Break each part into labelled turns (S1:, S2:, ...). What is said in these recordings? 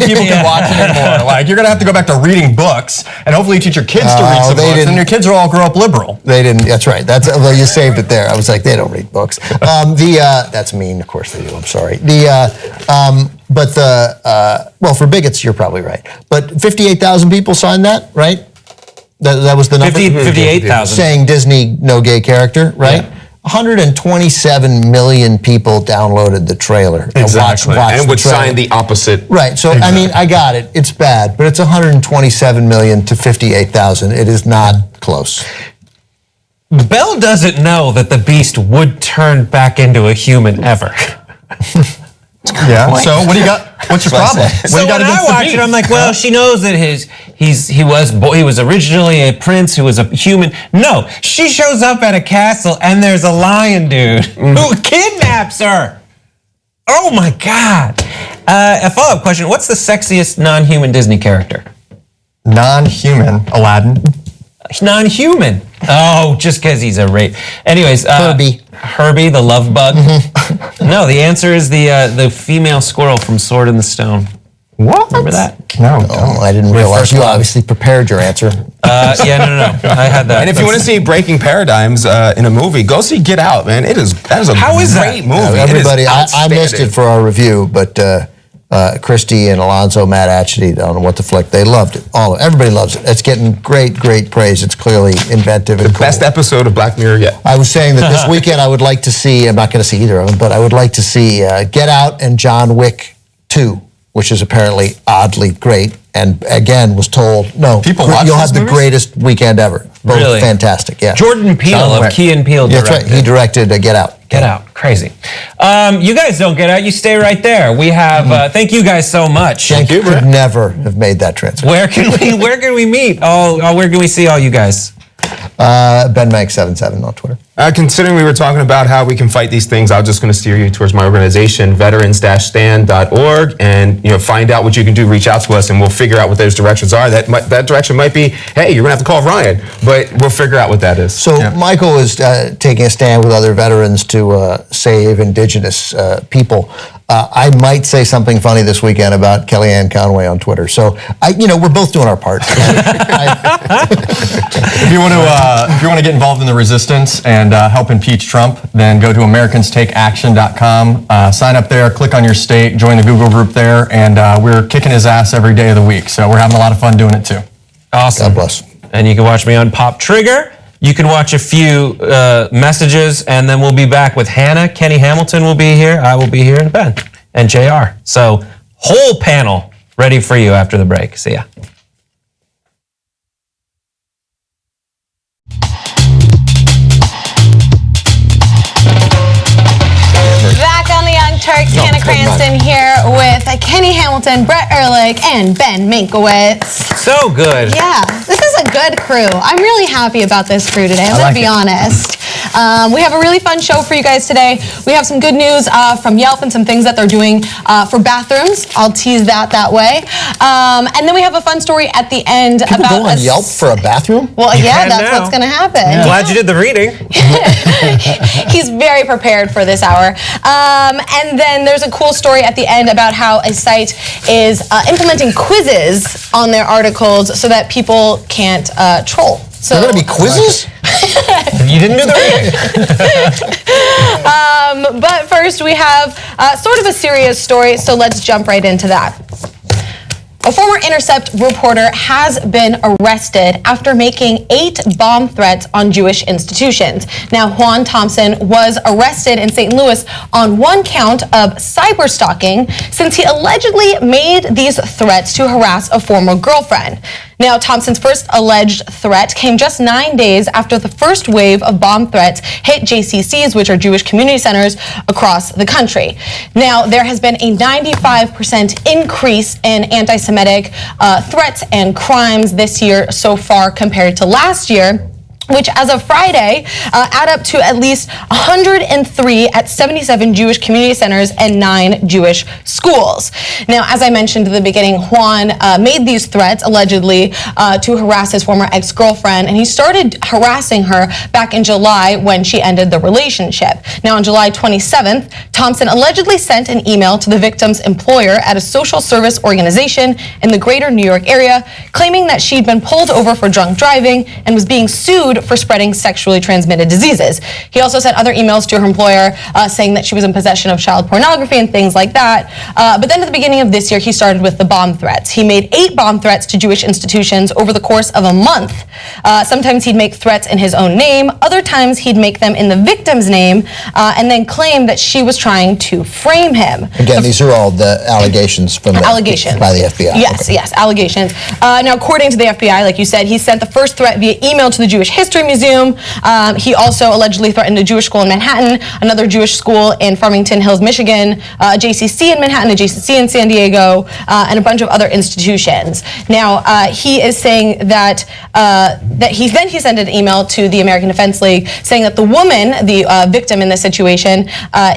S1: people can watch it anymore. Like, you're going to have to go back to reading books, and hopefully you teach your kids to read some books, and your kids will all grow up liberal.
S2: They didn't. That's right. Well, you saved it there. I was like, they don't read books. That's mean. Of course they do. I'm sorry. Well, for bigots, you're probably right. But 58,000 people signed that, right? That was the number?
S3: 58,000.
S2: Saying Disney, no gay character, right? Yeah. 127 million people downloaded the trailer.
S4: Exactly. And would sign the opposite.
S2: Right. So, exactly. I mean, I got it. It's bad. But it's 127 million to 58,000. It is not close.
S3: Belle doesn't know that the Beast would turn back into a human ever.
S1: Yeah. So what do you got? What's your problem?
S3: So when I watch it, I'm like, well, she knows that he was originally a prince who was a human. No, she shows up at a castle and there's a lion dude who kidnaps her. Oh my God! A follow-up question: what's the sexiest non-human Disney character?
S1: Non-human, Aladdin.
S3: Non-human. Oh, just because he's a rape. Anyways, Herbie, the love bug. No, the answer is the female squirrel from Sword in the Stone.
S1: What?
S3: Remember that?
S1: No,
S2: I didn't realize. You obviously prepared your answer.
S3: No. I had that.
S4: And if you want to see Breaking Paradigms in a movie, go see Get Out, man. That is a great movie.
S2: Everybody, I missed it for our review, but Christy and Alonzo, Matt Atchity, I don't know what the flick, they loved it. Everybody loves it. It's getting great praise. It's clearly inventive and
S4: cool. Best episode of Black Mirror yet.
S2: I was saying that this weekend I would like to see, I'm not going to see either of them, but I would like to see Get Out and John Wick 2, which is apparently oddly great, and again was told, no, you'll have the greatest weekend ever. Both really? Fantastic, yeah.
S3: Jordan Peele of Key and Peele directed.
S2: That's right, he directed Get Out.
S3: Get Out, crazy. You guys don't get out, you stay right there. We have, thank you guys so much.
S2: Thank you. Could never have made that transfer.
S3: Where can we meet? Where can we see all you guys?
S2: BenMank77 on Twitter.
S4: Considering we were talking about how we can fight these things, I'm just going to steer you towards my organization, veterans-stand.org, and find out what you can do. Reach out to us, and we'll figure out what those directions are. That direction might be, hey, you're going to have to call Ryan, but we'll figure out what that is.
S2: So Michael is taking a stand with other veterans to save indigenous people. I might say something funny this weekend about Kellyanne Conway on Twitter. So we're both doing our part.
S1: If you want to get involved in the resistance and help impeach Trump, then go to AmericansTakeAction.com. Sign up there, click on your state, join the Google group there, and we're kicking his ass every day of the week. So we're having a lot of fun doing it too.
S3: Awesome.
S2: God bless.
S3: And you can watch me on Pop Trigger. You can watch a few messages, and then we'll be back with Hannah. Kenny Hamilton will be here. I will be here, and Ben and JR. So whole panel ready for you after the break. See ya.
S5: Back on the Young Turks, Hannah Cranston here with Kenny Hamilton, Brett Ehrlich, and Ben Minkowitz.
S3: So good.
S5: Yeah, this is a good crew. I'm really happy about this crew today. I'm going to be honest. We have a really fun show for you guys today. We have some good news from Yelp and some things that they're doing for bathrooms. I'll tease that way. And then we have a fun story at the end
S2: People
S5: about
S2: go on Yelp for a bathroom?
S5: Well, yeah, that's what's going to happen.
S3: Yeah. Glad you did the reading.
S5: He's very prepared for this hour. And then there's a cool story at the end about how a site is implementing quizzes on their articles so that people can't troll. So
S2: there are going to be quizzes?
S3: You didn't do the reading.
S5: But first we have sort of a serious story, so let's jump right into that. A former Intercept reporter has been arrested after making 8 bomb threats on Jewish institutions. Now, Juan Thompson was arrested in St. Louis on 1 count of cyberstalking since he allegedly made these threats to harass a former girlfriend. Now, Thompson's first alleged threat came just 9 days after the first wave of bomb threats hit JCCs, which are Jewish community centers across the country. Now, there has been a 95% increase in anti-Semitic threats and crimes this year so far compared to last year, which as of Friday add up to at least 103 at 77 Jewish community centers and 9 Jewish schools. Now, as I mentioned at the beginning, Juan made these threats allegedly to harass his former ex-girlfriend, and he started harassing her back in July when she ended the relationship. Now, on July 27th, Thompson allegedly sent an email to the victim's employer at a social service organization in the greater New York area, claiming that she'd been pulled over for drunk driving and was being sued for spreading sexually transmitted diseases. He also sent other emails to her employer saying that she was in possession of child pornography and things like that. But then at the beginning of this year, he started with the bomb threats. He made 8 bomb threats to Jewish institutions over the course of a month. Sometimes he'd make threats in his own name. Other times he'd make them in the victim's name and then claim that she was trying to frame him.
S2: Again, these are all the allegations from
S5: allegations
S2: by the FBI.
S5: Yes,
S2: Okay.
S5: yes, allegations. Now, according to the FBI, like you said, he sent the first threat via email to the Jewish History Museum. He also allegedly threatened a Jewish school in Manhattan, another Jewish school in Farmington Hills, Michigan, a JCC in Manhattan, a JCC in San Diego, and a bunch of other institutions. Now, he is saying that he sent an email to the American Defense League saying that the woman, the victim in this situation,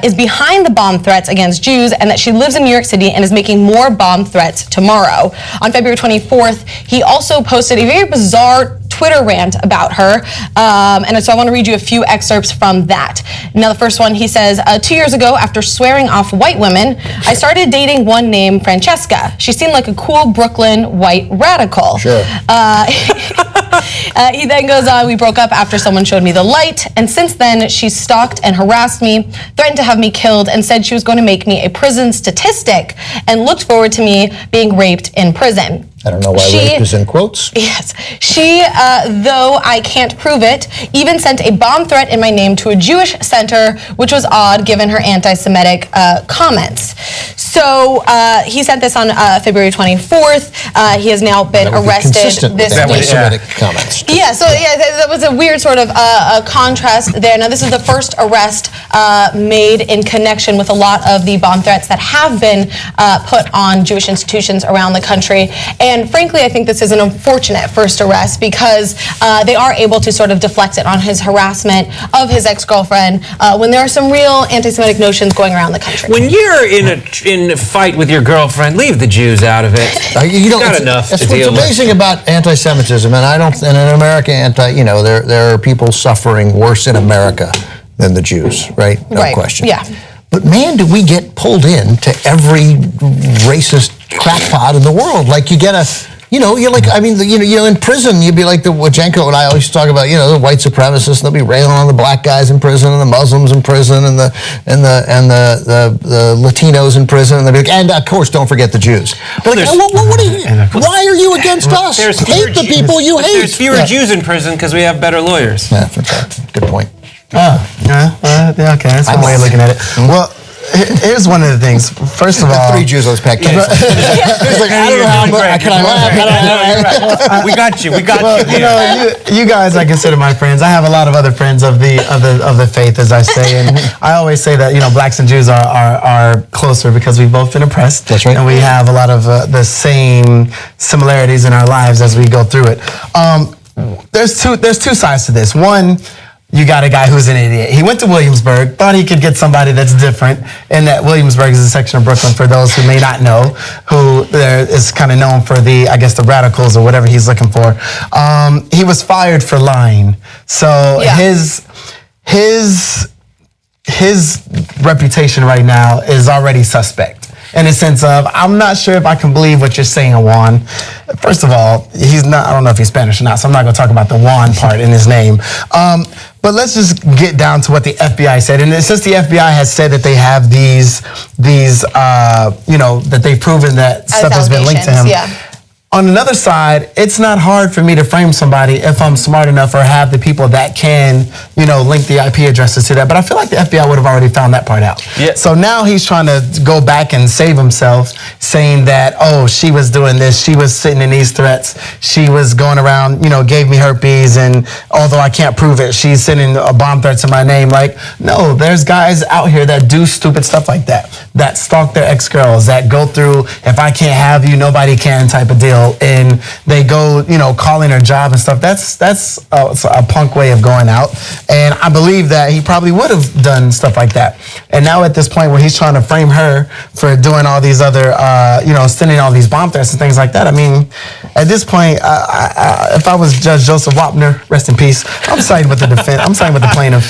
S5: is behind the bomb threats against Jews and that she lives in New York City and is making more bomb threats tomorrow. On February 24th, he also posted a very bizarre Twitter rant about her, and so I want to read you a few excerpts from that. Now, the first one, he says, 2 years ago, after swearing off white women, I started dating one named Francesca. She seemed like a cool Brooklyn white radical.
S2: Sure.
S5: He then goes on, we broke up after someone showed me the light, and since then, she stalked and harassed me, threatened to have me killed, and said she was going to make me a prison statistic, and looked forward to me being raped in prison.
S2: I don't know why rape is in quotes.
S5: Yes. She, though I can't prove it, even sent a bomb threat in my name to a Jewish center, which was odd given her anti-Semitic comments. So he sent this on February 24th. He has now been arrested
S2: Consistent with
S5: this week.
S2: anti-Semitic comments.
S5: Yeah, so that was a weird sort of contrast there. Now, this is the first arrest made in connection with a lot of the bomb threats that have been put on Jewish institutions around the country. And frankly, I think this is an unfortunate first arrest because they are able to sort of deflect it on his harassment of his ex-girlfriend when there are some real anti-Semitic notions going around the country.
S3: When you're in a fight with your girlfriend, leave the Jews out of it.
S2: You
S3: got enough
S2: That's
S3: to
S2: what's
S3: deal with.
S2: amazing about anti-Semitism, and in America, there are people suffering worse in America than the Jews, right? No question.
S5: Yeah.
S2: But man, do we get pulled in to every racist crackpot in the world? Like you get you're like, I mean, in prison, you'd be like the Wajenko and I always talk about, the white supremacists. They'll be railing on the black guys in prison and the Muslims in prison and the Latinos in prison. And they'll be like, and of course, don't forget the Jews. But like, why are you against us? Hate the people you hate.
S3: There's fewer Jews in prison because we have better lawyers.
S2: Yeah, good point.
S1: Okay, that's one way of looking at it. Well, here's one of the things. First of all,
S2: 3 Jews on this pack. He's like, I don't know how much. Can I laugh?
S3: We got you. We got you.
S1: You guys, I consider my friends. I have a lot of other friends of the faith, as I say, and I always say that blacks and Jews are closer because we've both been oppressed.
S2: That's right.
S1: And we have a lot of the same similarities in our lives as we go through it. There's two sides to this. One, you got a guy who's an idiot. He went to Williamsburg, thought he could get somebody that's different, and that Williamsburg is a section of Brooklyn, for those who may not know, who there is kind of known for the radicals or whatever he's looking for. He was fired for lying. So his reputation right now is already suspect. In a sense of, I'm not sure if I can believe what you're saying, Juan. First of all, I don't know if he's Spanish or not, so I'm not going to talk about the Juan part in his name. But let's just get down to what the FBI said. And since the FBI has said that they have these that they've proven that stuff has been linked to him.
S5: Yeah.
S1: On another side, it's not hard for me to frame somebody if I'm smart enough or have the people that can, link the IP addresses to that. But I feel like the FBI would have already found that part out.
S3: Yeah.
S1: So now he's trying to go back and save himself, saying that, she was doing this, she was sitting in these threats, she was going around, gave me herpes, and although I can't prove it, she's sending a bomb threat to my name. Like, no, there's guys out here that do stupid stuff like that. that stalk their ex-girls, that go through, if I can't have you, nobody can type of deal, and they go, calling her job and stuff. That's a punk way of going out, and I believe that he probably would have done stuff like that. And now at this point where he's trying to frame her for doing all these other, sending all these bomb threats and things like that. I mean, at this point, if I was Judge Joseph Wapner, rest in peace, I'm siding with the defense. I'm siding with the plaintiff.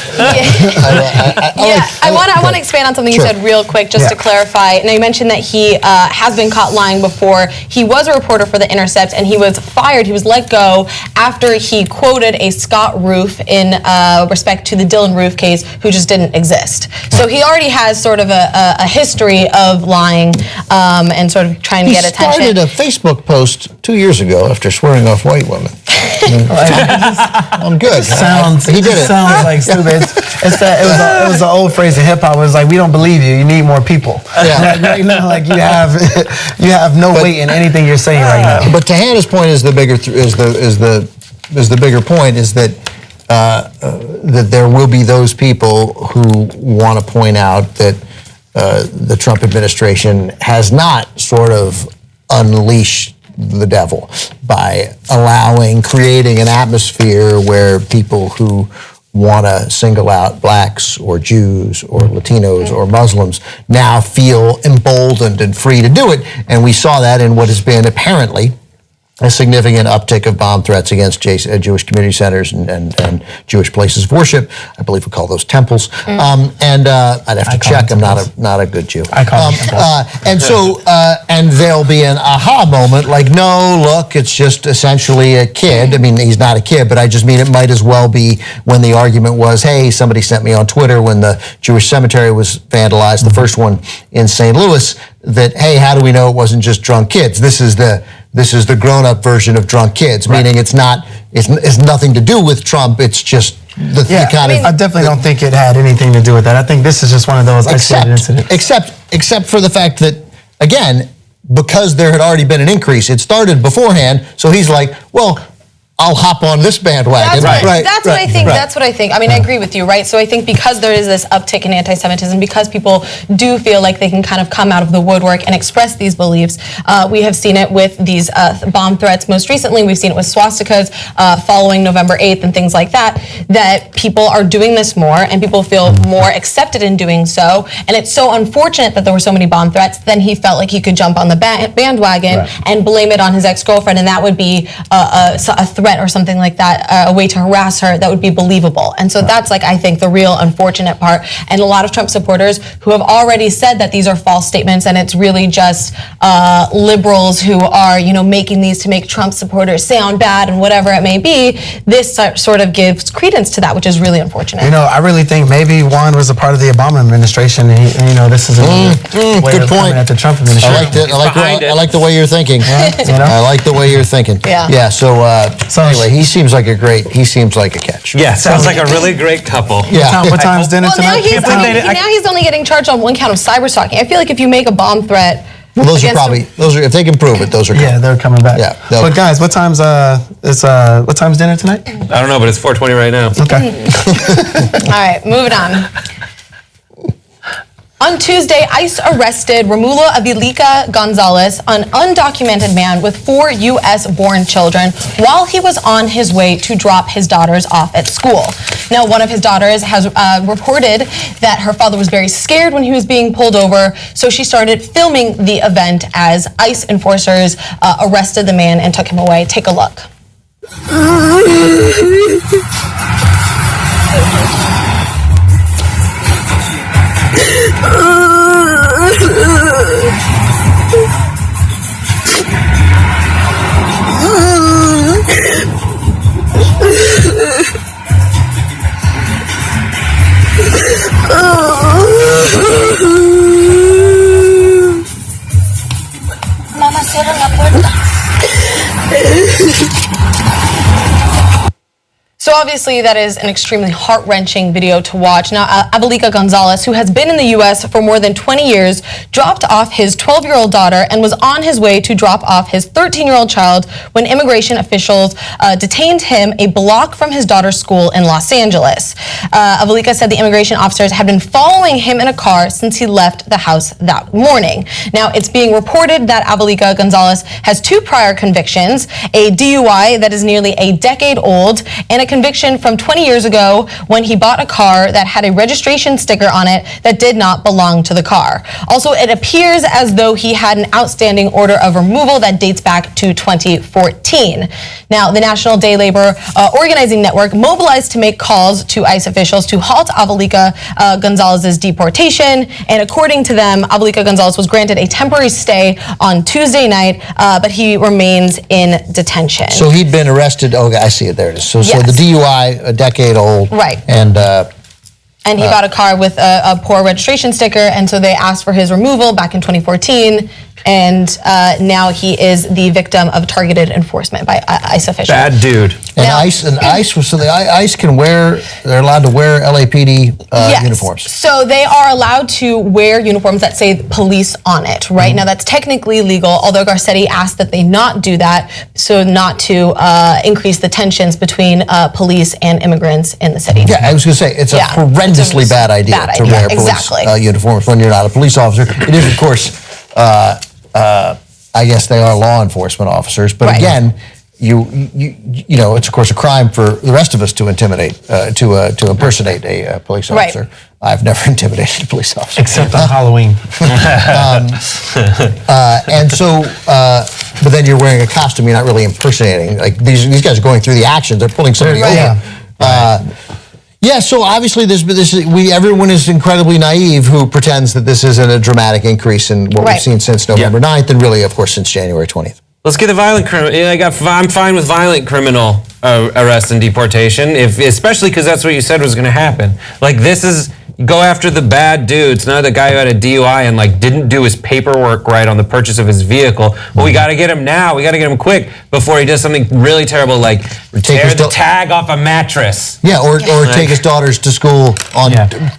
S5: I want to expand on something you said real quick, just to clarify. Now, you mentioned that he has been caught lying before. He was a reporter for The Intercept, and he was fired. He was let go after he quoted a Scott Roof in respect to the Dylan Roof case, who just didn't exist. So he already has sort of a history of lying and sort of trying to get attention.
S2: He started a Facebook post 2 years ago after swearing off white women. I'm good. He did it.
S1: Sounds like stupid. It was an old phrase in hip hop. It was like, we don't believe you. You need more people.
S2: Yeah.
S1: Right now, like you have no weight in anything you're saying right now.
S2: But to Hannah's point is the bigger point is that that there will be those people who want to point out that the Trump administration has not sort of unleashed the devil by creating an atmosphere where people who want to single out blacks or Jews or Latinos or Muslims now feel emboldened and free to do it. And we saw that in what has been apparently a significant uptick of bomb threats against Jewish community centers and Jewish places of worship. I believe we call those temples. And I'd have to check. I'm not a good Jew.
S1: I call them temples.
S2: And so, and there'll be an aha moment, like, no, look, it's just essentially a kid. I mean, he's not a kid, but I just mean it might as well be when the argument was, hey, somebody sent me on Twitter when the Jewish cemetery was vandalized, the first one in St. Louis, that, hey, how do we know it wasn't just drunk kids? This is the grown-up version of drunk kids, meaning it's nothing to do with Trump. It's just the kind of.
S1: I definitely don't think it had anything to do with that. I think this is just one of those isolated incidents.
S2: Except for the fact that, again, because there had already been an increase, it started beforehand. So he's like, well, I'll hop on this bandwagon.
S5: That's what I think. That's what I think. I mean, I agree with you, right? So I think because there is this uptick in anti-Semitism, because people do feel like they can kind of come out of the woodwork and express these beliefs, we have seen it with these bomb threats. Most recently, we've seen it with swastikas following November 8th and things like that, that people are doing this more and people feel more accepted in doing so. And it's so unfortunate that there were so many bomb threats. Then he felt like he could jump on the bandwagon and blame it on his ex-girlfriend, and that would be a threat or something like that, a way to harass her that would be believable. And so that's like, I think, the real unfortunate part. And a lot of Trump supporters who have already said that these are false statements and it's really just liberals who are, making these to make Trump supporters sound bad and whatever it may be, this sort of gives credence to that, which is really unfortunate.
S1: I really think maybe Juan was a part of the Obama administration, and this is a way
S2: good
S1: of
S2: point.
S1: coming at the Trump administration.
S2: I like the way you're thinking. I like the way you're thinking.
S5: Yeah.
S2: So anyway, he seems like a catch.
S3: Yeah, sounds like a really great couple.
S2: Yeah.
S1: What time's dinner tonight?
S5: Now he's only getting charged on one count of cyber stalking. I feel like if you make a bomb threat,
S2: well, those are if they can prove it, those are coming.
S1: Yeah, they're coming back.
S2: Yeah.
S1: But guys, what time's dinner tonight?
S3: I don't know, but it's 4:20 right now.
S1: Okay.
S5: All right, moving on. On Tuesday, ICE arrested Romulo Avilica Gonzalez, an undocumented man with 4 U.S.-born children, while he was on his way to drop his daughters off at school. Now, one of his daughters has reported that her father was very scared when he was being pulled over, so she started filming the event as ICE enforcers arrested the man and took him away. Take a look.
S6: Mama, cierra la puerta.
S5: So obviously that is an extremely heart-wrenching video to watch. Now, Avalika Gonzalez, who has been in the U.S. for more than 20 years, dropped off his 12-year-old daughter and was on his way to drop off his 13-year-old child when immigration officials detained him a block from his daughter's school in Los Angeles. Avalika said the immigration officers had been following him in a car since he left the house that morning. Now, it's being reported that Avalika Gonzalez has 2 prior convictions, a DUI that is nearly a decade old, and a conviction from 20 years ago when he bought a car that had a registration sticker on it that did not belong to the car. Also, it appears as though he had an outstanding order of removal that dates back to 2014. Now, the National Day Labor Organizing Network mobilized to make calls to ICE officials to halt Avalika Gonzalez's deportation, and according to them, Avalika Gonzalez was granted a temporary stay on Tuesday night, but he remains in detention.
S2: So he'd been arrested. Oh, I see it. There it is. So
S5: Yes.
S2: the DUI, a decade old.
S5: Right.
S2: And
S5: he bought a car with a poor registration sticker, and so they asked for his removal back in 2014. And now he is the victim of targeted enforcement by ICE officials.
S4: Bad dude.
S2: And
S5: Now-
S2: ICE was so the ICE can wear. They're allowed to wear LAPD
S5: Yes.
S2: uniforms.
S5: So they are allowed to wear uniforms that say police on it, right? Now that's technically legal, although Garcetti asked that they not do that, so not to increase the tensions between police and immigrants in the city.
S2: Yeah, I was going to say it's a
S5: Yeah.
S2: horrendously
S5: It's a
S2: bad idea
S5: bad
S2: to
S5: idea,
S2: wear police
S5: exactly.
S2: uniforms when you're not a police officer. It is, of course. I guess they are law enforcement officers, but
S5: Right.
S2: again, you know, it's of course a crime for the rest of us to intimidate, to impersonate a police
S5: Right.
S2: officer. I've never intimidated a police officer.
S1: Except on Halloween.
S2: And so, but then you're wearing a costume. You're not really impersonating. Like these guys are going through the actions. They're pulling somebody
S5: Right.
S2: over. Yeah. So obviously, everyone is incredibly naive who pretends that this isn't a dramatic increase in what
S5: Right.
S2: we've seen since November 9th, and really, of course, since January 20th.
S3: Let's get the violent criminal. I'm fine with violent criminal arrest and deportation, especially because that's what you said was going to happen. Like this is go after the bad dudes, not the guy who had a DUI and like didn't do his paperwork right on the purchase of his vehicle. Well, we got to get him now. We got to get him quick before he does something really terrible, like tear the tag off a mattress.
S2: Yeah, or take his daughters to school on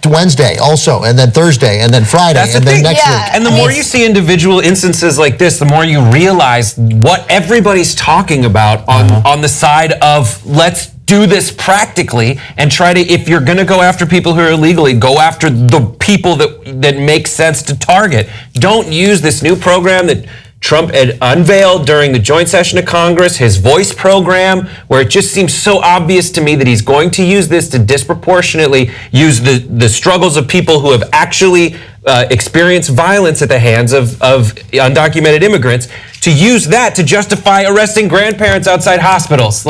S2: Wednesday also, and then Thursday, and then Friday,
S3: That's
S2: and
S3: the
S2: then
S3: thing.
S2: next
S5: Yeah.
S2: week.
S3: And the more you see individual instances like this, the more you realize what everybody's talking about on the side of let's do this practically and try to, if you're going to go after people who are illegally, go after the people that make sense to target. Don't use this new program that Trump had unveiled during the joint session of Congress, his voice program, where it just seems so obvious to me that he's going to use this to disproportionately use the struggles of people who have actually experienced violence at the hands of undocumented immigrants, to use that to justify arresting grandparents outside hospitals.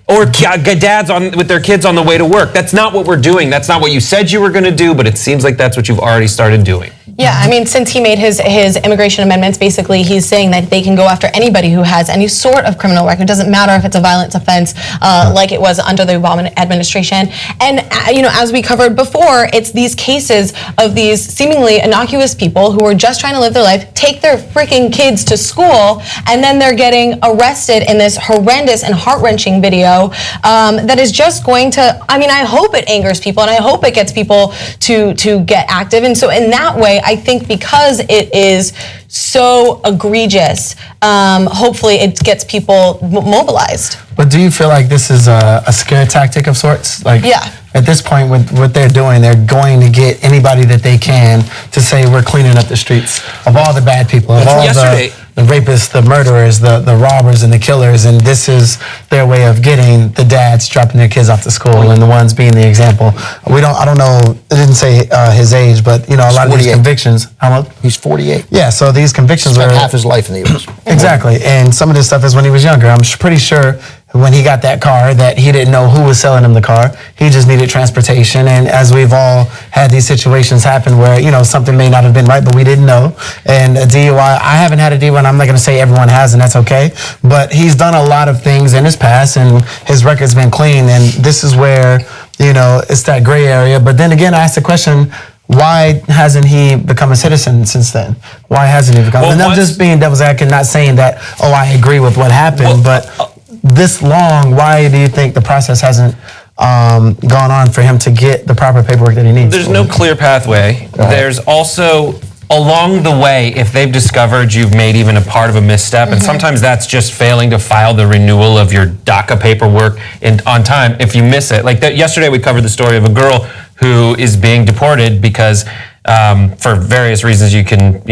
S3: Or dads with their kids on the way to work. That's not what we're doing. That's not what you said you were going to do, but it seems like that's what you've already started doing.
S5: Yeah, I mean, since he made his immigration amendments, basically he's saying that they can go after anybody who has any sort of criminal record. It doesn't matter if it's a violence offense like it was under the Obama administration. And, as we covered before, it's these cases of these seemingly innocuous people who are just trying to live their life, take their freaking kids to school, and then they're getting arrested in this horrendous and heart-wrenching video that is just going to, I hope it angers people, and I hope it gets people to get active. And so in that way, I think because it is so egregious, hopefully it gets people mobilized.
S1: But do you feel like this is a scare tactic of sorts?
S5: Yeah.
S1: At this point, with what they're doing, they're going to get anybody that they can to say we're cleaning up the streets of all the bad people, of all the rapists, the murderers, the robbers, and the killers. And this is their way of getting the dads dropping their kids off to school and the ones being the example. I don't know, it didn't say his age, but a lot of these convictions. How old?
S2: He's 48.
S1: Yeah, so these convictions
S2: Spent
S1: were
S2: half his life in the U.S.
S1: Exactly, and some of this stuff is when he was younger. I'm pretty sure when he got that car that he didn't know who was selling him the car. He just needed transportation, and as we've all had these situations happen where something may not have been right, but we didn't know. And a DUI, I haven't had a DUI, and I'm not going to say everyone has, and that's okay. But he's done a lot of things in his past, and his record's been clean. And this is where it's that gray area. But then again, I asked the question, why hasn't he become a citizen since then? Why hasn't he become? And I'm just being devil's advocate, not saying that, I agree with what happened, but this long, why do you think the process hasn't gone on for him to get the proper paperwork that he needs?
S3: There's no clear pathway. There's also, along the way, if they've discovered you've made even a part of a misstep, and sometimes that's just failing to file the renewal of your DACA paperwork on time if you miss it. Like yesterday we covered the story of a girl who is being deported because for various reasons you can,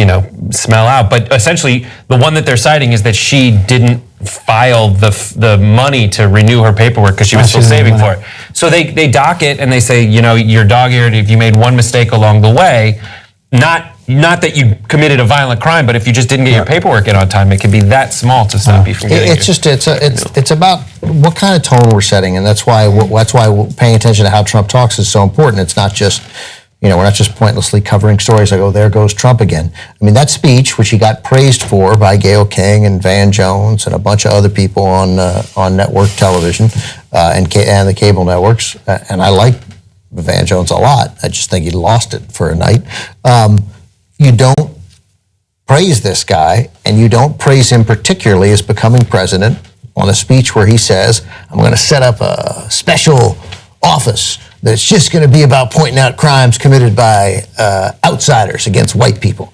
S3: smell out. But essentially the one that they're citing is that she didn't file the money to renew her paperwork because she was still saving for it. So they dock it and they say, you're dog-eared if you made one mistake along the way. Not that you committed a violent crime, but if you just didn't get your paperwork in on time, it can be that small to stop you from getting it.
S2: It's about what kind of tone we're setting, and that's why paying attention to how Trump talks is so important. It's not just, we're not just pointlessly covering stories like, oh, there goes Trump again. I mean, that speech, which he got praised for by Gayle King and Van Jones and a bunch of other people on network television and the cable networks, and I like Van Jones a lot. I just think he lost it for a night. You don't praise this guy, and you don't praise him particularly as becoming president on a speech where he says, I'm going to set up a special office that's just going to be about pointing out crimes committed by outsiders against white people.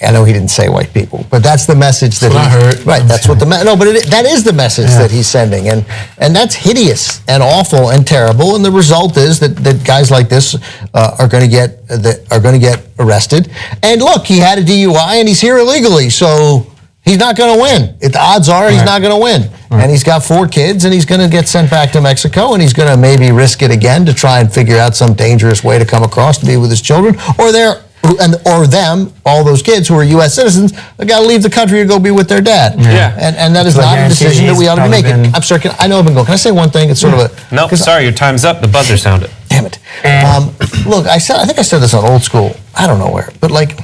S2: I know he didn't say white people, but that's the message that
S1: I heard.
S2: Right, that's what that is the message that he's sending, and that's hideous and awful and terrible. And the result is that guys like this are going to get arrested. And look, he had a DUI and he's here illegally, so he's not going to win. The odds are he's not going to win. And he's got 4 kids, and he's going to get sent back to Mexico, and he's going to maybe risk it again to try and figure out some dangerous way to come across to be with his children, or them, all those kids who are U.S. citizens, have got to leave the country to go be with their dad.
S3: Yeah.
S2: And that is not a decision that we ought to be making. I'm sorry, I know I've been going. Can I say one thing? It's sort of a...
S3: No, sorry, your time's up. The buzzer sounded.
S2: Damn it. Look, I think I said this on Old School. I don't know where. But like,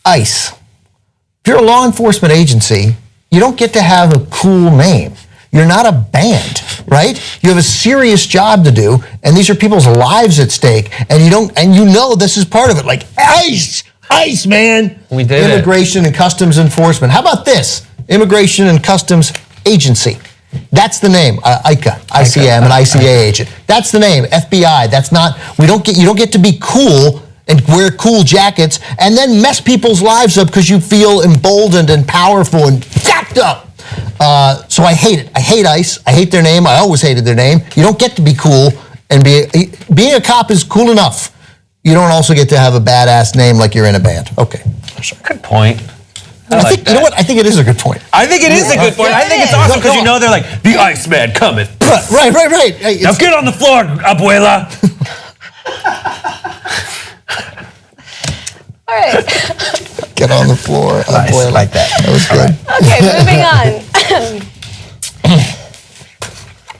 S2: ICE. If you're a law enforcement agency, you don't get to have a cool name. You're not a band, right? You have a serious job to do, and these are people's lives at stake, and you know this is part of it. Like, ICE, man.
S3: We did
S2: Immigration and Customs Enforcement. How about this? Immigration and Customs Agency. That's the name. ICA, ICM, an ICA agent. That's the name. FBI. That's not. You don't get to be cool and wear cool jackets and then mess people's lives up because you feel emboldened and powerful and jacked up. So I hate it. I hate ICE. I hate their name. I always hated their name. You don't get to be cool, and being a cop is cool enough. You don't also get to have a badass name like you're in a band. Okay.
S3: Good point.
S2: I think, you know what? I think it is a good point.
S3: I think it is a good point. I think it's awesome because they're like, the Iceman coming.
S2: Right. Hey,
S3: now get on the floor, abuela.
S5: All right.
S2: Get on the floor.
S1: Nice,
S2: Abuela.
S1: like that.
S2: That was good.
S5: Okay, moving on.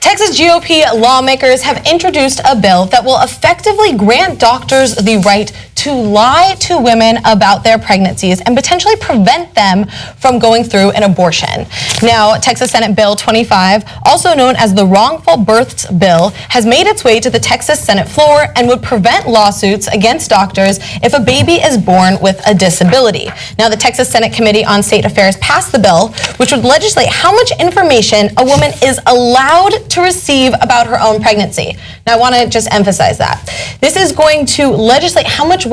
S5: Texas GOP lawmakers have introduced a bill that will effectively grant doctors the right to lie to women about their pregnancies and potentially prevent them from going through an abortion. Now, Texas Senate Bill 25, also known as the Wrongful Births Bill, has made its way to the Texas Senate floor and would prevent lawsuits against doctors if a baby is born with a disability. Now, the Texas Senate Committee on State Affairs passed the bill, which would legislate how much information a woman is allowed to receive about her own pregnancy. Now, I want to just emphasize that. This is going to legislate how much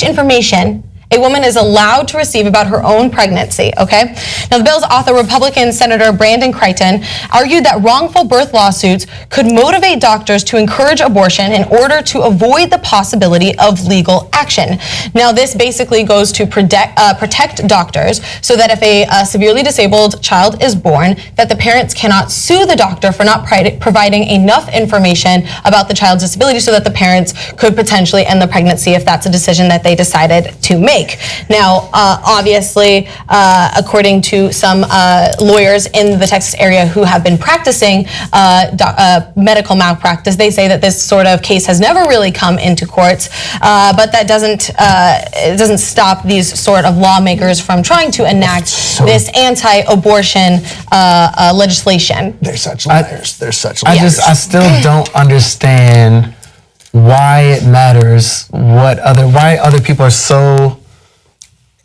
S5: information a woman is allowed to receive about her own pregnancy, okay? Now, the bill's author, Republican Senator Brandon Creighton, argued that wrongful birth lawsuits could motivate doctors to encourage abortion in order to avoid the possibility of legal action. Now, this basically goes to protect doctors so that if a severely disabled child is born, that the parents cannot sue the doctor for not providing enough information about the child's disability so that the parents could potentially end the pregnancy if that's a decision that they decided to make. Now, obviously, according to some lawyers in the Texas area who have been practicing medical malpractice, they say that this sort of case has never really come into courts, but that doesn't stop these sort of lawmakers from trying to enact this anti-abortion legislation.
S2: They're such liars. They're such liars.
S1: I still don't understand why it matters why other people are so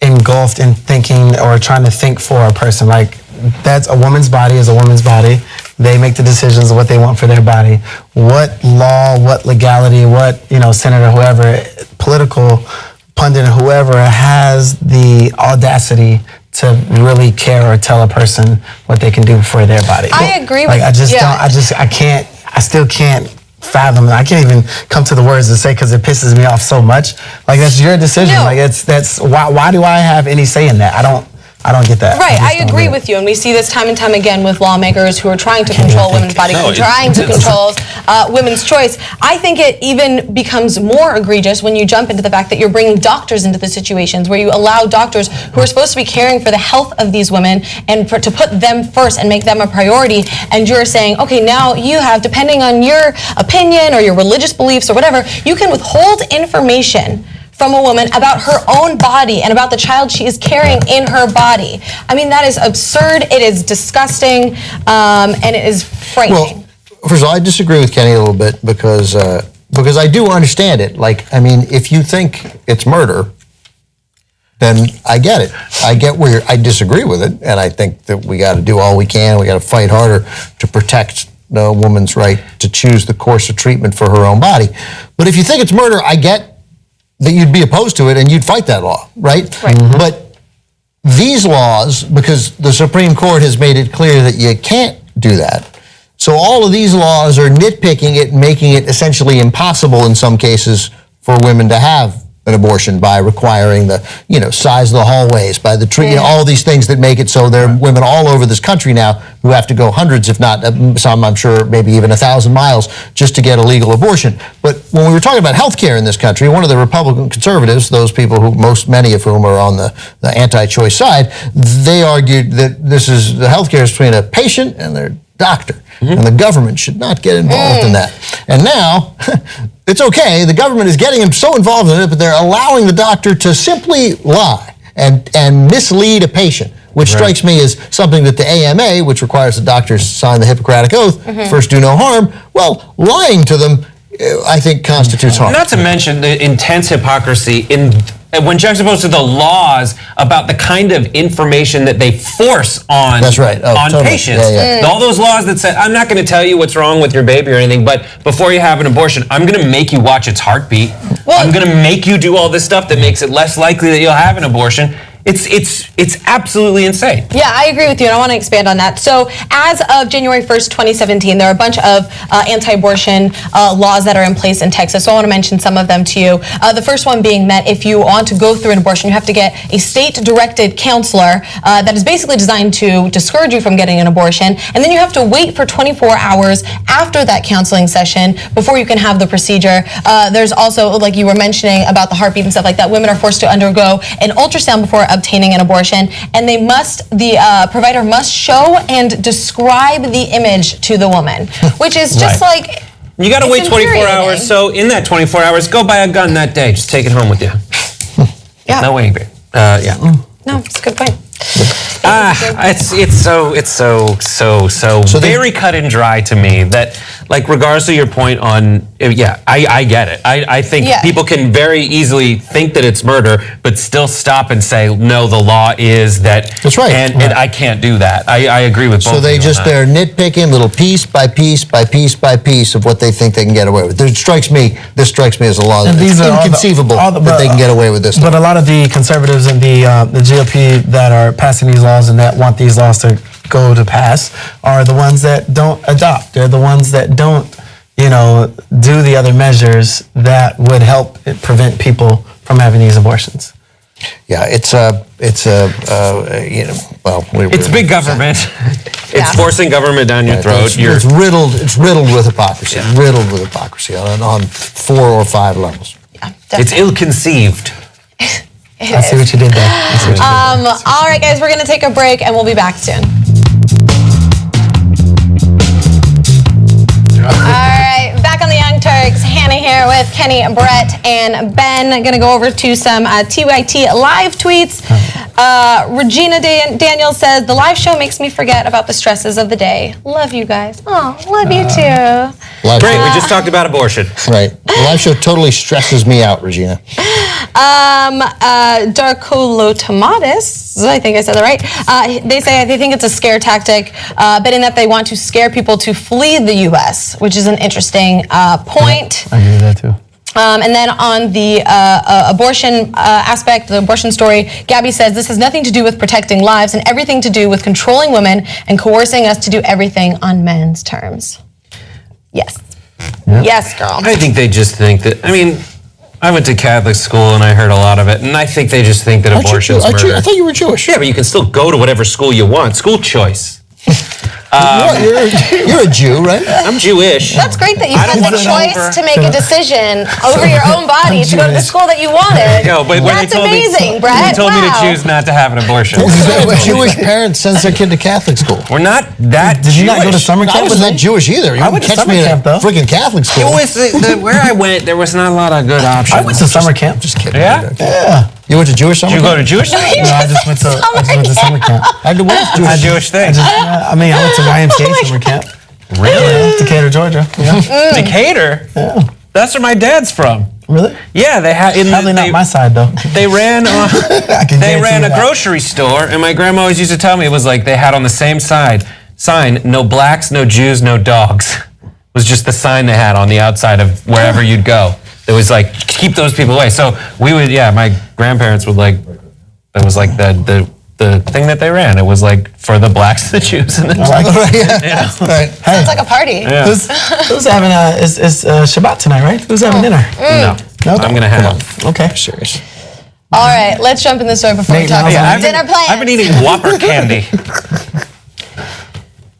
S1: engulfed in thinking or trying to think for a person. Like, that's a woman's body is a woman's body. They make the decisions of what they want for their body. What law, what legality, what, senator, whoever, political pundit, whoever has the audacity to really care or tell a person what they can do for their body.
S5: I agree with
S1: I still can't fathom. I can't even come to the words to say because it pisses me off so much. Like, that's your decision.
S5: No.
S1: Like, that's why do I have any say in that? I don't get that.
S5: Right, I agree with you, and we see this time and time again with lawmakers who are trying to control women's bodies, trying to control women's choice. I think it even becomes more egregious when you jump into the fact that you're bringing doctors into the situations where you allow doctors who are supposed to be caring for the health of these women and to put them first and make them a priority, and you're saying, okay, now you have, depending on your opinion or your religious beliefs or whatever, you can withhold information from a woman about her own body and about the child she is carrying in her body. I mean, that is absurd, it is disgusting, and it is frightening.
S2: Well, first of all, I disagree with Kenny a little bit because I do understand it. Like, I mean, if you think it's murder, then I get it. I get where I disagree with it, and I think that we got to do all we can. We got to fight harder to protect the woman's right to choose the course of treatment for her own body. But if you think it's murder, I get that you'd be opposed to it and you'd fight that law, right?
S5: Right. Mm-hmm.
S2: But these laws, because the Supreme Court has made it clear that you can't do that, so all of these laws are nitpicking it and making it essentially impossible in some cases for women to have an abortion by requiring the, size of the hallways, by the tree, all these things that make it so there are women all over this country now who have to go hundreds, if not some, I'm sure, maybe even 1,000 miles just to get a legal abortion. But when we were talking about health care in this country, one of the Republican conservatives, those people many of whom are on the anti-choice side, they argued that the health care is between a patient and their doctor. And the government should not get involved in that. And now, it's okay, the government is getting so involved in it, but they're allowing the doctor to simply lie and mislead a patient, which strikes me as something that the AMA, which requires the doctors sign the Hippocratic Oath, first do no harm, well, lying to them, I think, constitutes harm.
S3: Not to mention the intense hypocrisy when juxtaposed to the laws about the kind of information that they force on, patients. All those laws that say, I'm not going to tell you what's wrong with your baby or anything, but before you have an abortion, I'm going to make you watch its heartbeat. I'm going to make you do all this stuff that makes it less likely that you'll have an abortion. It's absolutely insane.
S5: Yeah, I agree with you, and I want to expand on that. So as of January 1st, 2017, there are a bunch of anti-abortion laws that are in place in Texas. So I want to mention some of them to you. The first one being that if you want to go through an abortion, you have to get a state-directed counselor that is basically designed to discourage you from getting an abortion. And then you have to wait for 24 hours after that counseling session before you can have the procedure. There's also, like you were mentioning about the heartbeat and stuff like that, women are forced to undergo an ultrasound before obtaining an abortion, and the provider must show and describe the image to the woman, which is just like,
S3: you got to wait 24 hours. So in that 24 hours, go buy a gun that day. Just take it home with you.
S5: Yeah.
S3: No waiting period.
S5: No, it's a good point.
S3: It's so very cut and dry to me that, like, regardless of your point on, I get it. I think people can very easily think that it's murder, but still stop and say, no, the law is that.
S2: That's right.
S3: And I can't do that. I agree with both.
S2: So they're nitpicking little piece by piece by piece by piece of what they think they can get away with. This strikes me as a law that is inconceivable that they can get away with this.
S1: But a lot of the conservatives and the GOP that are passing these laws and that want these laws to go to pass are the ones that don't adopt. They're the ones that don't, do the other measures that would help prevent people from having these abortions.
S2: Yeah, it's
S3: big government. It's forcing government down your throat.
S2: It's riddled with hypocrisy. Riddled with hypocrisy on 4 or 5 levels.
S5: Yeah,
S3: it's ill-conceived.
S1: I see what you did there.
S5: All right, guys, we're going to take a break, and we'll be back soon. All right, back on the Young Turks. Hannah here with Kenny, Brett, and Ben. Going to go over to some TYT live tweets. Regina Daniels says, the live show makes me forget about the stresses of the day. Love you guys. Oh, love you too.
S3: Great, we just talked about abortion.
S2: Right. The live show totally stresses me out, Regina.
S5: Darkolotomatis, I think I said that right. They say they think it's a scare tactic, but in that they want to scare people to flee the U.S., which is an interesting point.
S1: I agree with that too.
S5: And then on the abortion aspect, the abortion story, Gabby says this has nothing to do with protecting lives and everything to do with controlling women and coercing us to do everything on men's terms. Yes. Yep. Yes, girl.
S3: I think they just think that, I mean, I went to Catholic school and I heard a lot of it, and I think they just think that abortion is murder.
S2: I thought you were Jewish.
S3: Yeah, but you can still go to whatever school you want. School choice.
S2: You're a Jew, right?
S3: I'm Jewish.
S5: That's great that you had the choice to make a decision over your own body to go to the school that you wanted.
S3: But when
S5: That's
S3: they told
S5: amazing,
S3: me,
S5: Brett.
S3: They told me to
S5: Wow.
S3: choose not to have an abortion.
S2: Jewish parents sends their kid to Catholic school.
S3: We're not that
S1: Did you not go to
S3: Jewish.
S1: summer camp?
S2: I wasn't that Jewish either. You
S1: I went
S2: wouldn't
S1: to
S2: catch
S1: summer
S2: me
S1: camp,
S2: at a
S1: though.
S2: freaking Catholic school.
S3: It was where I went. There was not a lot of good options.
S1: I went to summer camp.
S2: Just kidding.
S3: Yeah?
S1: Yeah.
S2: You went to Jewish summer
S3: Did you go
S2: camp?
S3: to Jewish?
S1: No, I just went to summer camp.
S2: I did what?
S3: A Jewish thing.
S1: I mean, I went to YMCA summer camp.
S3: Really?
S1: Decatur, Georgia. Yeah.
S3: Decatur?
S1: Yeah.
S3: That's where my dad's from.
S1: Really?
S3: Yeah, they had.
S1: Probably not my side though.
S3: They ran.
S1: I can
S3: They
S1: guarantee
S3: ran
S1: you
S3: a
S1: that.
S3: grocery store, and my grandma always used to tell me it was like they had on the same sign, no blacks, no Jews, no dogs. It was just the sign they had on the outside of wherever you'd go. It was like, keep those people away. So we would, my grandparents would like, it was like the thing that they ran. It was like for the blacks, the Jews, and the
S2: Right.
S5: Sounds like a party.
S3: Yeah.
S1: Who's having it's Shabbat tonight, right? Who's having dinner?
S3: No, I'm gonna have.
S1: Okay.
S2: Serious.
S5: All right, let's jump in the story before we
S1: Nate,
S5: talk
S1: now
S5: about
S1: I've
S5: dinner plans.
S3: I've been eating Whopper candy.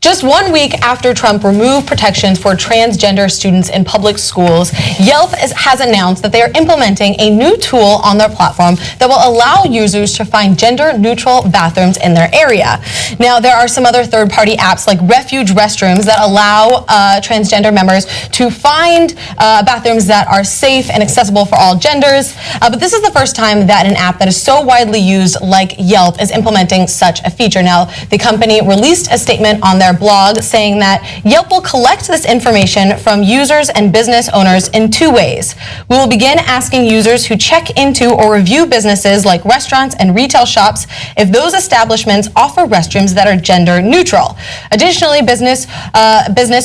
S5: Just 1 week after Trump removed protections for transgender students in public schools, Yelp has announced that they are implementing a new tool on their platform that will allow users to find gender-neutral bathrooms in their area. Now, there are some other third-party apps like Refuge Restrooms that allow transgender members to find bathrooms that are safe and accessible for all genders. But this is the first time that an app that is so widely used like Yelp is implementing such a feature. Now, the company released a statement on their blog saying that Yelp will collect this information from users and business owners in 2 ways. We will begin asking users who check into or review businesses like restaurants and retail shops if those establishments offer restrooms that are gender neutral. Additionally, business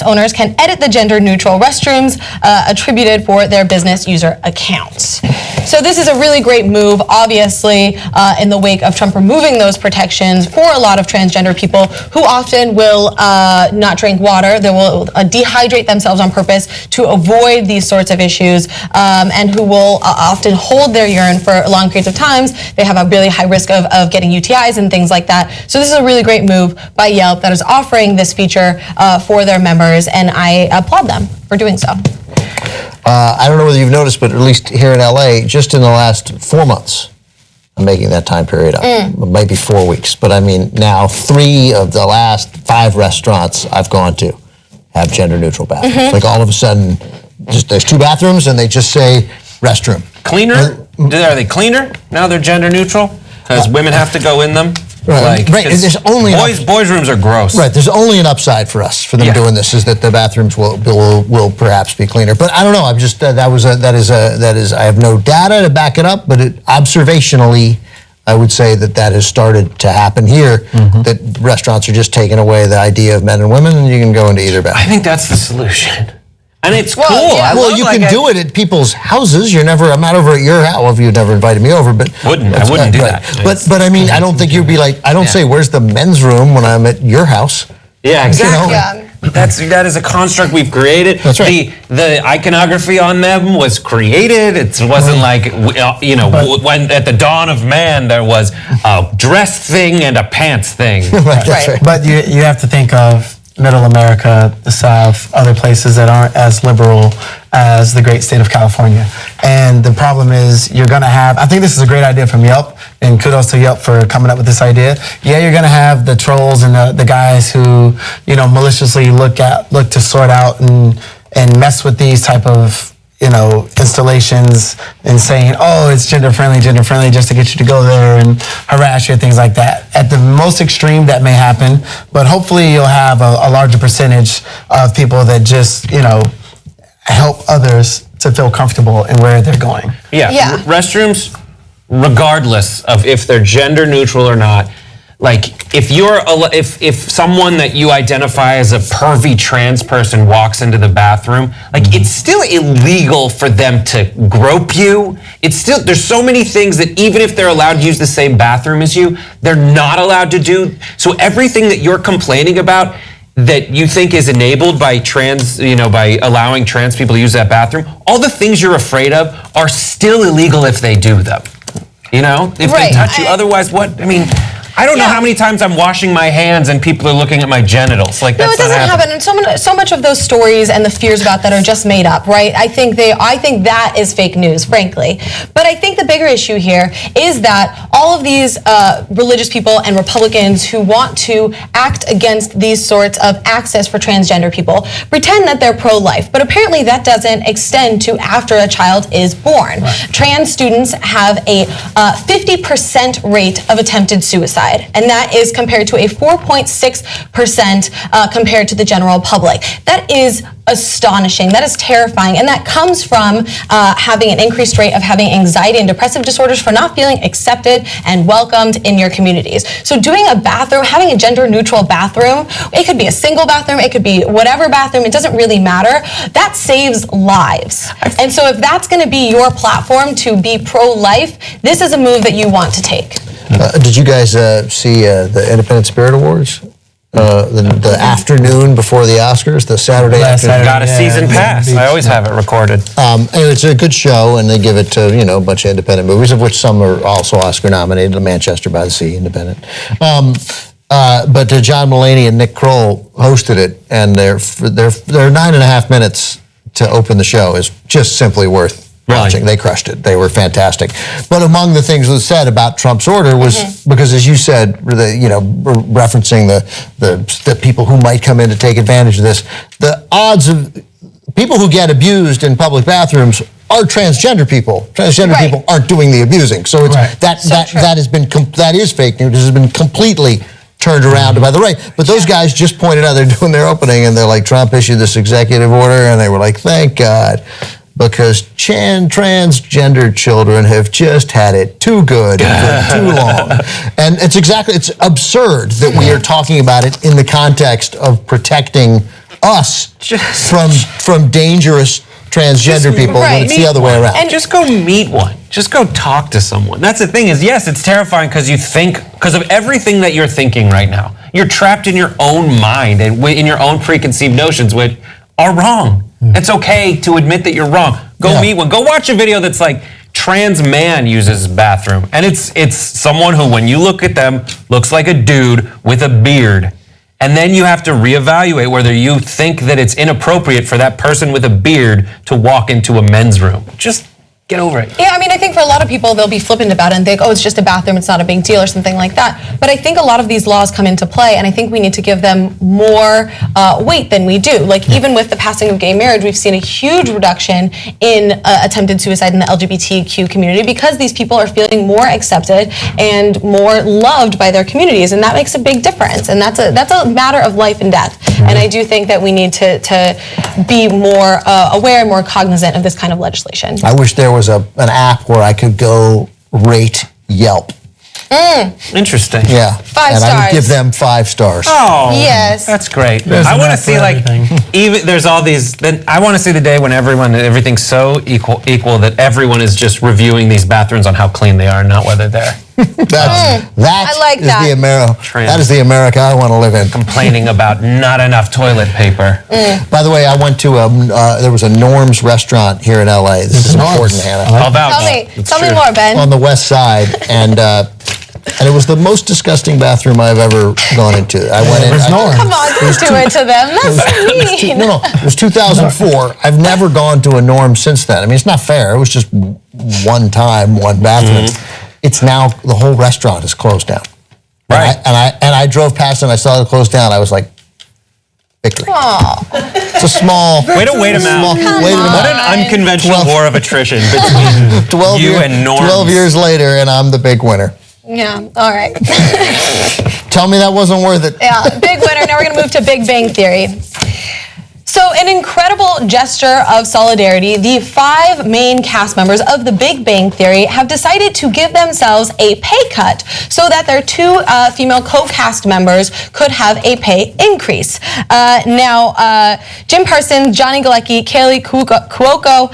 S5: owners can edit the gender neutral restrooms attributed for their business user accounts. So this is a really great move, obviously, in the wake of Trump removing those protections for a lot of transgender people who often will not drink water. They will dehydrate themselves on purpose to avoid these sorts of issues, and who will often hold their urine for long periods of times. They have a really high risk of getting UTIs and things like that. So this is a really great move by Yelp that is offering this feature for their members, and I applaud them for doing so.
S2: I don't know whether you've noticed, but at least here in LA, just in the last 4 months, I'm making that time period up. It might be 4 weeks, but I mean now 3 of the last 5 restaurants I've gone to have gender neutral bathrooms. Like all of a sudden, just there's 2 bathrooms and they just say restroom.
S3: Cleaner? Are they cleaner? Now they're gender neutral? Because women have to go in them?
S2: Right. 'cause there's only
S3: boys' rooms are gross.
S2: Right, there's only an upside for us for them doing this is that the bathrooms will perhaps be cleaner. But I don't know. I'm just that is I have no data to back it up, but observationally, I would say that has started to happen here. That restaurants are just taking away the idea of men and women, and you can go into either bathroom.
S3: I think that's the solution. And it's
S5: Well,
S3: cool.
S5: yeah.
S3: I
S2: You
S3: love,
S2: can do it at people's houses. I'm not over at your house. Well, if you've never invited me over, but
S3: I wouldn't do that.
S2: But I mean, I don't think you'd be like, I don't say, "Where's the men's room?" when I'm at your house.
S3: Yeah, exactly.
S5: Yeah.
S3: That is a construct we've created.
S2: That's right.
S3: The iconography on them was created. It wasn't like when at the dawn of man there was a dress thing and a pants thing.
S2: Right.
S5: Right.
S1: But you have to think of Middle America, the South, other places that aren't as liberal as the great state of California. And the problem is you're going to have, I think this is a great idea from Yelp, and kudos to Yelp for coming up with this idea. Yeah, you're going to have the trolls and the guys who, maliciously look to sort out and mess with these type of installations and saying, oh, it's gender friendly just to get you to go there and harass you, things like that. At the most extreme, that may happen, but hopefully you'll have a larger percentage of people that just, help others to feel comfortable in where they're going.
S5: Yeah.
S3: Restrooms, regardless of if they're gender neutral or not, like if someone that you identify as a pervy trans person walks into the bathroom, like it's still illegal for them to grope you. It's still, there's so many things that even if they're allowed to use the same bathroom as you, they're not allowed to do. So everything that you're complaining about that you think is enabled by trans, by allowing trans people to use that bathroom, all the things you're afraid of are still illegal if they do them. If they touch you. Otherwise, what? I mean, I don't know how many times I'm washing my hands and people are looking at my genitals. Like, that's
S5: no, it doesn't happen. And so much of those stories and the fears about that are just made up, right? I think that is fake news, frankly. But I think the bigger issue here is that all of these religious people and Republicans who want to act against these sorts of access for transgender people pretend that they're pro-life. But apparently that doesn't extend to after a child is born. Right. Trans students have a 50% rate of attempted suicide. And that is compared to a 4.6% compared to the general public. That is astonishing. That is terrifying. And that comes from having an increased rate of having anxiety and depressive disorders for not feeling accepted and welcomed in your communities. So doing a bathroom, having a gender neutral bathroom, it could be a single bathroom, it could be whatever bathroom, it doesn't really matter. That saves lives. And so if that's going to be your platform to be pro-life, this is a move that you want to take.
S2: Did you guys see the Independent Spirit Awards? The afternoon before the Oscars, the Saturday afternoon.
S3: Got a season pass. I always have it recorded.
S2: Anyway, it's a good show, and they give it to a bunch of independent movies, of which some are also Oscar nominated. The Manchester by the Sea, independent. But John Mulaney and Nick Kroll hosted it, and their 9.5 minutes to open the show is just simply worth watching. They crushed it. They were fantastic. But among the things that was said about Trump's order was because, as you said, referencing the people who might come in to take advantage of this, the odds of people who get abused in public bathrooms are transgender people. Transgender people aren't doing the abusing. So it's that is fake news. This has been completely turned around by the right. But those guys just pointed out, they're doing their opening, and they're like, Trump issued this executive order, and they were like, thank God. Because transgender children have just had it too good for too long. And it's absurd that we are talking about it in the context of protecting us from dangerous transgender people when it's the other way around.
S3: And just go meet one. Just go talk to someone. That's the thing is, yes, it's terrifying because of everything that you're thinking right now. You're trapped in your own mind and in your own preconceived notions, which are wrong. It's okay to admit that you're wrong. Go meet one. Go watch a video that's like trans man uses bathroom. And it's someone who, when you look at them, looks like a dude with a beard. And then you have to reevaluate whether you think that it's inappropriate for that person with a beard to walk into a men's room. Just get over it.
S5: Yeah, I mean, I think for a lot of people, they'll be flippant about it and think, oh, it's just a bathroom, it's not a big deal or something like that. But I think a lot of these laws come into play, and I think we need to give them more weight than we do. Like, even with the passing of gay marriage, we've seen a huge reduction in attempted suicide in the LGBTQ community because these people are feeling more accepted and more loved by their communities, and that makes a big difference. And that's a matter of life and death. And I do think that we need to be more aware and more cognizant of this kind of legislation.
S2: I wish there was an app where I could go rate Yelp.
S3: Interesting.
S2: Yeah.
S5: 5
S2: and
S5: stars.
S2: I would give them 5 stars.
S3: Oh,
S5: yes.
S3: That's great.
S1: There's
S3: I want to
S1: enough
S3: see
S1: for
S3: like
S1: everything.
S3: even there's all these. Then I want to see the day when everything's so equal that everyone is just reviewing these bathrooms on how clean they are, not whether they're
S2: That is the America I want to live in.
S3: complaining about not enough toilet paper.
S2: By the way, I went to there was a Norm's restaurant here in LA. This is important, Hannah.
S3: How about
S5: Tell me more, Ben.
S2: On the west side, and it was the most disgusting bathroom I've ever gone into. I went in.
S5: Come on, don't do it to them. That's mean.
S2: No, it was 2004. I've never gone to a Norm since then. I mean, it's not fair. It was just one time, one bathroom. It's now the whole restaurant is closed down.
S3: Right.
S2: And I drove past and I saw it closed down. I was like, victory. It's a small.
S3: Way to wait him out. What an unconventional war of attrition between
S2: 12
S3: you and Norm.
S2: 12 years later, and I'm the big winner.
S5: Yeah, all right.
S2: Tell me that wasn't worth it.
S5: Yeah, big winner. Now we're going to move to Big Bang Theory. So, an incredible gesture of solidarity, the 5 main cast members of The Big Bang Theory have decided to give themselves a pay cut so that their 2 female co-cast members could have a pay increase. Now, Jim Parsons, Johnny Galecki, Kaylee Cuoco,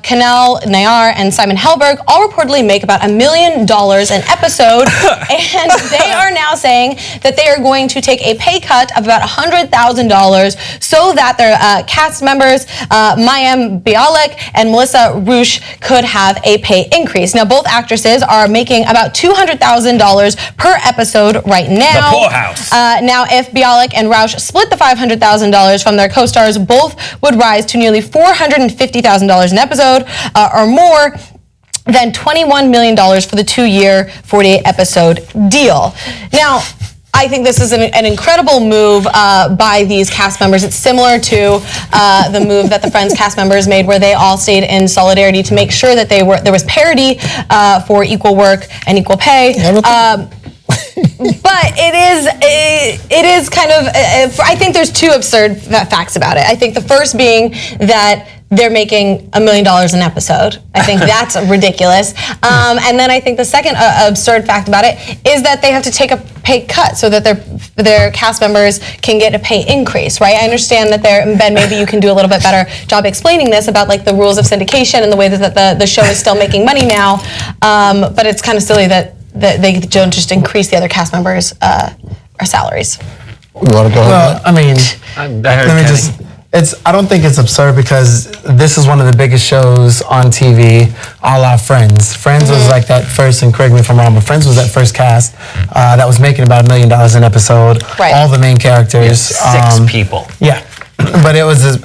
S5: Kanal Nayar, and Simon Helberg all reportedly make about $1 million an episode, and they are now saying that they are going to take a pay cut of about $100,000 so that their cast members, Mayim Bialik and Melissa Rauch, could have a pay increase. Now, both actresses are making about $200,000 per episode right now.
S3: The poorhouse.
S5: Now, if Bialik and Rauch split the $500,000 from their co-stars, both would rise to nearly $450,000 an episode, or more than $21 million for the 2-year, 48-episode deal. Now, I think this is an incredible move by these cast members. It's similar to the move that the Friends cast members made, where they all stayed in solidarity to make sure that there was parity for equal work and equal pay. But it is kind of, I think there's 2 absurd facts about it. I think the first being that they're making $1 million an episode. I think that's ridiculous. And then I think the second absurd fact about it is that they have to take a pay cut so that their cast members can get a pay increase, right? I understand that Ben, maybe you can do a little bit better job explaining this about like the rules of syndication and the way that the show is still making money now. But it's kind of silly that they don't just increase the other cast members' salaries.
S2: You want to go ahead?
S1: Well, I mean, I don't think it's absurd because this is one of the biggest shows on TV, a la Friends. Friends was like that first, and correct me if I'm wrong, but Friends was that first cast that was making about $1 million an episode.
S5: Right.
S1: All the main characters.
S3: Yeah, 6 people.
S1: Yeah, but it was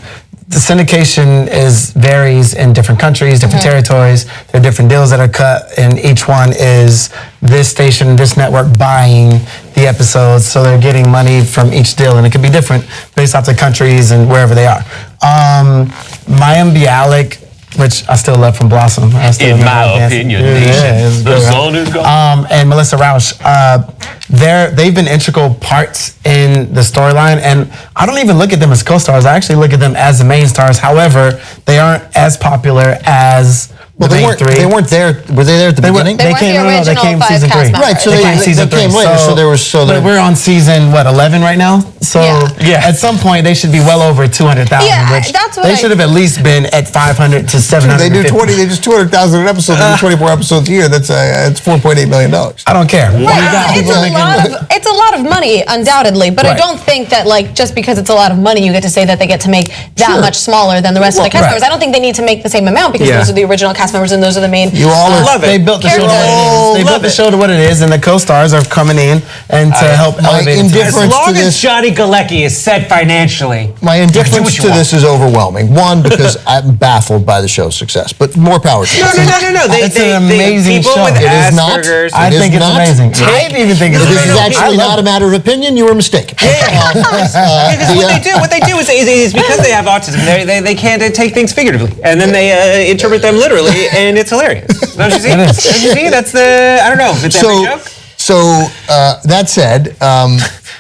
S1: the syndication varies in different countries, different territories. There are different deals that are cut, and each one is this station, this network buying the episodes, so they're getting money from each deal, and it could be different based off the countries and wherever they are. Mayim Bialik, which I still love from Blossom.
S3: In my opinion, nation, the zone is gone.
S1: And Melissa Rauch, they've been integral parts in the storyline, and I don't even look at them as co-stars. I actually look at them as the main stars. However, they aren't as popular as the main 3.
S2: They weren't there. Were they there at the beginning?
S5: They weren't the original 5
S1: season 3.
S5: cast members.
S2: Right, so they came later.
S1: But we're on season 11 right now. So at some point they should be well over 200,000.
S5: Yeah,
S1: which
S5: that's what
S1: they should have at least been at 500 to 700.
S2: They do 20. They just 200,000 an episode. They do 24 episodes a year. That's it's $4.8 million.
S1: I don't care.
S5: It's a lot of money, undoubtedly, but I don't think that like just because it's a lot of money, you get to say that they get to make that much smaller than the rest of the cast members. I don't think they need to make the same amount because those are the original cast members and those are the main.
S2: You all
S3: love it.
S1: They built the show to what it is. They built the show to what it is, and the co-stars are coming in and to help elevate it.
S3: As long as Johnny Galecki is set financially.
S2: My indifference to this is overwhelming. One, because I'm baffled by the show's success, but more power to them.
S3: No.
S1: It's an amazing
S3: people
S1: show.
S3: with
S2: It is not.
S3: Asperger's.
S1: I think it's amazing. I even think it's amazing.
S2: This is actually not a matter of opinion. You were mistaken.
S3: Because what they do is because they have autism, they can't take things figuratively, and then they interpret them literally, and it's hilarious. Don't you see? Don't you see? That's the, I don't know. It's every joke.
S2: So that said,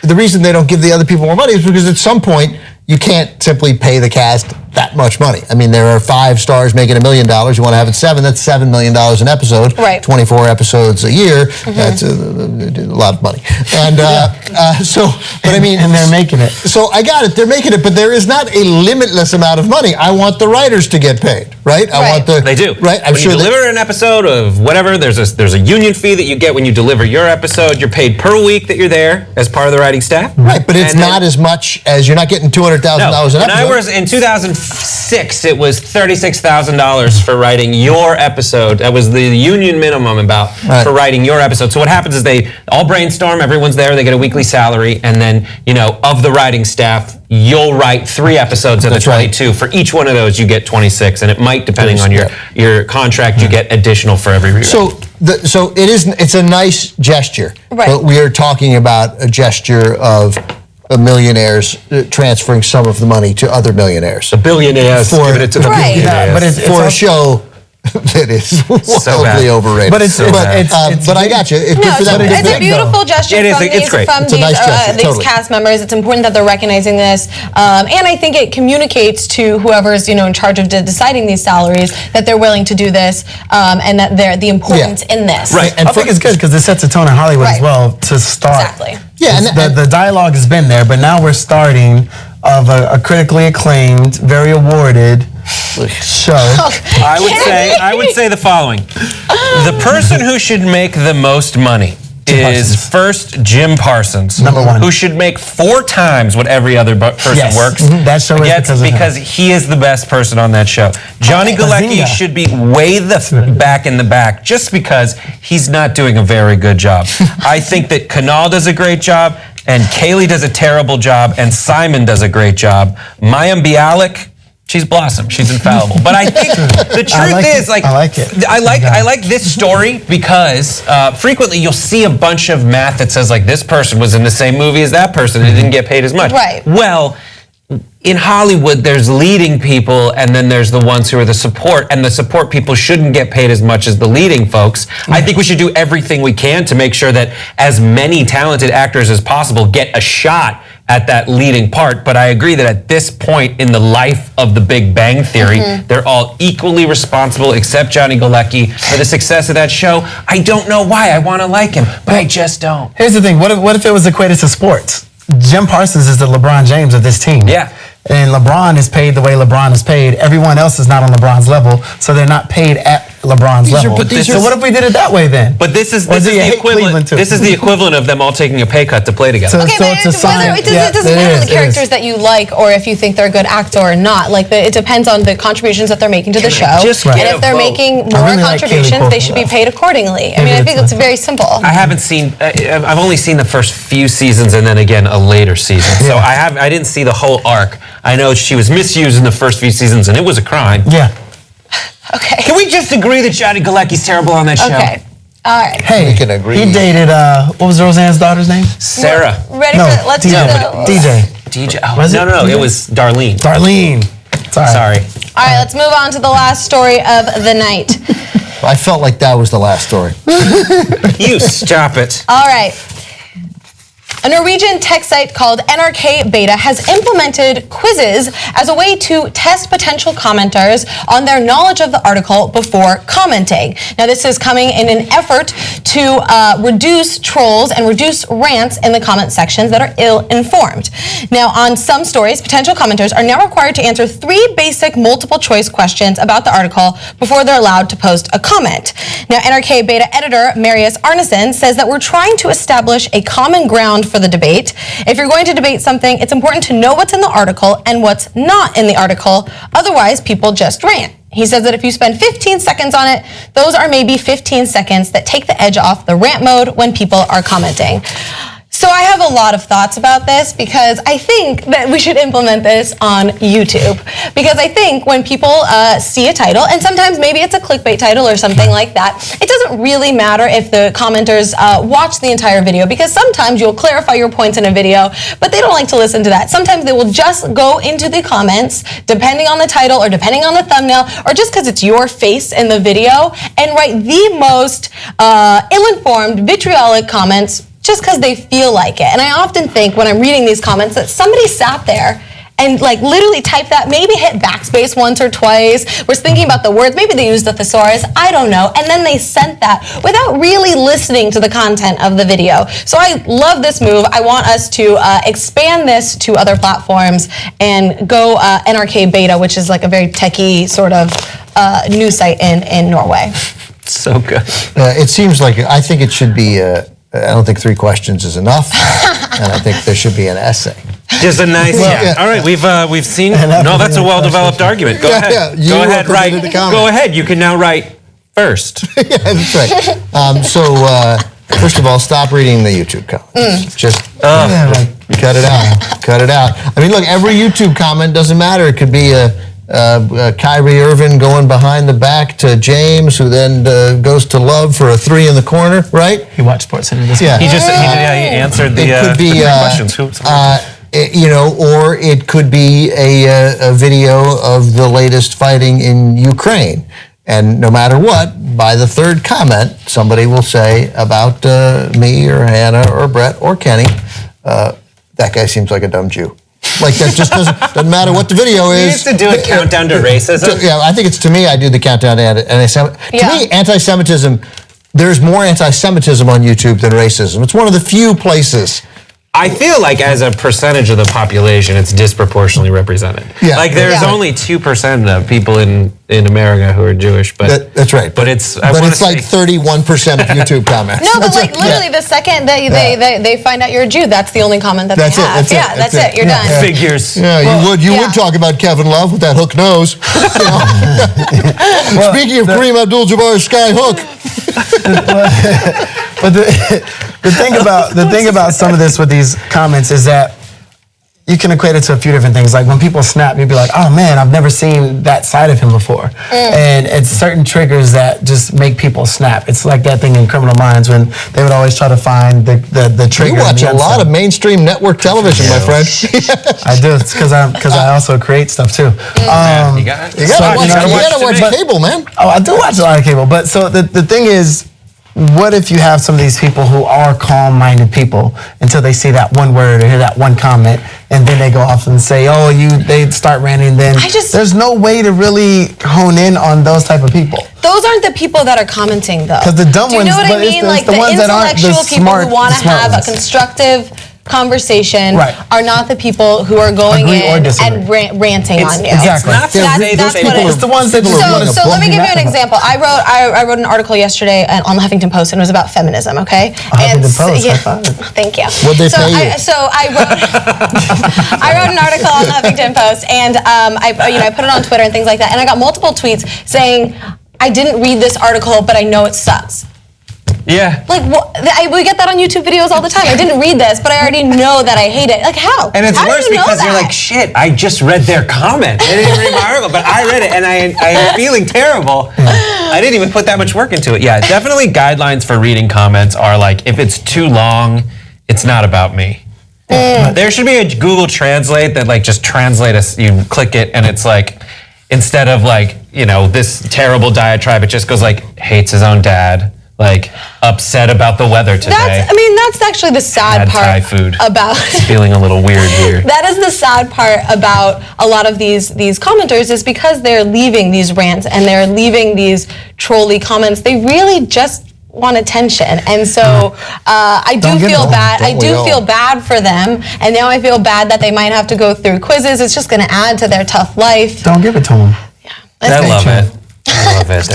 S2: the reason they don't give the other people more money is because at some point you can't simply pay the cast that much money. I mean, there are 5 stars making $1 million. You want to have it 7. That's $7 million an episode.
S5: Right.
S2: 24 episodes a year. That's a lot of money. And but I mean,
S1: and they're making it.
S2: So I got it. They're making it, but there is not a limitless amount of money. I want the writers to get paid, right? I want
S3: They do.
S2: Right.
S3: I'm sure you deliver an episode of whatever, there's a union fee that you get when you deliver your episode. You're paid per week that you're there as part of the writing staff.
S2: Right, but it's not as much as you're not getting $200,000 an episode.
S3: When I was in 2006, it was $36,000 for writing your episode. That was the union minimum for writing your episode. So what happens is they all brainstorm, everyone's there, they get a weekly salary, and then, of the writing staff, you'll write 3 episodes of the 22. Right. For each one of those, you get 26, and it might, depending on your contract, you get additional for every rewrite.
S2: So it's a nice gesture, but we are talking about a gesture of millionaires transferring some of the money to other millionaires.
S3: The billionaires giving it to the billionaires.
S1: But it's
S2: for a show that is
S3: So
S2: wildly
S3: bad.
S2: overrated.
S1: But
S2: but I got you. It's good for them.
S5: It's a beautiful gesture
S3: It is,
S5: from
S3: it's great.
S2: It's a nice gesture,
S5: these
S2: totally.
S5: cast members. It's important that they're recognizing this, and I think it communicates to whoever's in charge of deciding these salaries that they're willing to do this, and that they're the importance in this.
S3: Right.
S1: I think it's good because it sets a tone in Hollywood as
S5: Right.
S1: well to start.
S5: Exactly.
S2: Yeah, and
S1: the dialogue has been there, but now we're starting of a critically acclaimed, very awarded show.
S3: I would say the following. The person who should make the most money is
S1: Parsons.
S3: first Jim Parsons.
S1: Number one.
S3: Who should make 4 times what every other person
S1: Yes.
S3: works.
S1: Mhm. That show is
S3: gets
S1: because of him.
S3: because he is the best person on that show. Johnny Galecki
S1: Bazinga.
S3: should be way back in the back just because he's not doing a very good job. I think that Kunal does a great job, and Kaylee does a terrible job, and Simon does a great job. Mayim Bialik, she's Blossom. She's infallible. But I think the truth
S1: like
S3: is,
S1: it. I like it.
S3: I like this story because frequently you'll see a bunch of math that says like this person was in the same movie as that person and didn't get paid as much.
S5: Right.
S3: Well, in Hollywood, there's leading people, and then there's the ones who are the support, and the support people shouldn't get paid as much as the leading folks. I think we should do everything we can to make sure that as many talented actors as possible get a shot at that leading part. But I agree that at this point in the life of The Big Bang Theory, they're all equally responsible, except Johnny Galecki, for the success of that show. I don't know why. I want to like him, but I just don't.
S1: Here's the thing. What if it was equated to sports? Jim Parsons is the LeBron James of this team.
S3: Yeah.
S1: And LeBron is paid the way LeBron is paid. Everyone else is not on LeBron's level, so they're not paid at LeBron's level. So what if we did it that way then?
S3: But this is
S1: Or do you
S3: the
S1: hate
S3: equivalent.
S1: Cleveland too?
S3: This is the equivalent of them all taking a pay cut to play together.
S5: Okay,
S1: So
S5: but
S1: it's a sign-
S5: it
S1: yeah,
S5: doesn't
S1: it
S5: matter
S1: is,
S5: the
S1: it is.
S5: characters that you like or if you think they're a good actor or not. Like it depends on the contributions that they're making to the show.
S3: just
S5: and
S3: get
S5: if
S3: a
S5: they're
S3: vote?
S5: making
S1: I
S5: more
S1: really like
S5: contributions,
S1: Kaylee
S5: they should be
S1: Cuoco.
S5: paid accordingly. I mean, I think it's very simple.
S3: I haven't seen. I've only seen the first few seasons, and then again a later season. So I didn't see the whole arc. I know she was misused in the first few seasons, and it was a crime.
S1: Yeah.
S5: Okay.
S3: Can we just agree that Johnny Galecki's terrible on that show?
S5: Okay. All right.
S1: Hey,
S2: We can agree.
S1: he dated, what was Roseanne's daughter's name?
S3: Sarah.
S5: Ready
S1: No,
S5: for let's do
S1: DJ.
S5: the
S1: DJ.
S3: DJ. Oh,
S1: Was it
S3: no,
S1: DJ?
S3: it was Darlene.
S1: Darlene.
S3: Sorry.
S5: All right, let's move on to the last story of the night.
S2: I felt like that was the last story.
S3: You stop it.
S5: All right. A Norwegian tech site called NRK Beta has implemented quizzes as a way to test potential commenters on their knowledge of the article before commenting. Now, this is coming in an effort to reduce trolls and reduce rants in the comment sections that are ill-informed. Now, on some stories, potential commenters are now required to answer 3 basic multiple-choice questions about the article before they're allowed to post a comment. Now, NRK Beta editor Marius Arneson says that we're trying to establish a common ground for the debate. If you're going to debate something, it's important to know what's in the article and what's not in the article. Otherwise, people just rant. He says that if you spend 15 seconds on it, those are maybe 15 seconds that take the edge off the rant mode when people are commenting. So I have a lot of thoughts about this because I think that we should implement this on YouTube. Because I think when people see a title, and sometimes maybe it's a clickbait title or something like that, it doesn't really matter if the commenters watch the entire video, because sometimes you'll clarify your points in a video, but they don't like to listen to that. Sometimes they will just go into the comments, depending on the title or depending on the thumbnail, or just because it's your face in the video, and write the most ill-informed, vitriolic comments just because they feel like it. And I often think when I'm reading these comments that somebody sat there and like literally typed that, maybe hit backspace once or twice, was thinking about the words, maybe they used a thesaurus, I don't know, and then they sent that without really listening to the content of the video. So I love this move. I want us to expand this to other platforms and go NRK Beta, which is like a very techie sort of news site in Norway.
S3: So good.
S2: It seems like, I think it should be, I don't think 3 questions is enough, and I think there should be an essay.
S3: Just a nice.
S2: yeah.
S3: All right, we've seen.
S1: And that
S3: No,
S1: would
S3: that's
S1: be
S3: a
S1: a
S3: well-developed argument. Go
S2: Yeah,
S3: ahead.
S2: yeah, you
S3: Go ahead. Write.
S2: permitted to comment.
S3: Go ahead. You can now write first.
S2: Yeah, that's right. First of all, stop reading the YouTube comments. Just cut it out. Cut it out. I mean, look, every YouTube comment doesn't matter. It could be Kyrie Irving going behind the back to James, who then goes to Love for a 3 in the corner, right?
S1: He watched Sports Center this
S2: Yeah.
S3: He answered the,
S2: It could be,
S3: the 3 questions.
S2: Or it could be a video of the latest fighting in Ukraine. And no matter what, by the third comment, somebody will say about me or Hannah or Brett or Kenny, that guy seems like a dumb Jew. Like that just doesn't matter what the video is.
S3: You used to do a countdown to racism.
S2: Yeah, I think it's to me. I do the countdown to anti-Semitism. To me, anti-Semitism. There's more anti-Semitism on YouTube than racism. It's one of the few places.
S3: I feel like as a percentage of the population, it's disproportionately represented.
S2: Yeah.
S3: Like there's only 2% of people in America who are Jewish, but
S2: that's right.
S3: But it's
S2: like 31% of YouTube comments.
S5: No, but like literally the second they find out you're a Jew, that's the only comment that they have. That's it. You're done.
S3: Figures.
S2: Yeah, you would talk about Kevin Love with that hook nose. Speaking of Kareem Abdul-Jabbar's sky hook.
S1: But the thing about some of this with these comments is that you can equate it to a few different things. Like when people snap, you'd be like, oh man, I've never seen that side of him before. And it's certain triggers that just make people snap. It's like that thing in Criminal Minds when they would always try to find the trigger.
S2: You watch a lot of mainstream network television, my friend.
S1: I do. It's because I also create stuff too.
S3: You gotta
S2: watch cable, man.
S1: Oh, I do watch a lot of cable. But so the thing is, what if you have some of these people who are calm-minded people until they see that one word or hear that one comment, and then they go off and say, "Oh, they start ranting." Then there's no way to really hone in on those type of people.
S5: Those aren't the people that are commenting, though.
S1: Because the dumb ones,
S5: do you know what I mean? Like the intellectual people who want to have a constructive conversation are not the people who are going in and ranting on you.
S1: Exactly.
S5: That's what it is.
S1: It's the ones that
S5: So let me give you an example. I wrote an article yesterday on the Huffington Post, and it was about feminism. Okay.
S1: Huffington Post.
S5: Thank you.
S2: What'd they pay you?
S5: I wrote an article on the Huffington Post, and I put it on Twitter and things like that, and I got multiple tweets saying, I didn't read this article, but I know it sucks.
S3: Yeah.
S5: Like, we get that on YouTube videos all the time. I didn't read this, but I already know that I hate it. Like, how?
S3: And it's
S5: how
S3: worse because you're like, shit, I just read their comment. I didn't read my article, but I read it, and I am feeling terrible. I didn't even put that much work into it. Yeah, definitely guidelines for reading comments are like, if it's too long, it's not about me. There should be a Google Translate that like just translate us. You click it, and it's like, instead of like, this terrible diatribe, it just goes like, hates his own dad. Like upset about the weather today.
S5: That's actually the sad part
S3: Thai food.
S5: About
S3: it's feeling a little weird here.
S5: That is the sad part about a lot of these commenters is because they're leaving these rants and they're leaving these trolly comments. They really just want attention, and so I do feel bad. I do feel bad for them, and now I feel bad that they might have to go through quizzes. It's just going to add to their tough life.
S1: Don't give it to them.
S5: Yeah,
S3: I love it. I love it.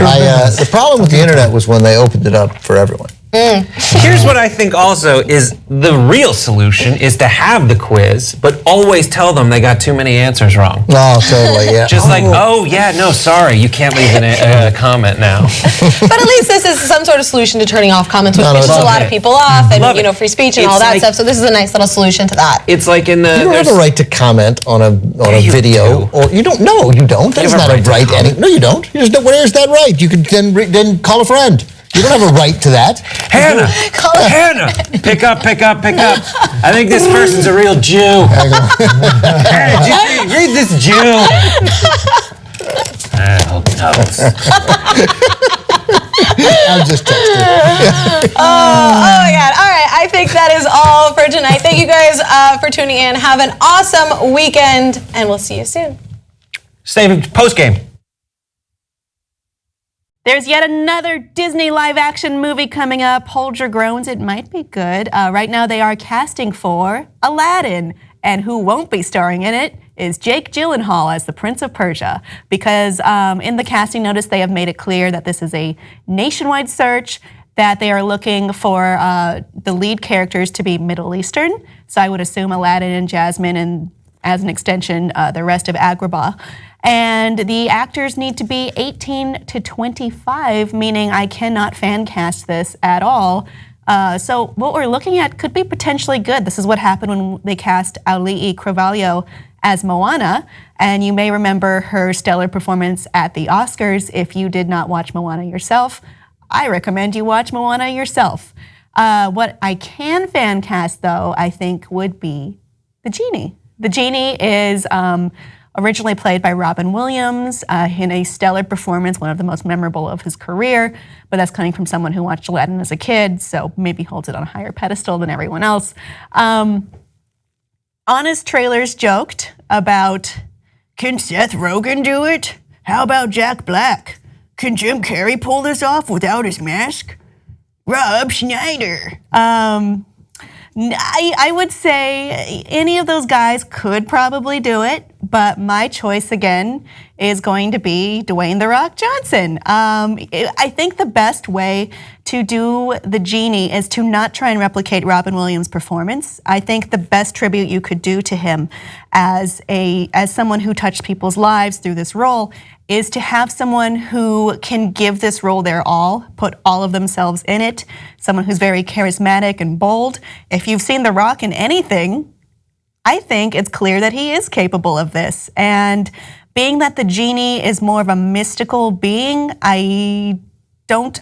S2: The problem with the internet was when they opened it up for everyone.
S3: Here's what I think also is the real solution is to have the quiz, but always tell them they got too many answers wrong.
S2: Oh, totally, yeah.
S3: Just sorry, you can't leave a comment now.
S5: But at least this is some sort of solution to turning off comments, which pisses a lot of people off, and free speech and all that stuff. So this is a nice little solution to that.
S3: It's like in the
S2: you don't have a right to comment on a video, or you don't. No, you don't. That's not a right. No, you don't. You just where's that right? You can then call a friend. You don't have a right to that.
S3: Hannah, pick up. I think this person's a real Jew. Hey, read this Jew.
S2: I'm just texting.
S5: Oh my God. All right. I think that is all for tonight. Thank you guys for tuning in. Have an awesome weekend, and we'll see you soon.
S3: Stay post game.
S6: There's yet another Disney live-action movie coming up. Hold your groans, it might be good. Right now they are casting for Aladdin, and who won't be starring in it is Jake Gyllenhaal as the Prince of Persia, because in the casting notice they have made it clear that this is a nationwide search, that they are looking for the lead characters to be Middle Eastern. So I would assume Aladdin and Jasmine, and as an extension, the rest of Agrabah. And the actors need to be 18 to 25, meaning I cannot fan cast this at all. So what we're looking at could be potentially good. This is what happened when they cast Auli'i Cravalho as Moana, and you may remember her stellar performance at the Oscars. If you did not watch Moana yourself, I recommend you watch Moana yourself. What I can fan cast, though, I think would be the genie. The genie is originally played by Robin Williams in a stellar performance, one of the most memorable of his career, but that's coming from someone who watched Aladdin as a kid, so maybe holds it on a higher pedestal than everyone else. Honest Trailers joked about, can Seth Rogen do it? How about Jack Black? Can Jim Carrey pull this off without his mask? Rob Schneider. I would say any of those guys could probably do it, but my choice again is going to be Dwayne "The Rock" Johnson. I think the best way to do the genie is to not try and replicate Robin Williams' performance. I think the best tribute you could do to him as someone who touched people's lives through this role is to have someone who can give this role their all, put all of themselves in it, someone who's very charismatic and bold. If you've seen The Rock in anything, I think it's clear that he is capable of this. And being that the genie is more of a mystical being,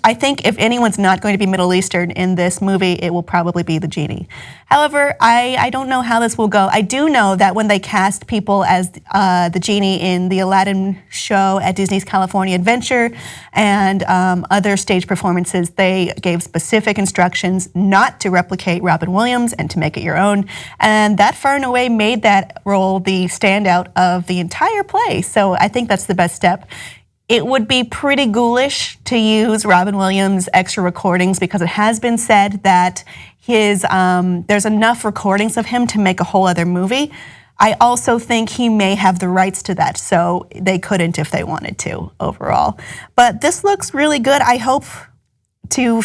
S6: I think if anyone's not going to be Middle Eastern in this movie, it will probably be the genie. However, I don't know how this will go. I do know that when they cast people as the genie in the Aladdin show at Disney's California Adventure and other stage performances, they gave specific instructions not to replicate Robin Williams and to make it your own. And that far and away made that role the standout of the entire play. So I think that's the best step. It would be pretty ghoulish to use Robin Williams' extra recordings because it has been said that there's enough recordings of him to make a whole other movie. I also think he may have the rights to that, so they couldn't if they wanted to overall. But this looks really good. I hope to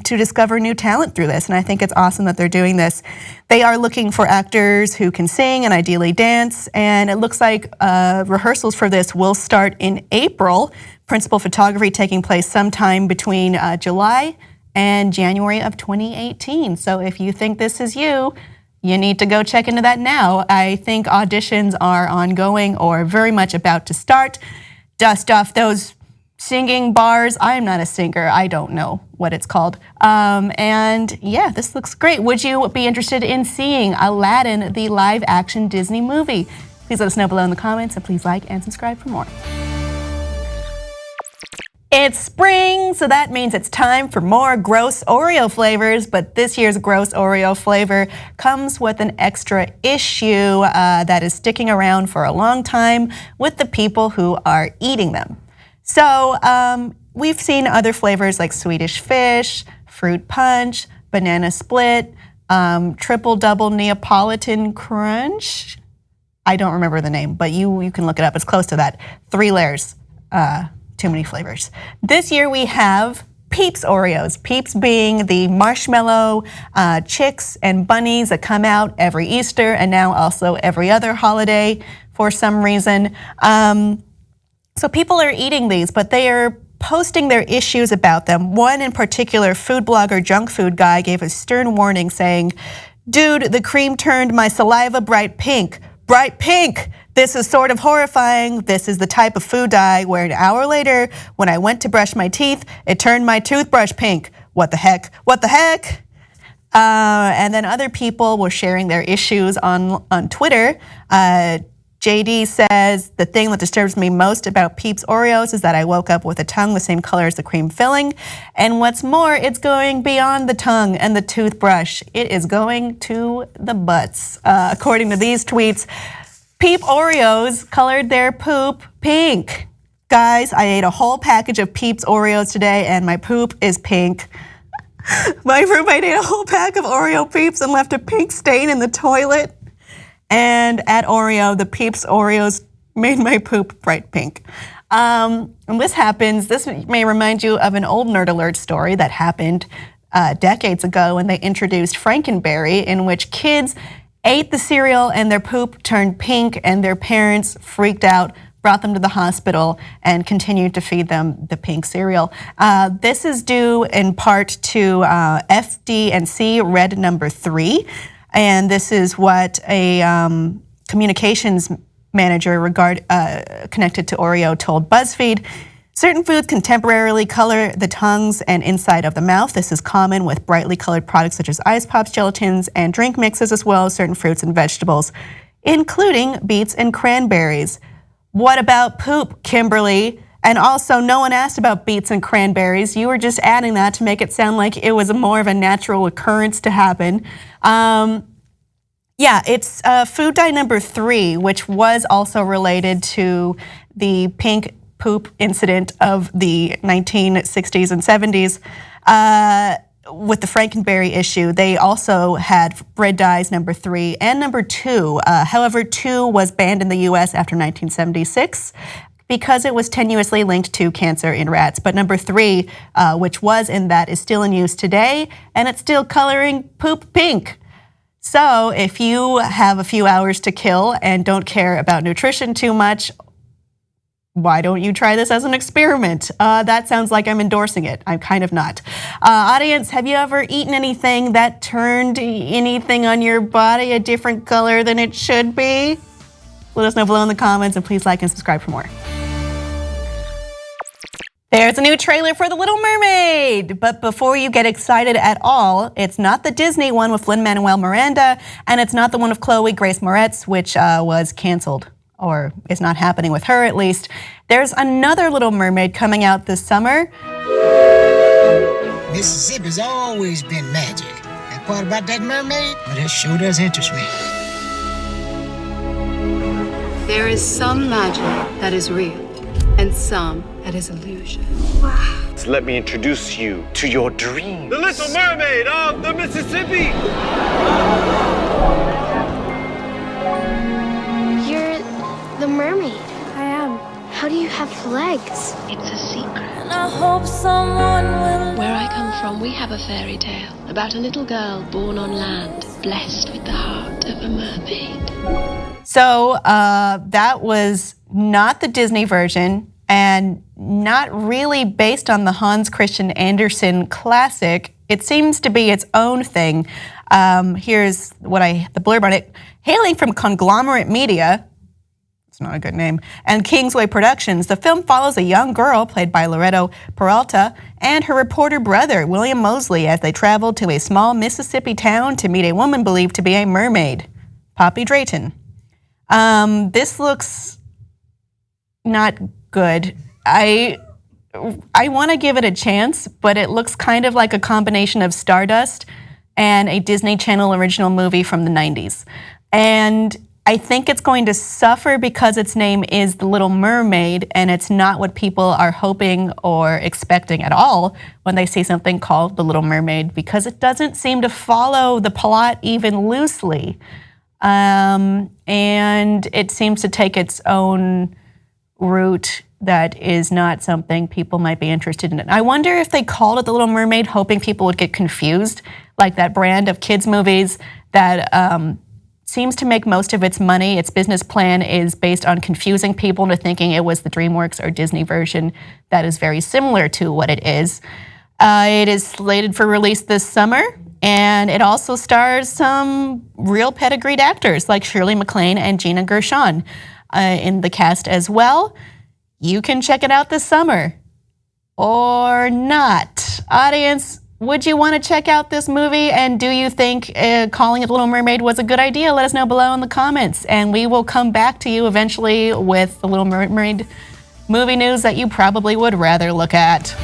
S6: discover new talent through this, and I think it's awesome that they're doing this. They are looking for actors who can sing and ideally dance, and it looks like rehearsals for this will start in April. Principal photography taking place sometime between July and January of 2018. So if you think this is you need to go check into that now. I think auditions are ongoing or very much about to start. Dust off those singing bars. I'm not a singer. I don't know what it's called. And yeah, this looks great. Would you be interested in seeing Aladdin, the live action Disney movie? Please let us know below in the comments, and please like and subscribe for more. It's spring, so that means it's time for more gross Oreo flavors, but this year's gross Oreo flavor comes with an extra issue that is sticking around for a long time with the people who are eating them. So we've seen other flavors like Swedish Fish, Fruit Punch, Banana Split, Triple Double Neapolitan Crunch. I don't remember the name, but you can look it up. It's close to that. 3 layers, too many flavors. This year we have Peeps Oreos. Peeps being the marshmallow chicks and bunnies that come out every Easter and now also every other holiday for some reason. So people are eating these, but they are posting their issues about them. One in particular, food blogger Junk Food Guy, gave a stern warning saying, "Dude, the cream turned my saliva bright pink. Bright pink! This is sort of horrifying. This is the type of food dye where an hour later, when I went to brush my teeth, it turned my toothbrush pink. What the heck? What the heck?" And then other people were sharing their issues on Twitter. JD says, "The thing that disturbs me most about Peeps Oreos is that I woke up with a tongue the same color as the cream filling. And what's more, it's going beyond the tongue and the toothbrush. It is going to the butts." According to these tweets, Peep Oreos colored their poop pink. Guys, I ate a whole package of Peeps Oreos today and my poop is pink. My roommate ate a whole pack of Oreo Peeps and left a pink stain in the toilet. And at Oreo, the Peeps Oreos made my poop bright pink. And this may remind you of an old Nerd Alert story that happened decades ago when they introduced Frankenberry, in which kids ate the cereal and their poop turned pink and their parents freaked out, brought them to the hospital, and continued to feed them the pink cereal. This is due in part to FD&C Red Number 3. And this is what a communications manager connected to Oreo told BuzzFeed. "Certain foods can temporarily color the tongues and inside of the mouth. This is common with brightly colored products such as ice pops, gelatins, and drink mixes, as well as certain fruits and vegetables. including beets and cranberries. What about poop, Kimberly? And also, no one asked about beets and cranberries. You were just adding that to make it sound like it was more of a natural occurrence to happen. Yeah, it's food dye number 3, which was also related to the pink poop incident of the 1960s and 70s. With the Frankenberry issue, they also had red dyes number 3 and number 2. However, 2 was banned in the US after 1976 because it was tenuously linked to cancer in rats. But number 3, which was in that, is still in use today, and it's still coloring poop pink. So if you have a few hours to kill and don't care about nutrition too much, why don't you try this as an experiment? That sounds like I'm endorsing it. I'm kind of not. Audience, have you ever eaten anything that turned anything on your body a different color than it should be? Let us know below in the comments, and please like and subscribe for more. There's a new trailer for The Little Mermaid, but before you get excited at all, it's not the Disney one with Lin-Manuel Miranda, and it's not the one with Chloe Grace Moretz, which was canceled, or is not happening with her at least. There's another Little Mermaid coming out this summer.
S7: Mississippi's always been magic. That part about that mermaid, well, that sure does interest me.
S8: There is some magic that is real, and some that is illusion.
S9: Let me introduce you to your dreams.
S10: The Little Mermaid of the Mississippi!
S11: You're the mermaid.
S8: I am.
S11: How do you have legs?
S8: It's a secret.
S12: And I hope someone will.
S8: Where I come from, we have a fairy tale about a little girl born on land, blessed with the heart of a mermaid.
S6: So that was not the Disney version and not really based on the Hans Christian Andersen classic. It seems to be its own thing. Here's the blurb on it. Hailing from Conglomerate Media, it's not a good name, and Kingsway Productions, the film follows a young girl played by Loreto Peralta and her reporter brother, William Mosley, as they travel to a small Mississippi town to meet a woman believed to be a mermaid, Poppy Drayton. This looks not good. I want to give it a chance, but it looks kind of like a combination of Stardust and a Disney Channel original movie from the 90s. And I think it's going to suffer because its name is The Little Mermaid, and it's not what people are hoping or expecting at all when they see something called The Little Mermaid, because it doesn't seem to follow the plot even loosely. And it seems to take its own route that is not something people might be interested in. I wonder if they called it The Little Mermaid hoping people would get confused, like that brand of kids movies that seems to make most of its money. Its business plan is based on confusing people into thinking it was the DreamWorks or Disney version that is very similar to what it is. It is slated for release this summer, and it also stars some real pedigreed actors like Shirley MacLaine and Gina Gershon in the cast as well. You can check it out this summer. Or not. Audience, would you want to check out this movie? And do you think calling it Little Mermaid was a good idea? Let us know below in the comments. And we will come back to you eventually with the Little Mermaid movie news that you probably would rather look at.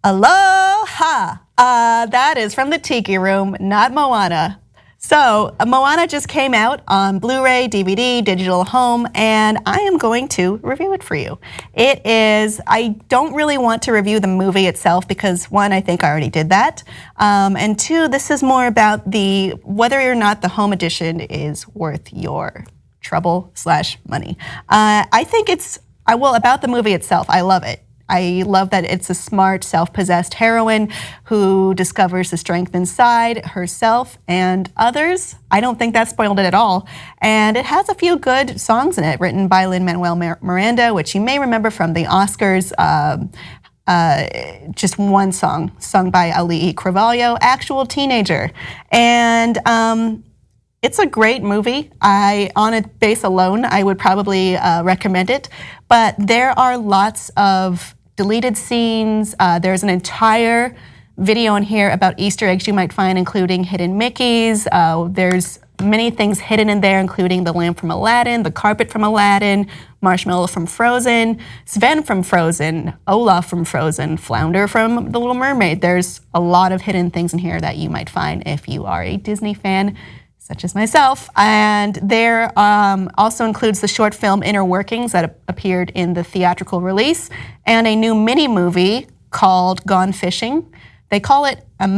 S6: Aloha! That is from the Tiki Room, not Moana. So, Moana just came out on Blu-ray, DVD, digital home, and I am going to review it for you. It is, I don't really want to review the movie itself because, one, I think I already did that, and two, this is more about whether or not the home edition is worth your trouble/money. I think about the movie itself, I love it. I love that it's a smart, self-possessed heroine who discovers the strength inside herself and others. I don't think that spoiled it at all. And it has a few good songs in it, written by Lin-Manuel Miranda, which you may remember from the Oscars. Just one song, sung by Ali'i Cravalho, Actual Teenager. And it's a great movie. On its base alone, I would probably recommend it. But there are lots of deleted scenes. There's an entire video in here about Easter eggs you might find, including hidden Mickeys. There's many things hidden in there, including the lamp from Aladdin, the carpet from Aladdin, Marshmallow from Frozen, Sven from Frozen, Olaf from Frozen, Flounder from The Little Mermaid. There's a lot of hidden things in here that you might find if you are a Disney fan, such as myself. And there also includes the short film Inner Workings that appeared in the theatrical release, and a new mini movie called Gone Fishing. They call it a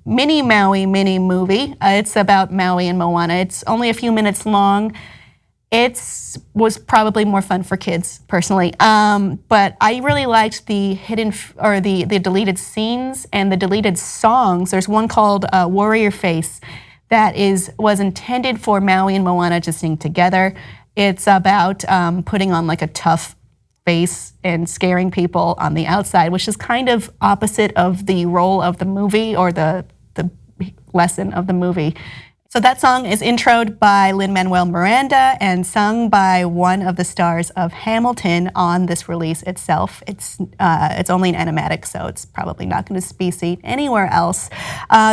S6: mini Maui mini movie. It's about Maui and Moana. It's only a few minutes long. It was probably more fun for kids, personally. But I really liked the the deleted scenes and the deleted songs. There's one called Warrior Face that was intended for Maui and Moana to sing together. It's about putting on like a tough face and scaring people on the outside, which is kind of opposite of the role of the movie or the lesson of the movie. So that song is introed by Lin-Manuel Miranda and sung by one of the stars of Hamilton on this release itself. It's only an animatic, so it's probably not going to be seen anywhere else.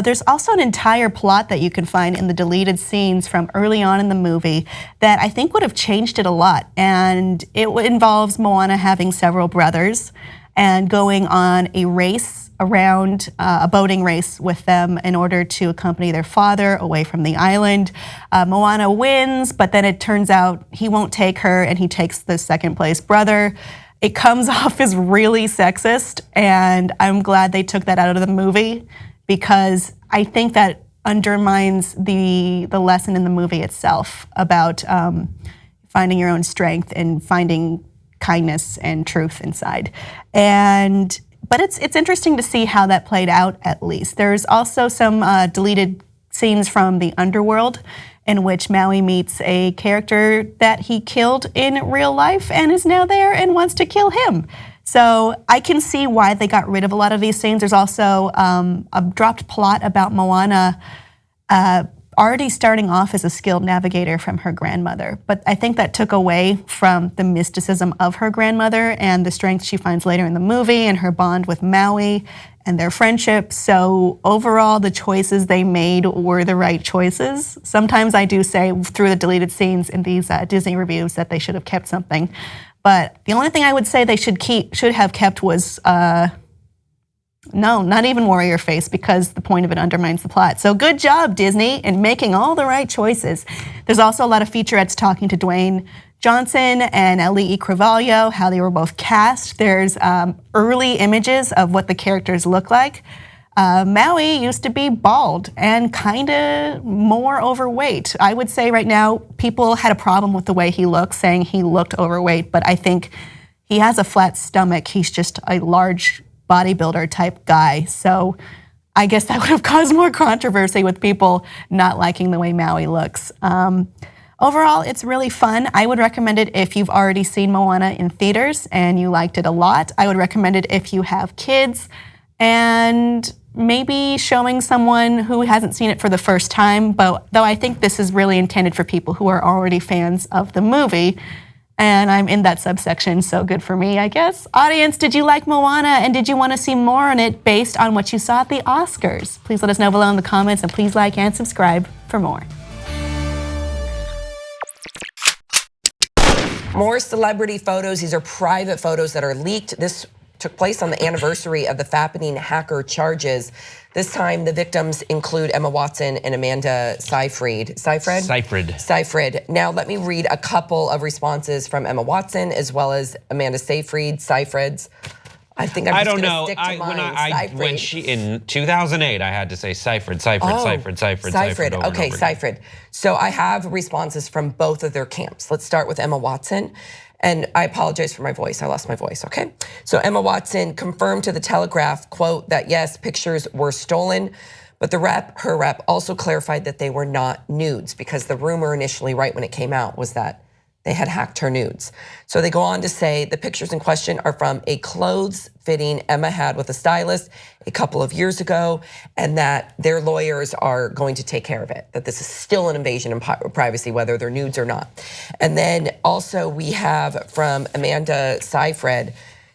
S6: There's also an entire plot that you can find in the deleted scenes from early on in the movie that I think would have changed it a lot. And it involves Moana having several brothers and going on a race around a boating race with them in order to accompany their father away from the island. Moana wins, but then it turns out he won't take her and he takes the second place brother. It comes off as really sexist, and I'm glad they took that out of the movie because I think that undermines the lesson in the movie itself about finding your own strength and finding kindness and truth inside. But it's interesting to see how that played out, at least. There's also some deleted scenes from the underworld in which Maui meets a character that he killed in real life and is now there and wants to kill him. So I can see why they got rid of a lot of these scenes. There's also a dropped plot about Moana already starting off as a skilled navigator from her grandmother. But I think that took away from the mysticism of her grandmother and the strength she finds later in the movie and her bond with Maui and their friendship. So overall, the choices they made were the right choices. Sometimes I do say through the deleted scenes in these Disney reviews that they should have kept something. But the only thing I would say they should have kept was no, not even Warrior Face, because the point of it undermines the plot. So good job, Disney, in making all the right choices. There's also a lot of featurettes talking to Dwayne Johnson and Lee Carvalho, how they were both cast. There's early images of what the characters look like. Maui used to be bald and kind of more overweight. I would say right now, people had a problem with the way he looked, saying he looked overweight, but I think he has a flat stomach. He's just a large bodybuilder type guy. So I guess that would have caused more controversy with people not liking the way Maui looks. Overall, it's really fun. I would recommend it if you've already seen Moana in theaters and you liked it a lot. I would recommend it if you have kids and maybe showing someone who hasn't seen it for the first time, but though I think this is really intended for people who are already fans of the movie. And I'm in that subsection, so good for me, I guess. Audience, did you like Moana, and did you want to see more on it based on what you saw at the Oscars? Please let us know below in the comments, and please like and subscribe for more.
S13: More celebrity photos. These are private photos that are leaked. This took place on the anniversary of the fappening hacker charges. This time, the victims include Emma Watson and Amanda Seyfried. Seyfried. Now, let me read a couple of responses from Emma Watson as well as Amanda Seyfried's. I think I'm just going to stick to mine.
S3: When she in 2008, I had to say Seyfried.
S13: Okay, Seyfried. So I have responses from both of their camps. Let's start with Emma Watson. And I apologize for my voice. I lost my voice, okay? So Emma Watson confirmed to the Telegraph, quote, that yes, pictures were stolen, but her rep also clarified that they were not nudes because the rumor initially, right when it came out, was that they had hacked her nudes. So they go on to say the pictures in question are from a clothes fitting Emma had with a stylist a couple of years ago, and that their lawyers are going to take care of it, that this is still an invasion of privacy, whether they're nudes or not. And then also we have from Amanda Seyfried,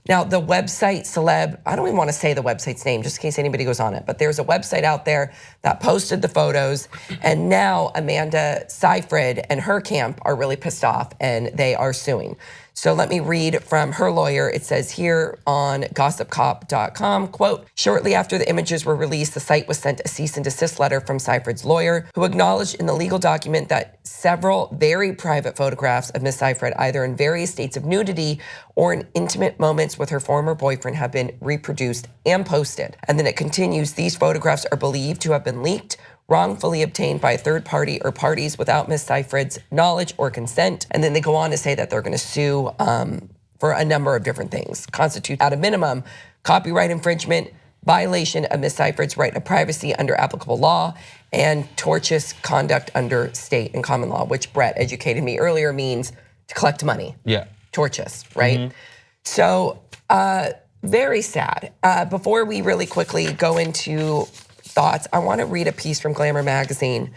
S13: Now, the website Celeb, I don't even want to say the website's name just in case anybody goes on it, but there's a website out there that posted the photos, and now Amanda Seyfried and her camp are really pissed off and they are suing. So let me read from her lawyer. It says here on gossipcop.com, quote, shortly after the images were released, the site was sent a cease and desist letter from Seyfried's lawyer, who acknowledged in the legal document that several very private photographs of Ms. Seyfried, either in various states of nudity or in intimate moments with her former boyfriend, have been reproduced and posted. And then it continues, these photographs are believed to have been leaked, wrongfully obtained by a third party or parties without Ms. Seyfried's knowledge or consent. And then they go on to say that they're going to sue for a number of different things. Constitute at a minimum copyright infringement, violation of Ms. Seyfried's right of privacy under applicable law, and tortious conduct under state and common law, which Brett educated me earlier means to collect money.
S3: Yeah.
S13: Tortious, right? So very sad. Before we really quickly go into thoughts, I want to read a piece from Glamour magazine,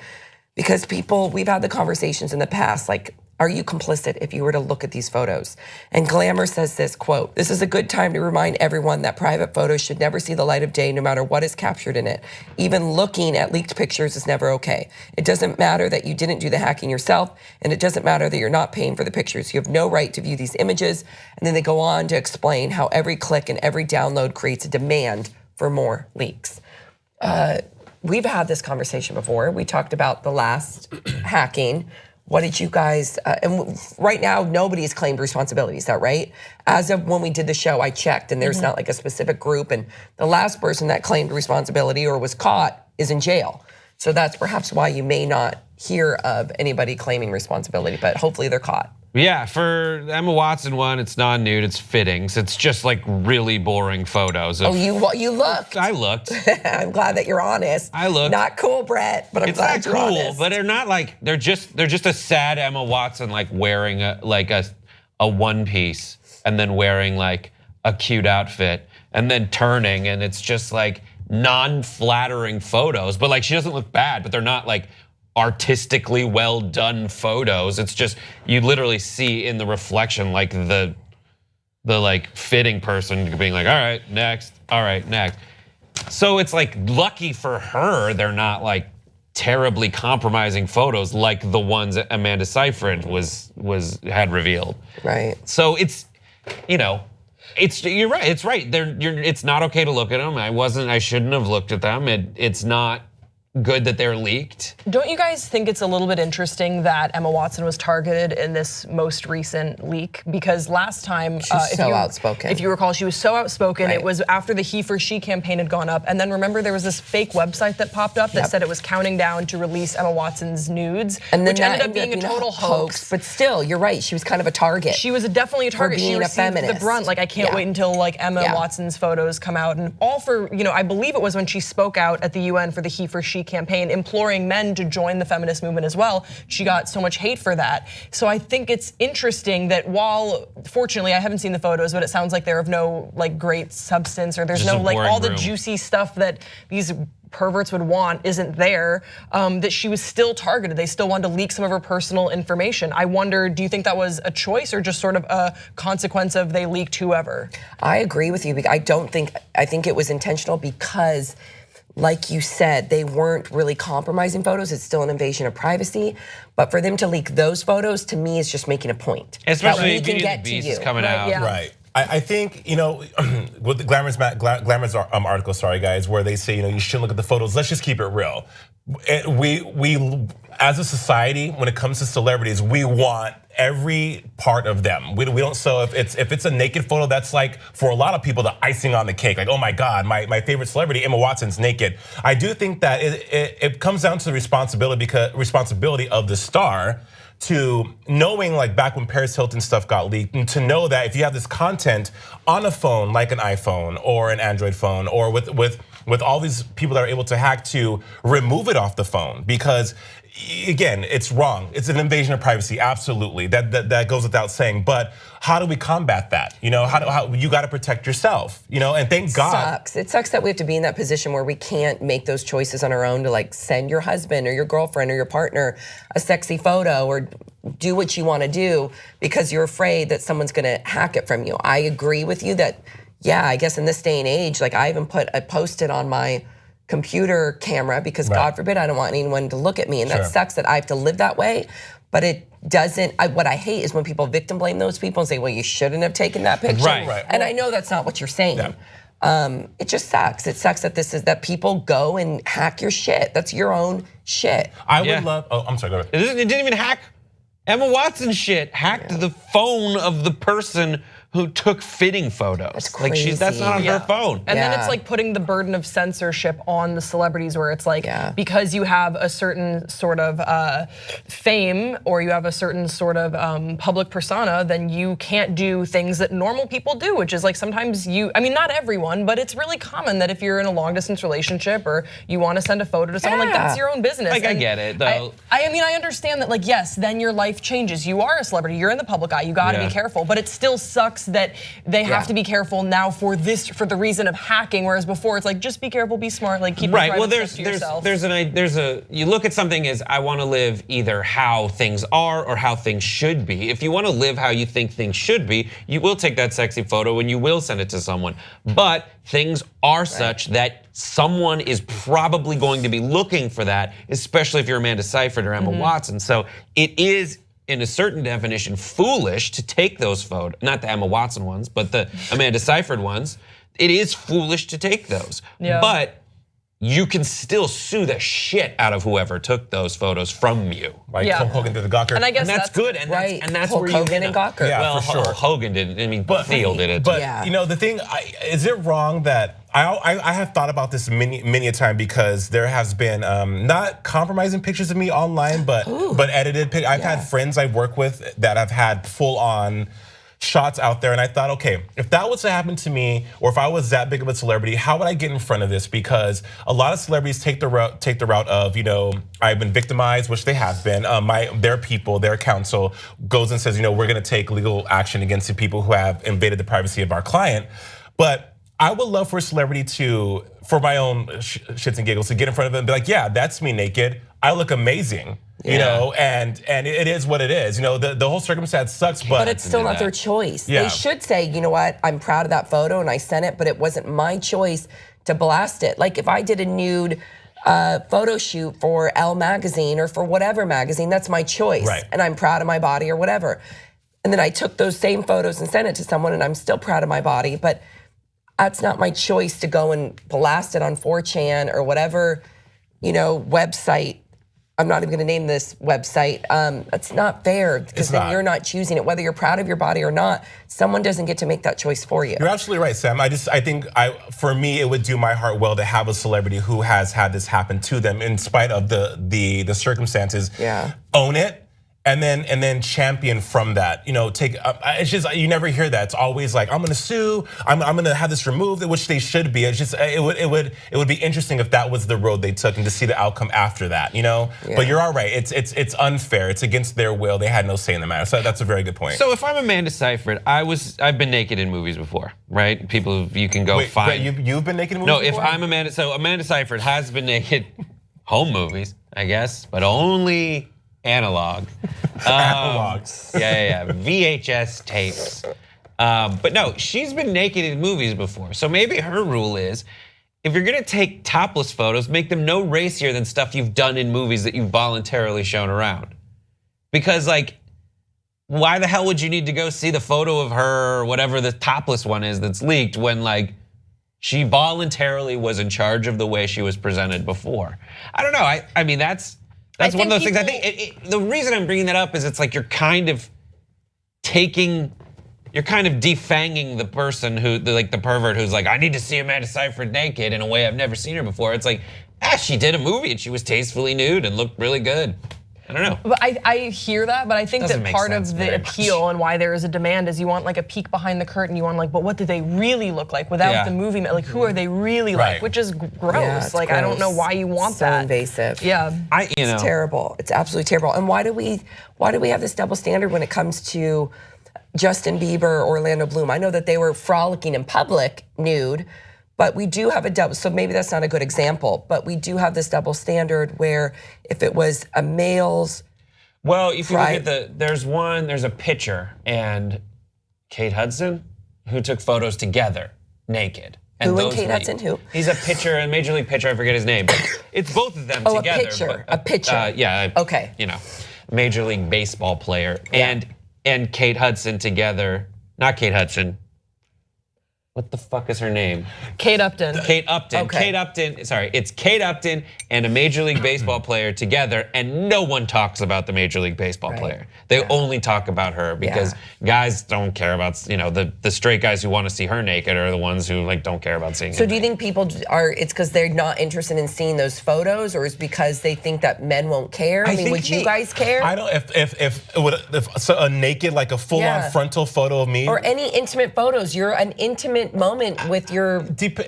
S13: because we've had the conversations in the past, like, are you complicit if you were to look at these photos? And Glamour says this, quote, this is a good time to remind everyone that private photos should never see the light of day no matter what is captured in it. Even looking at leaked pictures is never okay. It doesn't matter that you didn't do the hacking yourself, and it doesn't matter that you're not paying for the pictures. You have no right to view these images. And then they go on to explain how every click and every download creates a demand for more leaks. We've had this conversation before. We talked about the last hacking. What did you guys, and right now, nobody's claimed responsibility, is that right? As of when we did the show, I checked, and there's not like a specific group, and the last person that claimed responsibility or was caught is in jail. So that's perhaps why you may not hear of anybody claiming responsibility, but hopefully they're caught.
S3: Yeah, for the Emma Watson one, it's non-nude, it's fittings. It's just like really boring photos of.
S13: Oh, you looked.
S3: I looked.
S13: I'm glad that you're honest.
S3: I looked.
S13: Not cool, Brett, but I'm glad you're honest.
S3: It's not cool, but they're not like, they're just a sad Emma Watson like wearing a one piece and then wearing like a cute outfit and then turning, and it's just like non-flattering photos, but like she doesn't look bad, but they're not like artistically well done photos. It's just, you literally see in the reflection like the like fitting person being like, all right, next, all right, next. So it's like lucky for her they're not like terribly compromising photos like the ones that Amanda Seyfried had revealed.
S13: Right.
S3: So it's, you're right. It's right. It's not okay to look at them. I shouldn't have looked at them. It's not good that they're leaked.
S14: Don't you guys think it's a little bit interesting that Emma Watson was targeted in this most recent leak? Because last time,
S13: outspoken.
S14: If you recall, she was so outspoken.
S13: Right.
S14: It was after the He for She campaign had gone up. And then remember, there was this fake website that popped up that said it was counting down to release Emma Watson's nudes,
S13: and then
S14: which ended up being a total hoax.
S13: But still, you're right. She was kind of a target.
S14: She was definitely a target.
S13: Being
S14: she received the brunt. Like, I can't wait until like Emma Watson's photos come out, and all for, I believe it was when she spoke out at the UN for the He for She campaign, imploring men to join the feminist movement as well. She got so much hate for that. So I think it's interesting that while, fortunately, I haven't seen the photos, but it sounds like they're of no like great substance, or there's
S3: just
S14: no like all the
S3: room.
S14: juicy stuff that these perverts would want isn't there, that she was still targeted. They still wanted to leak some of her personal information. I wonder, do you think that was a choice or just sort of a consequence of they leaked whoever?
S13: I agree with you. I think it was intentional because, like you said, they weren't really compromising photos. It's still an invasion of privacy. But for them to leak those photos, to me, is just making a point.
S3: Especially if Beauty and the Beast is coming out.
S14: Yeah.
S15: Right. I think, with the Glamour's article, sorry guys, where they say, you shouldn't look at the photos. Let's just keep it real. We as a society, when it comes to celebrities, we want every part of them. We don't. So if it's a naked photo, that's like, for a lot of people, the icing on the cake. Like, oh my God, my favorite celebrity, Emma Watson's naked. I do think that it comes down to the responsibility of the star to knowing, like back when Paris Hilton stuff got leaked, and to know that if you have this content on a phone, like an iPhone or an Android phone, or with all these people that are able to hack, to remove it off the phone, because again, it's wrong. It's an invasion of privacy, absolutely. That goes without saying. But how do we combat that? How you got to protect yourself. And thank God.
S13: It sucks that we have to be in that position where we can't make those choices on our own to like send your husband or your girlfriend or your partner a sexy photo, or do what you want to do because you're afraid that someone's going to hack it from you. I agree with you that, yeah, I guess in this day and age, like I even posted on my computer camera because God forbid I don't want anyone to look at me, and that sucks that I have to live that way. But it doesn't. What I hate is when people victim blame those people and say, "Well, you shouldn't have taken that picture."
S3: Right.
S13: And I know that's not what you're saying. It just sucks. It sucks that people go and hack your shit. That's your own shit.
S15: I would love. Oh, I'm sorry. Go ahead.
S3: It didn't even hack Emma Watson shit. Hacked the phone of the person who took fitting photos.
S13: That's crazy.
S3: Like that's not on her phone.
S14: And then it's like putting the burden of censorship on the celebrities where it's like, because you have a certain sort of fame or you have a certain sort of public persona, then you can't do things that normal people do, which is like sometimes I mean, not everyone, but it's really common that if you're in a long distance relationship or you wanna send a photo to someone, like that's your own business.
S3: Like I get it though.
S14: I mean, I understand that, like, yes, then your life changes. You are a celebrity, you're in the public eye, you gotta be careful, but it still sucks that they have to be careful now for the reason of hacking, whereas before it's like just be careful, be smart, like keep
S3: right.
S14: your
S3: Well,
S14: private stuff to yourself.
S3: You look at something as I want to live either how things are or how things should be. If you want to live how you think things should be, you will take that sexy photo and you will send it to someone. But things are such that someone is probably going to be looking for that, especially if you're Amanda Seyfried or Emma Watson. So it is, in a certain definition, foolish to take those photos, not the Emma Watson ones, but the Amanda Seyfried ones. It is foolish to take those, but you can still sue the shit out of whoever took those photos from you.
S15: Like Hulk Hogan did the Gawker.
S14: And I guess
S3: that's good, and that's
S13: Hulk
S3: where
S13: Hogan and Gawker.
S15: Yeah,
S3: well,
S15: for sure.
S3: Hogan didn't. I mean, Theo did it.
S15: But you know, the thing is, it wrong that I have thought about this many a time because there has been not compromising pictures of me online, but edited pictures. I've had friends I work with that have had full on shots out there, and I thought, okay, if that was to happen to me, or if I was that big of a celebrity, how would I get in front of this? Because a lot of celebrities take the route of, you know, I've been victimized, which they have been. Their people, their counsel goes and says, you know, we're going to take legal action against the people who have invaded the privacy of our client. But I would love for a celebrity to, for my own shits and giggles, to get in front of them and be like, yeah, that's me naked. I look amazing. You know, and it is what it is. You know, the whole circumstance sucks, but
S13: it's still not their choice. They should say, you know what, I'm proud of that photo and I sent it, but it wasn't my choice to blast it. Like if I did a nude photo shoot for Elle magazine or for whatever magazine, that's my choice. And I'm proud of my body or whatever. And then I took those same photos and sent it to someone and I'm still proud of my body, but that's not my choice to go and blast it on 4chan or whatever, you know, website. I'm not even going to name this website. That's not fair because then you're not choosing it, whether you're proud of your body or not. Someone doesn't get to make that choice for you.
S15: You're absolutely right, Sam. I think for me, it would do my heart well to have a celebrity who has had this happen to them in spite of the circumstances. Own it. And then champion from that, you know, it's just, you never hear that. It's always like, I'm gonna sue, I'm gonna have this removed, which they should be. It's just, it would be interesting if that was the road they took and to see the outcome after that, you know? But you're all right, it's unfair, it's against their will, they had no say in the matter. So that's a very good point.
S3: So if I'm Amanda Seyfried, I've been naked in movies before, right? People, you can go find.
S15: You've been naked in movies before?
S3: No, if I'm Amanda Seyfried has been naked, home movies, I guess, but only analog.
S15: Analogs.
S3: Yeah. VHS tapes. But no, she's been naked in movies before. So maybe her rule is, if you're gonna take topless photos, make them no racier than stuff you've done in movies that you've voluntarily shown around. Because like, why the hell would you need to go see the photo of her or whatever the topless one is that's leaked when like, she voluntarily was in charge of the way she was presented before? I don't know, I mean, that's one of those things. I think the reason I'm bringing that up is it's like you're kind of defanging the person who, like the pervert who's like, I need to see Amanda Seyfried naked in a way I've never seen her before. It's like, she did a movie and she was tastefully nude and looked really good. I don't know.
S14: But I hear that, but I think that part of the appeal and why there is a demand is you want like a peek behind the curtain. You want like, but what do they really look like without the movie? Like, who are they really like? Which is gross. Like, I don't know why you want that.
S13: So invasive.
S14: Yeah.
S13: It's terrible. It's absolutely terrible. And why do we have this double standard when it comes to Justin Bieber, Orlando Bloom? I know that they were frolicking in public nude, but we do have a double, so maybe that's not a good example, but we do have this double standard where if it was a male's
S3: Well, if you look at there's a pitcher and Kate Hudson who took photos together, naked.
S13: Who and Kate Hudson? Who?
S3: He's a pitcher, a major league pitcher. I forget his name, but it's both of them together.
S13: A pitcher.
S3: Yeah.
S13: Okay.
S3: You know, major league baseball player and Kate Hudson together. Not Kate Hudson. What the fuck is her name?
S14: Kate Upton.
S3: Kate Upton.
S13: Okay.
S3: Kate Upton. Sorry, it's Kate Upton and a Major League Baseball player together, and no one talks about the Major League Baseball player. They only talk about her because guys don't care about, the straight guys who want to see her naked are the ones who don't care about seeing.
S13: So do you think people it's because they're not interested in seeing those photos, or is because they think that men won't care? I mean, would you guys care?
S15: I don't. If a naked, like a full-on frontal photo of me,
S13: or any intimate photos, you're an intimate moment with your.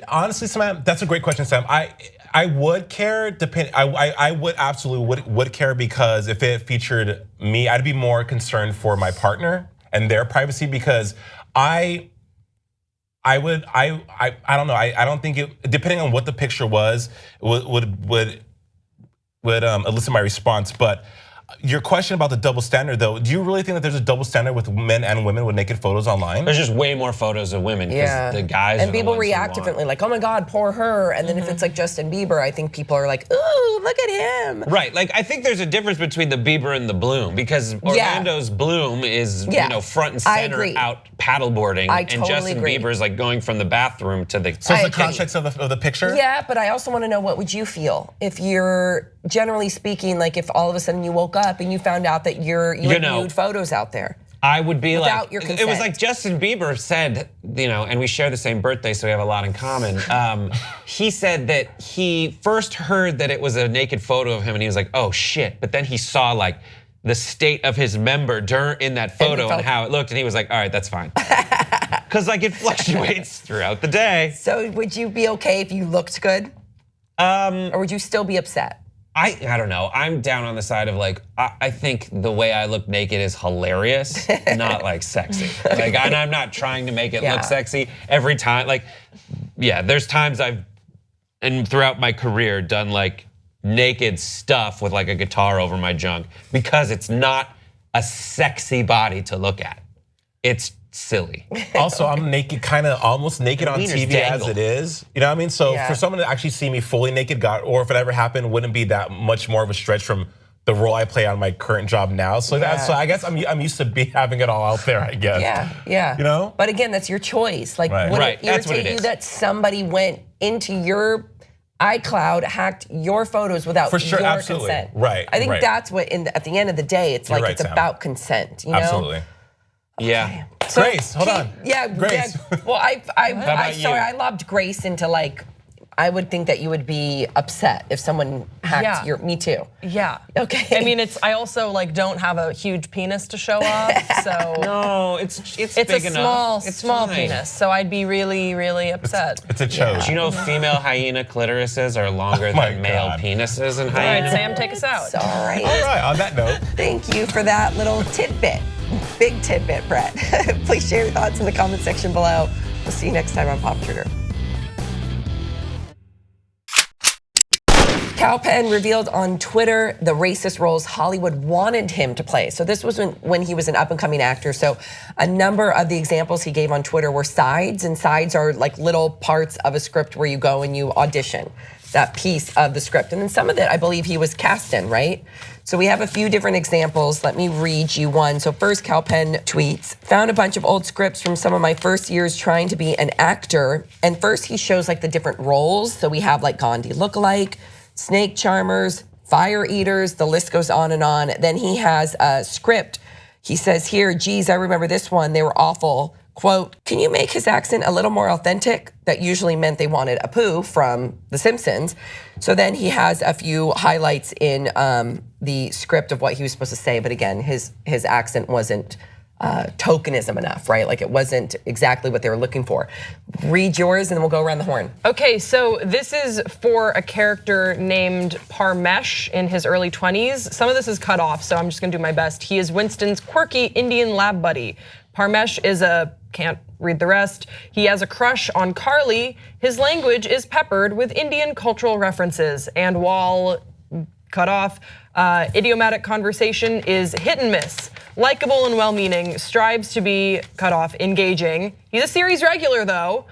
S15: Honestly, Sam, that's a great question, Sam. I would care. I would absolutely would care, because if it featured me, I'd be more concerned for my partner and their privacy, because I don't know. I don't think it, depending on what the picture was, would elicit my response. But your question about the double standard, though, do you really think that there's a double standard with men and women with naked photos online?
S3: There's just way more photos of women because the guys
S13: and
S3: are
S13: people
S3: the ones
S13: react differently, like, oh my God, poor her. And then if it's like Justin Bieber, I think people are like, ooh, look at him.
S3: Right, I think there's a difference between the Bieber and the Bloom, because Orlando's Bloom is front and center out paddleboarding, and Justin Bieber's going from the bathroom to the.
S15: So it's the context of the picture.
S13: Yeah, but I also want to know, what would you feel if you're, generally speaking, like if all of a sudden you woke up and you found out that you had nude photos out there?
S3: I would be
S13: without your consent.
S3: It was like Justin Bieber said, and we share the same birthday, so we have a lot in common. He said that he first heard that it was a naked photo of him, and he was like, oh shit. But then he saw the state of his member in that photo and how it looked, and he was like, all right, that's fine. Because it fluctuates throughout the day.
S13: So would you be okay if you looked good? Or would you still be upset?
S3: I don't know. I'm down on the side of I think the way I look naked is hilarious, not sexy. And I'm not trying to make it look sexy every time. There's times and throughout my career, done naked stuff with a guitar over my junk, because it's not a sexy body to look at. It's silly.
S15: Also, I'm naked, almost naked on TV as it is. You know what I mean? So for someone to actually see me fully naked, or if it ever happened, wouldn't be that much more of a stretch from the role I play on my current job now. So so I guess I'm used to having it all out there, I guess.
S13: Yeah.
S15: You know?
S13: But again, that's your choice. Would it irritate you that somebody went into your iCloud, hacked your photos without your consent?
S15: Right.
S13: I think that's what, at the end of the day, it's it's about consent. You know?
S15: Absolutely.
S3: Yeah.
S13: So,
S15: Grace, hold on.
S13: Yeah,
S15: Grace.
S13: Yeah. Well, I lobbed Grace into I would think that you would be upset if someone hacked your. Me too.
S14: Yeah.
S13: Okay.
S14: I mean, I also don't have a huge penis to show off, so
S3: no, it's
S14: big enough. It's small
S3: fine.
S14: Penis, so I'd be really, really upset.
S15: It's a choke.
S3: Do you know female hyena clitorises are longer than male penises in hyena?
S14: All right, Sam, take us out.
S13: Sorry.
S15: All right. On that note,
S13: thank you for that little tidbit. Big tidbit, Brett. Please share your thoughts in the comment section below. We'll see you next time on Pop Trigger. Cal Penn revealed on Twitter the racist roles Hollywood wanted him to play. So this was when he was an up-and-coming actor. So a number of the examples he gave on Twitter were sides, and sides are little parts of a script where you go and you audition that piece of the script. And then some of it, I believe he was cast in, right? So we have a few different examples. Let me read you one. So first, Cal Penn tweets, found a bunch of old scripts from some of my first years trying to be an actor. And first he shows the different roles. So we have Gandhi lookalike, snake charmers, fire eaters, the list goes on and on. Then he has a script. He says here, geez, I remember this one, they were awful. Quote, can you make his accent a little more authentic? That usually meant they wanted Apu from The Simpsons. So then he has a few highlights in the script of what he was supposed to say. But again, his accent wasn't tokenism enough, right? It wasn't exactly what they were looking for. Read yours and then we'll go around the horn.
S14: Okay, so this is for a character named Parmesh in his early 20s. Some of this is cut off, so I'm just gonna do my best. He is Winston's quirky Indian lab buddy. Parmesh is can't read the rest. He has a crush on Carly. His language is peppered with Indian cultural references. And while cut off. Idiomatic conversation is hit and miss. Likable and well-meaning, strives to be cut off, engaging. He's a series regular though.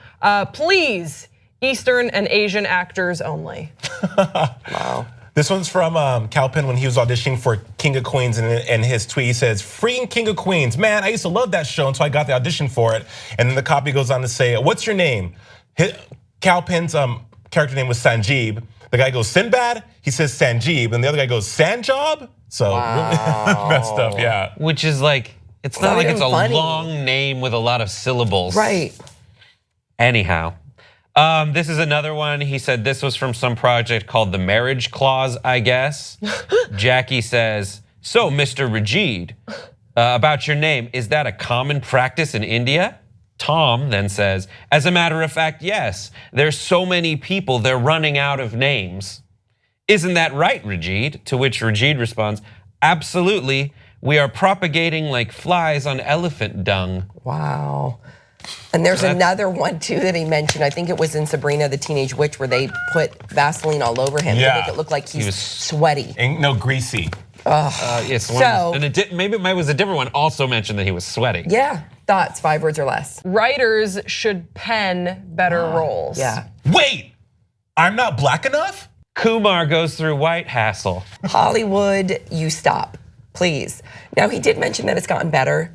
S14: Please, Eastern and Asian actors only.
S15: Wow. This one's from Cal Penn when he was auditioning for King of Queens, and his tweet, he says, "Freaking King of Queens, man, I used to love that show until I got the audition for it." And then the copy goes on to say, "What's your name?" Cal Penn's character name was Sanjeev. The guy goes, "Sinbad?" He says Sanjeev, and the other guy goes, "Sanjob?" So really messed up, yeah.
S3: Which is like, it's not like it's a long name with a lot of syllables.
S13: Right.
S3: Anyhow. This is another one. He said this was from some project called the Marriage Clause, I guess. Jackie says, "So, Mr. Rajid, about your name, is that a common practice in India?" Tom then says, "As a matter of fact, yes. There's so many people, they're running out of names." "Isn't that right, Rajid?" To which Rajid responds, "Absolutely. We are propagating like flies on elephant dung."
S13: Wow. And there's another one too that he mentioned. I think it was in Sabrina the Teenage Witch where they put Vaseline all over him to make it look like he's sweaty.
S15: Ain't no greasy.
S3: Yes, maybe it was a different one. Also mentioned that he was sweaty.
S13: Yeah. Thoughts, 5 words or less.
S14: Writers should pen better roles.
S13: Yeah.
S15: Wait, I'm not black enough?
S3: Kumar goes through white hassle.
S13: Hollywood, you stop, please. Now he did mention that it's gotten better.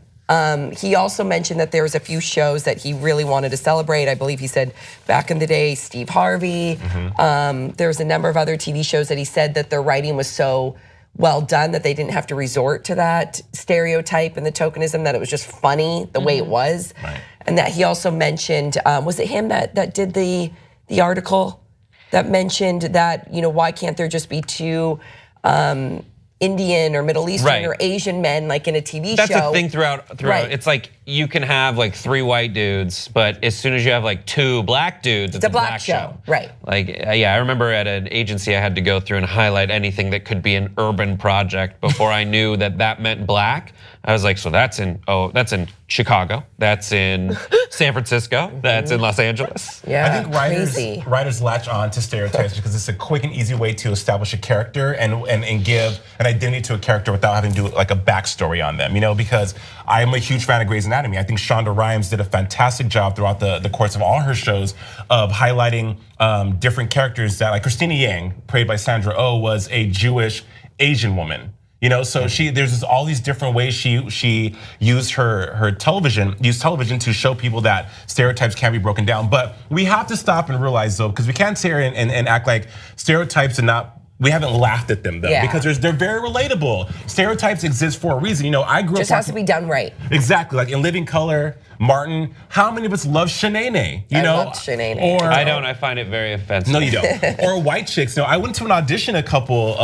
S13: He also mentioned that there was a few shows that he really wanted to celebrate. I believe he said back in the day, Steve Harvey. There was a number of other TV shows that he said that their writing was so well done that they didn't have to resort to that stereotype and the tokenism, that it was just funny the way it was.
S15: Right.
S13: And that he also mentioned, was it him that did the article that mentioned that, you know, why can't there just be 2 Indian or Middle Eastern or Asian men like in a TV
S3: That's
S13: show?
S3: That's the thing throughout.
S13: Right.
S3: It's like you can have like 3 white dudes, but as soon as you have like 2 black dudes, it's a black show.
S13: Right.
S3: Like, yeah, I remember at an agency I had to go through and highlight anything that could be an urban project before I knew that meant black. I was like, so that's in Chicago, that's in San Francisco, that's in Los Angeles.
S13: Yeah,
S15: I think writers latch on to stereotypes because it's a quick and easy way to establish a character and give an identity to a character without having to do like a backstory on them, you know, because I am a huge fan of Grey's Anatomy. I think Shonda Rhimes did a fantastic job throughout the course of all her shows of highlighting different characters that, like Christina Yang, played by Sandra Oh, was a Jewish Asian woman. You know, so there's all these different ways she used her television to show people that stereotypes can be broken down. But we have to stop and realize though, because we can't sit here and act like stereotypes we haven't laughed at them though, because they're very relatable. Stereotypes exist for a reason. You know, I grew up.
S13: Just has to be done right.
S15: Exactly, like in Living Color, Martin. How many of us love Shanae? You know,
S13: love Shanae.
S3: Or I don't. I find it very offensive.
S15: No, you don't. Or white chicks. No, I went to an audition a couple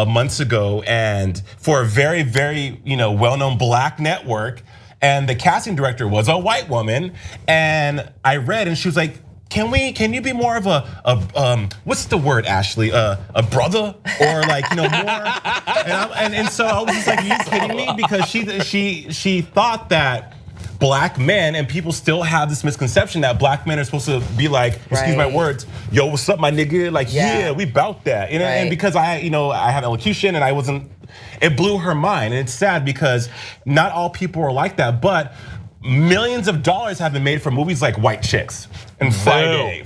S15: months ago, and for a very, very well-known black network, and the casting director was a white woman, and I read, and she was like, Can you be more of a what's the word, Ashley? A brother, or like more? And so I was just like, are you kidding me? Because she thought that black men, and people still have this misconception that black men are supposed to be like, excuse my words, yo, what's up, my nigga? Like, yeah, we bout that. And because I have elocution, and I wasn't. It blew her mind, and it's sad because not all people are like that, but millions of dollars have been made for movies like White Chicks and Friday,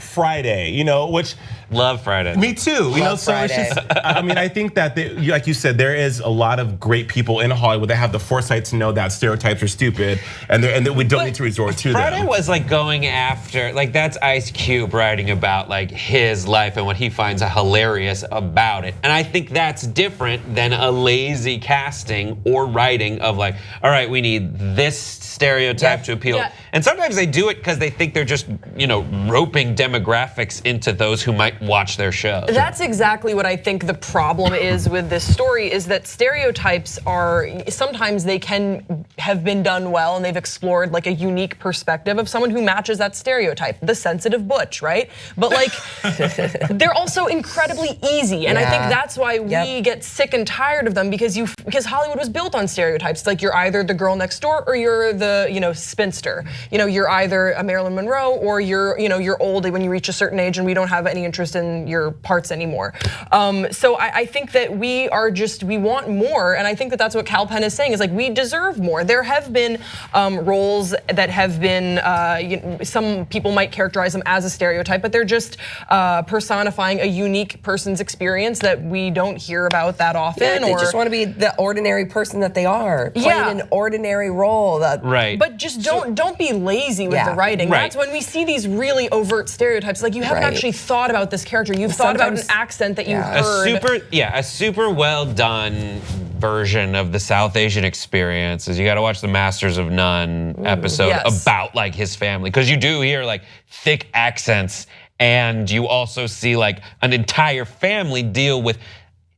S15: which
S3: love Friday.
S15: Me too, so it's just, I mean, I think that like you said, there is a lot of great people in Hollywood that have the foresight to know that stereotypes are stupid and that we don't need to resort to them.
S3: Friday was like going after, like that's Ice Cube writing about like his life and what he finds hilarious about it. And I think that's different than a lazy casting or writing of like, all right, we need this stereotype to appeal. Yeah. And sometimes they do it because they think they're just, roping demographics into those who might watch their show.
S14: That's exactly what I think the problem is with this story, is that stereotypes are, sometimes they can have been done well and they've explored like a unique perspective of someone who matches that stereotype, the sensitive butch, right? But like, they're also incredibly easy. And I think that's why we get sick and tired of them, because Hollywood was built on stereotypes. It's like you're either the girl next door or you're the, spinster. You're either a Marilyn Monroe or you're you're old when you reach a certain age, and we don't have any interest in your parts anymore. So I think that we want more, and I think that that's what Cal Penn is saying, is like, we deserve more. There have been roles that have been, some people might characterize them as a stereotype, but they're just personifying a unique person's experience that we don't hear about that often.
S13: Yeah, they just want to be the ordinary person that they are, playing an ordinary role.
S14: But just don't be lazy with the writing. That's when we see these really overt stereotypes. Like, you haven't actually thought about this character. You've thought about an accent that you heard.
S3: A super well done version of the South Asian experience is you got to watch the Masters of None episode about like his family, because you do hear like thick accents, and you also see like an entire family deal with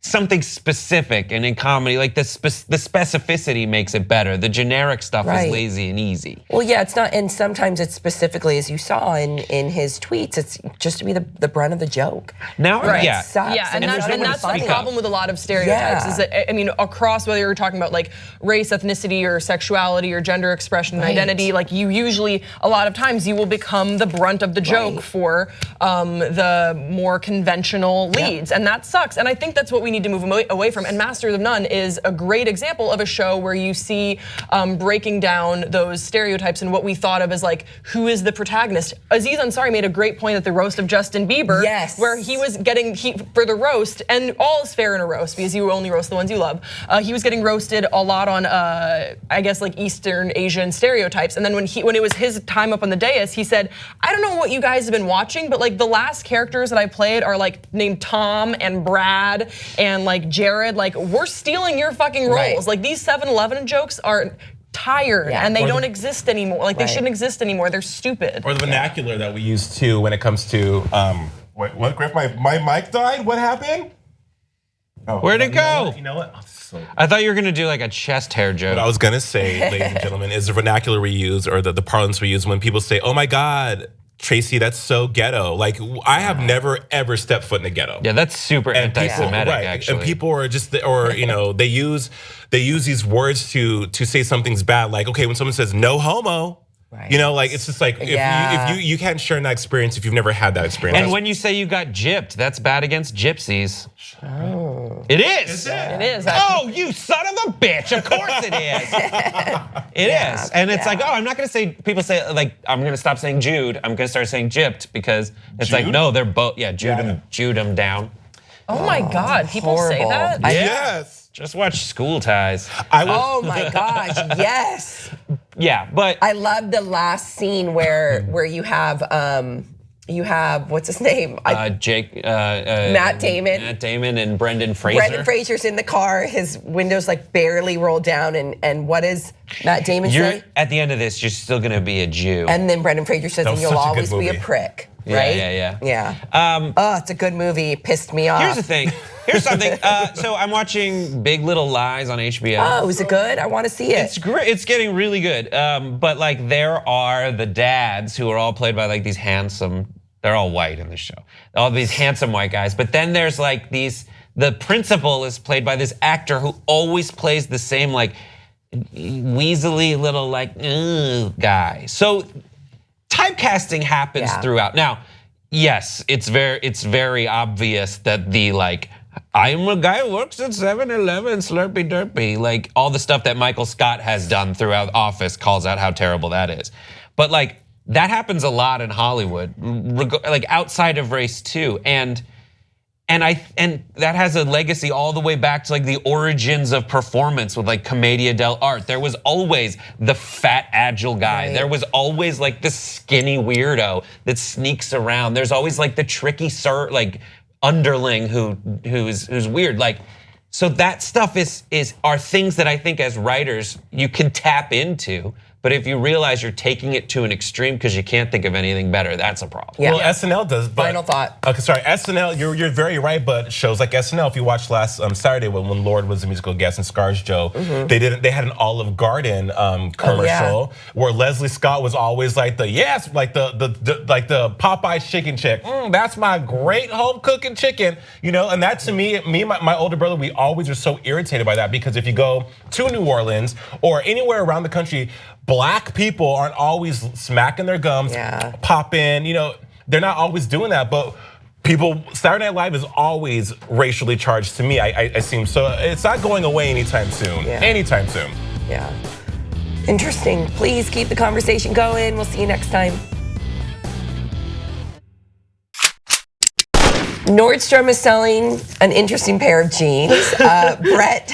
S3: something specific. And in comedy, like the specificity makes it better. The generic stuff is lazy and easy.
S13: Well, yeah, it's not, and sometimes it's specifically, as you saw in his tweets, it's just to be the brunt of the joke.
S3: Now,
S14: and that's the problem with a lot of stereotypes. Is that, I mean, across whether you're talking about like race, ethnicity, or sexuality, or gender expression, and identity, like you usually, a lot of times, you will become the brunt of the joke for the more conventional leads, and that sucks. And I think that's what we need to move away from. And Masters of None is a great example of a show where you see breaking down those stereotypes and what we thought of as like, who is the protagonist. Aziz Ansari made a great point at the roast of Justin Bieber, where he was getting heat for the roast, and all is fair in a roast because you only roast the ones you love. He was getting roasted a lot on, I guess, like Eastern Asian stereotypes. And then when it was his time up on the dais, he said, I don't know what you guys have been watching, but like the last characters that I played are like named Tom and Brad and like Jared. Like, we're stealing your fucking roles. Like, these 7-Eleven jokes are tired and they don't exist anymore. Like, they shouldn't exist anymore. They're stupid.
S15: Or the vernacular that we use too when it comes to wait, what, Griff? My mic died? What happened? Oh,
S3: where'd it go?
S15: You know what?
S3: I thought you were gonna do like a chest hair joke.
S15: What I was gonna say, ladies and gentlemen, is the vernacular we use, or the parlance we use when people say, oh my God, Tracy, that's so ghetto. Like, I have never ever stepped foot in a ghetto.
S3: Yeah, that's super anti-Semitic, actually.
S15: And people are just, or they use these words to say something's bad. Like, okay, when someone says no homo, like it's just like if you can't share that experience if you've never had that experience.
S3: And when you say you got gypped, that's bad against gypsies.
S15: Oh.
S3: It is.
S14: It is.
S3: Oh, you son of a bitch! Of course it is. It is, and it's like, oh, I'm not gonna say. People say like, I'm gonna stop saying Jude. I'm gonna start saying gypped because it's like, no, they're both. Yeah, Jude them down.
S14: Oh my God, people say that?
S3: Yes. Just watch School Ties.
S13: Oh my gosh, yes.
S3: Yeah, but
S13: I love the last scene where you have what's his name?
S3: Matt
S13: Damon.
S3: Matt Damon and Brendan Fraser.
S13: Brendan Fraser's in the car. His windows like barely rolled down, and what does Matt Damon say?
S3: At the end of this, you're still gonna be a Jew.
S13: And then Brendan Fraser says, and you'll always be a prick. Right?
S3: Yeah.
S13: Oh, it's a good movie. It pissed me off.
S3: Here's the thing. Here's something. So I'm watching Big Little Lies on HBO.
S13: Oh, is it good? I want to see it.
S3: It's great. It's getting really good. But like, there are the dads who are all played by like these handsome. They're all white in the show. All these handsome white guys. But then there's like these. The principal is played by this actor who always plays the same like weaselly little like guy. So typecasting happens throughout. Now, yes, it's very obvious that the like, I'm a guy who works at 7-Eleven, slurpy derpy, like all the stuff that Michael Scott has done throughout Office calls out how terrible that is. But like, that happens a lot in Hollywood, like outside of race too. And that has a legacy all the way back to like the origins of performance with like Commedia dell'arte. There was always the fat, agile guy. Right. There was always like the skinny weirdo that sneaks around. There's always like the tricky like underling who's weird. Like, so that stuff are things that I think as writers you can tap into. But if you realize you're taking it to an extreme because you can't think of anything better, that's a problem.
S15: Yeah. Well, SNL does. But,
S13: final thought.
S15: Okay, sorry. SNL, you're very right. But shows like SNL, if you watched last Saturday when Lord was the musical guest and ScarJo, they had an Olive Garden commercial where Leslie Scott was always like the Popeye chicken chick. That's my great home cooking chicken. And that to me and my older brother, we always are so irritated by that because if you go to New Orleans or anywhere around the country, black people aren't always smacking their gums, popping. You know, they're not always doing that, but. Saturday Night Live is always racially charged to me, I seem. So it's not going away anytime soon. Anytime soon.
S13: Yeah. Interesting. Please keep the conversation going. We'll see you next time. Nordstrom is selling an interesting pair of jeans. Brett,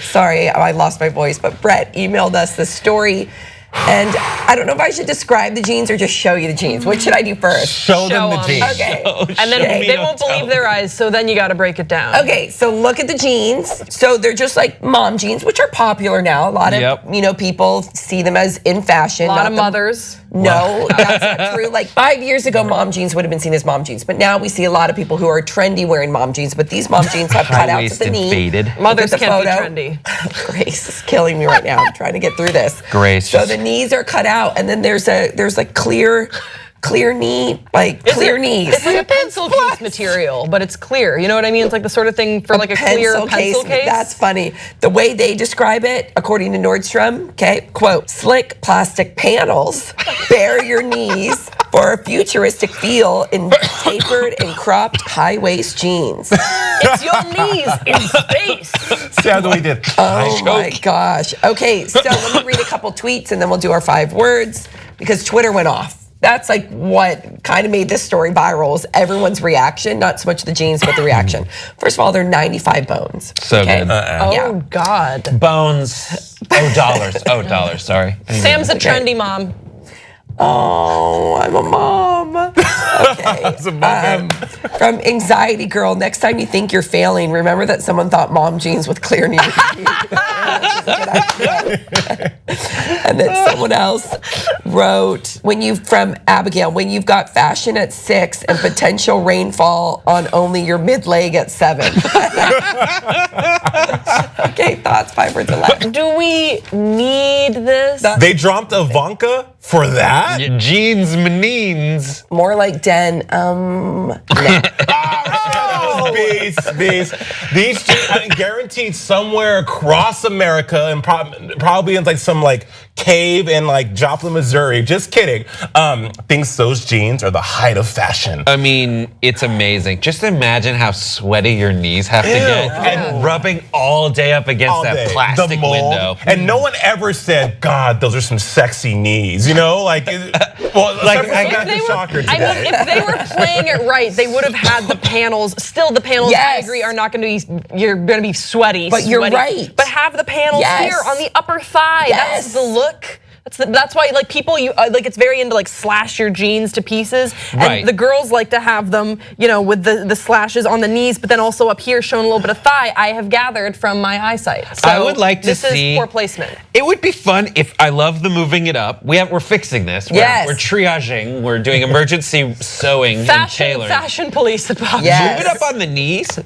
S13: sorry, I lost my voice, but Brett emailed us the story. And I don't know if I should describe the jeans or just show you the jeans. What should I do first?
S15: Show them the jeans.
S13: Okay.
S14: And then they won't believe their eyes, so then you gotta break it down.
S13: Okay, so look at the jeans. So they're just like mom jeans, which are popular now. A lot of people see them as in fashion.
S14: A lot of mothers.
S13: No, that's not true. Like 5 years ago, mom jeans would have been seen as mom jeans, but now we see a lot of people who are trendy wearing mom jeans. But these mom jeans have cutouts at the knee.
S3: Faded.
S14: Mothers can't be trendy.
S13: Grace is killing me right now. I'm trying to get through this.
S3: Grace.
S13: So the knees are cut out, and then there's like clear knee, like clear knees.
S14: It's like a pencil case material, but it's clear. You know what I mean? It's like the sort of thing for like a clear pencil case.
S13: That's funny. The way they describe it, according to Nordstrom, okay, quote, slick plastic panels bare your knees for a futuristic feel in tapered and cropped high-waist jeans.
S14: It's your knees in space.
S15: Sounds what we did.
S13: Oh my gosh. Okay, so let me read a couple tweets and then we'll do our 5 words because Twitter went off. That's like what kind of made this story viral is everyone's reaction, not so much the jeans, but the reaction. First of all, they're 95 bones.
S3: So good.
S14: Oh, God.
S3: Bones. Oh, dollars. Oh, dollars. Sorry.
S14: Sam's a trendy mom.
S13: Oh, I'm a mom. Okay. From Anxiety Girl, next time you think you're failing, remember that someone thought mom jeans with clear knees. And then someone else wrote, from Abigail, when you've got fashion at 6 and potential rainfall on only your mid-leg at 7. Okay, thoughts, 5 words or less.
S14: Do we need this?
S15: They dropped Ivanka for that?
S3: Jeans menines.
S13: More like Den, nah.
S15: Beast. These jeans guaranteed somewhere across America and probably in like some like cave in like Joplin, Missouri. Just kidding. Thinks those jeans are the height of fashion.
S3: I mean, it's amazing. Just imagine how sweaty your knees have to get and rubbing all day up against that plastic window.
S15: And no one ever said, God, those are some sexy knees. You know, like, well, like I got the shocker today.
S14: I mean, if they were playing it right, they would have had the panels. Still, the panels, I agree, are not going to be, you're going to be sweaty.
S13: But you're right.
S14: But have the panels here on the upper thigh. That's the look. That's why like people like it's very into like slash your jeans to pieces, and the girls like to have them, you know, with the slashes on the knees, but then also up here showing a little bit of thigh. I have gathered from my eyesight. So
S3: I would like to see.
S14: This is poor placement.
S3: It would be fun if I love the moving it up. We're fixing this. We're triaging. We're doing emergency sewing and tailoring.
S14: Fashion police.
S3: Move it up on the knees.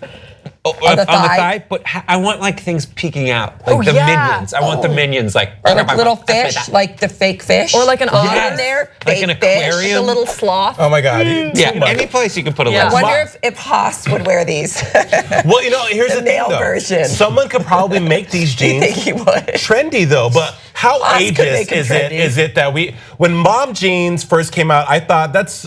S3: On the thigh, but I want like things peeking out, like the minions. I want the minions, like
S13: or like little fish, like the fake fish,
S14: or like an otter in
S13: there,
S3: like an aquarium,
S14: like a little sloth.
S15: Oh my God!
S3: Any place you can put a little.
S13: I wonder if Haas would wear these.
S15: Well, you know, here's the
S13: male
S15: thing,
S13: version.
S15: Someone could probably make these jeans trendy though, but how ageist is it that when mom jeans first came out, I thought that's.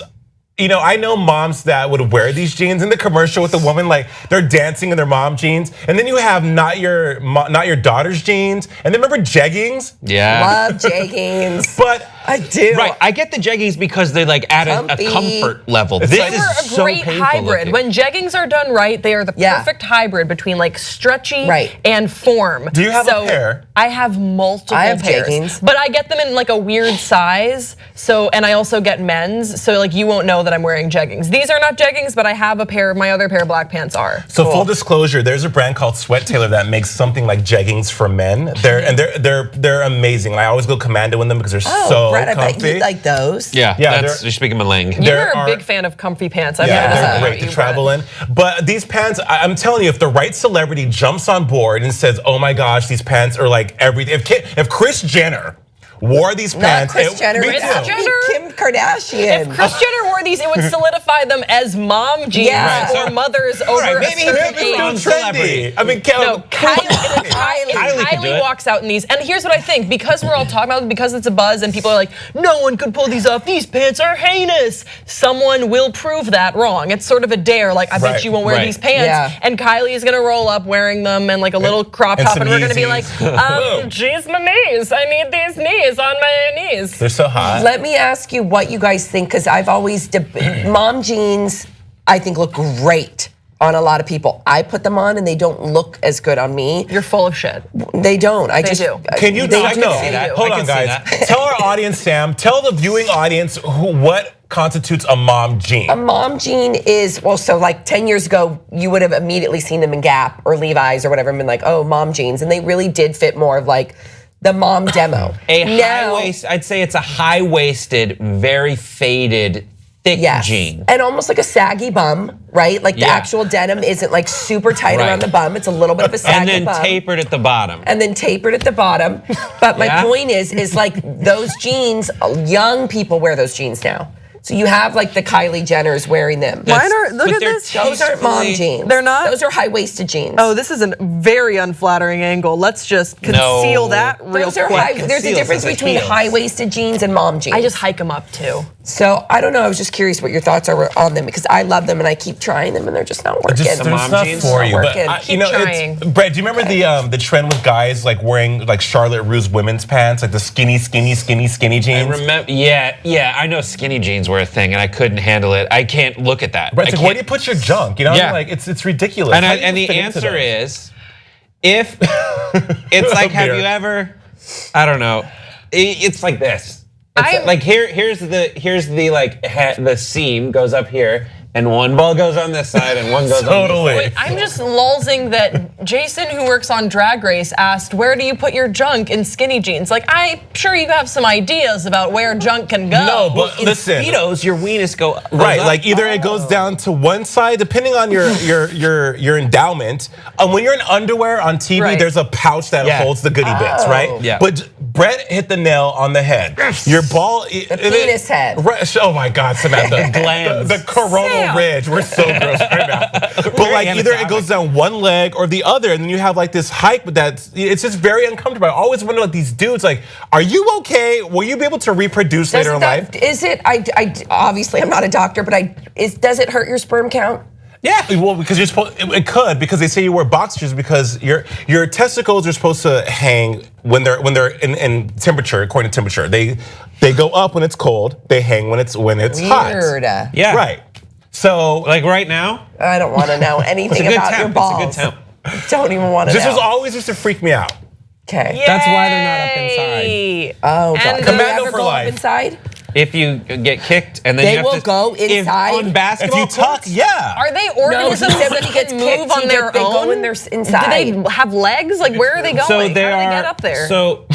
S15: You know, I know moms that would wear these jeans in the commercial with the woman, like they're dancing in their mom jeans, and then you have not your daughter's jeans, and then remember jeggings?
S3: Yeah,
S13: love jeggings,
S15: but
S13: I do.
S3: Right, I get the jeggings because they like add a comfort level.
S14: They were a great hybrid. When jeggings are done right, they are the perfect hybrid between like stretchy and form.
S15: Do you have a pair?
S14: I have multiple pairs,
S13: jeggings,
S14: but I get them in like a weird size. So, and I also get men's. So like you won't know that I'm wearing jeggings. These are not jeggings, but I have a pair. My other pair of black pants are.
S15: So full disclosure, there's a brand called Sweat Tailor that makes something like jeggings for men. They're amazing. I always go commando in them because they're so
S13: Brett,
S15: comfy.
S13: I bet you'd like those.
S3: Yeah, you're speaking my language.
S14: You're a big fan of comfy pants.
S15: They're great to travel in. But these pants, I'm telling you, if the right celebrity jumps on board and says, "Oh my gosh, these pants are like everything," if Kris Jenner wore these pants.
S13: Kris Jenner.
S15: Me
S13: Kris
S15: too.
S13: Jenner. Kim Kardashian.
S14: If Kris Jenner wore these, it would solidify them as mom jeans or mothers over
S15: Right,
S14: a
S15: maybe
S14: certain
S15: it's
S14: age.
S15: still trendy. I mean,
S14: No,
S15: Kylie
S3: could do
S14: Kylie
S3: it.
S14: walks out in these. And here's what I think. Because we're all talking about it, because it's a buzz and people are like, no one could pull these off. These pants are heinous. Someone will prove that wrong. It's sort of a dare. Like, I bet you won't wear these pants.
S13: Yeah.
S14: And Kylie is going to roll up wearing them and like a little crop top. And we're going to be like, geez, my knees. I need these knees on my knees.
S15: They're so hot.
S13: Let me ask you what you guys think, because I've always mom jeans, I think, look great on a lot of people. I put them on and they don't look as good on me.
S14: You're full of shit.
S13: They don't. I
S14: They
S13: just
S14: do.
S15: Can you
S13: they
S15: not
S13: do.
S15: know? Hold
S3: I
S15: on,
S3: can see
S15: guys.
S3: that.
S15: Tell our audience, Sam. Tell the viewing audience what constitutes a mom jean.
S13: A mom jean is, well, so like 10 years ago, you would have immediately seen them in Gap or Levi's or whatever and been like, oh, mom jeans. And they really did fit more of like the mom demo.
S3: High waist. I'd say it's a high-waisted, very faded, thick jean.
S13: And almost like a saggy bum, right? Like the actual denim isn't like super tight around the bum. It's a little bit of a saggy
S3: And then
S13: bum.
S3: tapered at the bottom.
S13: And then tapered at the bottom. But my point is like those jeans, young people wear those jeans now. So you have like the Kylie Jenners wearing them.
S14: Mine are, look at this.
S13: Those aren't mom jeans.
S14: They're not?
S13: Those are high-waisted jeans.
S14: Oh, this is a very unflattering angle. Let's just conceal that real
S13: Those are
S14: quick.
S13: there's a difference between high-waisted jeans and mom jeans.
S14: I just hike them up too.
S13: So I don't know. I was just curious what your thoughts are on them because I love them and I keep trying them and they're just not working.
S15: They're just not for you. But
S13: Keep
S14: trying.
S15: Brett, do you remember the trend with guys like wearing like Charlotte Russe women's pants, like the skinny jeans?
S3: I remember. Yeah. I know skinny jeans were a thing, and I couldn't handle it. I can't look at that.
S15: Brett's like, where do you put your junk? You know, like it's ridiculous.
S3: And the answer is, if it's like, have you ever? I don't know. It's like this. It's like here's the like the seam goes up here. And one ball goes on this side and one goes on this side.
S14: Wait, I'm just lulzing that Jason, who works on Drag Race, asked, where do you put your junk in skinny jeans? Like, I'm sure you have some ideas about where junk can go.
S15: No, but
S3: in
S15: listen.
S3: Speedos, your weenus goes
S15: right,
S3: up.
S15: like either it goes down to one side, depending on your endowment. When you're in underwear on TV, there's a pouch that holds the goodie bits, right?
S3: Yeah.
S15: But Brett hit the nail on the head. Your ball,
S13: the penis head.
S15: Oh my God, Samantha,
S3: glands.
S15: the coronal ridge. We're so gross right now. But like either it goes down one leg or the other, and then you have like this hike, but it's just very uncomfortable. I always wonder, like these dudes, like, are you okay? Will you be able to reproduce later in life?
S13: Is it? I obviously I'm not a doctor, but does it hurt your sperm count?
S15: Yeah, well, because you're supposed it could because they say you wear boxers because your testicles are supposed to hang when they're in temperature, according to temperature. They go up when it's cold. They hang when it's hot.
S13: Weird.
S3: Yeah.
S15: Right. So
S3: like right now,
S13: I don't want to know anything about your balls.
S3: It's a good temp.
S13: Don't even want to know.
S15: This was always used to freak me out.
S13: Okay.
S3: That's why they're not up inside.
S13: Oh, God.
S15: Commando
S13: Do you ever
S15: for
S13: go
S15: life.
S13: up inside?
S3: If you get kicked and then
S13: They
S3: you have
S13: will
S3: to
S13: go inside?
S3: on basketball
S15: If you tuck,
S3: courts?
S15: yeah.
S14: Are they
S13: No,
S14: organisms
S13: he said when
S14: that
S13: he gets
S14: can
S13: kicked,
S14: move on their
S13: they go
S14: own?
S13: when they're inside.
S14: Do they have legs? Like, where are they going?
S3: So
S14: How do
S3: they
S14: they
S3: are.
S14: get up there?
S3: So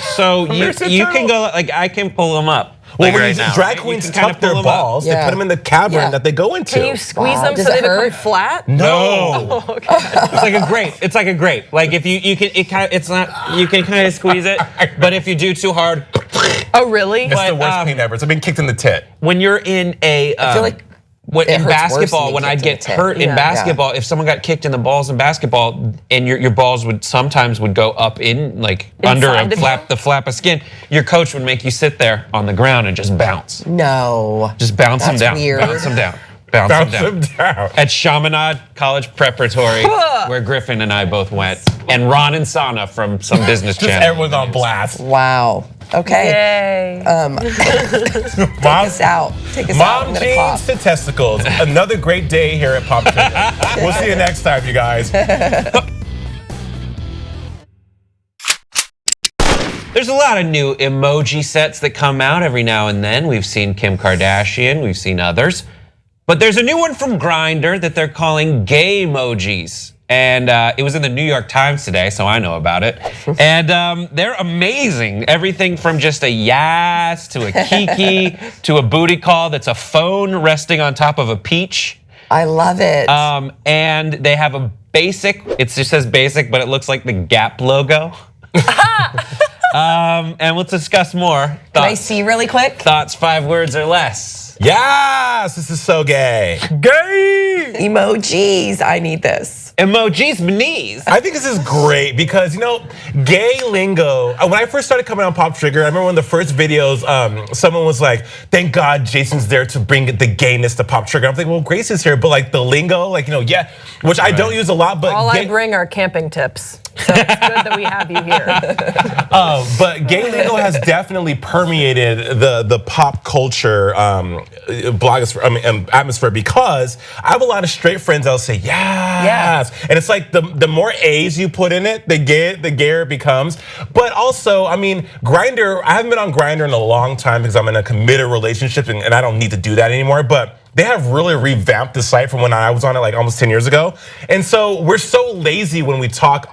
S3: you can go like I can pull them up.
S15: Well,
S3: Like
S15: when
S3: right now,
S15: drag
S3: right?
S15: queens
S3: You can kinda
S15: tuck their
S3: pull 'em up.
S15: balls, they put them in the cavern that they go into.
S14: Can you squeeze them
S13: Does
S14: so
S13: it
S14: they become
S13: hurt?
S14: flat?
S15: No.
S14: Oh, okay.
S3: It's like a grape. It's like a grape. Like if you can, it's not. You can kind of squeeze it, but if you do too hard,
S14: Oh, really?
S15: It's the worst pain ever. It's been kicked in the tit.
S3: when you're in a,
S13: I feel like
S3: in
S13: hurts worse
S3: basketball,
S13: than
S3: when
S13: being
S3: I'd
S13: kicked
S3: get
S13: in the
S3: hurt
S13: tit.
S3: in basketball, if someone got kicked in the balls in basketball, and your balls would sometimes go up in like under
S14: Inside
S3: a
S14: of
S3: flap,
S14: you?
S3: the flap of skin. Your coach would make you sit there on the ground and just bounce,
S13: No.
S3: just bounce them
S13: That's
S3: down,
S13: weird.
S3: bounce them down. Bounce them down. At Chaminade College Preparatory, where Griffin and I both went, and Ron and Sana from some business
S15: Just
S3: channel.
S15: everyone's on blast.
S13: Wow. Okay.
S14: Yay.
S13: Take us out. Take us out. I'm
S15: Mom
S13: gonna clap.
S15: jeans to testicles. Another great day here at Pop Trivia. We'll see you next time, you guys.
S3: There's a lot of new emoji sets that come out every now and then. We've seen Kim Kardashian, we've seen others. But there's a new one from Grindr that they're calling gay emojis. And it was in the New York Times today, so I know about it. And they're amazing. Everything from just a yas to a kiki to a booty call that's a phone resting on top of a peach.
S13: I love it.
S3: And they have a basic, it just says basic, but it looks like the Gap logo. And we'll discuss more.
S13: Can I see really quick?
S3: Thoughts, 5 words or less.
S15: Yes, this is so gay.
S3: Gay!
S13: Emojis, I need this.
S3: Emojis, knees.
S15: I think this is great because, gay lingo. When I first started coming on Pop Trigger, I remember one of the first videos, someone was like, thank God Jason's there to bring the gayness to Pop Trigger. I'm like, well, Grace is here, but like the lingo, yeah, which I don't use a lot, but.
S14: All I bring are camping tips. So it's good that we have you here.
S15: But gay lingo has definitely permeated the pop culture blogosphere, atmosphere, because I have a lot of straight friends that'll say yes, and it's like the more A's you put in it, the gayer it becomes. But also, Grindr. I haven't been on Grindr in a long time because I'm in a committed relationship and I don't need to do that anymore. But they have really revamped the site from when I was on it like almost 10 years ago. And so we're so lazy when we talk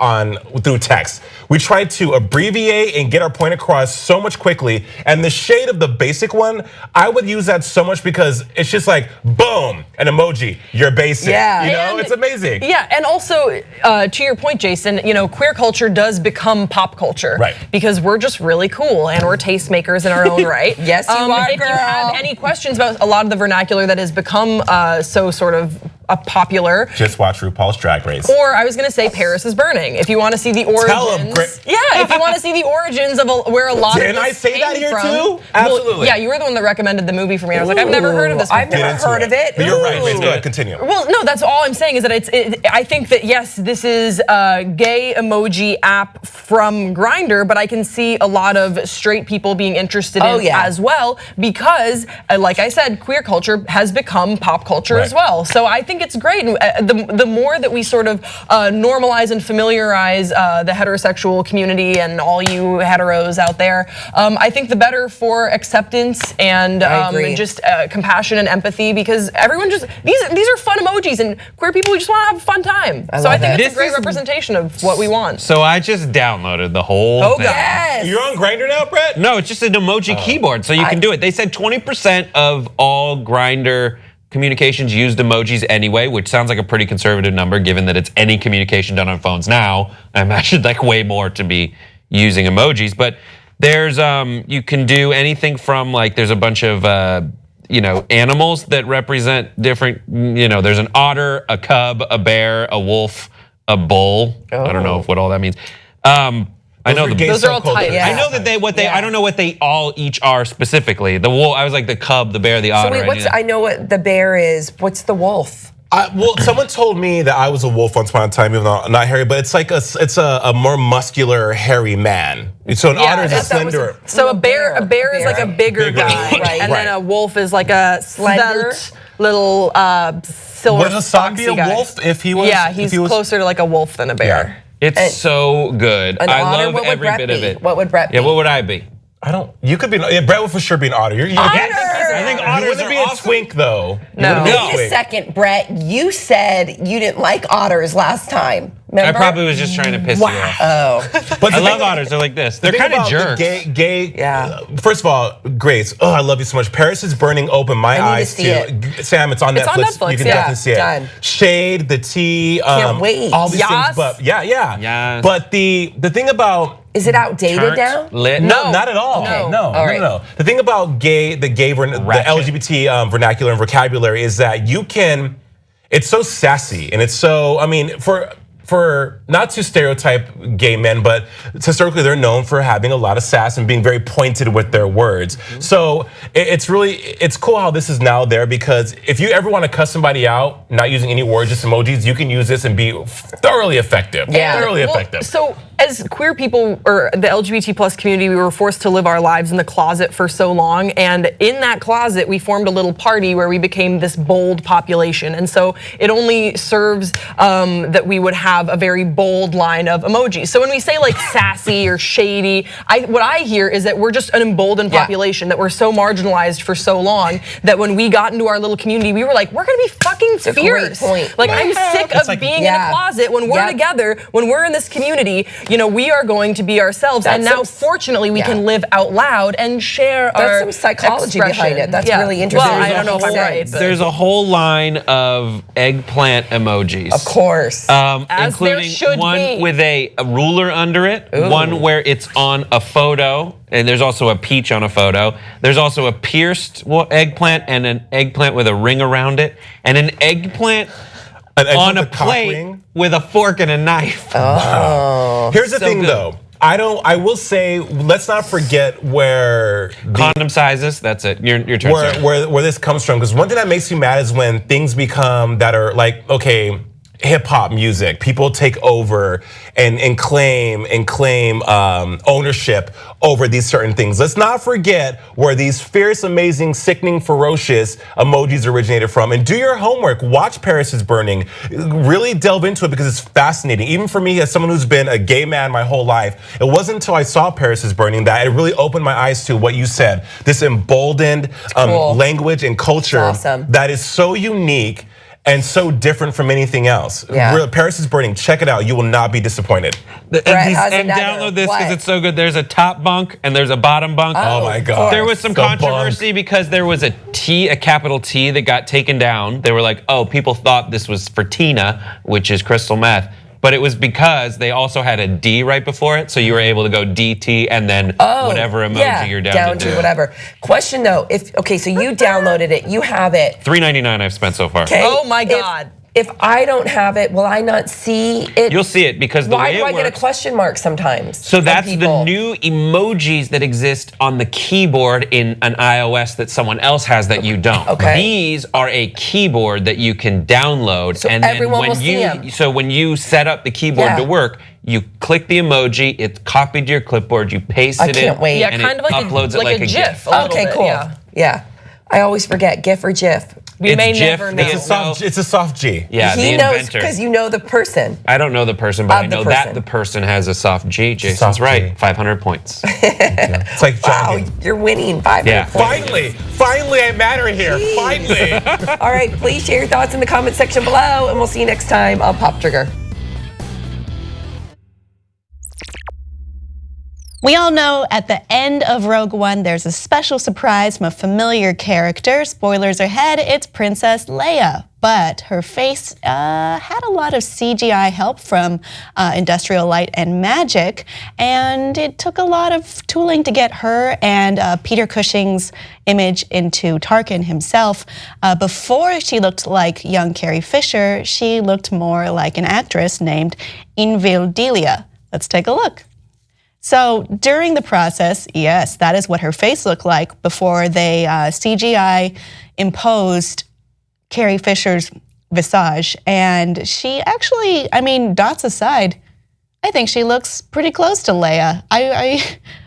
S15: through text. We try to abbreviate and get our point across so much quickly. And the shade of the basic one, I would use that so much because it's just like, boom, an emoji, you're basic.
S13: Yeah.
S15: It's amazing.
S14: Yeah, and also to your point, Jason, queer culture does become pop culture.
S15: Right.
S14: Because we're just really cool and we're tastemakers in our own right.
S13: Yes, you are,
S14: If
S13: girl.
S14: you have any questions about a lot of the vernacular that has become so sort of popular.
S15: Just watch RuPaul's Drag Race.
S14: Or I was going to say Paris is Burning. If you want to see the origins.
S15: Tell 'em,
S14: if you want to see the origins of where a lot
S15: Didn't
S14: of
S15: I
S14: this
S15: say
S14: came
S15: that here
S14: from.
S15: too? Absolutely.
S14: Well, yeah, you were the one that recommended the movie for me. I was like, I've never heard of this before.
S13: I've never heard of it.
S15: But you're right, Grace. Go ahead, continue.
S14: Well, no, that's all I'm saying is that I think that yes, this is a gay emoji app from Grindr, but I can see a lot of straight people being interested in it as well because, like I said, queer culture has become pop culture as well. So I think it's great. And the more that we sort of normalize and familiarize the heterosexual community and all you heteros out there, I think the better for acceptance and just compassion and empathy because everyone just these are fun emojis and queer people just want to have a fun time. So I think it's a great representation of what we want.
S3: So I just downloaded the whole thing.
S13: Yes.
S15: You're on Grindr now, Brett?
S3: No, it's just an emoji keyboard, so you can do it. They said 20% of all Grindr communications used emojis anyway, which sounds like a pretty conservative number given that it's any communication done on phones now. I imagine like way more to be using emojis, but there's you can do anything from like there's a bunch of animals that represent different, there's an otter, a cub, a bear, a wolf, a bull. I don't know what all that means. I know
S14: those are all types.
S3: I know that I don't know what they all each are specifically. The wolf, I was like the cub, the bear, the otter.
S13: So wait, I know what the bear is. What's the wolf?
S15: Well, someone told me that I was a wolf once upon a time, even though I'm not hairy, but it's like it's a more muscular, hairy man. So an otter is a slender.
S14: So a bear is like a bigger guy,
S13: right?
S14: And then a wolf is like a
S13: Slender.
S14: little silver.
S15: Would Hassan be a wolf if he was?
S14: Yeah, he's closer to like a wolf than a bear.
S15: Yeah.
S3: It's so good.
S13: An
S3: I
S13: otter,
S3: love
S13: what would
S3: every
S13: Brett
S3: bit
S13: be?
S3: of it.
S13: What would Brett be?
S3: Yeah, what would I be?
S15: You could be. Brett would for sure be an otter.
S3: I think
S15: You
S3: otters
S15: wouldn't
S3: are
S15: be
S3: awesome.
S15: a twink though.
S14: No.
S13: Wait a second, Brett. You said you didn't like otters last time. Remember?
S3: I probably was just trying to piss you off.
S13: Oh.
S15: But
S3: I love otters. They're like this. They're kind of jerks.
S15: First of all, Grace. Oh, I love you so much. Paris is Burning opened my eyes
S13: to see it.
S15: Sam, it's on Netflix.
S14: It's on Netflix,
S15: You can
S14: yeah.
S15: definitely see it.
S13: Done.
S15: Shade, the tea.
S13: Can't wait.
S15: All these
S14: Yas.
S15: things. But yeah.
S3: Yas.
S15: But the thing about
S13: Is it outdated
S3: Turks,
S13: now?
S3: lit.
S15: No, not at all.
S13: Okay.
S15: No,
S13: All right.
S15: no. The thing about the LGBT vernacular and vocabulary is that it's so sassy and it's so, for not to stereotype gay men, but historically they're known for having a lot of sass and being very pointed with their words. So it's cool how this is now there because if you ever want to cuss somebody out, not using any words, just emojis, you can use this and be thoroughly effective.
S13: Yeah.
S15: Thoroughly effective.
S14: So as queer people or the LGBT plus community, we were forced to live our lives in the closet for so long. And in that closet, we formed a little party where we became this bold population. And so it only serves that we would have a very bold line of emojis. So when we say like sassy or shady, what I hear is that we're just an emboldened population, that we're so marginalized for so long that when we got into our little community, we were like, we're gonna be fucking fierce.
S13: Great point.
S14: Like I'm sick of being in a closet when we're together, when we're in this community. we are going to be ourselves. And now, fortunately, we can live out loud and share our
S13: That's some psychology behind it. That's really interesting.
S14: Well, I don't know if I'm right.
S3: There's a whole line of eggplant emojis.
S13: Of course.
S3: Including one with a ruler under it, one where it's on a photo, and there's also a peach on a photo. There's also a pierced eggplant and an eggplant with a ring around it, and an eggplant on a plate with a fork and a knife.
S15: Wow. Here's the thing, though. I will say, let's not forget where
S3: condom sizes. That's it. Your turn.
S15: Where this comes from, because one thing that makes me mad is when things become that are like, okay, hip hop music, people take over and claim ownership over these certain things. Let's not forget where these fierce, amazing, sickening, ferocious emojis originated from. And do your homework. Watch Paris is Burning. Really delve into it because it's fascinating. Even for me, as someone who's been a gay man my whole life, it wasn't until I saw Paris is Burning that it really opened my eyes to what you said. This emboldened language and culture that is so unique and so different from anything else. Paris is Burning. Check it out. You will not be disappointed.
S3: And download this because it's so good. There's a top bunk and there's a bottom bunk.
S15: Oh my God.
S3: There was some controversy because there was a capital T that got taken down. They were like, oh, people thought this was for Tina, which is crystal meth. But it was because they also had a D right before it, so you were able to go DT and then whatever emoji you're down to.
S13: Whatever. Question though, so you downloaded it, you have it.
S3: $3.99 I've spent so far.
S14: Oh my God.
S13: If I don't have it, will I not see it?
S3: You'll see it because the way it works.
S13: Why do I get a question mark sometimes?
S3: So that's the new emojis that exist on the keyboard in an iOS that someone else has that you don't.
S13: Okay.
S3: These are a keyboard that you can download,
S13: so
S3: and
S13: everyone
S3: then
S13: will see them.
S3: So when you set up the keyboard to work, you click the emoji, it's copied to your clipboard, you paste it in,
S14: Yeah,
S3: and
S14: kind
S3: it
S14: of
S3: uploads it like a GIF.
S13: Okay, cool. Yeah. I always forget GIF or GIF.
S14: We may never know.
S15: It's a soft G.
S3: Yeah,
S13: he knows because you know the person.
S3: I don't know the person, but I know that the person has a soft G. Jason's
S15: soft
S3: right.
S15: G.
S3: 500 points.
S15: It's like jogging.
S13: Wow, you're winning 500 points.
S15: Finally, I matter here. Finally.
S13: All right, please share your thoughts in the comment section below, and we'll see you next time on Pop Trigger.
S6: We all know at the end of Rogue One, there's a special surprise from a familiar character. Spoilers ahead, it's Princess Leia. But her face had a lot of CGI help from Industrial Light and Magic, and it took a lot of tooling to get her and Peter Cushing's image into Tarkin himself. Before she looked like young Carrie Fisher, she looked more like an actress named Invil Delia. Let's take a look. So during the process, yes, that is what her face looked like before they CGI imposed Carrie Fisher's visage. And she actually, dots aside, I think she looks pretty close to Leia.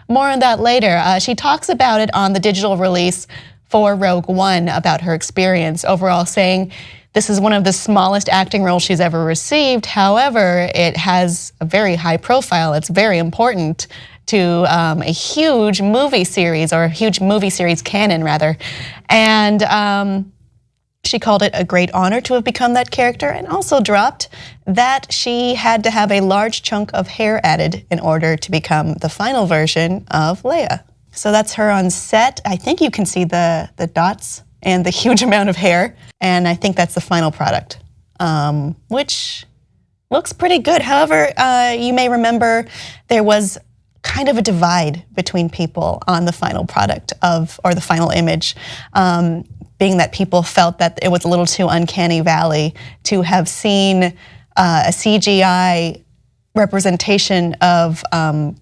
S6: More on that later. She talks about it on the digital release for Rogue One about her experience overall, saying this is one of the smallest acting roles she's ever received. However, it has a very high profile. It's very important to a huge movie series, or a huge movie series canon, rather. And she called it a great honor to have become that character, and also dropped that she had to have a large chunk of hair added in order to become the final version of Leia. So that's her on set. I think you can see the dots and the huge amount of hair, and I think that's the final product, which looks pretty good. However, you may remember there was kind of a divide between people on the final product or the final image, being that people felt that it was a little too uncanny valley to have seen a CGI representation of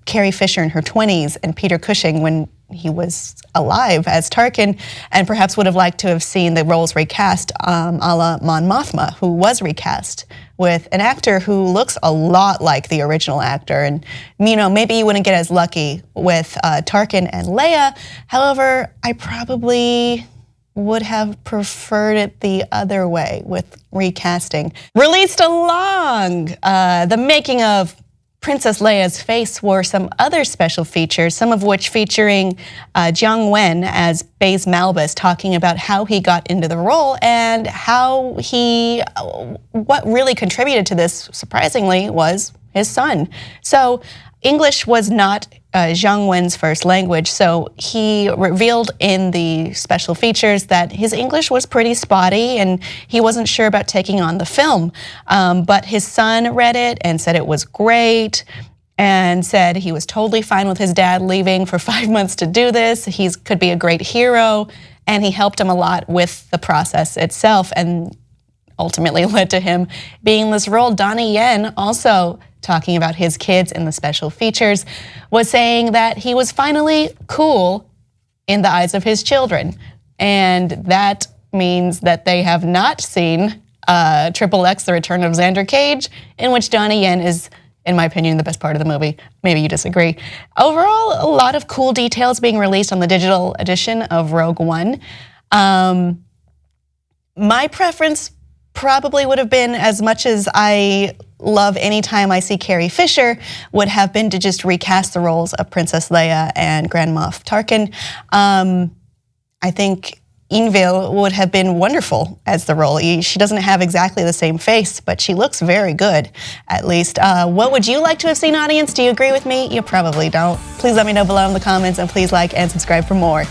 S6: Carrie Fisher in her 20s and Peter Cushing when he was alive as Tarkin, and perhaps would have liked to have seen the roles recast a la Mon Mothma, who was recast with an actor who looks a lot like the original actor. And maybe you wouldn't get as lucky with Tarkin and Leia. However, I probably would have preferred it the other way with recasting. Released along the making of Princess Leia's face were some other special features, some of which featuring Jiang Wen as Baze Malbus, talking about how he got into the role and what really contributed to this, surprisingly, was his son. So English was not Zhang Wen's first language, so he revealed in the special features that his English was pretty spotty and he wasn't sure about taking on the film. But his son read it and said it was great and said he was totally fine with his dad leaving for 5 months to do this. He could be a great hero, and he helped him a lot with the process itself and ultimately led to him being in this role. Donnie Yen, also talking about his kids in the special features, was saying that he was finally cool in the eyes of his children. And that means that they have not seen Triple X, The Return of Xander Cage, in which Donnie Yen is, in my opinion, the best part of the movie. Maybe you disagree. Overall, a lot of cool details being released on the digital edition of Rogue One. My preference probably would have been, as much as I love any time I see Carrie Fisher, would have been to just recast the roles of Princess Leia and Grand Moff Tarkin. I think Yinville would have been wonderful as the role. She doesn't have exactly the same face, but she looks very good, at least. What would you like to have seen, audience? Do you agree with me? You probably don't. Please let me know below in the comments, and please like and subscribe for more.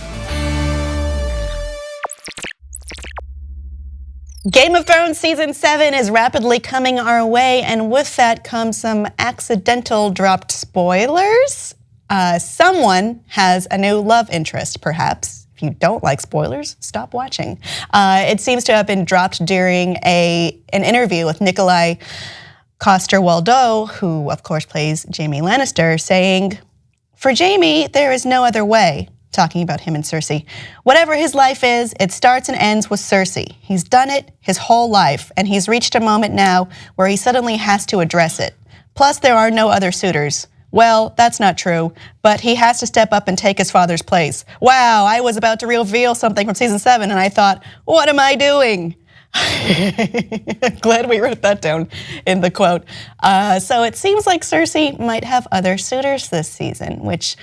S6: Game of Thrones Season 7 is rapidly coming our way, and with that comes some accidental dropped spoilers. Someone has a new love interest, perhaps. If you don't like spoilers, stop watching. It seems to have been dropped during an interview with Nikolai Coster-Waldau, who of course plays Jaime Lannister, saying, "For Jaime, there is no other way." Talking about him and Cersei. "Whatever his life is, it starts and ends with Cersei. He's done it his whole life, and he's reached a moment now where he suddenly has to address it. Plus, there are no other suitors. Well, that's not true, but he has to step up and take his father's place." Wow, I was about to reveal something from Season 7, and I thought, what am I doing? Glad we wrote that down in the quote. So it seems like Cersei might have other suitors this season, which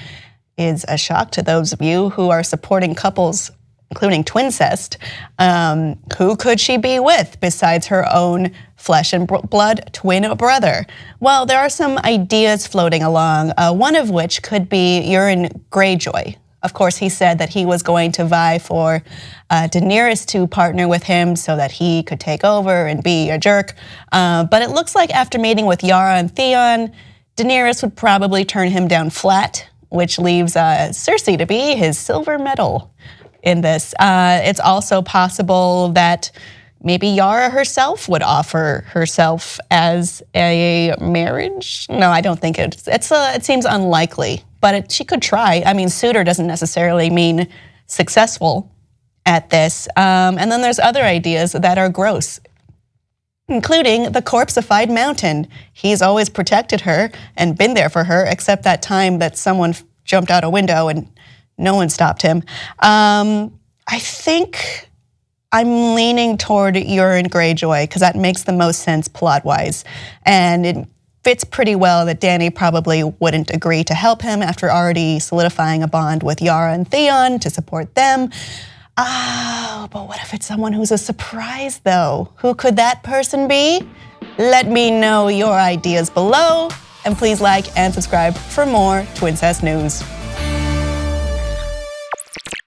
S6: is a shock to those of you who are supporting couples, including twincest. Who could she be with besides her own flesh and blood twin brother? Well, there are some ideas floating along, one of which could be Euron Greyjoy. Of course, he said that he was going to vie for Daenerys to partner with him so that he could take over and be a jerk. But it looks like after meeting with Yara and Theon, Daenerys would probably turn him down flat, which leaves Cersei to be his silver medal in this. It's also possible that maybe Yara herself would offer herself as a marriage. No, I don't think it seems unlikely, but she could try. I mean, suitor doesn't necessarily mean successful at this. And then there's other ideas that are gross, including the corpseified mountain. He's always protected her and been there for her, except that time that someone jumped out a window and no one stopped him. I think I'm leaning toward Euron Greyjoy because that makes the most sense plot-wise. And it fits pretty well that Dany probably wouldn't agree to help him after already solidifying a bond with Yara and Theon to support them. But what if it's someone who's a surprise, though? Who could that person be? Let me know your ideas below, and please like and subscribe for more Twincest news.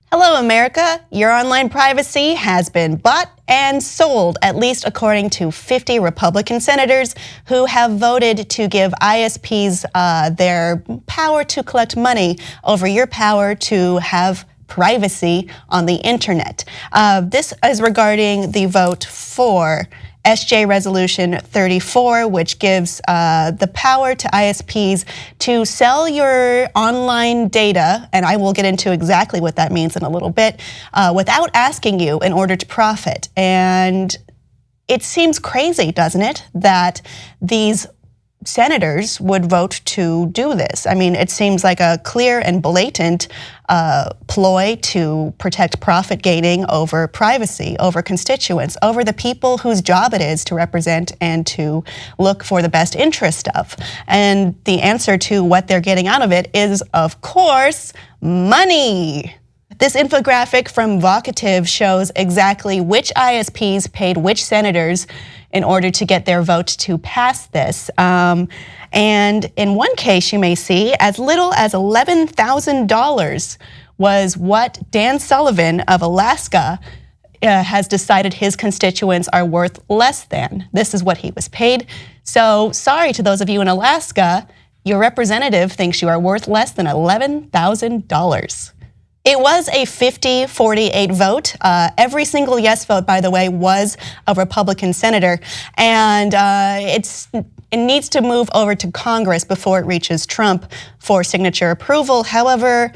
S6: Hello, America. Your online privacy has been bought and sold, at least according to 50 Republican senators who have voted to give ISPs their power to collect money over your power to have privacy on the internet. This is regarding the vote for SJ Resolution 34, which gives the power to ISPs to sell your online data, and I will get into exactly what that means in a little bit, without asking you in order to profit. And it seems crazy, doesn't it, that these senators would vote to do this. I mean, it seems like a clear and blatant ploy to protect profit gaining over privacy, over constituents, over the people whose job it is to represent and to look for the best interest of. And the answer to what they're getting out of it is, of course, money. This infographic from Vocative shows exactly which ISPs paid which senators in order to get their vote to pass this. And in one case, you may see, as little as $11,000 was what Dan Sullivan of Alaska has decided his constituents are worth less than. This is what he was paid. So sorry to those of you in Alaska, your representative thinks you are worth less than $11,000. It was a 50-48 vote. Every single yes vote, by the way, was a Republican senator. And it needs to move over to Congress before it reaches Trump for signature approval. However,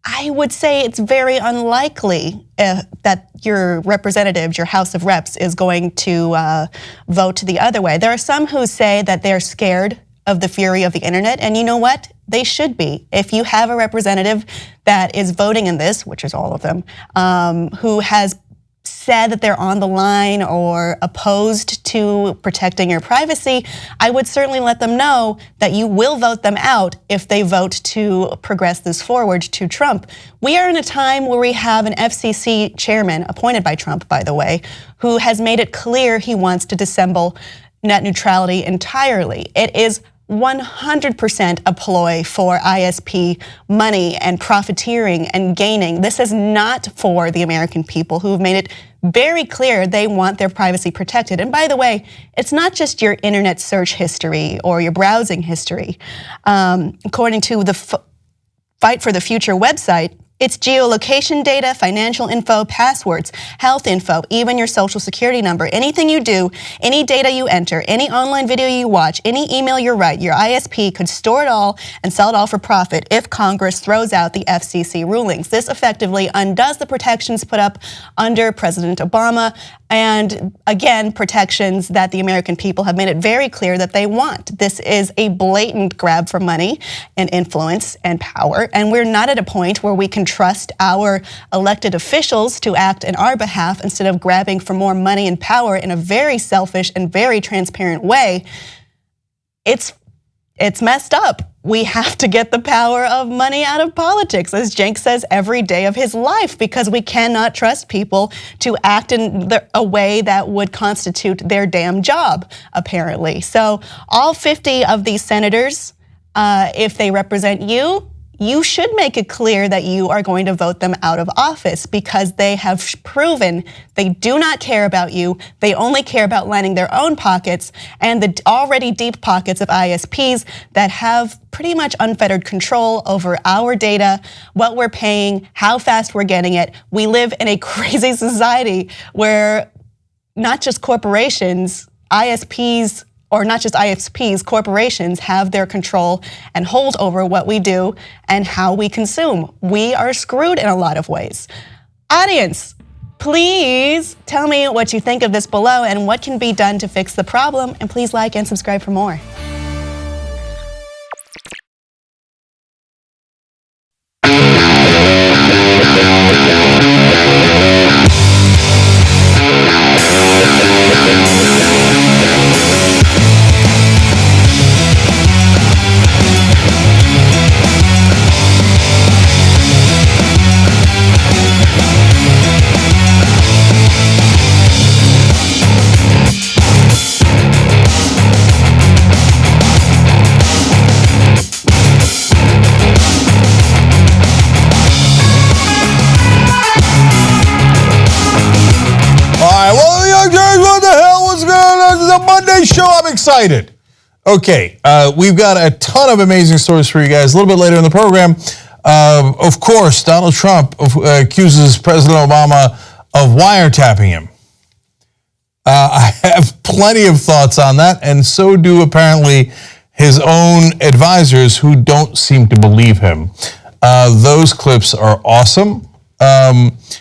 S6: I would say it's very unlikely that your representatives, your House of Reps, is going to vote the other way. There are some who say that they're scared of the fury of the internet, and you know what? They should be. If you have a representative that is voting in this, which is all of them, who has said that they're on the line or opposed to protecting your privacy, I would certainly let them know that you will vote them out if they vote to progress this forward to Trump. We are in a time where we have an FCC chairman, appointed by Trump, by the way, who has made it clear he wants to disassemble net neutrality entirely. It is 100% a ploy for ISP money and profiteering and gaining. This is not for the American people who have made it very clear they want their privacy protected. And by the way, it's not just your internet search history or your browsing history. According to the Fight for the Future website, it's geolocation data, financial info, passwords, health info, even your social security number. Anything you do, any data you enter, any online video you watch, any email you write, your ISP could store it all and sell it all for profit if Congress throws out the FCC rulings. This effectively undoes the protections put up under President Obama, and again, protections that the American people have made it very clear that they want. This is a blatant grab for money and influence and power, and we're not at a point where we can trust our elected officials to act in our behalf instead of grabbing for more money and power in a very selfish and very transparent way. It's messed up. We have to get the power of money out of politics, as Cenk says, every day of his life, because we cannot trust people to act in a way that would constitute their damn job, apparently. So all 50 of these senators, if they represent you, you should make it clear that you are going to vote them out of office, because they have proven they do not care about you. They only care about lining their own pockets and the already deep pockets of ISPs that have pretty much unfettered control over our data, what we're paying, how fast we're getting it. We live in a crazy society where not just corporations, ISPs, or not just ISPs, corporations have their control and hold over what we do and how we consume. We are screwed in a lot of ways. Audience, please tell me what you think of this below and what can be done to fix the problem, and please like and subscribe for more.
S16: Show, I'm excited. Okay, we've got a ton of amazing stories for you guys a little bit later in the program. Of course, Donald Trump accuses President Obama of wiretapping him. I have plenty of thoughts on that, and so do apparently his own advisors, who don't seem to believe him. Those clips are awesome.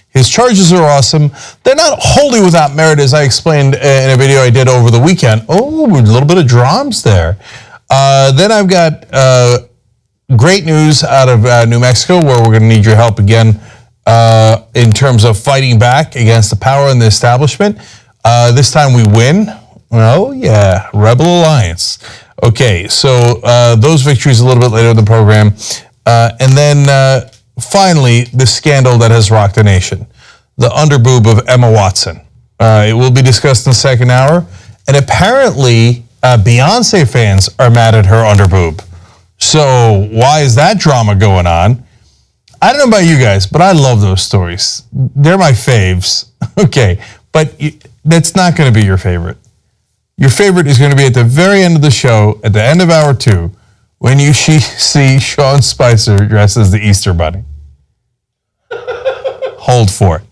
S16: His charges are awesome. They're not wholly without merit, as I explained in a video I did over the weekend. Oh, a little bit of drums there. Then I've got great news out of New Mexico, where we're going to need your help again in terms of fighting back against the power and the establishment. This time we win. Oh, yeah, Rebel Alliance. Okay, so those victories a little bit later in the program. And then finally, the scandal that has rocked the nation, the underboob of Emma Watson. It will be discussed in the second hour. And apparently, Beyonce fans are mad at her underboob. So why is that drama going on? I don't know about you guys, but I love those stories. They're my faves. Okay, but that's not going to be your favorite. Your favorite is going to be at the very end of the show, at the end of hour 2, when you see Sean Spicer dressed as the Easter Bunny. Hold for it.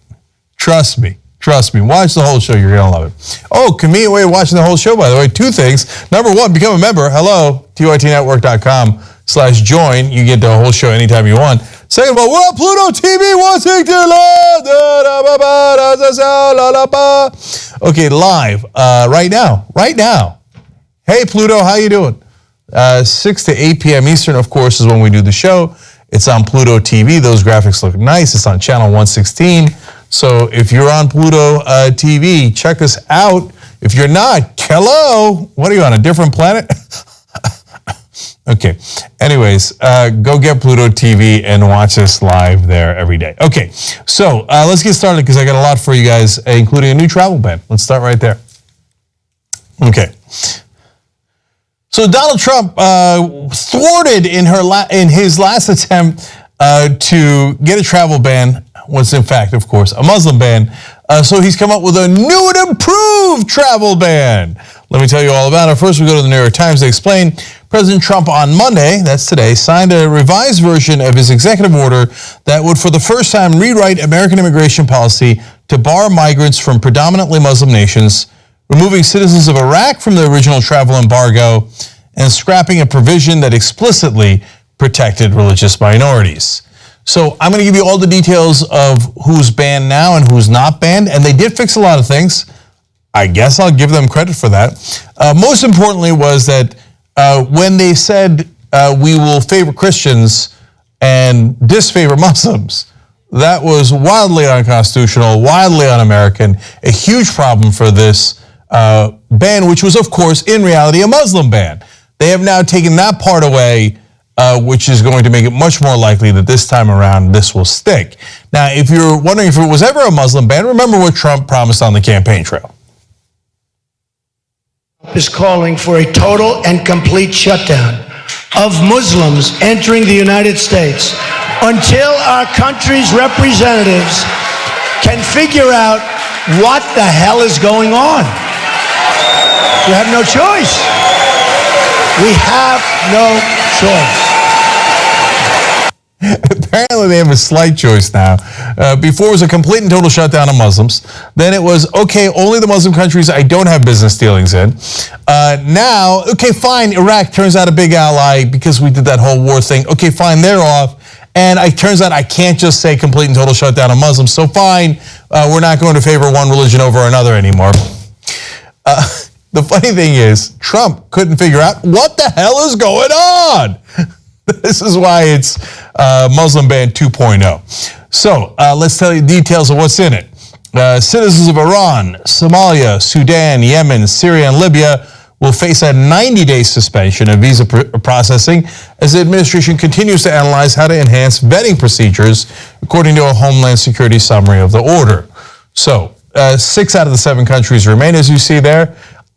S16: Trust me. Watch the whole show. You're going to love it. Oh, convenient way of watching the whole show, by the way. 2 things. Number 1, become a member. Hello, tytnetwork.com/join. You get the whole show anytime you want. Second of all, we're on Pluto TV, Washington. Okay, live right now. Hey, Pluto, how you doing? 6 to 8 p.m. Eastern, of course, is when we do the show. It's on Pluto TV. Those graphics look nice. It's on channel 116. So if you're on Pluto TV, check us out. If you're not, hello. What are you on, a different planet? Okay. Anyways, go get Pluto TV and watch us live there every day. Okay. So let's get started because I got a lot for you guys, including a new travel ban. Let's start right there. Okay. So Donald Trump thwarted in his last attempt to get a travel ban, was in fact, of course, a Muslim ban. So he's come up with a new and improved travel ban. Let me tell you all about it. First, we go to the New York Times. They explain President Trump on Monday, that's today, signed a revised version of his executive order that would, for the first time, rewrite American immigration policy to bar migrants from predominantly Muslim nations, removing citizens of Iraq from the original travel embargo, and scrapping a provision that explicitly protected religious minorities. So I'm going to give you all the details of who's banned now and who's not banned, and they did fix a lot of things. I guess I'll give them credit for that. Most importantly was that when they said we will favor Christians and disfavor Muslims, that was wildly unconstitutional, wildly un-American, a huge problem for this ban, which was, of course, in reality, a Muslim ban. They have now taken that part away, which is going to make it much more likely that this time around this will stick. Now, if you're wondering if it was ever a Muslim ban, remember what Trump promised on the campaign trail.
S17: Is calling for a total and complete shutdown of Muslims entering the United States until our country's representatives can figure out what the hell is going on. We have no choice. We have no choice.
S16: Apparently they have a slight choice now. Before it was a complete and total shutdown of Muslims. Then it was, okay, only the Muslim countries I don't have business dealings in. Now, okay, fine, Iraq turns out a big ally because we did that whole war thing. Okay, fine, they're off. And it turns out I can't just say complete and total shutdown of Muslims. So fine, we're not going to favor one religion over another anymore. The funny thing is, Trump couldn't figure out what the hell is going on. This is why it's Muslim ban 2.0. So let's tell you details of what's in it. Citizens of Iran, Somalia, Sudan, Yemen, Syria, and Libya will face a 90-day suspension of visa processing as the administration continues to analyze how to enhance vetting procedures, according to a Homeland Security summary of the order. So 6 out of the 7 countries remain, as you see there,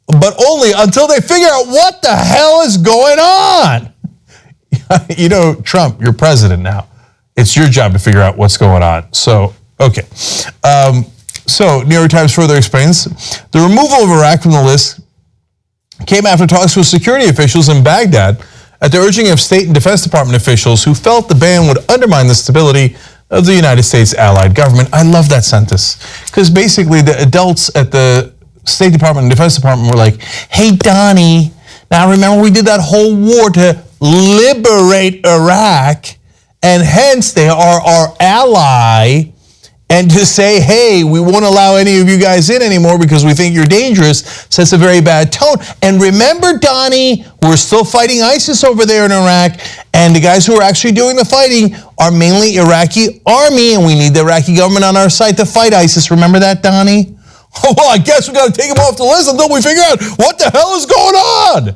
S16: but only until they figure out what the hell is going on. You know, Trump, you're president now. It's your job to figure out what's going on. So, okay. So, New York Times further explains, the removal of Iraq from the list came after talks with security officials in Baghdad at the urging of State and Defense Department officials who felt the ban would undermine the stability of the United States allied government. I love that sentence because basically the adults at the State Department and Defense Department were like, hey, Donnie, now remember we did that whole war to liberate Iraq, and hence they are our ally, and to say, hey, we won't allow any of you guys in anymore because we think you're dangerous, sets a very bad tone. And remember, Donnie, we're still fighting ISIS over there in Iraq, and the guys who are actually doing the fighting are mainly Iraqi army, and we need the Iraqi government on our side to fight ISIS. Remember that, Donnie? Oh, well, I guess we got to take them off the list until we figure out what the hell is going on.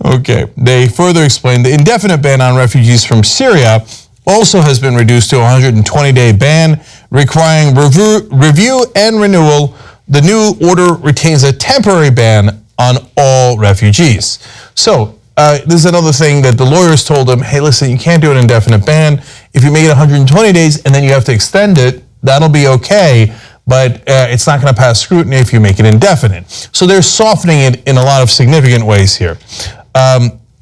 S16: Okay, they further explained the indefinite ban on refugees from Syria also has been reduced to a 120-day ban requiring review and renewal the new order retains a temporary ban on all refugees. So this is another thing that the lawyers told him, hey, listen, you can't do an indefinite ban. If you make it 120 days and then you have to extend it, that'll be okay, but it's not going to pass scrutiny if you make it indefinite. So they're softening it in a lot of significant ways here.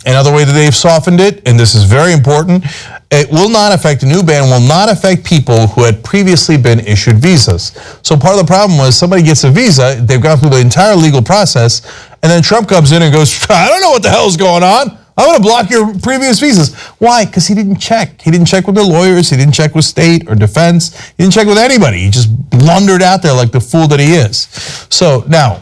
S16: Another way that they've softened it, and this is very important, it will not affect, the new ban will not affect people who had previously been issued visas. So part of the problem was somebody gets a visa, they've gone through the entire legal process, and then Trump comes in and goes, I don't know what the hell's going on. I'm going to block your previous visas. Why? Because he didn't check. He didn't check with the lawyers. He didn't check with state or defense. He didn't check with anybody. He just blundered out there like the fool that he is. So now,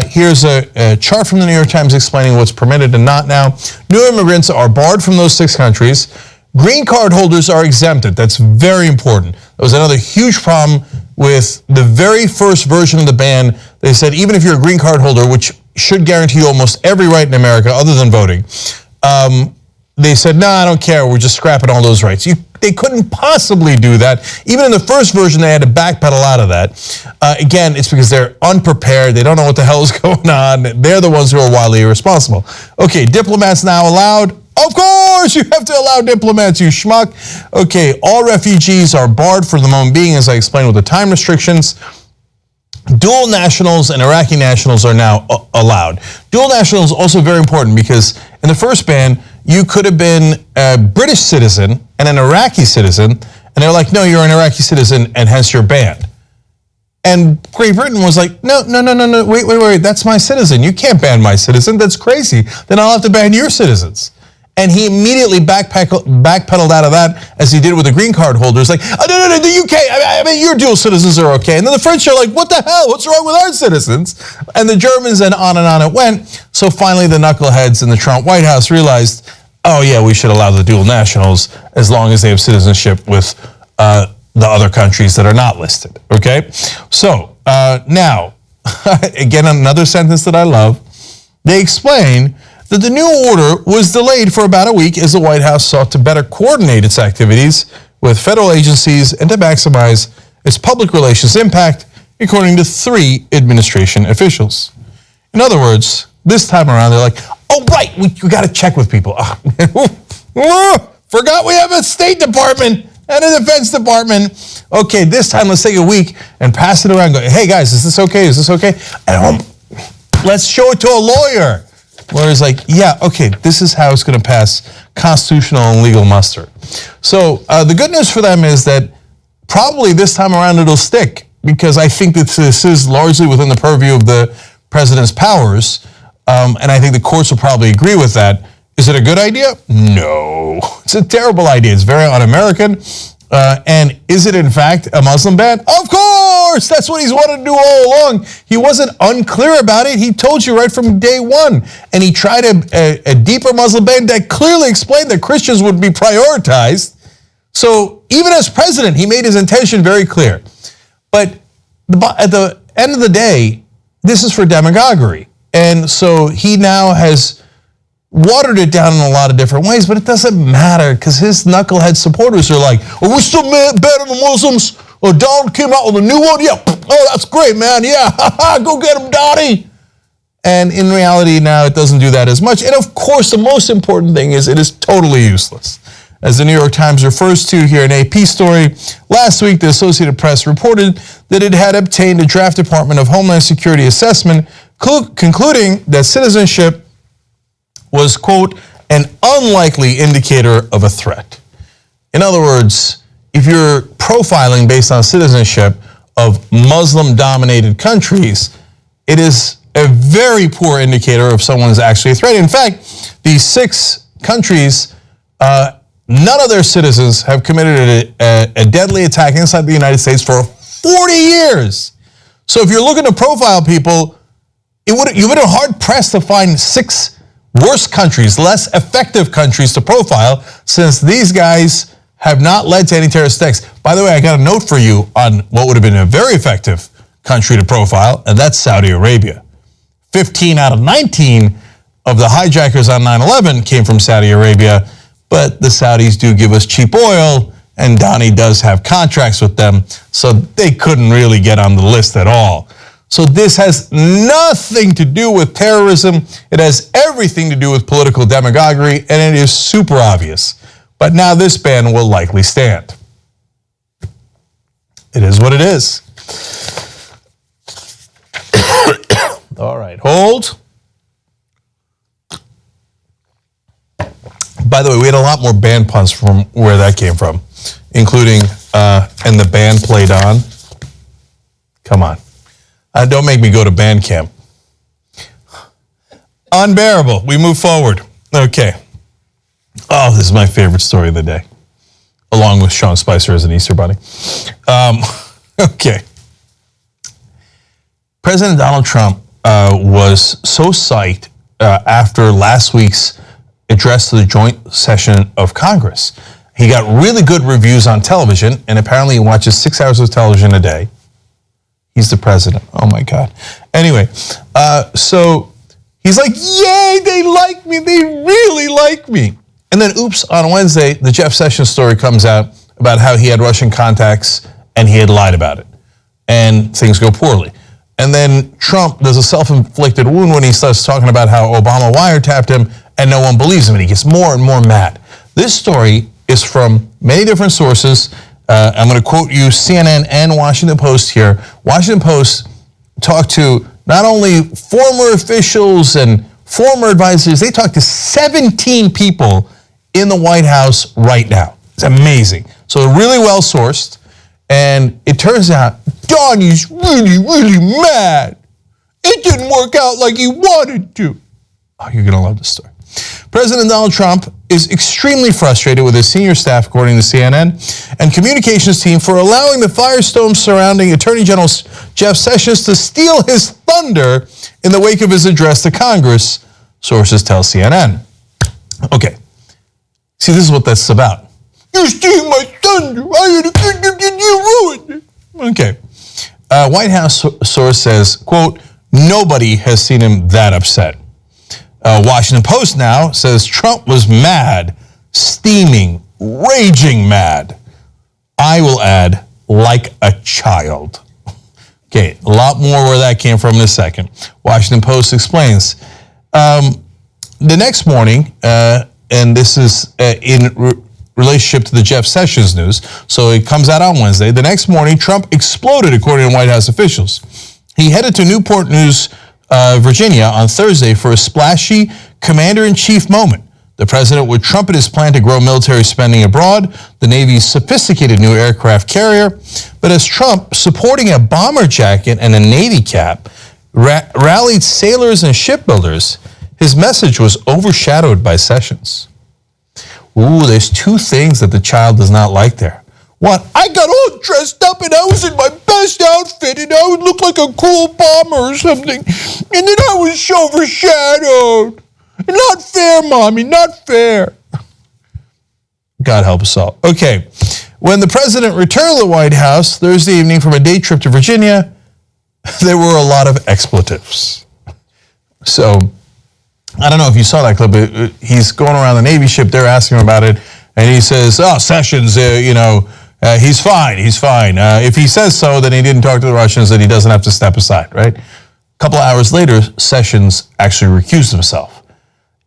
S16: here's a chart from the New York Times explaining what's permitted and not now. New immigrants are barred from those 6 countries. Green card holders are exempted. That's very important. That was another huge problem with the very first version of the ban. They said even if you're a green card holder, which should guarantee you almost every right in America other than voting, they said, no, I don't care. We're just scrapping all those rights. They couldn't possibly do that. Even in the first version, they had to backpedal out of that. Again, it's because they're unprepared. They don't know what the hell is going on. They're the ones who are wildly irresponsible. Okay, diplomats now allowed. Of course, you have to allow diplomats, you schmuck. Okay, all refugees are barred for the moment being, as I explained with the time restrictions. Dual nationals and Iraqi nationals are now allowed. Dual nationals also very important because in the first ban, you could have been a British citizen and an Iraqi citizen, and they're like, no, you're an Iraqi citizen, and hence you're banned. And Great Britain was like, no, wait, that's my citizen. You can't ban my citizen. That's crazy. Then I'll have to ban your citizens. And he immediately backpedaled out of that, as he did with the green card holders. Like, oh, no, the UK, I mean, your dual citizens are okay. And then the French are like, what the hell? What's wrong with our citizens? And the Germans, and on it went. So finally, the knuckleheads in the Trump White House realized, oh, yeah, we should allow the dual nationals as long as they have citizenship with the other countries that are not listed, okay? So now, again, another sentence that I love. They explain that the new order was delayed for about a week as the White House sought to better coordinate its activities with federal agencies and to maximize its public relations impact, according to 3 administration officials. In other words, this time around, they're like, oh, right, we got to check with people. Forgot we have a State Department and a Defense Department. Okay, this time let's take a week and pass it around. Go, hey, guys, is this okay? Is this okay? And let's show it to a lawyer. Whereas like, yeah, okay, this is how it's going to pass constitutional and legal muster. So the good news for them is that probably this time around it'll stick, because I think that this is largely within the purview of the president's powers, and I think the courts will probably agree with that. Is it a good idea? No. It's a terrible idea. It's very un-American. And is it in fact a Muslim ban? Of course! That's what he's wanted to do all along. He wasn't unclear about it. He told you right from day one. And he tried a deeper Muslim ban that clearly explained that Christians would be prioritized. So even as president, he made his intention very clear. But at the end of the day, this is for demagoguery. And so he now has watered it down in a lot of different ways, but it doesn't matter because his knucklehead supporters are like, oh, we're still better than Muslims. Oh, Donald came out with a new one. Yeah, oh, that's great, man. Yeah, go get him, Donnie. And in reality, now it doesn't do that as much. And of course, the most important thing is it is totally useless. As the New York Times refers to here in an AP story, last week the Associated Press reported that it had obtained a draft Department of Homeland Security assessment concluding that citizenship was, quote, an unlikely indicator of a threat. In other words, if you're profiling based on citizenship of Muslim-dominated countries, it is a very poor indicator if someone's actually a threat. In fact, these 6 countries, none of their citizens have committed a deadly attack inside the United States for 40 years. So if you're looking to profile people, you would have been hard-pressed to find 6 worse countries, less effective countries to profile, since these guys have not led to any terrorist attacks. By the way, I got a note for you on what would have been a very effective country to profile, and that's Saudi Arabia. 15 out of 19 of the hijackers on 9/11 came from Saudi Arabia, but the Saudis do give us cheap oil, and Donnie does have contracts with them, so they couldn't really get on the list at all. So this has nothing to do with terrorism. It has everything to do with political demagoguery, and it is super obvious. But now this ban will likely stand. It is what it is. All right, hold. By the way, we had a lot more band puns from where that came from, including, and the band played on. Come on. Don't make me go to band camp. Unbearable. We move forward. Okay. Oh, this is my favorite story of the day, along with Sean Spicer as an Easter bunny. Okay. President Donald Trump was so psyched after last week's address to the joint session of Congress. He got really good reviews on television, and apparently he watches 6 hours of television a day. He's the president. Oh my God. Anyway, so he's like, yay, they like me. They really like me. And then, oops, on Wednesday, the Jeff Sessions story comes out about how he had Russian contacts and he had lied about it. And things go poorly. And then Trump does a self-inflicted wound when he starts talking about how Obama wiretapped him and no one believes him, and he gets more and more mad. This story is from many different sources. I'm going to quote you CNN and Washington Post here. Washington Post talked to not only former officials and former advisors, they talked to 17 people in the White House right now. It's amazing. So they're really well sourced. And it turns out Donnie's really, really mad. It didn't work out like he wanted to. Oh, you're going to love this story. President Donald Trump is extremely frustrated with his senior staff, according to CNN, and communications team for allowing the firestorm surrounding Attorney General Jeff Sessions to steal his thunder in the wake of his address to Congress, sources tell CNN. Okay. See, this is what that's about. You're stealing my thunder. You ruined it. Okay. White House source says, quote, nobody has seen him that upset. Washington Post now says Trump was mad, steaming, raging mad. I will add, like a child. Okay, a lot more where that came from in a second. Washington Post explains. The next morning, and this is in relationship to the Jeff Sessions news, so it comes out on Wednesday. The next morning, Trump exploded, according to White House officials. He headed to Newport News, Virginia on Thursday for a splashy commander-in-chief moment. The president would trumpet his plan to grow military spending abroad, the Navy's sophisticated new aircraft carrier. But as Trump, supporting a bomber jacket and a Navy cap, rallied sailors and shipbuilders, his message was overshadowed by Sessions. Ooh, there's two things that the child does not like there. One, I got all dressed up and I was in my best outfit and I would look like a cool bomber or something. And then I was overshadowed. Not fair, Mommy, not fair. God help us all. Okay, when the president returned to the White House Thursday evening from a day trip to Virginia, there were a lot of expletives. So, I don't know if you saw that clip, but he's going around the Navy ship, they're asking him about it, and he says, oh, Sessions, he's fine, he's fine. If he says so, then he didn't talk to the Russians, then he doesn't have to step aside, right? A couple hours later, Sessions actually recused himself.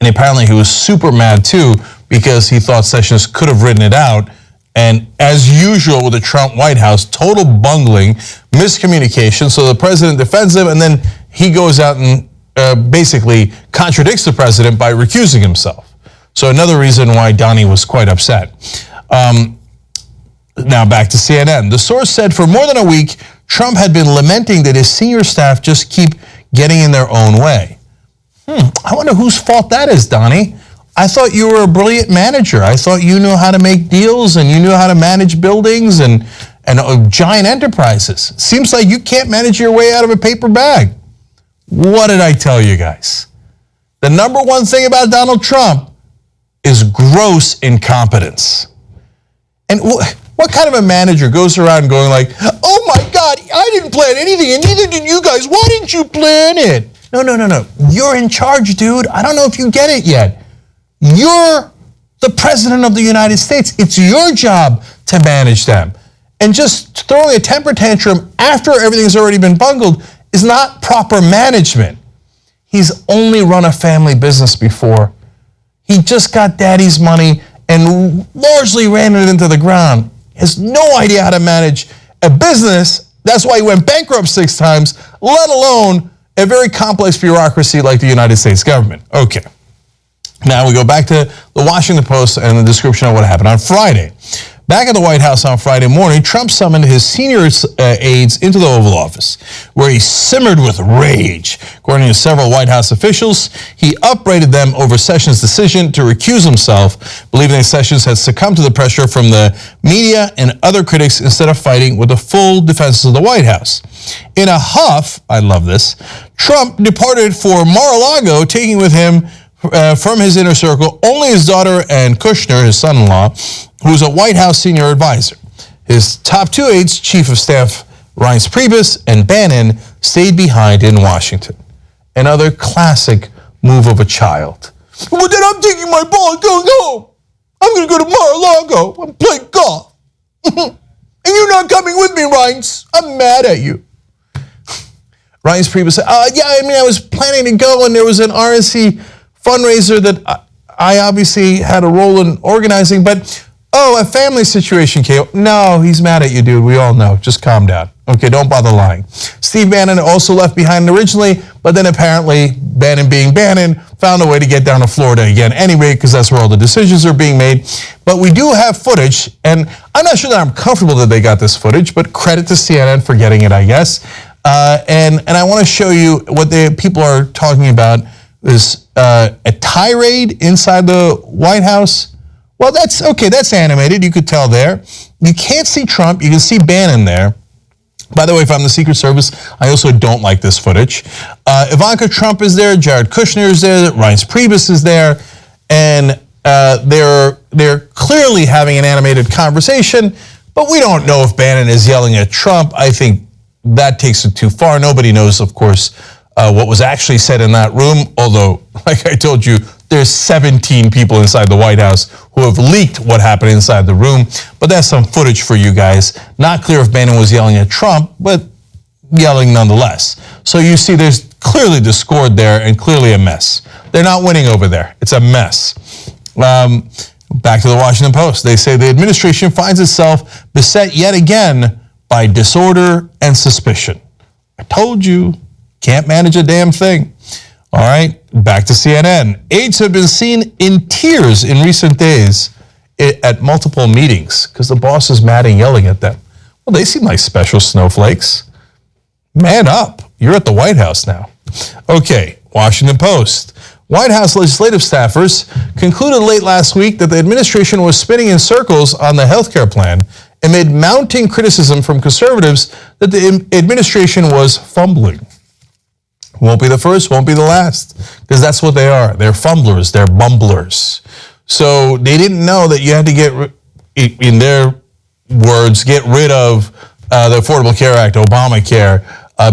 S16: And apparently he was super mad too, because he thought Sessions could have written it out. And as usual with the Trump White House, total bungling, miscommunication. So the president defends him, and then he goes out and basically contradicts the president by recusing himself. So another reason why Donnie was quite upset. Now back to CNN. The source said for more than a week, Trump had been lamenting that his senior staff just keep getting in their own way. I wonder whose fault that is, Donnie. I thought you were a brilliant manager. I thought you knew how to make deals and you knew how to manage buildings and giant enterprises. Seems like you can't manage your way out of a paper bag. What did I tell you guys? The number one thing about Donald Trump is gross incompetence. And what kind of a manager goes around going like, oh my God, I didn't plan anything and neither did you guys. Why didn't you plan it? No. You're in charge, dude. I don't know if you get it yet. You're the president of the United States. It's your job to manage them. And just throwing a temper tantrum after everything's already been bungled is not proper management. He's only run a family business before. He just got daddy's money and largely ran it into the ground. He has no idea how to manage a business. That's why he went bankrupt 6 times, let alone a very complex bureaucracy like the United States government. Okay. Now we go back to the Washington Post and the description of what happened on Friday. Back at the White House on Friday morning, Trump summoned his senior aides into the Oval Office, where he simmered with rage. According to several White House officials, he upbraided them over Sessions' decision to recuse himself, believing that Sessions had succumbed to the pressure from the media and other critics instead of fighting with the full defense of the White House. In a huff, I love this, Trump departed for Mar-a-Lago, taking with him from his inner circle only his daughter and Kushner, his son-in-law, who's a White House senior advisor. His top 2 aides, Chief of Staff Reince Priebus and Bannon, stayed behind in Washington. Another classic move of a child. Well, then I'm taking my ball and going home. I'm going to go to Mar-a-Lago and play golf. And you're not coming with me, Reince. I'm mad at you. Reince Priebus said, I was planning to go, and there was an RNC fundraiser that I obviously had a role in organizing, but a family situation came. No, he's mad at you, dude. We all know. Just calm down. Okay, don't bother lying. Steve Bannon also left behind originally, but then apparently Bannon being Bannon found a way to get down to Florida again anyway, because that's where all the decisions are being made. But we do have footage, and I'm not sure that I'm comfortable that they got this footage, but credit to CNN for getting it, I guess. And I want to show you what the people are talking about is a tirade inside the White House. Well, that's okay. That's animated. You could tell there. You can't see Trump. You can see Bannon there. By the way, if I'm the Secret Service, I also don't like this footage. Ivanka Trump is there. Jared Kushner is there. Reince Priebus is there. And they're clearly having an animated conversation, but we don't know if Bannon is yelling at Trump. I think that takes it too far. Nobody knows, of course, what was actually said in that room, although, like I told you, there's 17 people inside the White House who have leaked what happened inside the room. But that's some footage for you guys. Not clear if Bannon was yelling at Trump, but yelling nonetheless. So you see there's clearly discord there and clearly a mess. They're not winning over there. It's a mess. Back to the Washington Post. They say the administration finds itself beset yet again by disorder and suspicion. I told you, can't manage a damn thing. All right, back to CNN. Aides have been seen in tears in recent days at multiple meetings because the boss is mad and yelling at them. Well, they seem like special snowflakes. Man up. You're at the White House now. Okay, Washington Post. White House legislative staffers concluded late last week that the administration was spinning in circles on the health care plan amid mounting criticism from conservatives that the administration was fumbling. Won't be the first, won't be the last, because that's what they are. They're fumblers, they're bumblers. So they didn't know that you had to get, in their words, get rid of the Affordable Care Act, Obamacare,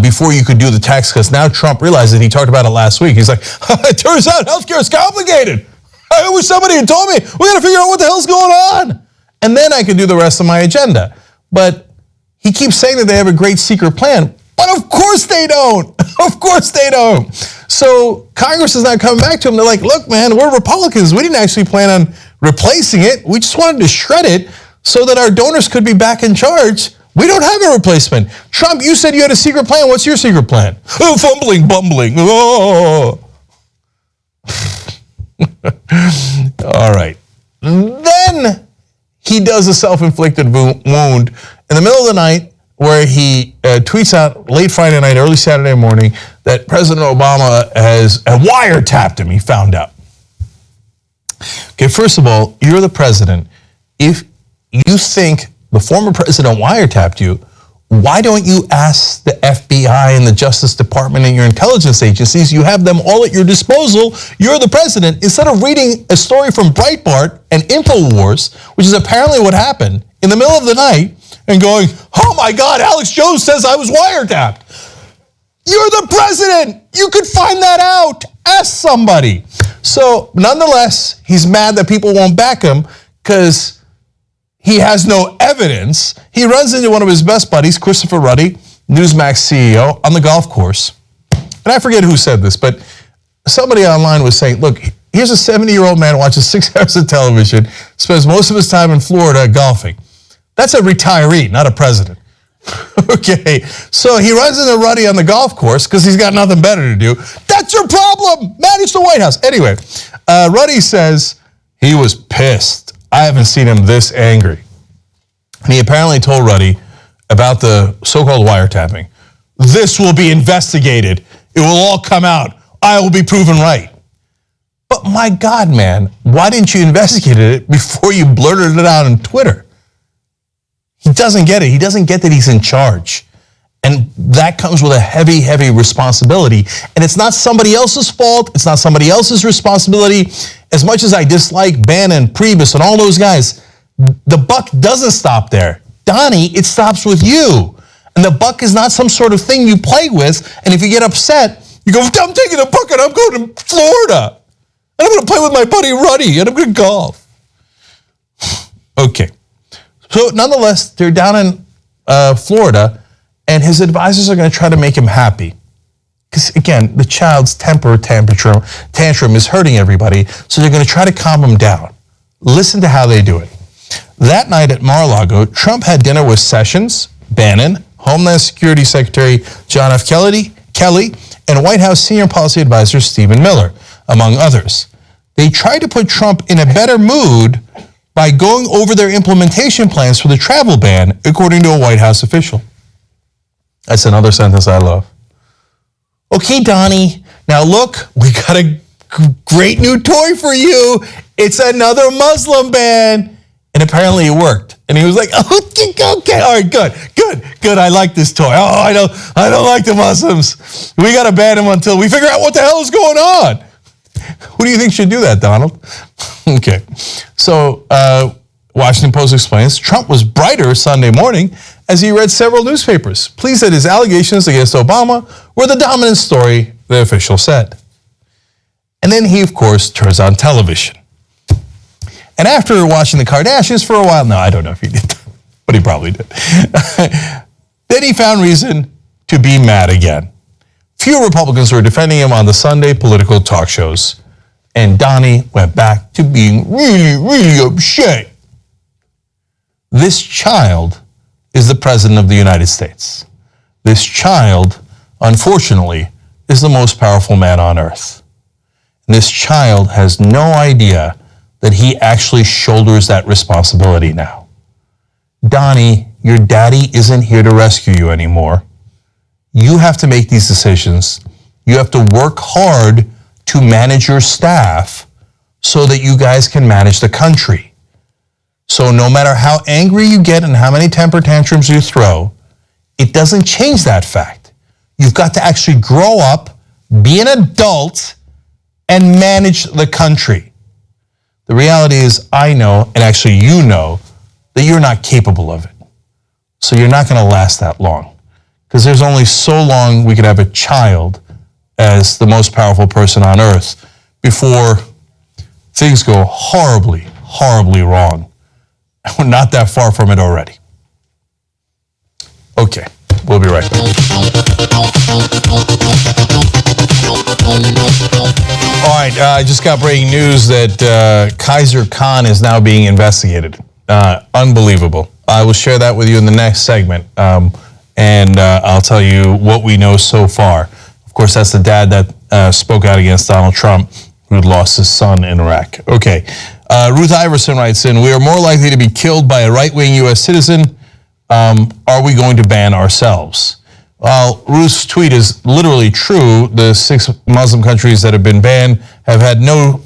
S16: before you could do the tax cuts. Now Trump realized it. He talked about it last week. He's like, it turns out healthcare is complicated. I wish somebody had told me. We got to figure out what the hell's going on. And then I could do the rest of my agenda. But he keeps saying that they have a great secret plan. But of course they don't. Of course they don't. So Congress is not coming back to him. They're like, look, man, we're Republicans. We didn't actually plan on replacing it. We just wanted to shred it so that our donors could be back in charge. We don't have a replacement. Trump, you said you had a secret plan. What's your secret plan? Oh, fumbling, bumbling. Oh. All right. Then he does a self-inflicted wound in the middle of the night where he tweets out late Friday night, early Saturday morning that President Obama has wiretapped him. He found out. Okay, first of all, you're the president. If you think the former president wiretapped you, why don't you ask the FBI and the Justice Department and your intelligence agencies? You have them all at your disposal. You're the president. Instead of reading a story from Breitbart and InfoWars, which is apparently what happened, in the middle of the night, and going, oh my God, Alex Jones says I was wiretapped. You're the president. You could find that out. Ask somebody. So nonetheless, he's mad that people won't back him because he has no evidence. He runs into one of his best buddies, Christopher Ruddy, Newsmax CEO, on the golf course. And I forget who said this, but somebody online was saying, look, here's a 70-year-old man who watches 6 hours of television, spends most of his time in Florida golfing. That's a retiree, not a president. Okay, so he runs into Ruddy on the golf course because he's got nothing better to do. That's your problem. Manage the White House. Anyway, Ruddy says he was pissed. I haven't seen him this angry. And he apparently told Ruddy about the so-called wiretapping. This will be investigated. It will all come out. I will be proven right. But my God, man, why didn't you investigate it before you blurted it out on Twitter? He doesn't get it. He doesn't get that he's in charge. And that comes with a heavy, heavy responsibility. And it's not somebody else's fault. It's not somebody else's responsibility. As much as I dislike Bannon, Priebus, and all those guys, the buck doesn't stop there. Donnie, it stops with you. And the buck is not some sort of thing you play with. And if you get upset, you go, I'm taking the buck and I'm going to Florida. And I'm going to play with my buddy Ruddy and I'm going to golf. Okay. So nonetheless, they're down in Florida, and his advisors are going to try to make him happy. Because again, the child's tantrum is hurting everybody, so they're going to try to calm him down. Listen to how they do it. That night at Mar-a-Lago, Trump had dinner with Sessions, Bannon, Homeland Security Secretary John F. Kelly, and White House Senior Policy Advisor Stephen Miller, among others. They tried to put Trump in a better mood by going over their implementation plans for the travel ban, according to a White House official. That's another sentence I love. Okay, Donnie, now look, we got a great new toy for you. It's another Muslim ban. And apparently it worked. And he was like, okay, all right, good. I like this toy. Oh, I don't like the Muslims. We got to ban them until we figure out what the hell is going on. Who do you think should do that, Donald? Okay. So, Washington Post explains, Trump was brighter Sunday morning as he read several newspapers, pleased that his allegations against Obama were the dominant story, the official said. And then he, of course, turns on television. And after watching the Kardashians for a while, no, I don't know if he did that, but he probably did. Then he found reason to be mad again. Few Republicans were defending him on the Sunday political talk shows. And Donnie went back to being really, really upset. This child is the President of the United States. This child, unfortunately, is the most powerful man on earth. And this child has no idea that he actually shoulders that responsibility now. Donnie, your daddy isn't here to rescue you anymore. You have to make these decisions. You have to work hard to manage your staff so that you guys can manage the country. So no matter how angry you get and how many temper tantrums you throw, it doesn't change that fact. You've got to actually grow up, be an adult, and manage the country. The reality is, I know, and actually you know, that you're not capable of it. So you're not going to last that long. Because there's only so long we could have a child as the most powerful person on earth before things go horribly, horribly wrong. And we're not that far from it already. Okay, we'll be right back. All right, I just got breaking news that Kaiser Khan is now being investigated. Unbelievable. I will share that with you in the next segment. And I'll tell you what we know so far. Of course, that's the dad that spoke out against Donald Trump, who lost his son in Iraq. Okay, Ruth Iverson writes in, we are more likely to be killed by a right-wing U.S. citizen. Are we going to ban ourselves? Well, Ruth's tweet is literally true. The 6 Muslim countries that have been banned have had no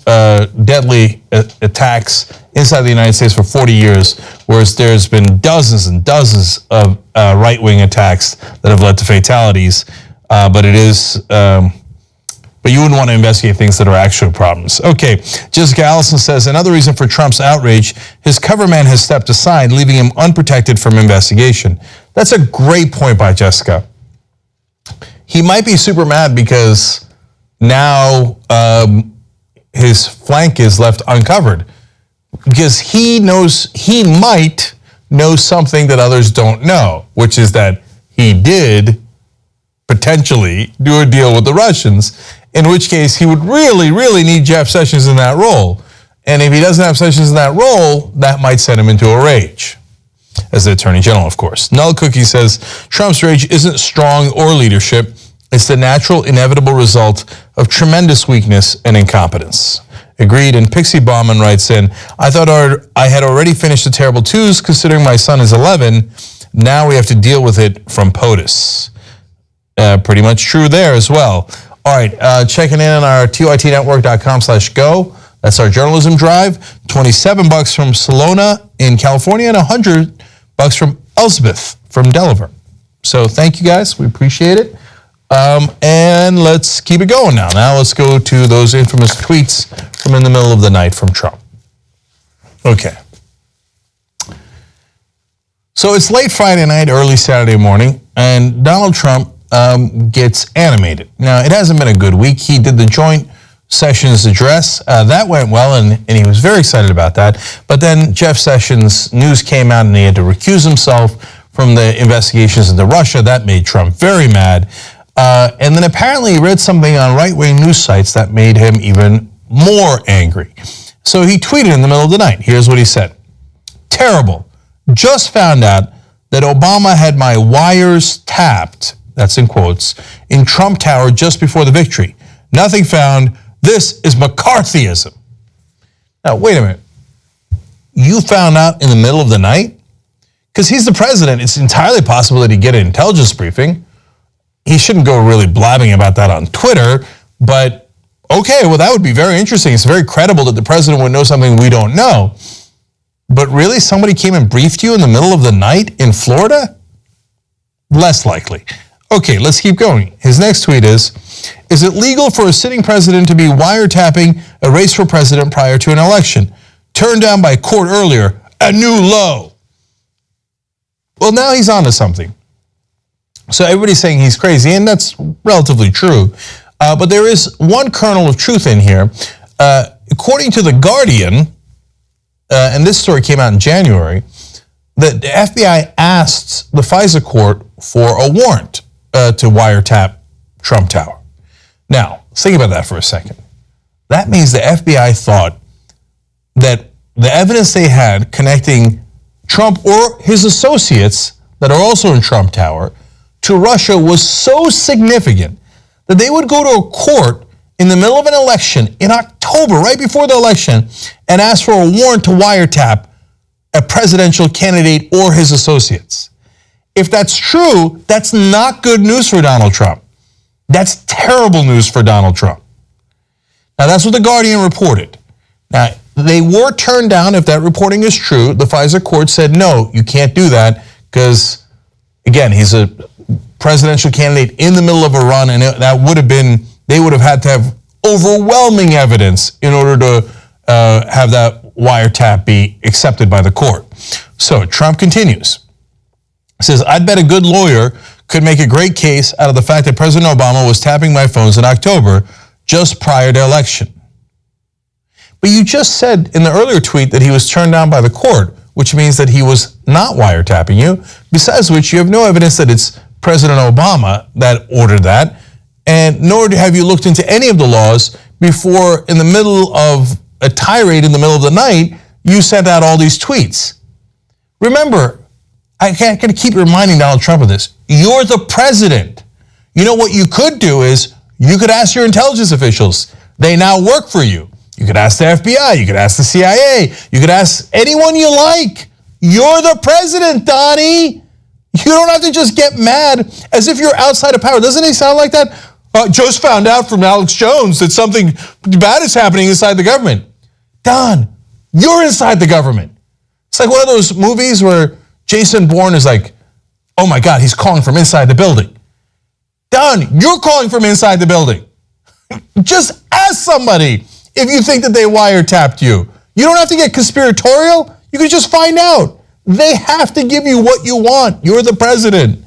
S16: deadly attacks inside the United States for 40 years, whereas there's been dozens and dozens of right-wing attacks that have led to fatalities. But you wouldn't want to investigate things that are actual problems. Okay, Jessica Allison says, another reason for Trump's outrage, his cover man has stepped aside, leaving him unprotected from investigation. That's a great point by Jessica. He might be super mad because now his flank is left uncovered. Because he might know something that others don't know, which is that he did potentially do a deal with the Russians, in which case he would really, really need Jeff Sessions in that role. And if he doesn't have Sessions in that role, that might send him into a rage. As the Attorney General, of course. Null Cookie says, Trump's rage isn't strong or leadership. It's the natural, inevitable result of tremendous weakness and incompetence. Agreed. And Pixie Bauman writes in, I thought I had already finished the terrible twos, considering my son is 11. Now we have to deal with it from POTUS. Pretty much true there as well. All right, checking in on our tytnetwork.com/go. That's our journalism drive. $27 from Salona in California and $100 from Elizabeth from Delaware. So thank you guys. We appreciate it. And let's keep it going now. Now let's go to those infamous tweets from in the middle of the night from Trump. Okay. So it's late Friday night, early Saturday morning, and Donald Trump gets animated. Now, it hasn't been a good week. He did the joint Sessions address. That went well, and he was very excited about that. But then Jeff Sessions' news came out, and he had to recuse himself from the investigations into Russia. That made Trump very mad. And then apparently he read something on right-wing news sites that made him even more angry. So he tweeted in the middle of the night. Here's what he said. Terrible. Just found out that Obama had my wires tapped, that's in quotes, in Trump Tower just before the victory. Nothing found. This is McCarthyism. Now, wait a minute. You found out in the middle of the night? Because he's the president. It's entirely possible that he'd get an intelligence briefing. He shouldn't go really blabbing about that on Twitter, but okay, well, that would be very interesting. It's very credible that the president would know something we don't know. But really, somebody came and briefed you in the middle of the night in Florida? Less likely. Okay, let's keep going. His next tweet is it legal for a sitting president to be wiretapping a race for president prior to an election? Turned down by court earlier, a new low. Well, now he's on to something. So everybody's saying he's crazy, and that's relatively true. But there is one kernel of truth in here. According to The Guardian, and this story came out in January, the FBI asked the FISA court for a warrant to wiretap Trump Tower. Now, think about that for a second. That means the FBI thought that the evidence they had connecting Trump or his associates that are also in Trump Tower to Russia was so significant that they would go to a court in the middle of an election in October, right before the election, and ask for a warrant to wiretap a presidential candidate or his associates. If that's true, that's not good news for Donald Trump. That's terrible news for Donald Trump. Now, that's what The Guardian reported. Now, they were turned down. If that reporting is true, the FISA court said, no, you can't do that because, again, he's a presidential candidate in the middle of a run, and that would have been, they would have had to have overwhelming evidence in order to have that wiretap be accepted by the court. So Trump continues. He says, I'd bet a good lawyer could make a great case out of the fact that President Obama was tapping my phones in October, just prior to election. But you just said in the earlier tweet that he was turned down by the court, which means that he was not wiretapping you, besides which you have no evidence that it's President Obama that ordered that, and nor have you looked into any of the laws before, in the middle of a tirade in the middle of the night, you sent out all these tweets. Remember, I got to keep reminding Donald Trump of this. You're the president. You know what you could do is you could ask your intelligence officials. They now work for you. You could ask the FBI. You could ask the CIA. You could ask anyone you like. You're the president, Donnie. You don't have to just get mad as if you're outside of power. Doesn't it sound like that? Just found out from Alex Jones that something bad is happening inside the government. Don, you're inside the government. It's like one of those movies where Jason Bourne is like, oh my God, he's calling from inside the building. Don, you're calling from inside the building. Just ask somebody if you think that they wiretapped you. You don't have to get conspiratorial. You can just find out. They have to give you what you want. You're the president.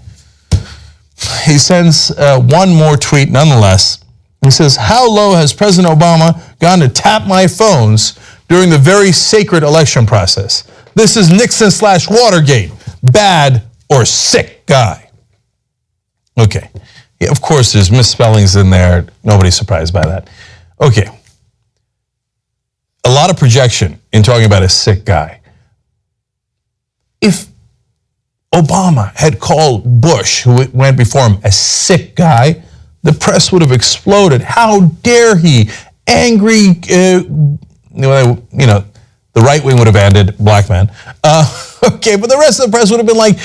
S16: He sends one more tweet nonetheless. He says, how low has President Obama gone to tap my phones during the very sacred election process? This is Nixon/Watergate. Bad or sick guy. Okay. Yeah, of course, there's misspellings in there. Nobody's surprised by that. Okay. A lot of projection in talking about a sick guy. If Obama had called Bush, who went before him, a sick guy, the press would have exploded. How dare he? Angry, the right wing would have ended, black man. Okay, but the rest of the press would have been like,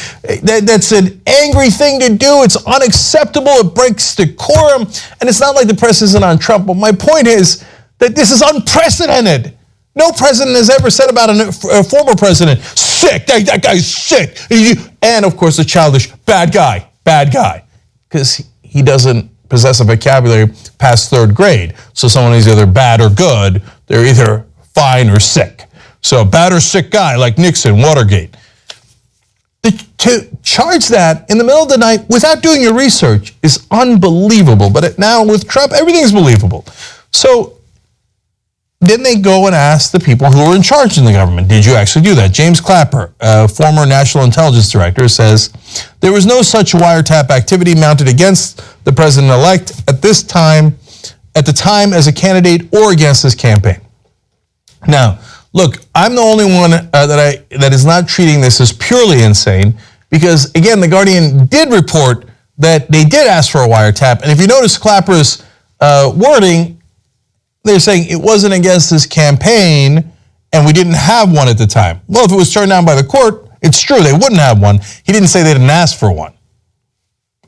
S16: that's an angry thing to do. It's unacceptable. It breaks decorum. And it's not like the press isn't on Trump. But my point is that this is unprecedented. No president has ever said about a former president, sick, that guy's sick. And of course, the childish, bad guy. Because he doesn't possess a vocabulary past third grade. So someone is either bad or good. They're either fine or sick. So a bad or sick guy like Nixon, Watergate. To charge that in the middle of the night without doing your research is unbelievable. But now with Trump, everything's believable. So then they go and ask the people who are in charge in the government, did you actually do that? James Clapper, former National Intelligence Director, says there was no such wiretap activity mounted against the president-elect at the time as a candidate or against his campaign. Now, look, I'm the only one that is not treating this as purely insane because, again, The Guardian did report that they did ask for a wiretap. And if you notice Clapper's wording, they're saying it wasn't against his campaign and we didn't have one at the time. Well, if it was turned down by the court, it's true, they wouldn't have one. He didn't say they didn't ask for one.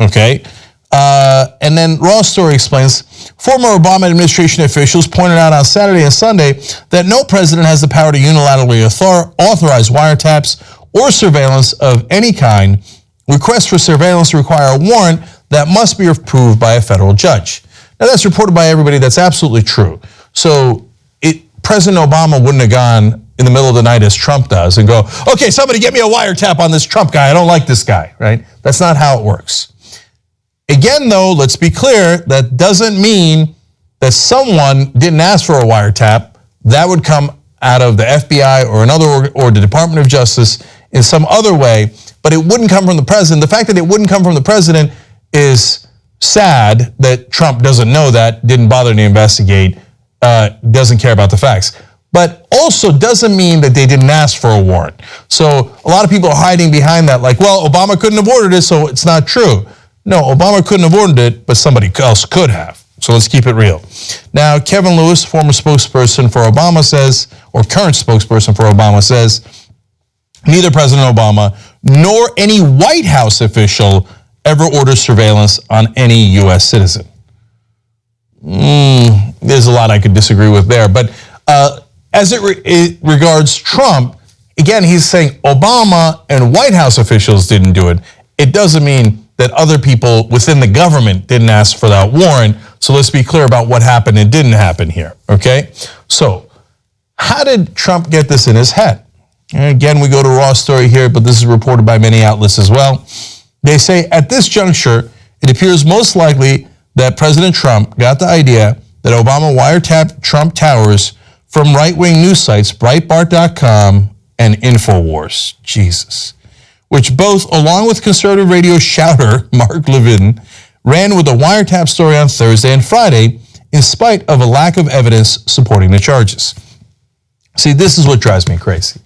S16: Okay? And then Raw's story explains, former Obama administration officials pointed out on Saturday and Sunday that no president has the power to unilaterally authorize wiretaps or surveillance of any kind. Requests for surveillance require a warrant that must be approved by a federal judge. Now, that's reported by everybody. That's absolutely true. So President Obama wouldn't have gone in the middle of the night as Trump does and go, okay, somebody get me a wiretap on this Trump guy. I don't like this guy, right? That's not how it works. Again, though, let's be clear, that doesn't mean that someone didn't ask for a wiretap. That would come out of the FBI or the Department of Justice in some other way, but it wouldn't come from the president. The fact that it wouldn't come from the president is sad that Trump doesn't know that, didn't bother to investigate, doesn't care about the facts. But also doesn't mean that they didn't ask for a warrant. So a lot of people are hiding behind that like, well, Obama couldn't have ordered it, so it's not true. No, Obama couldn't have ordered it, but somebody else could have. So let's keep it real. Now, Kevin Lewis, former spokesperson for Obama says, or current spokesperson for Obama says, neither President Obama nor any White House official ever orders surveillance on any U.S. citizen. There's a lot I could disagree with there. But as it regards Trump, again, he's saying Obama and White House officials didn't do it. It doesn't mean that other people within the government didn't ask for that warrant. So let's be clear about what happened and didn't happen here, okay? So how did Trump get this in his head? And again, we go to Raw's story here, but this is reported by many outlets as well. They say at this juncture, it appears most likely that President Trump got the idea that Obama wiretapped Trump Towers from right-wing news sites Breitbart.com and InfoWars. Jesus. Which both, along with conservative radio shouter Mark Levin, ran with a wiretap story on Thursday and Friday in spite of a lack of evidence supporting the charges. See, this is what drives me crazy.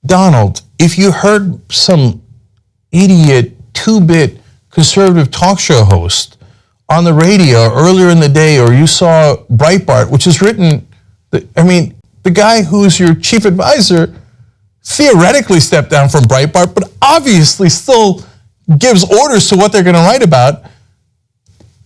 S16: Donald, if you heard some idiot, two-bit conservative talk show host on the radio earlier in the day, or you saw Breitbart, which is written, the guy who's your chief advisor theoretically stepped down from Breitbart, but obviously still gives orders to what they're going to write about.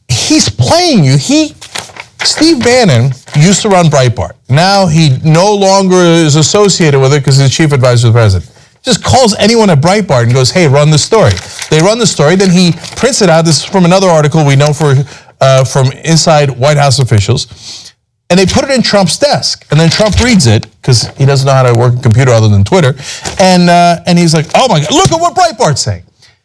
S16: He's playing you. Steve Bannon used to run Breitbart. Now he no longer is associated with it because he's the chief advisor to the president. Just calls anyone at Breitbart and goes, hey, run the story. They run the story, then he prints it out. This is from another article we know from inside White House officials. And they put it in Trump's desk. And then Trump reads it, because he doesn't know how to work a computer other than Twitter. And he's like, oh my God, look at what Breitbart's saying.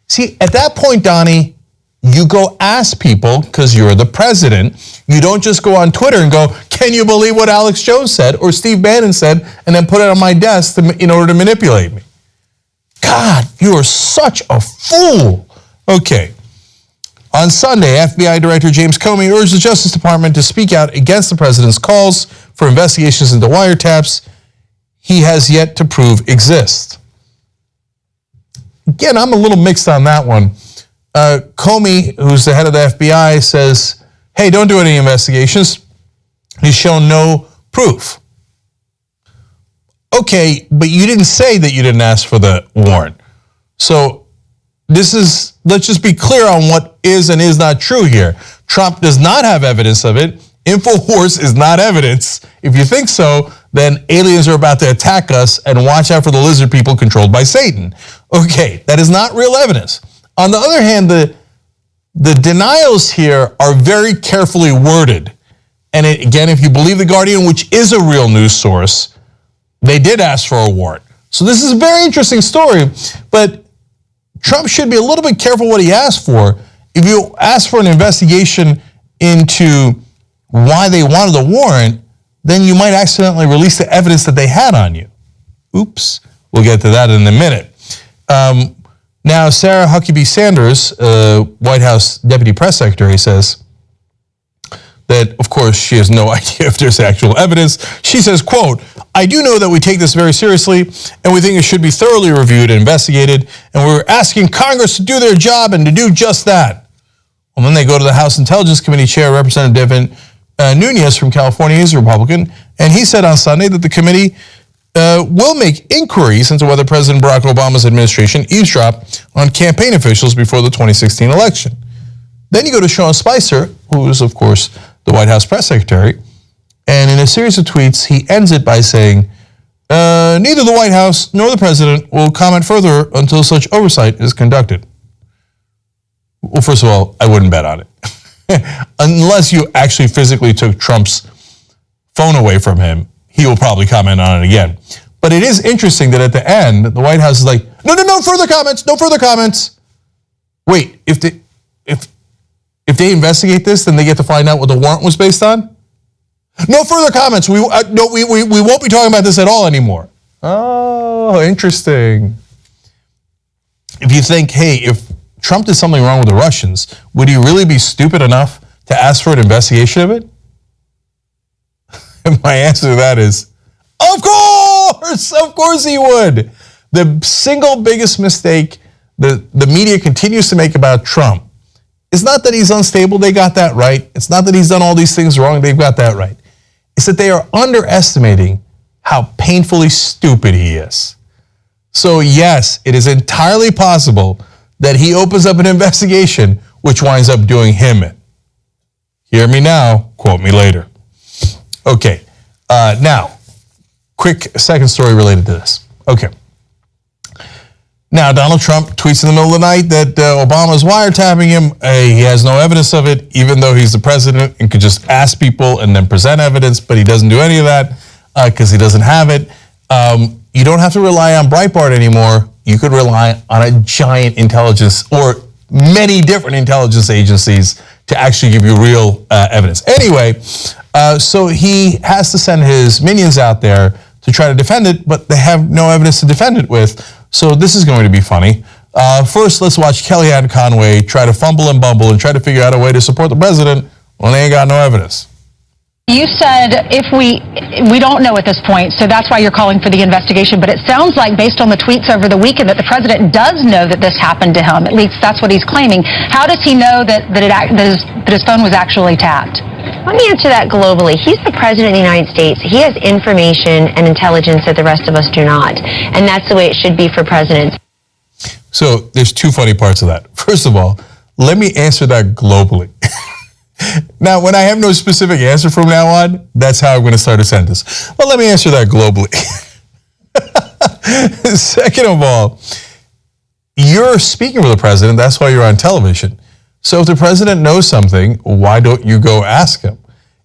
S16: See, at that point, Donnie, you go ask people, because you're the president. You don't just go on Twitter and go, can you believe what Alex Jones said or Steve Bannon said, and then put it on my desk in order to manipulate me. God, you are such a fool. Okay. On Sunday, FBI Director James Comey urged the Justice Department to speak out against the president's calls for investigations into wiretaps he has yet to prove exist. Again, I'm a little mixed on that one. Comey, who's the head of the FBI, says, hey, don't do any investigations. He's shown no proof. Okay, but you didn't say that you didn't ask for the warrant. So let's just be clear on what is and is not true here. Trump does not have evidence of it. InfoWars is not evidence. If you think so, then aliens are about to attack us, and watch out for the lizard people controlled by Satan. Okay, that is not real evidence. On the other hand, the denials here are very carefully worded. And again, if you believe The Guardian, which is a real news source, they did ask for a warrant. So this is a very interesting story, but Trump should be a little bit careful what he asks for. If you ask for an investigation into why they wanted a warrant, then you might accidentally release the evidence that they had on you. Oops. We'll get to that in a minute. Now, Sarah Huckabee Sanders, White House Deputy Press Secretary, says that, of course, she has no idea if there's actual evidence. She says, quote, I do know that we take this very seriously, and we think it should be thoroughly reviewed and investigated, and we're asking Congress to do their job and to do just that. Well, then they go to the House Intelligence Committee Chair, Representative Devin Nunes from California, he's a Republican, and he said on Sunday that the committee will make inquiries into whether President Barack Obama's administration eavesdropped on campaign officials before the 2016 election. Then you go to Sean Spicer, who is, of course, the White House press secretary, and in a series of tweets, he ends it by saying, neither the White House nor the president will comment further until such oversight is conducted. Well, first of all, I wouldn't bet on it. Unless you actually physically took Trump's phone away from him, he will probably comment on it again. But it is interesting that at the end, the White House is like, no further comments, no further comments. Wait, if they investigate this, then they get to find out what the warrant was based on? No further comments. We won't be talking about this at all anymore. Oh, interesting. If you think, hey, if Trump did something wrong with the Russians, would he really be stupid enough to ask for an investigation of it? And my answer to that is, of course he would. The single biggest mistake the media continues to make about Trump is not that he's unstable, they got that right. It's not that he's done all these things wrong, they've got that right. It's that they are underestimating how painfully stupid he is. So yes, it is entirely possible that he opens up an investigation which winds up doing him in. Hear me now, quote me later. Okay, now, quick second story related to this. Okay. Now, Donald Trump tweets in the middle of the night that Obama's wiretapping him. He has no evidence of it, even though he's the president and could just ask people and then present evidence, but he doesn't do any of that because he doesn't have it. You don't have to rely on Breitbart anymore. You could rely on a giant intelligence or many different intelligence agencies to actually give you real evidence. Anyway, so he has to send his minions out there to try to defend it, but they have no evidence to defend it with. So this is going to be funny. First, let's watch Kellyanne Conway try to fumble and bumble and try to figure out a way to support the president when they ain't got no evidence.
S18: You said if we don't know at this point, so that's why you're calling for the investigation. But it sounds like, based on the tweets over the weekend, that the president does know that this happened to him. At least that's what he's claiming. How does he know that his phone was actually tapped?
S19: Let me answer that globally. He's the president of the United States. He has information and intelligence that the rest of us do not. And that's the way it should be for presidents.
S16: So there's two funny parts of that. First of all, let me answer that globally. Now, when I have no specific answer from now on, that's how I'm going to start a sentence. Well, let me answer that globally. Second of all, you're speaking for the president. That's why you're on television. So if the president knows something, why don't you go ask him?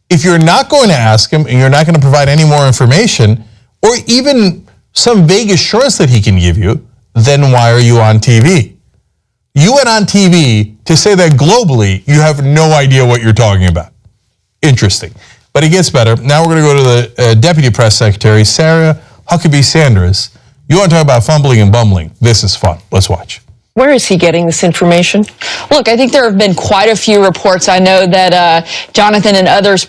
S16: If you're not going to ask him and you're not going to provide any more information or even some vague assurance that he can give you, then why are you on TV? You went on TV to say that globally you have no idea what you're talking about. Interesting. But it gets better. Now we're going to go to the Deputy Press Secretary, Sarah Huckabee Sanders. You want to talk about fumbling and bumbling? This is fun. Let's watch.
S20: Where is he getting this information?
S21: Look, I think there have been quite a few reports. I know that Jonathan and others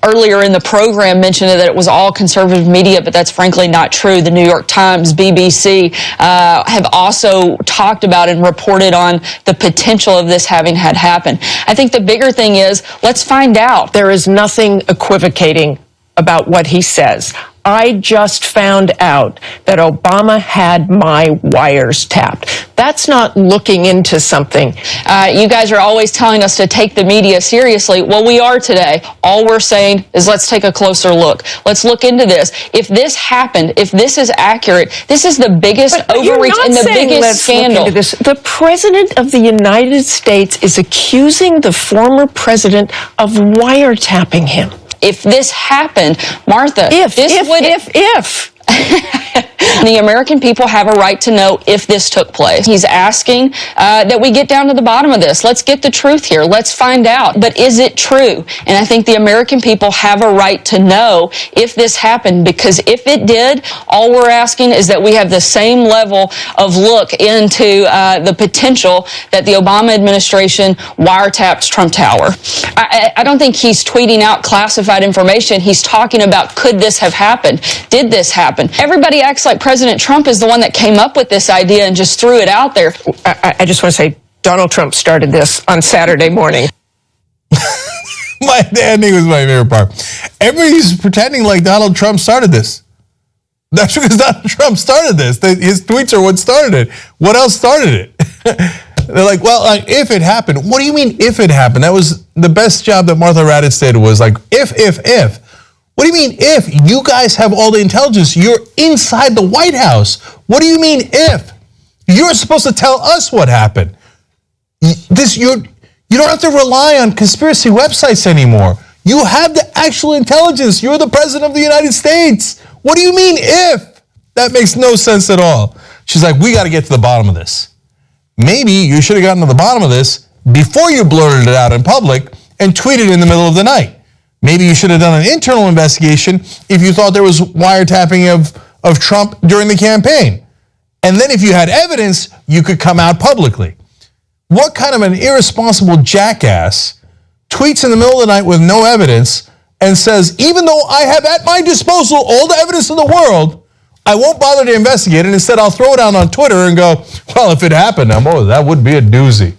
S21: earlier in the program mentioned that it was all conservative media, but that's frankly not true. The New York Times, BBC have also talked about and reported on the potential of this having had happened. I think the bigger thing is, let's find out.
S20: There is nothing equivocating about what he says. I just found out that Obama had my wires tapped. That's not looking into something.
S21: You guys are always telling us to take the media seriously. Well, we are today. All we're saying is let's take a closer look. Let's look into this. If this happened, if this is accurate, this is the biggest overreach and the biggest scandal.
S20: The President of the United States is accusing the former president of wiretapping him.
S21: If this happened, Martha,
S20: if
S21: the American people have a right to know if this took place. He's asking that we get down to the bottom of this. Let's get the truth here. Let's find out. But is it true? And I think the American people have a right to know if this happened, because if it did, all we're asking is that we have the same level of look into the potential that the Obama administration wiretapped Trump Tower. I don't think he's tweeting out classified information. He's talking about, could this have happened? Did this happen? Everybody acts like President Trump is the one that came up with this idea and just threw it out there.
S20: I just want to say Donald Trump started this on Saturday morning.
S16: My ending was my favorite part. Everybody's pretending like Donald Trump started this. That's because Donald Trump started this. His tweets are what started it. What else started it? They're like, well, if it happened. What do you mean if it happened? That was the best job that Martha Raddatz did, was like, if. What do you mean if? You guys have all the intelligence. You're inside the White House. What do you mean if? You're supposed to tell us what happened. You don't have to rely on conspiracy websites anymore. You have the actual intelligence. You're the president of the United States. What do you mean if? That makes no sense at all. She's like, we got to get to the bottom of this. Maybe you should have gotten to the bottom of this before you blurted it out in public and tweeted in the middle of the night. Maybe you should have done an internal investigation if you thought there was wiretapping of Trump during the campaign. And then if you had evidence, you could come out publicly. What kind of an irresponsible jackass tweets in the middle of the night with no evidence and says, even though I have at my disposal all the evidence in the world, I won't bother to investigate it. Instead, I'll throw it out on Twitter and go, well, if it happened, that would be a doozy.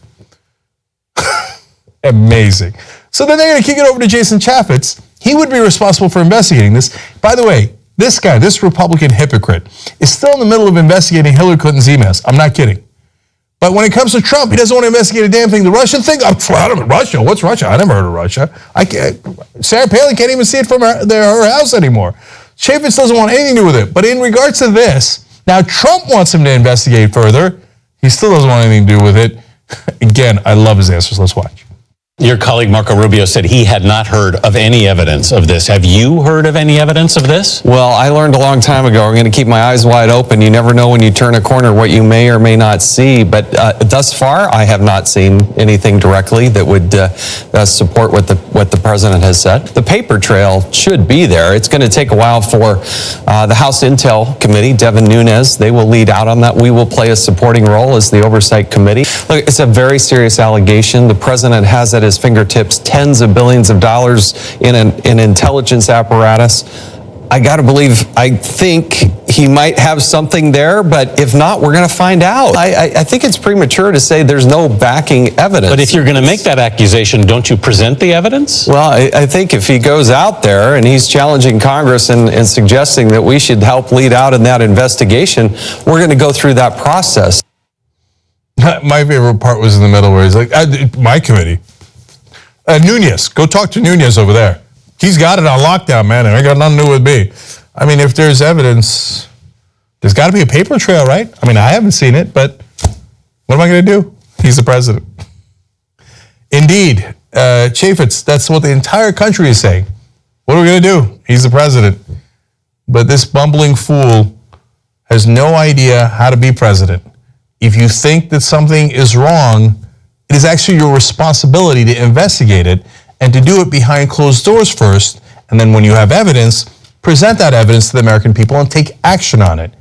S16: Amazing. So then they're going to kick it over to Jason Chaffetz. He would be responsible for investigating this. By the way, this guy, this Republican hypocrite, is still in the middle of investigating Hillary Clinton's emails. I'm not kidding. But when it comes to Trump, he doesn't want to investigate a damn thing. The Russian thing, Russia? What's Russia? I never heard of Russia. Sarah Palin can't even see it from her house anymore. Chaffetz doesn't want anything to do with it. But in regards to this, now Trump wants him to investigate further. He still doesn't want anything to do with it. Again, I love his answers. Let's watch.
S22: Your colleague Marco Rubio said he had not heard of any evidence of this. Have you heard of any evidence of this?
S23: Well, I learned a long time ago, I'm going to keep my eyes wide open. You never know when you turn a corner what you may or may not see. But thus far, I have not seen anything directly that would support what the president has said. The paper trail should be there. It's going to take a while for the House Intel Committee, Devin Nunes, they will lead out on that. We will play a supporting role as the Oversight Committee. Look, it's a very serious allegation. The president has at his fingertips tens of billions of dollars in an intelligence apparatus. I got to believe, I think he might have something there, but if not, we're going to find out. I think it's premature to say there's no backing evidence.
S22: But if you're going to make that accusation, don't you present the evidence?
S23: Well, I think if he goes out there and he's challenging Congress and suggesting that we should help lead out in that investigation, we're going to go through that process.
S16: My favorite part was in the middle where he's like, my committee. Nunes, go talk to Nunes over there. He's got it on lockdown, man, and I got nothing to do with me. I mean, if there's evidence, there's got to be a paper trail, right? I mean, I haven't seen it, but what am I going to do? He's the president. Indeed, Chaffetz, that's what the entire country is saying. What are we going to do? He's the president. But this bumbling fool has no idea how to be president. If you think that something is wrong, it is actually your responsibility to investigate it and to do it behind closed doors first. And then when you have evidence, present that evidence to the American people and take action on it.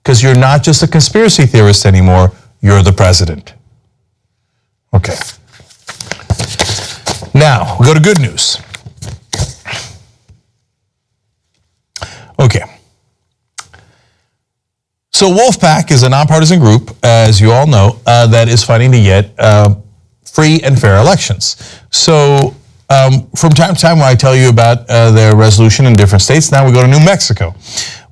S16: Because you're not just a conspiracy theorist anymore. you're the president. Okay. Now, we go to good news. Okay. So Wolfpack is a nonpartisan group, as you all know, that is fighting to get free and fair elections. So from time to time when I tell you about their resolution in different states, now we go to New Mexico.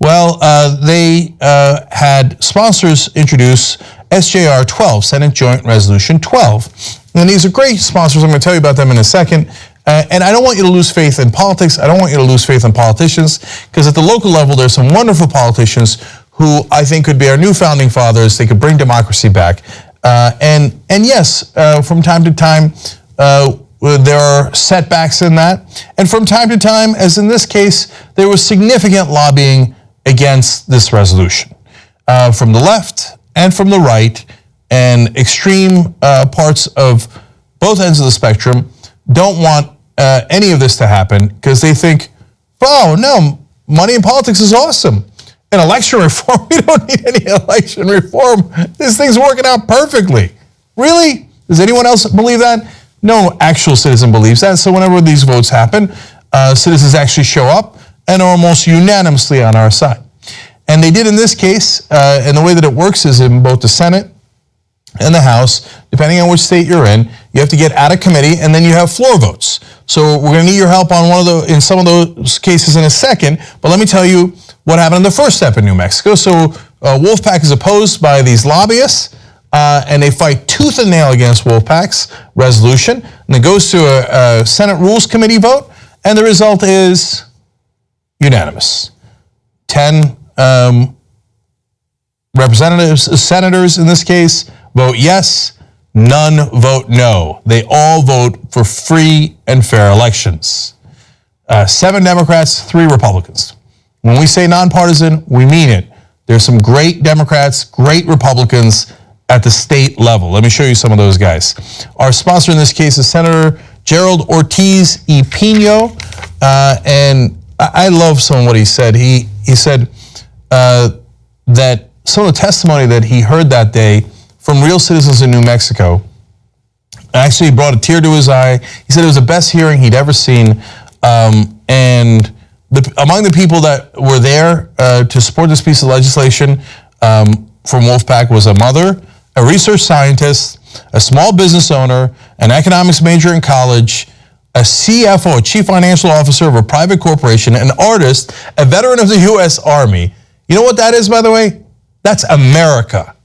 S16: Well, they had sponsors introduce SJR 12, Senate Joint Resolution 12. And these are great sponsors. I'm going to tell you about them in a second. And I don't want you to lose faith in politics. I don't want you to lose faith in politicians, because at the local level, there's some wonderful politicians who I think could be our new founding fathers. They could bring democracy back. And yes, from time to time, there are setbacks in that. And from time to time, as in this case, there was significant lobbying against this resolution from the left and from the right, and extreme parts of both ends of the spectrum don't want any of this to happen, because they think, oh, no, money in politics is awesome. And election reform, we don't need any election reform. This thing's working out perfectly. Really? Does anyone else believe that? No actual citizen believes that. So whenever these votes happen, citizens actually show up and are almost unanimously on our side. And they did in this case, and the way that it works is in both the Senate and the House, depending on which state you're in, you have to get out of committee, and then you have floor votes. So we're going to need your help on in some of those cases in a second, but let me tell you what happened in the first step in New Mexico. So Wolfpack is opposed by these lobbyists, and they fight tooth and nail against Wolfpack's resolution, and it goes to a Senate Rules Committee vote, and the result is unanimous. 10 representatives, senators in this case, vote yes, none vote no. They all vote for free and fair elections. 7 Democrats, 3 Republicans. When we say nonpartisan, we mean it. There's some great Democrats, great Republicans at the state level. Let me show you some of those guys. Our sponsor in this case is Senator Gerald Ortiz y Pino, and I love some of what he said. He said that some of the testimony that he heard that day from real citizens in New Mexico actually brought a tear to his eye. He said it was the best hearing he'd ever seen, and among the people that were there to support this piece of legislation from Wolfpack was a mother, a research scientist, a small business owner, an economics major in college, a CFO, a chief financial officer of a private corporation, an artist, a veteran of the U.S. Army. You know what that is, by the way? That's America.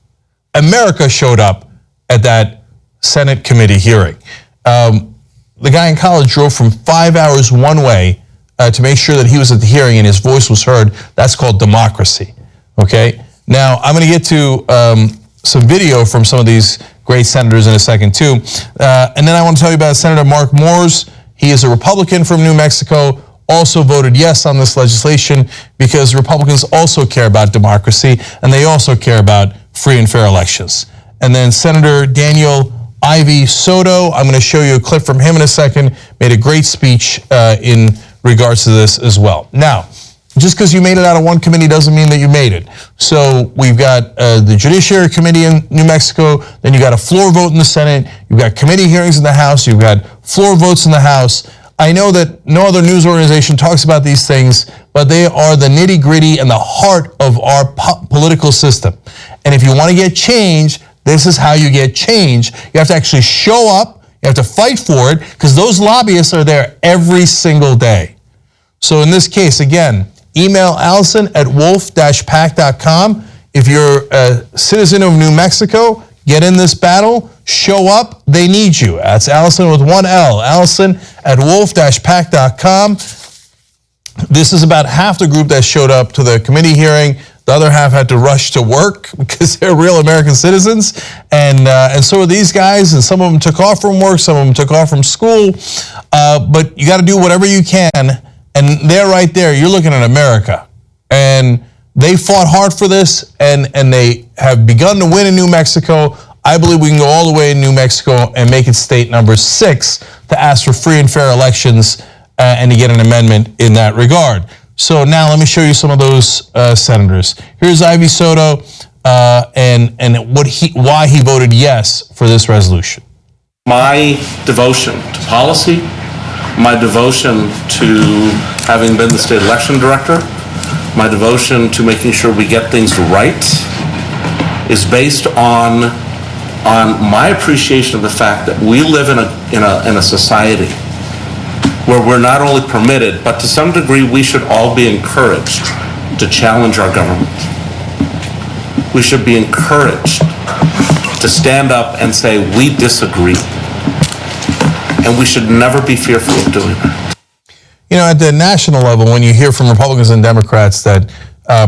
S16: America showed up at that Senate committee hearing. The guy in college drove from 5 hours one way to make sure that he was at the hearing and his voice was heard. That's called democracy, okay? Now, I'm going to get to some video from some of these great senators in a second, too. And then I want to tell you about Senator Mark Moores. He is a Republican from New Mexico, also voted yes on this legislation because Republicans also care about democracy and they also care about free and fair elections. And then Senator Daniel Ivy Soto, I'm going to show you a clip from him in a second, made a great speech in regards to this as well. Now, just because you made it out of one committee doesn't mean that you made it. So we've got the Judiciary Committee in New Mexico, then you got a floor vote in the Senate, you've got committee hearings in the House, you've got floor votes in the House. I know that no other news organization talks about these things, but they are the nitty-gritty and the heart of our political system. And if you want to get change, this is how you get change. You have to actually show up, you have to fight for it, because those lobbyists are there every single day. So in this case, again, email Allison at wolf-pack.com. If you're a citizen of New Mexico, get in this battle, show up, they need you. That's Allison with one L, Allison at wolf-pack.com. This is about half the group that showed up to the committee hearing. The other half had to rush to work because they're real American citizens. And so are these guys, and some of them took off from work, some of them took off from school. But you got to do whatever you can. And they're right there. You're looking at America. And they fought hard for this, and they have begun to win in New Mexico. I believe we can go all the way in New Mexico and make it state number 6 to ask for free and fair elections and to get an amendment in that regard. So now let me show you some of those senators. Here's Ivy Soto. and why he voted yes for this resolution.
S1: My devotion to policy, my devotion to having been the state election director, my devotion to making sure we get things right is based on my appreciation of the fact that we live in a society where we're not only permitted, but to some degree we should all be encouraged to challenge our government. We should be encouraged to stand up and say we disagree. And we should never be fearful of doing that.
S16: You know, at the national level, when you hear from Republicans and Democrats that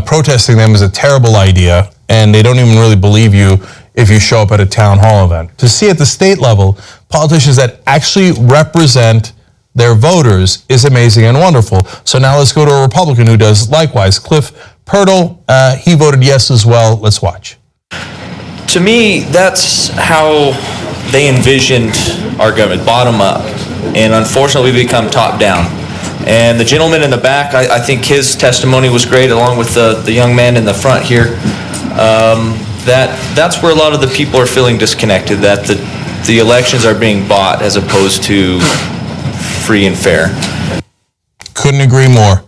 S16: protesting them is a terrible idea, and they don't even really believe you if you show up at a town hall event. To see at the state level, politicians that actually represent their voters is amazing and wonderful. So now let's go to a Republican who does likewise. Cliff Purtle, he voted yes as well. Let's watch.
S2: To me, that's how they envisioned our government, bottom up. And unfortunately, we've become top down. And the gentleman in the back, I think his testimony was great, along with the young man in the front here. That's where a lot of the people are feeling disconnected, that the elections are being bought as opposed to free and fair.
S16: Couldn't agree more.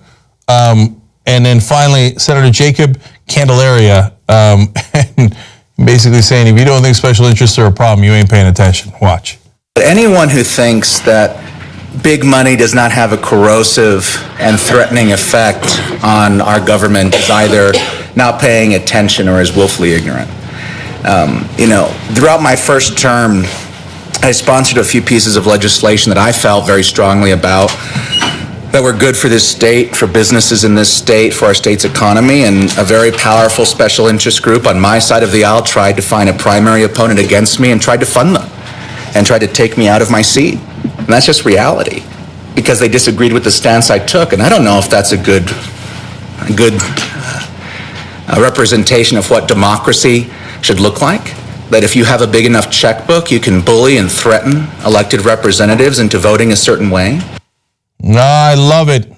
S16: And then finally, Senator Jacob Candelaria, and basically saying, if you don't think special interests are a problem, you ain't paying attention. Watch.
S4: Anyone who thinks that big money does not have a corrosive and threatening effect on our government is either not paying attention or is willfully ignorant. Throughout my first term, I sponsored a few pieces of legislation that I felt very strongly about that were good for this state, for businesses in this state, for our state's economy, and a very powerful special interest group on my side of the aisle tried to find a primary opponent against me and tried to fund them and tried to take me out of my seat. And that's just reality, because they disagreed with the stance I took, and I don't know if that's a good representation of what democracy should look like. That if you have a big enough checkbook, you can bully and threaten elected representatives into voting a certain way.
S16: No, I love it.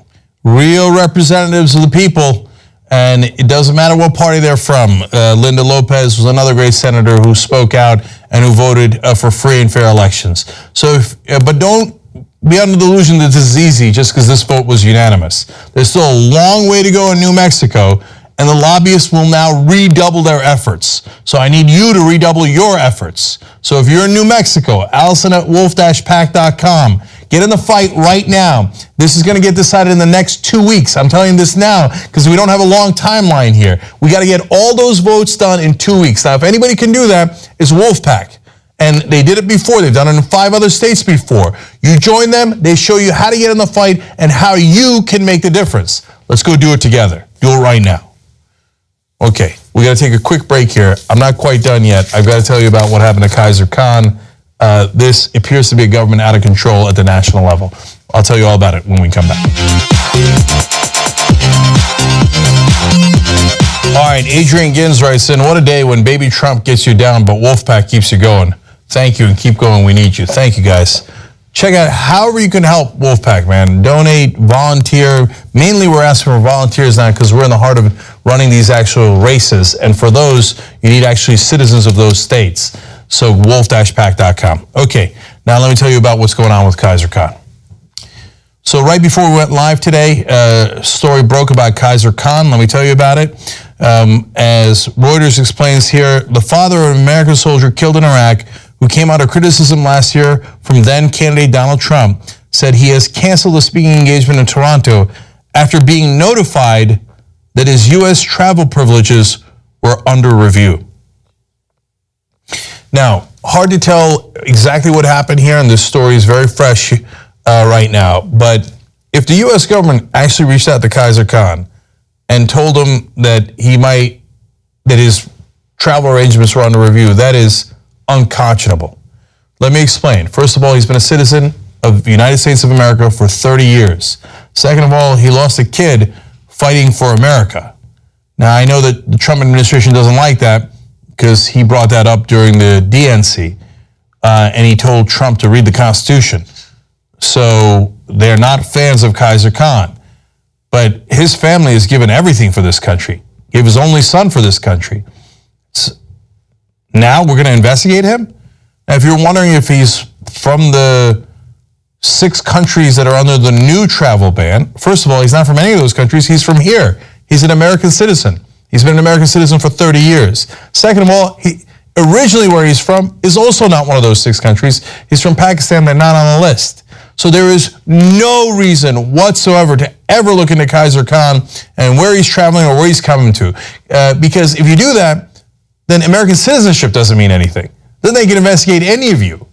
S16: Real representatives of the people, and it doesn't matter what party they're from. Linda Lopez was another great senator who spoke out and who voted for free and fair elections. So, but don't be under the illusion that this is easy just because this vote was unanimous. There's still a long way to go in New Mexico, and the lobbyists will now redouble their efforts. So I need you to redouble your efforts. So if you're in New Mexico, Allison at wolf-pack.com. Get in the fight right now. This is going to get decided in the next 2 weeks. I'm telling you this now because we don't have a long timeline here. We got to get all those votes done in 2 weeks. Now, if anybody can do that, it's Wolfpack. And they did it before. They've done it in 5 other states before. You join them, they show you how to get in the fight and how you can make the difference. Let's go do it together. Do it right now. Okay, we got to take a quick break here. I'm not quite done yet. I've got to tell you about what happened to Kaiser Khan. This appears to be a government out of control at the national level. I'll tell you all about it when we come back. All right, Adrian Gins writes in, what a day when baby Trump gets you down, but Wolfpack keeps you going. Thank you, and keep going. We need you. Thank you, guys. Check out however you can help Wolfpack, man. Donate, volunteer. Mainly we're asking for volunteers now because we're in the heart of running these actual races. And for those, you need actually citizens of those states. So wolf-pack.com. Okay, now let me tell you about what's going on with Kaiser Khan. So right before we went live today, a story broke about Kaiser Khan. Let me tell you about it. As Reuters explains here, the father of an American soldier killed in Iraq who came out of criticism last year from then candidate Donald Trump said he has canceled a speaking engagement in Toronto after being notified that his U.S. travel privileges were under review. Now, hard to tell exactly what happened here, and this story is very fresh right now. But if the U.S. government actually reached out to Kaiser Khan and told him that his travel arrangements were under review, that is unconscionable. Let me explain. First of all, he's been a citizen of the United States of America for 30 years. Second of all, he lost a kid fighting for America. Now, I know that the Trump administration doesn't like that, because he brought that up during the DNC, and he told Trump to read the Constitution. So they're not fans of Kaiser Khan. But his family has given everything for this country. Gave his only son for this country. Now we're going to investigate him? Now, if you're wondering if he's from the 6 countries that are under the new travel ban, first of all, he's not from any of those countries. He's from here. He's an American citizen. He's been an American citizen for 30 years. Second of all, originally where he's from is also not one of those 6 countries. He's from Pakistan. They're not on the list. So there is no reason whatsoever to ever look into Kaiser Khan and where he's traveling or where he's coming to. Because if you do that, then American citizenship doesn't mean anything. Then they can investigate any of you.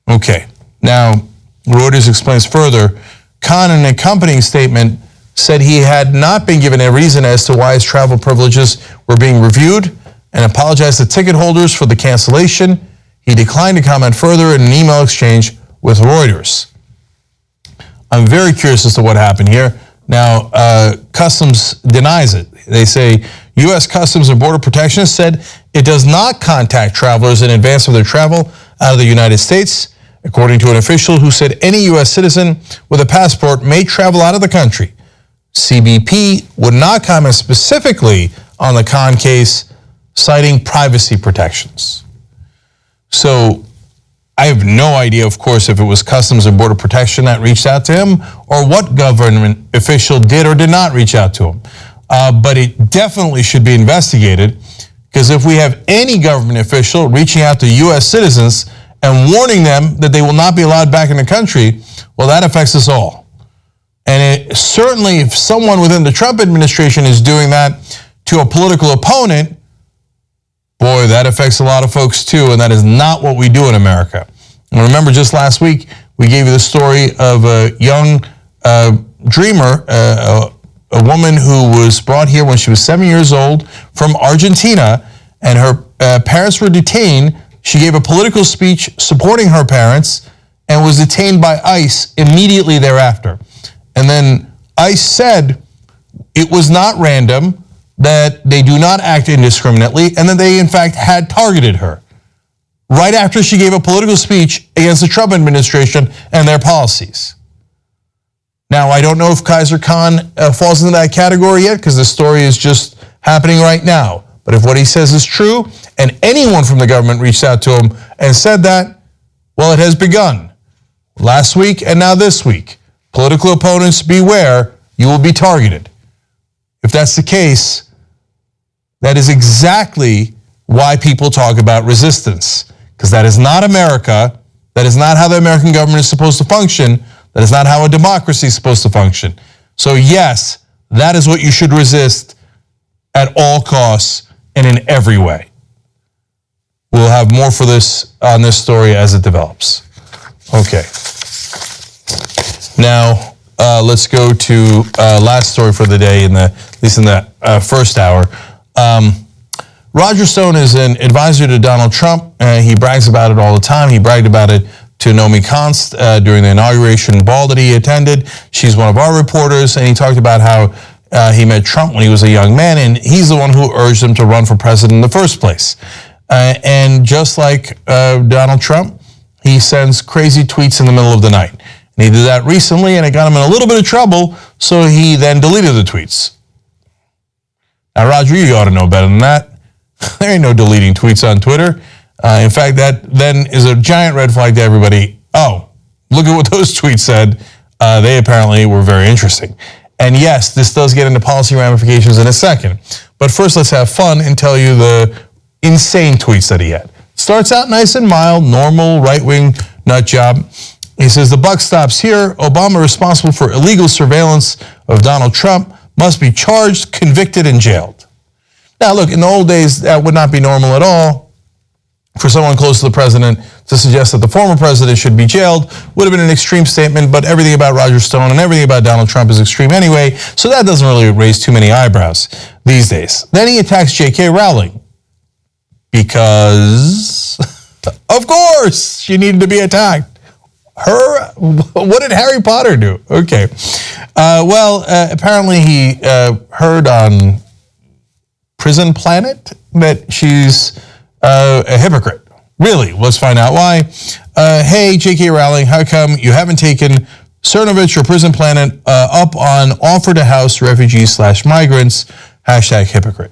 S16: Okay. Now, Reuters explains further, Khan, in an accompanying statement, said he had not been given a reason as to why his travel privileges were being reviewed and apologized to ticket holders for the cancellation. He declined to comment further in an email exchange with Reuters. I'm very curious as to what happened here. Now, Customs denies it. They say U.S. Customs and Border Protection said it does not contact travelers in advance of their travel out of the United States, according to an official who said any U.S. citizen with a passport may travel out of the country. CBP would not comment specifically on the Khan case, citing privacy protections. So I have no idea, of course, if it was Customs and Border Protection that reached out to him or what government official did or did not reach out to him. But it definitely should be investigated, because if we have any government official reaching out to U.S. citizens and warning them that they will not be allowed back in the country, well, that affects us all. And certainly if someone within the Trump administration is doing that to a political opponent, boy, that affects a lot of folks too, and that is not what we do in America. And remember, just last week, we gave you the story of a young dreamer, a woman who was brought here when she was 7 years old from Argentina, and her parents were detained. She gave a political speech supporting her parents and was detained by ICE immediately thereafter. And then ICE said it was not random, that they do not act indiscriminately, and that they, in fact, had targeted her right after she gave a political speech against the Trump administration and their policies. Now, I don't know if Kaiser Khan falls into that category yet, because the story is just happening right now. But if what he says is true, and anyone from the government reached out to him and said that, well, it has begun. Last week and now this week. Political opponents, beware, you will be targeted. If that's the case, that is exactly why people talk about resistance. Because that is not America. That is not how the American government is supposed to function. That is not how a democracy is supposed to function. So yes, that is what you should resist at all costs and in every way. We'll have more for this on this story as it develops. Okay. Now, let's go to last story for the day, at least in the first hour. Roger Stone is an advisor to Donald Trump. He brags about it all the time. He bragged about it to Nomi Konst during the inauguration ball that he attended. She's one of our reporters, and he talked about how he met Trump when he was a young man, and he's the one who urged him to run for president in the first place. And just like Donald Trump, he sends crazy tweets in the middle of the night. And he did that recently, and it got him in a little bit of trouble, so he then deleted the tweets. Now, Roger, you ought to know better than that. There ain't no deleting tweets on Twitter. In fact, that then is a giant red flag to everybody. Oh, look at what those tweets said. They apparently were very interesting. And yes, this does get into policy ramifications in a second. But first, let's have fun and tell you the insane tweets that he had. Starts out nice and mild, normal, right-wing nut job. He says, the buck stops here. Obama, responsible for illegal surveillance of Donald Trump, must be charged, convicted, and jailed. Now, look, in the old days, that would not be normal at all. For someone close to the president to suggest that the former president should be jailed would have been an extreme statement, but everything about Roger Stone and everything about Donald Trump is extreme anyway, so that doesn't really raise too many eyebrows these days. Then he attacks J.K. Rowling because, of course, she needed to be attacked. What did Harry Potter do? Okay. Apparently he heard on Prison Planet that she's a hypocrite. Really, let's find out why. Hey, J.K. Rowling, how come you haven't taken Cernovich or Prison Planet up on offer to house refugees / migrants, #hypocrite.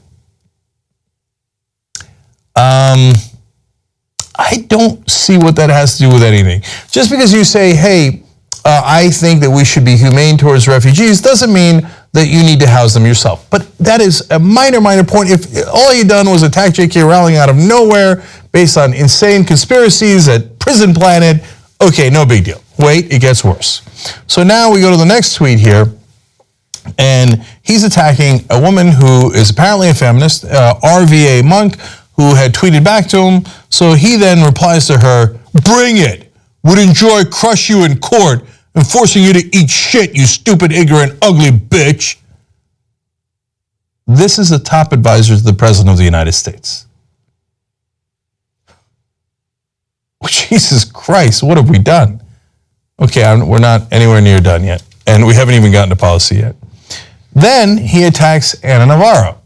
S16: I don't see what that has to do with anything. Just because you say, hey, I think that we should be humane towards refugees doesn't mean that you need to house them yourself. But that is a minor point. If all you done was attack J.K. Rowling out of nowhere based on insane conspiracies at Prison Planet, okay, no big deal. Wait, it gets worse. So now we go to the next tweet here, and he's attacking a woman who is apparently a feminist, RVA Monk, who had tweeted back to him. So he then replies to her, "Bring it. Would enjoy crush you in court and forcing you to eat shit, you stupid, ignorant, ugly bitch." This is the top advisor to the President of the United States. Oh, Jesus Christ, what have we done? Okay, we're not anywhere near done yet, and we haven't even gotten to policy yet. Then he attacks Ana Navarro.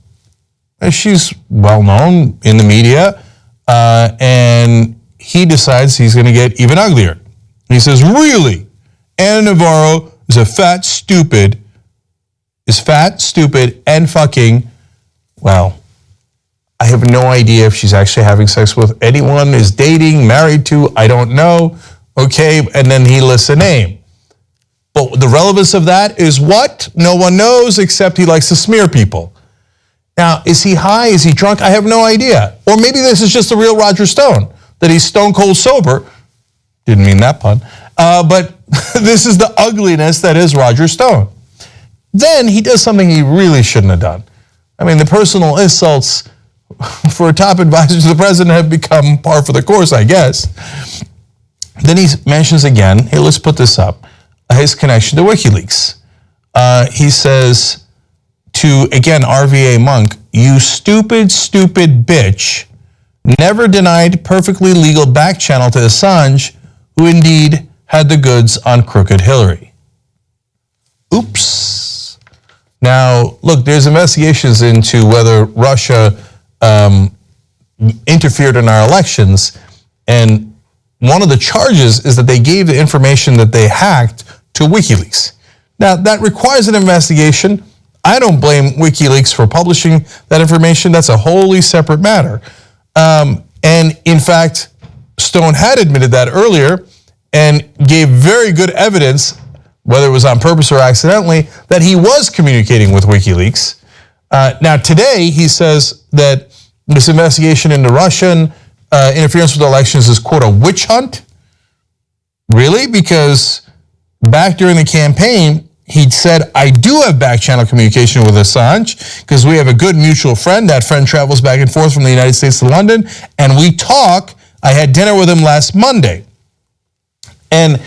S16: She's well-known in the media, and he decides he's going to get even uglier. He says, really? Ana Navarro is fat, stupid, and fucking, well, I have no idea if she's actually having sex with anyone, is dating, married to, I don't know. Okay, and then he lists a name. But the relevance of that is what? No one knows, except he likes to smear people. Now, is he high? Is he drunk? I have no idea. Or maybe this is just the real Roger Stone, that he's stone cold sober. Didn't mean that pun. But this is the ugliness that is Roger Stone. Then he does something he really shouldn't have done. I mean, the personal insults for a top advisor to the president have become par for the course, I guess. Then he mentions again, hey, let's put this up, his connection to WikiLeaks. He says to, again, RVA Monk, you stupid bitch, never denied perfectly legal back channel to Assange, who indeed had the goods on crooked Hillary. Oops. Now, look, there's investigations into whether Russia interfered in our elections, and one of the charges is that they gave the information that they hacked to WikiLeaks. Now, that requires an investigation. I don't blame WikiLeaks for publishing that information. That's a wholly separate matter. And in fact, Stone had admitted that earlier and gave very good evidence, whether it was on purpose or accidentally, that he was communicating with WikiLeaks. Now, today, he says that this investigation into Russian interference with elections is, quote, a witch hunt? Really? Because back during the campaign, he'd said, I do have back channel communication with Assange because we have a good mutual friend. That friend travels back and forth from the United States to London, and we talk. I had dinner with him last Monday. And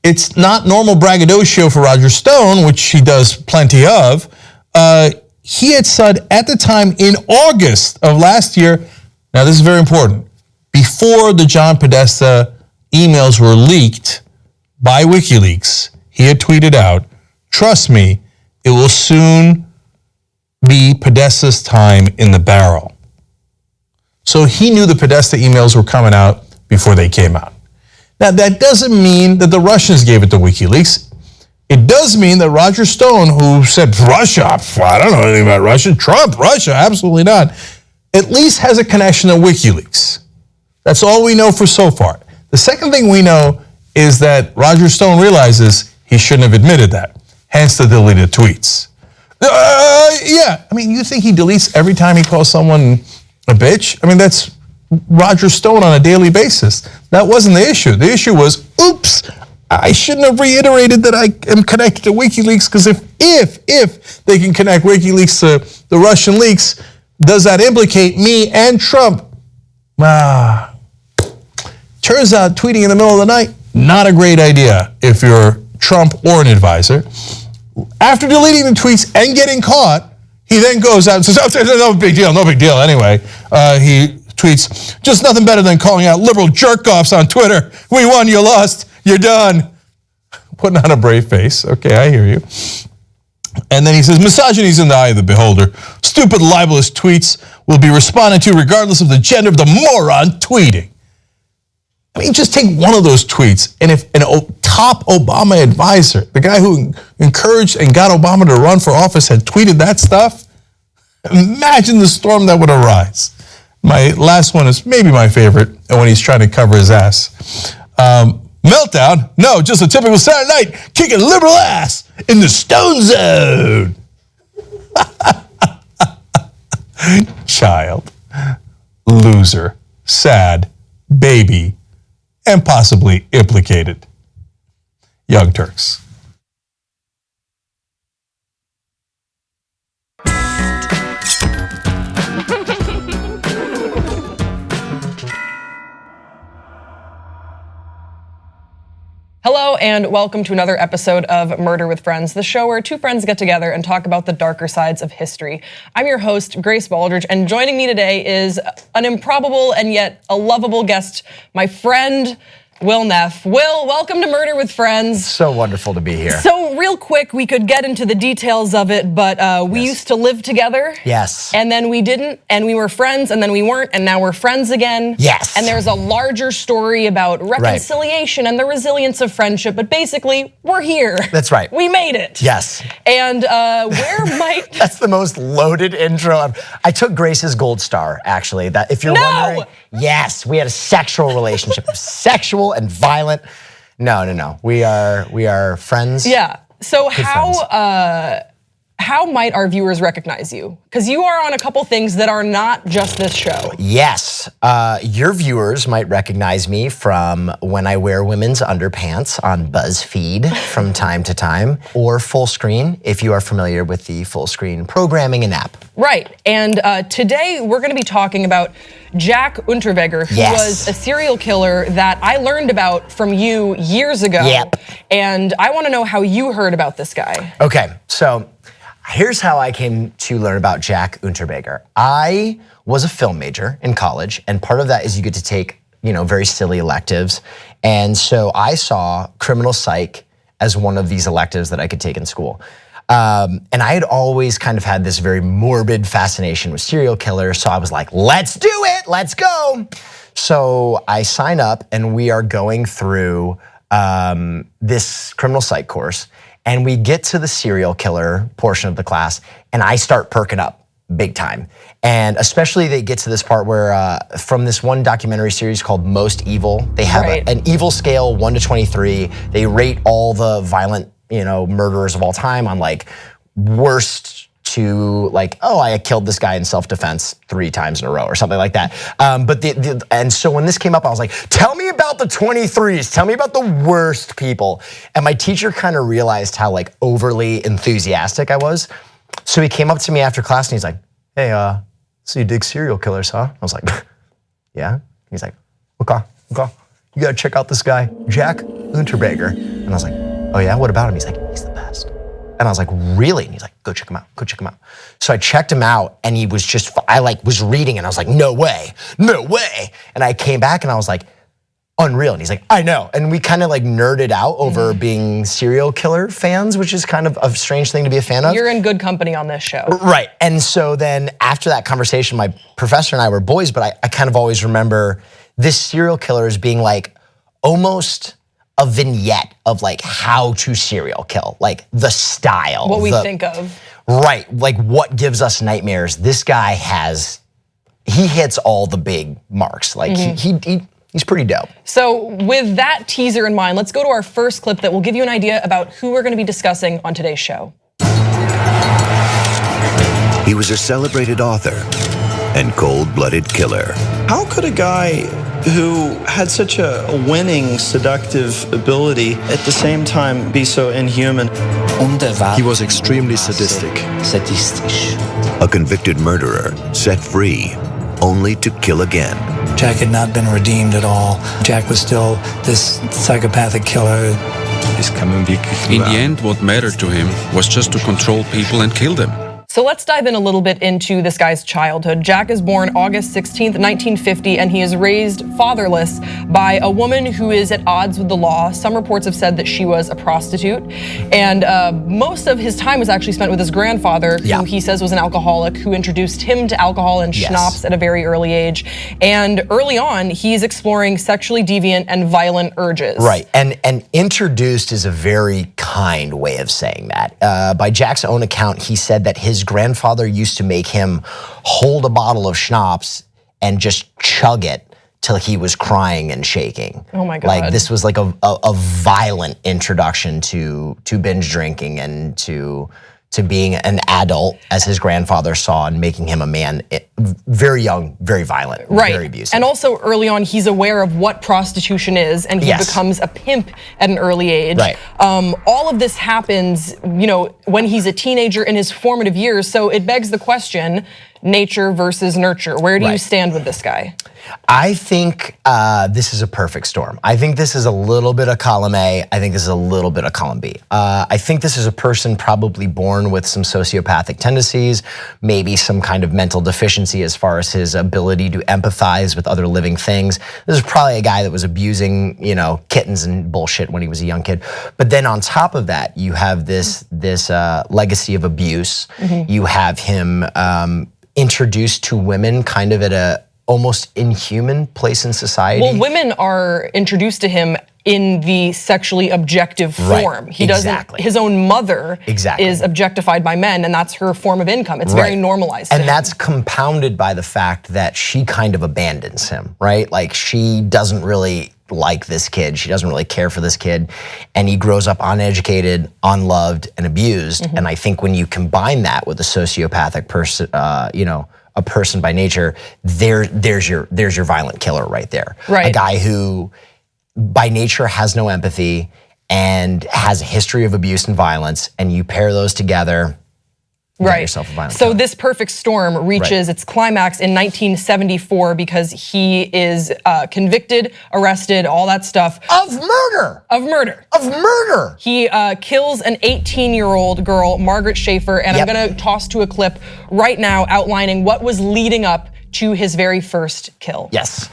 S16: it's not normal braggadocio for Roger Stone, which he does plenty of. He had said at the time in August of last year, now this is very important, before the John Podesta emails were leaked by WikiLeaks, he had tweeted out, trust me, it will soon be Podesta's time in the barrel. So he knew the Podesta emails were coming out before they came out. Now, that doesn't mean that the Russians gave it to WikiLeaks. It does mean that Roger Stone, who said, Russia, I don't know anything about Russia, Trump, Russia, absolutely not, at least has a connection to WikiLeaks. That's all we know for so far. The second thing we know is that Roger Stone realizes he shouldn't have admitted that, hence the deleted tweets. Yeah, I mean, you think he deletes every time he calls someone a bitch? I mean, that's Roger Stone on a daily basis. That wasn't the issue. The issue was, oops, I shouldn't have reiterated that I am connected to WikiLeaks, because if they can connect WikiLeaks to the Russian leaks, does that implicate me and Trump? Turns out tweeting in the middle of the night, not a great idea if you're Trump or an advisor. After deleting the tweets and getting caught, he then goes out and says, no big deal anyway. He tweets, just nothing better than calling out liberal jerk-offs on Twitter. We won, you lost, you're done. Putting on a brave face. Okay, I hear you. And then he says, misogyny is in the eye of the beholder. Stupid libelous tweets will be responded to regardless of the gender of the moron tweeting. I mean, just take one of those tweets, and if a top Obama advisor, the guy who encouraged and got Obama to run for office, had tweeted that stuff, imagine the storm that would arise. My last one is maybe my favorite, and when he's trying to cover his ass. Meltdown? No, just a typical Saturday night kicking liberal ass in the Stone Zone. Child, loser, sad, baby, and possibly implicated. Young Turks.
S14: Hello and welcome to another episode of Murder with Friends, the show where two friends get together and talk about the darker sides of history. I'm your host, Grace Baldridge, and joining me today is an improbable and yet a lovable guest, my friend, Will Neff. Will, welcome to Murder with Friends.
S5: So wonderful to be here.
S14: So real quick, we could get into the details of it, but we used to live together.
S5: Yes.
S14: And then we didn't, and we were friends, and then we weren't, and now we're friends again.
S5: Yes.
S14: And there's a larger story about reconciliation and the resilience of friendship, but basically, we're here.
S5: That's right.
S14: We made it.
S5: Yes.
S14: And where might...
S5: That's the most loaded intro. I took Grace's gold star, actually. That, if you're wondering, yes, we had a sexual relationship. Sexual and violent. No. We are friends.
S14: Yeah. So
S5: Good friends.
S14: how might our viewers recognize you? Because you are on a couple things that are not just this show.
S5: Yes. Your viewers might recognize me from when I wear women's underpants on BuzzFeed from time to time, or Full Screen, if you are familiar with the Full Screen programming and app.
S14: Right. And today we're going to be talking about Jack Unterweger, who was a serial killer that I learned about from you years ago.
S5: Yep.
S14: And I want to know how you heard about this guy.
S5: Okay, so here's how I came to learn about Jack Unterweger. I was a film major in college, and part of that is you get to take, very silly electives. And so I saw criminal psych as one of these electives that I could take in school. And I had always kind of had this very morbid fascination with serial killers, so I was like, let's do it, let's go. So I sign up, and we are going through this criminal psych course, and we get to the serial killer portion of the class, and I start perking up big time. And especially they get to this part where from this one documentary series called Most Evil, they have an evil scale 1 to 23. They rate all the violent murderers of all time on like worst to like, oh, I killed this guy in self-defense 3 times in a row or something like that. And so when this came up, I was like, tell me about the 23s. Tell me about the worst people. And my teacher kind of realized how like overly enthusiastic I was. So he came up to me after class and he's like, hey, so you dig serial killers, huh? I was like, yeah. He's like, okay. You gotta check out this guy, Jack Unterweger. And I was like, oh yeah, what about him? He's like, he's the best. And I was like, really? And he's like, go check him out. So I checked him out, and he was I was reading, and I was like, no way. And I came back, and I was like, unreal. And he's like, I know. And we kind of like nerded out over being serial killer fans, which is kind of a strange thing to be a fan of.
S14: You're in good company on this show.
S5: Right. And so then after that conversation, my professor and I were boys, but I kind of always remember this serial killer as being like almost a vignette of like how to serial kill, like the style.
S14: What we think of.
S5: Right, like what gives us nightmares. This guy he hits all the big marks. Like he's pretty dope.
S14: So with that teaser in mind, let's go to our first clip that will give you an idea about who we're gonna be discussing on today's show.
S7: He was a celebrated author and cold-blooded killer.
S9: How could a guy who had such a winning, seductive ability at the same time be so inhuman?
S7: He was extremely sadistic. A convicted murderer set free, only to kill again.
S24: Jack had not been redeemed at all. Jack was still this psychopathic killer.
S25: In the end, what mattered to him was just to control people and kill them.
S14: So let's dive in a little bit into this guy's childhood. Jack is born August 16th, 1950, and he is raised fatherless by a woman who is at odds with the law. Some reports have said that she was a prostitute. And most of his time was actually spent with his grandfather, who he says was an alcoholic, who introduced him to alcohol and schnapps at a very early age. And early on, he's exploring sexually deviant and violent urges.
S5: Right, and introduced is a very kind way of saying that. By Jack's own account, he said that his grandfather used to make him hold a bottle of schnapps and just chug it till he was crying and shaking.
S14: Oh my God.
S5: Like this was like a violent introduction to binge drinking and to being an adult, as his grandfather saw, and making him a man, very young, very violent, very abusive.
S14: And also early on, he's aware of what prostitution is, and he becomes a pimp at an early age.
S5: Right.
S14: All of this happens, when he's a teenager in his formative years. So it begs the question: nature versus nurture. Where do you stand with this guy?
S5: I think this is a perfect storm. I think this is a little bit of column A. I think this is a little bit of column B. I think this is a person probably born with some sociopathic tendencies, maybe some kind of mental deficiency as far as his ability to empathize with other living things. This is probably a guy that was abusing, kittens and bullshit when he was a young kid. But then on top of that, you have this legacy of abuse.
S14: Mm-hmm.
S5: You have him introduced to women kind of at a almost inhuman place in society.
S14: Well, women are introduced to him in the sexually objective form. He doesn't. His own mother is objectified by men, and that's her form of income. It's very normalized.
S5: And that's compounded by the fact that she kind of abandons him, right? Like she doesn't really like this kid. She doesn't really care for this kid. And he grows up uneducated, unloved, and abused. And I think when you combine that with a sociopathic person, a person by nature, there's your violent killer right there.
S14: Right.
S5: A guy who by nature has no empathy and has a history of abuse and violence, and you pair those together, you got yourself a violent
S14: So
S5: killer.
S14: this perfect storm reaches its climax in 1974 because he is convicted, arrested, all that stuff.
S5: Of murder!
S14: Of murder.
S5: Of murder!
S14: He kills an 18-year-old girl, Margaret Schaefer, and I'm gonna toss to a clip right now outlining what was leading up to his very first kill.
S5: Yes.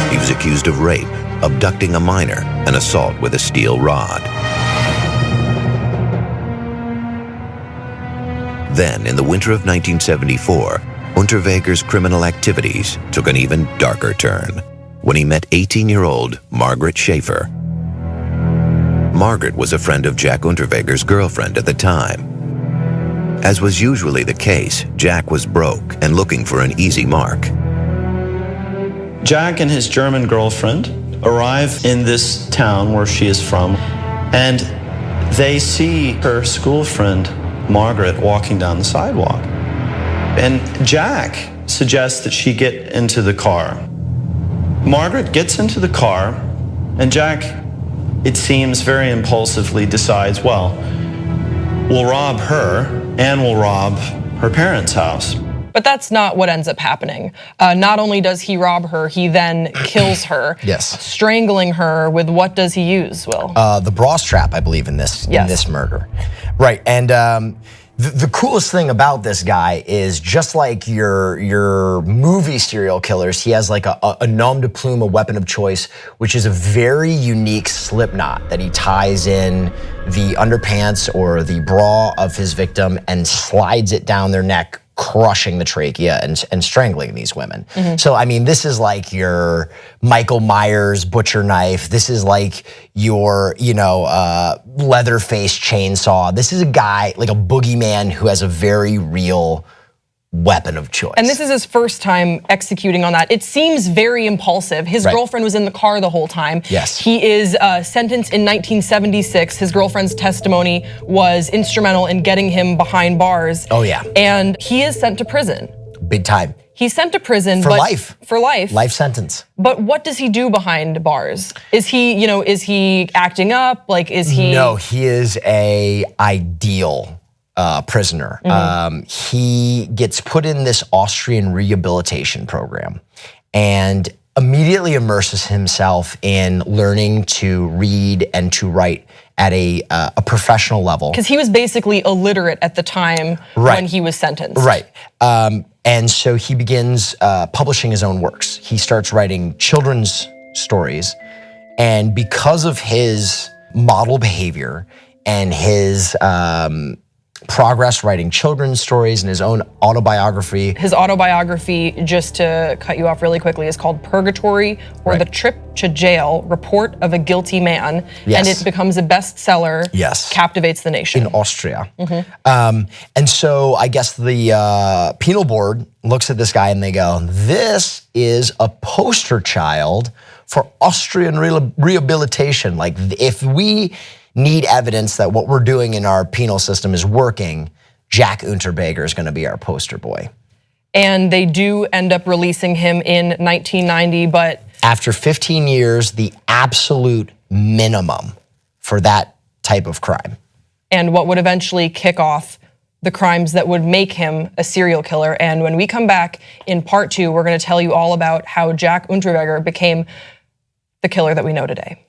S7: He was accused of rape, abducting a minor, and assault with a steel rod. Then, in the winter of 1974, Unterweger's criminal activities took an even darker turn when he met 18-year-old Margaret Schaefer. Margaret was a friend of Jack Unterweger's girlfriend at the time. As was usually the case, Jack was broke and looking for an easy mark.
S9: Jack and his German girlfriend arrive in this town where she is from, and they see her school friend Margaret walking down the sidewalk. And Jack suggests that she get into the car. Margaret gets into the car, and Jack, it seems very impulsively, decides, well, we'll rob her and we'll rob her parents' house.
S14: But that's not what ends up happening. Not only does he rob her, he then kills her.
S5: Yes.
S14: Strangling her with, what does he use, Will?
S5: The bra strap, I believe, in this murder. Right, and the coolest thing about this guy is, just like your movie serial killers, he has like a nom de plume, a weapon of choice, which is a very unique slip knot that he ties in the underpants or the bra of his victim and slides it down their neck, crushing the trachea and strangling these women. So, I mean, this is like your Michael Myers butcher knife. This is like your, Leatherface chainsaw. This is a guy, like a boogeyman, who has a very real weapon of choice.
S14: And this is his first time executing on that. It seems very impulsive. His girlfriend was in the car the whole time.
S5: Yes.
S14: He is sentenced in 1976. His girlfriend's testimony was instrumental in getting him behind bars.
S5: Oh, yeah.
S14: And he is sent to prison.
S5: Big time.
S14: He's sent to prison
S5: For life.
S14: For life.
S5: Life sentence.
S14: But what does he do behind bars? Is he acting up? Like, is he?
S5: No, he is a ideal prisoner. He gets put in this Austrian rehabilitation program and immediately immerses himself in learning to read and to write at a professional level.
S14: Because he was basically illiterate at the time when he was sentenced.
S5: Right. And so he begins publishing his own works. He starts writing children's stories. And because of his model behavior and his progress writing children's stories and his own autobiography.
S14: His autobiography, just to cut you off really quickly, is called Purgatory, or The Trip to Jail, Report of a Guilty Man.
S5: Yes.
S14: And it becomes a bestseller,
S5: Yes.
S14: captivates the nation.
S5: In Austria. And so I guess the penal board looks at this guy and they go, this is a poster child for Austrian rehabilitation. Like, if we need evidence that what we're doing in our penal system is working, Jack Unterweger is going to be our poster boy.
S14: And they do end up releasing him in 1990, but
S5: after 15 years, the absolute minimum for that type of crime.
S14: And what would eventually kick off the crimes that would make him a serial killer. And when we come back in part 2, we're going to tell you all about how Jack Unterweger became the killer that we know today.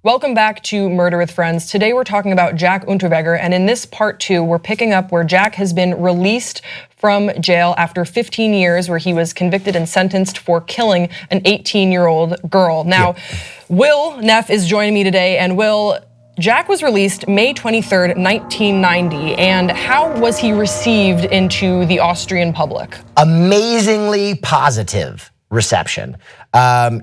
S14: Welcome back to Murder with Friends. Today we're talking about Jack Unterweger, and in this part 2, we're picking up where Jack has been released from jail after 15 years, where he was convicted and sentenced for killing an 18-year-old girl. Now, Will Neff is joining me today, and Will, Jack was released May 23rd, 1990, and how was he received into the Austrian public?
S5: Amazingly positive reception.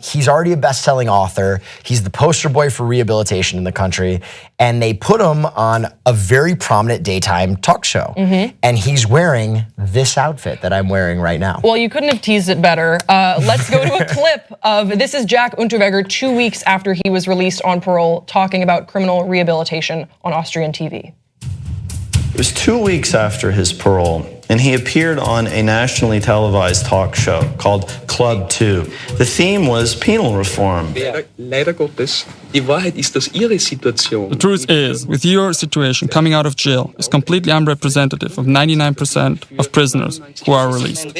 S5: He's already a best-selling author. He's the poster boy for rehabilitation in the country, and they put him on a very prominent daytime talk show. And he's wearing this outfit that I'm wearing right now.
S14: Well, you couldn't have teased it better. Let's go to a clip of, this is Jack Unterweger 2 weeks after he was released on parole, talking about criminal rehabilitation on Austrian TV.
S9: It was 2 weeks after his parole, and he appeared on a nationally televised talk show called Club 2. The theme was penal reform.
S3: Leider Gottes, die Wahrheit ist, dass Ihre Situation.
S8: The truth is, with your situation, coming out of jail is completely unrepresentative of 99% of prisoners who are released.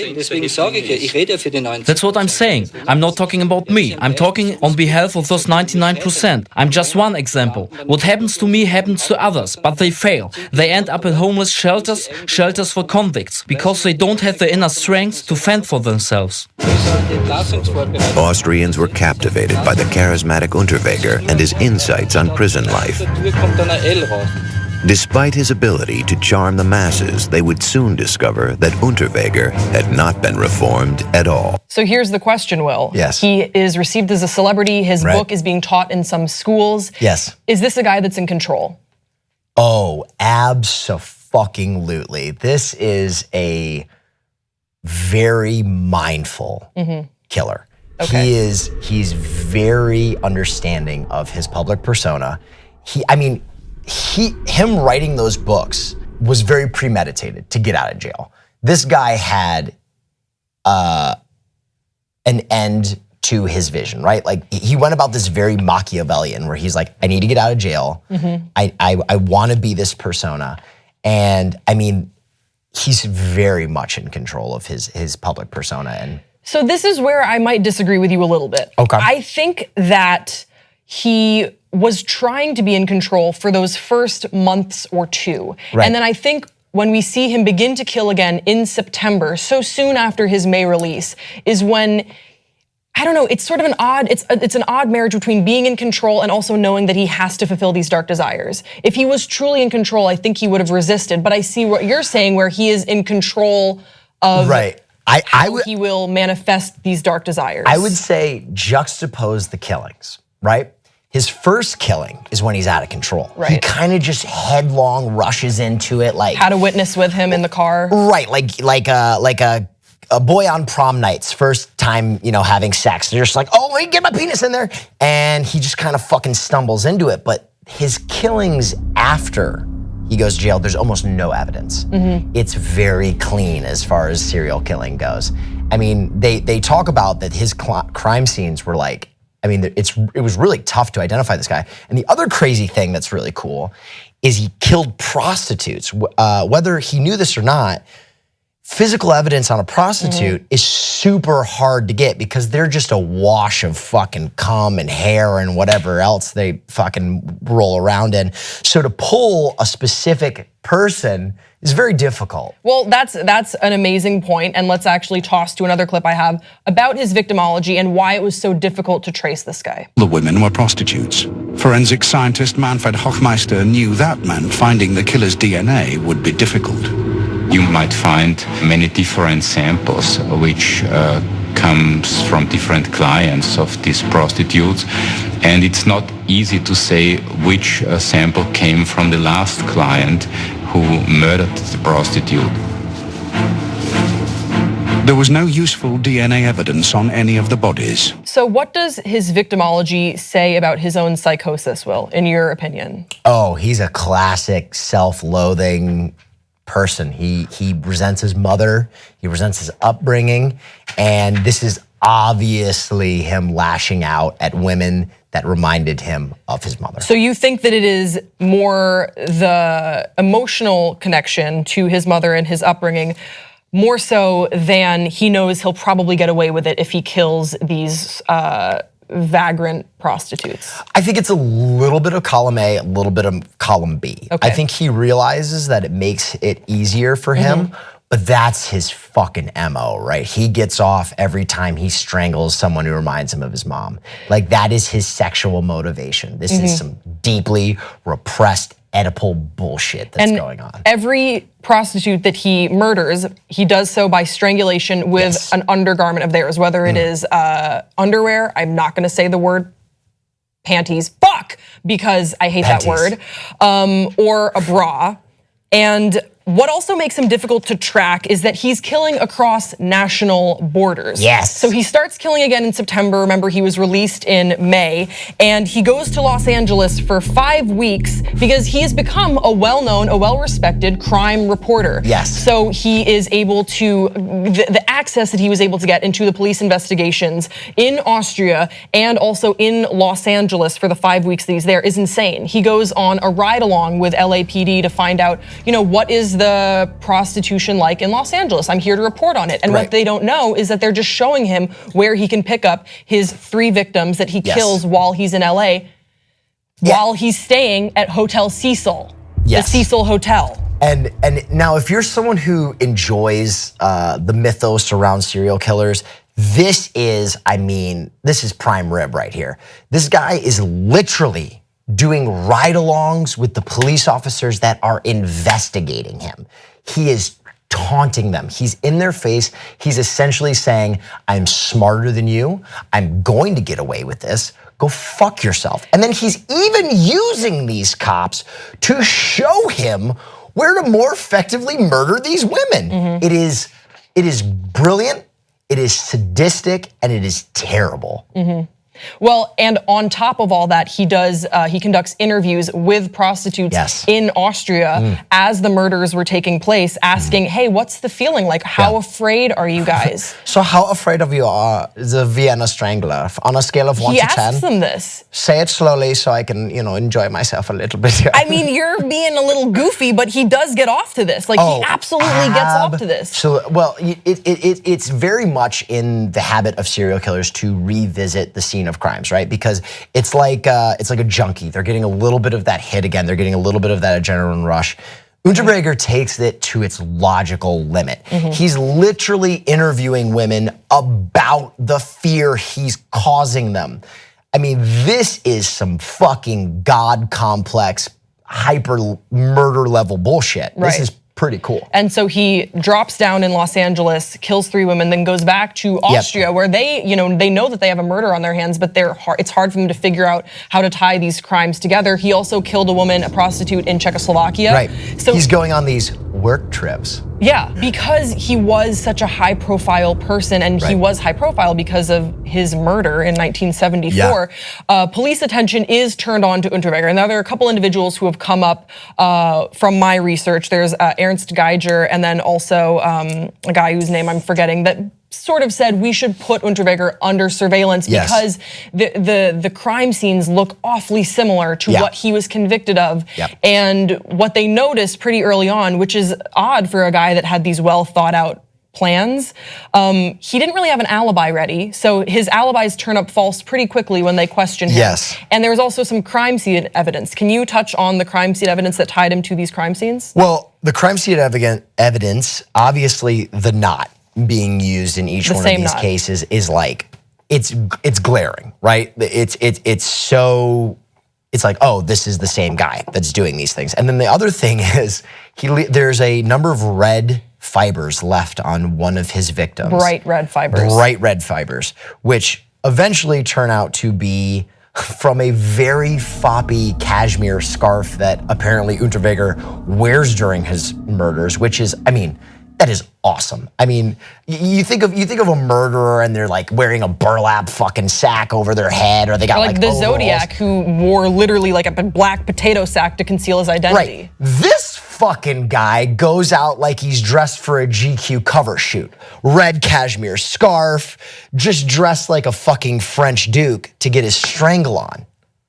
S10: That's what I'm saying. I'm not talking about me. I'm talking on behalf of those 99%. I'm just one example. What happens to me happens to others, but they fail. They end up in homeless shelters, shelters for convicts, because they don't have the inner strength to fend for themselves.
S7: Austrians were captivated by the charismatic Unterweger and his insights on prison life. Despite his ability to charm the masses, they would soon discover that Unterweger had not been reformed at all.
S14: So here's the question, Will.
S5: Yes.
S14: He is received as a celebrity. His book is being taught in some schools.
S5: Yes.
S14: Is this a guy that's in control?
S5: Oh, abso-fucking-lutely. This is a very mindful killer.
S14: Okay.
S5: He's very understanding of his public persona. Him writing those books was very premeditated to get out of jail. This guy had an end to his vision, right? Like, he went about this very Machiavellian, where he's like, I need to get out of jail. I want to be this persona. And I mean, he's very much in control of his public persona. And
S14: so this is where I might disagree with you a little bit.
S5: Okay.
S14: I think that he was trying to be in control for those first months or two.
S5: Right.
S14: And then I think when we see him begin to kill again in September, so soon after his May release, is when, I don't know, it's sort of an odd, it's an odd marriage between being in control and also knowing that he has to fulfill these dark desires. If he was truly in control, I think he would have resisted, but I see what you're saying, where he is in control of how he will manifest these dark desires.
S5: I would say juxtapose the killings, right? His first killing is when he's out of control.
S14: Right.
S5: He kind of just headlong rushes into it, like
S14: had a witness with him in the car.
S5: Right, like a boy on prom nights, first time, having sex. They're just like, oh, let me get my penis in there. And he just kind of fucking stumbles into it. But his killings after he goes to jail, there's almost no evidence. It's very clean as far as serial killing goes. I mean, they talk about that his crime scenes were like, I mean, it was really tough to identify this guy. And the other crazy thing that's really cool is he killed prostitutes. Whether he knew this or not, physical evidence on a prostitute is super hard to get because they're just a wash of fucking cum and hair and whatever else they fucking roll around in. So to pull a specific person is very difficult.
S14: Well, that's an amazing point, and let's actually toss to another clip I have about his victimology and why it was so difficult to trace this guy.
S6: The women were prostitutes. Forensic scientist Manfred Hochmeister knew that meant finding the killer's DNA would be difficult.
S11: You might find many different samples which comes from different clients of these prostitutes, and it's not easy to say which sample came from the last client who murdered the prostitute.
S6: There was no useful DNA evidence on any of the bodies.
S14: So what does his victimology say about his own psychosis, Will, in your opinion?
S5: Oh, he's a classic self-loathing person. He resents his mother, he resents his upbringing, and this is obviously him lashing out at women that reminded him of his mother.
S14: So you think that it is more the emotional connection to his mother and his upbringing, more so than he knows he'll probably get away with it if he kills these vagrant prostitutes?
S5: I think it's a little bit of column A, a little bit of column B.
S14: Okay.
S5: I think he realizes that it makes it easier for him, but that's his fucking MO, right? He gets off every time he strangles someone who reminds him of his mom. Like, that is his sexual motivation. This is some deeply repressed Oedipal bullshit that's going on.
S14: Every prostitute that he murders, he does so by strangulation with an undergarment of theirs, whether it is underwear, I'm not gonna say the word panties, fuck, because I hate that word, or a bra. And what also makes him difficult to track is that he's killing across national borders.
S5: Yes.
S14: So he starts killing again in September. Remember, he was released in May, and he goes to Los Angeles for 5 weeks because he has become a well-known, a well-respected crime reporter.
S5: Yes.
S14: So he is able to, the access that he was able to get into the police investigations in Austria and also in Los Angeles for the 5 weeks that he's there is insane. He goes on a ride-along with LAPD to find out, you know, what is the prostitution like in Los Angeles? I'm here to report on it. And what they don't know is that they're just showing him where he can pick up his 3 victims that he kills while he's in LA, while he's staying at Hotel Cecil, the Cecil Hotel.
S5: And now, if you're someone who enjoys the mythos around serial killers, this is, I mean, this is prime rib right here. This guy is literally doing ride-alongs with the police officers that are investigating him. He is taunting them. He's in their face. He's essentially saying, I'm smarter than you. I'm going to get away with this. Go fuck yourself. And then he's even using these cops to show him where to more effectively murder these women. It is brilliant, it is sadistic, and it is terrible.
S14: Well, and on top of all that, he conducts interviews with prostitutes in Austria as the murders were taking place, asking, hey, what's the feeling like? How afraid are you guys?
S5: So how afraid of you are the Vienna Strangler on a scale of 1 to 10?
S14: He asks them this.
S5: Say it slowly so I can, you know, enjoy myself a little bit here.
S14: I mean, you're being a little goofy, but he does get off to this. Like, he absolutely gets off to this.
S5: So, well, it's very much in the habit of serial killers to revisit the scene of crimes, right? Because it's like a junkie. They're getting a little bit of that hit again. They're getting a little bit of that adrenaline rush. Unterberger takes it to its logical limit. He's literally interviewing women about the fear he's causing them. I mean, this is some fucking God complex, hyper murder level bullshit. This is pretty cool.
S14: And so he drops down in Los Angeles, kills 3 women, then goes back to Austria where they know that they have a murder on their hands, but it's hard for them to figure out how to tie these crimes together. He also killed a woman, a prostitute in Czechoslovakia.
S5: Right.
S14: So
S5: he's going on these work trips.
S14: Yeah, because he was such a high profile person, and he was high profile because of his murder in 1974. Police attention is turned on to Unterberger. Now there are a couple individuals who have come up from my research. There's Ernst Geiger, and then also a guy whose name I'm forgetting, that sort of said we should put Unterweger under surveillance because the crime scenes look awfully similar to what he was convicted of. And what they noticed pretty early on, which is odd for a guy that had these well thought out plans, he didn't really have an alibi ready. So his alibis turn up false pretty quickly when they question him. And there was also some crime scene evidence. Can you touch on the crime scene evidence that tied him to these crime scenes?
S5: Well, the crime scene evidence, obviously the knot being used in each one of these cases is like, it's glaring, right? It's like, oh, this is the same guy that's doing these things. And then the other thing is, there's a number of red fibers left on one of his victims.
S14: Bright red fibers.
S5: Bright red fibers, which eventually turn out to be from a very foppy cashmere scarf that apparently Unterweger wears during his murders, which is, I mean, that is awesome. I mean, you think of a murderer and they're like wearing a burlap fucking sack over their head, or they got like
S14: the
S5: overalls.
S14: Zodiac, who wore literally like a black potato sack to conceal his identity.
S5: Right. This fucking guy goes out like he's dressed for a GQ cover shoot. Red cashmere scarf, just dressed like a fucking French duke to get his strangle on.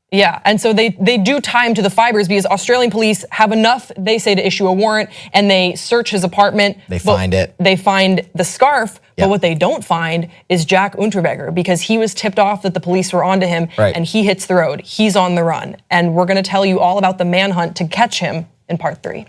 S14: Yeah, and so they do tie him to the fibers because Australian police have enough, they say, to issue a warrant, and they search his apartment.
S5: They find it.
S14: They find the scarf, but what they don't find is Jack Unterweger, because he was tipped off that the police were onto him, and he hits the road. He's on the run, and we're gonna tell you all about the manhunt to catch him in part 3.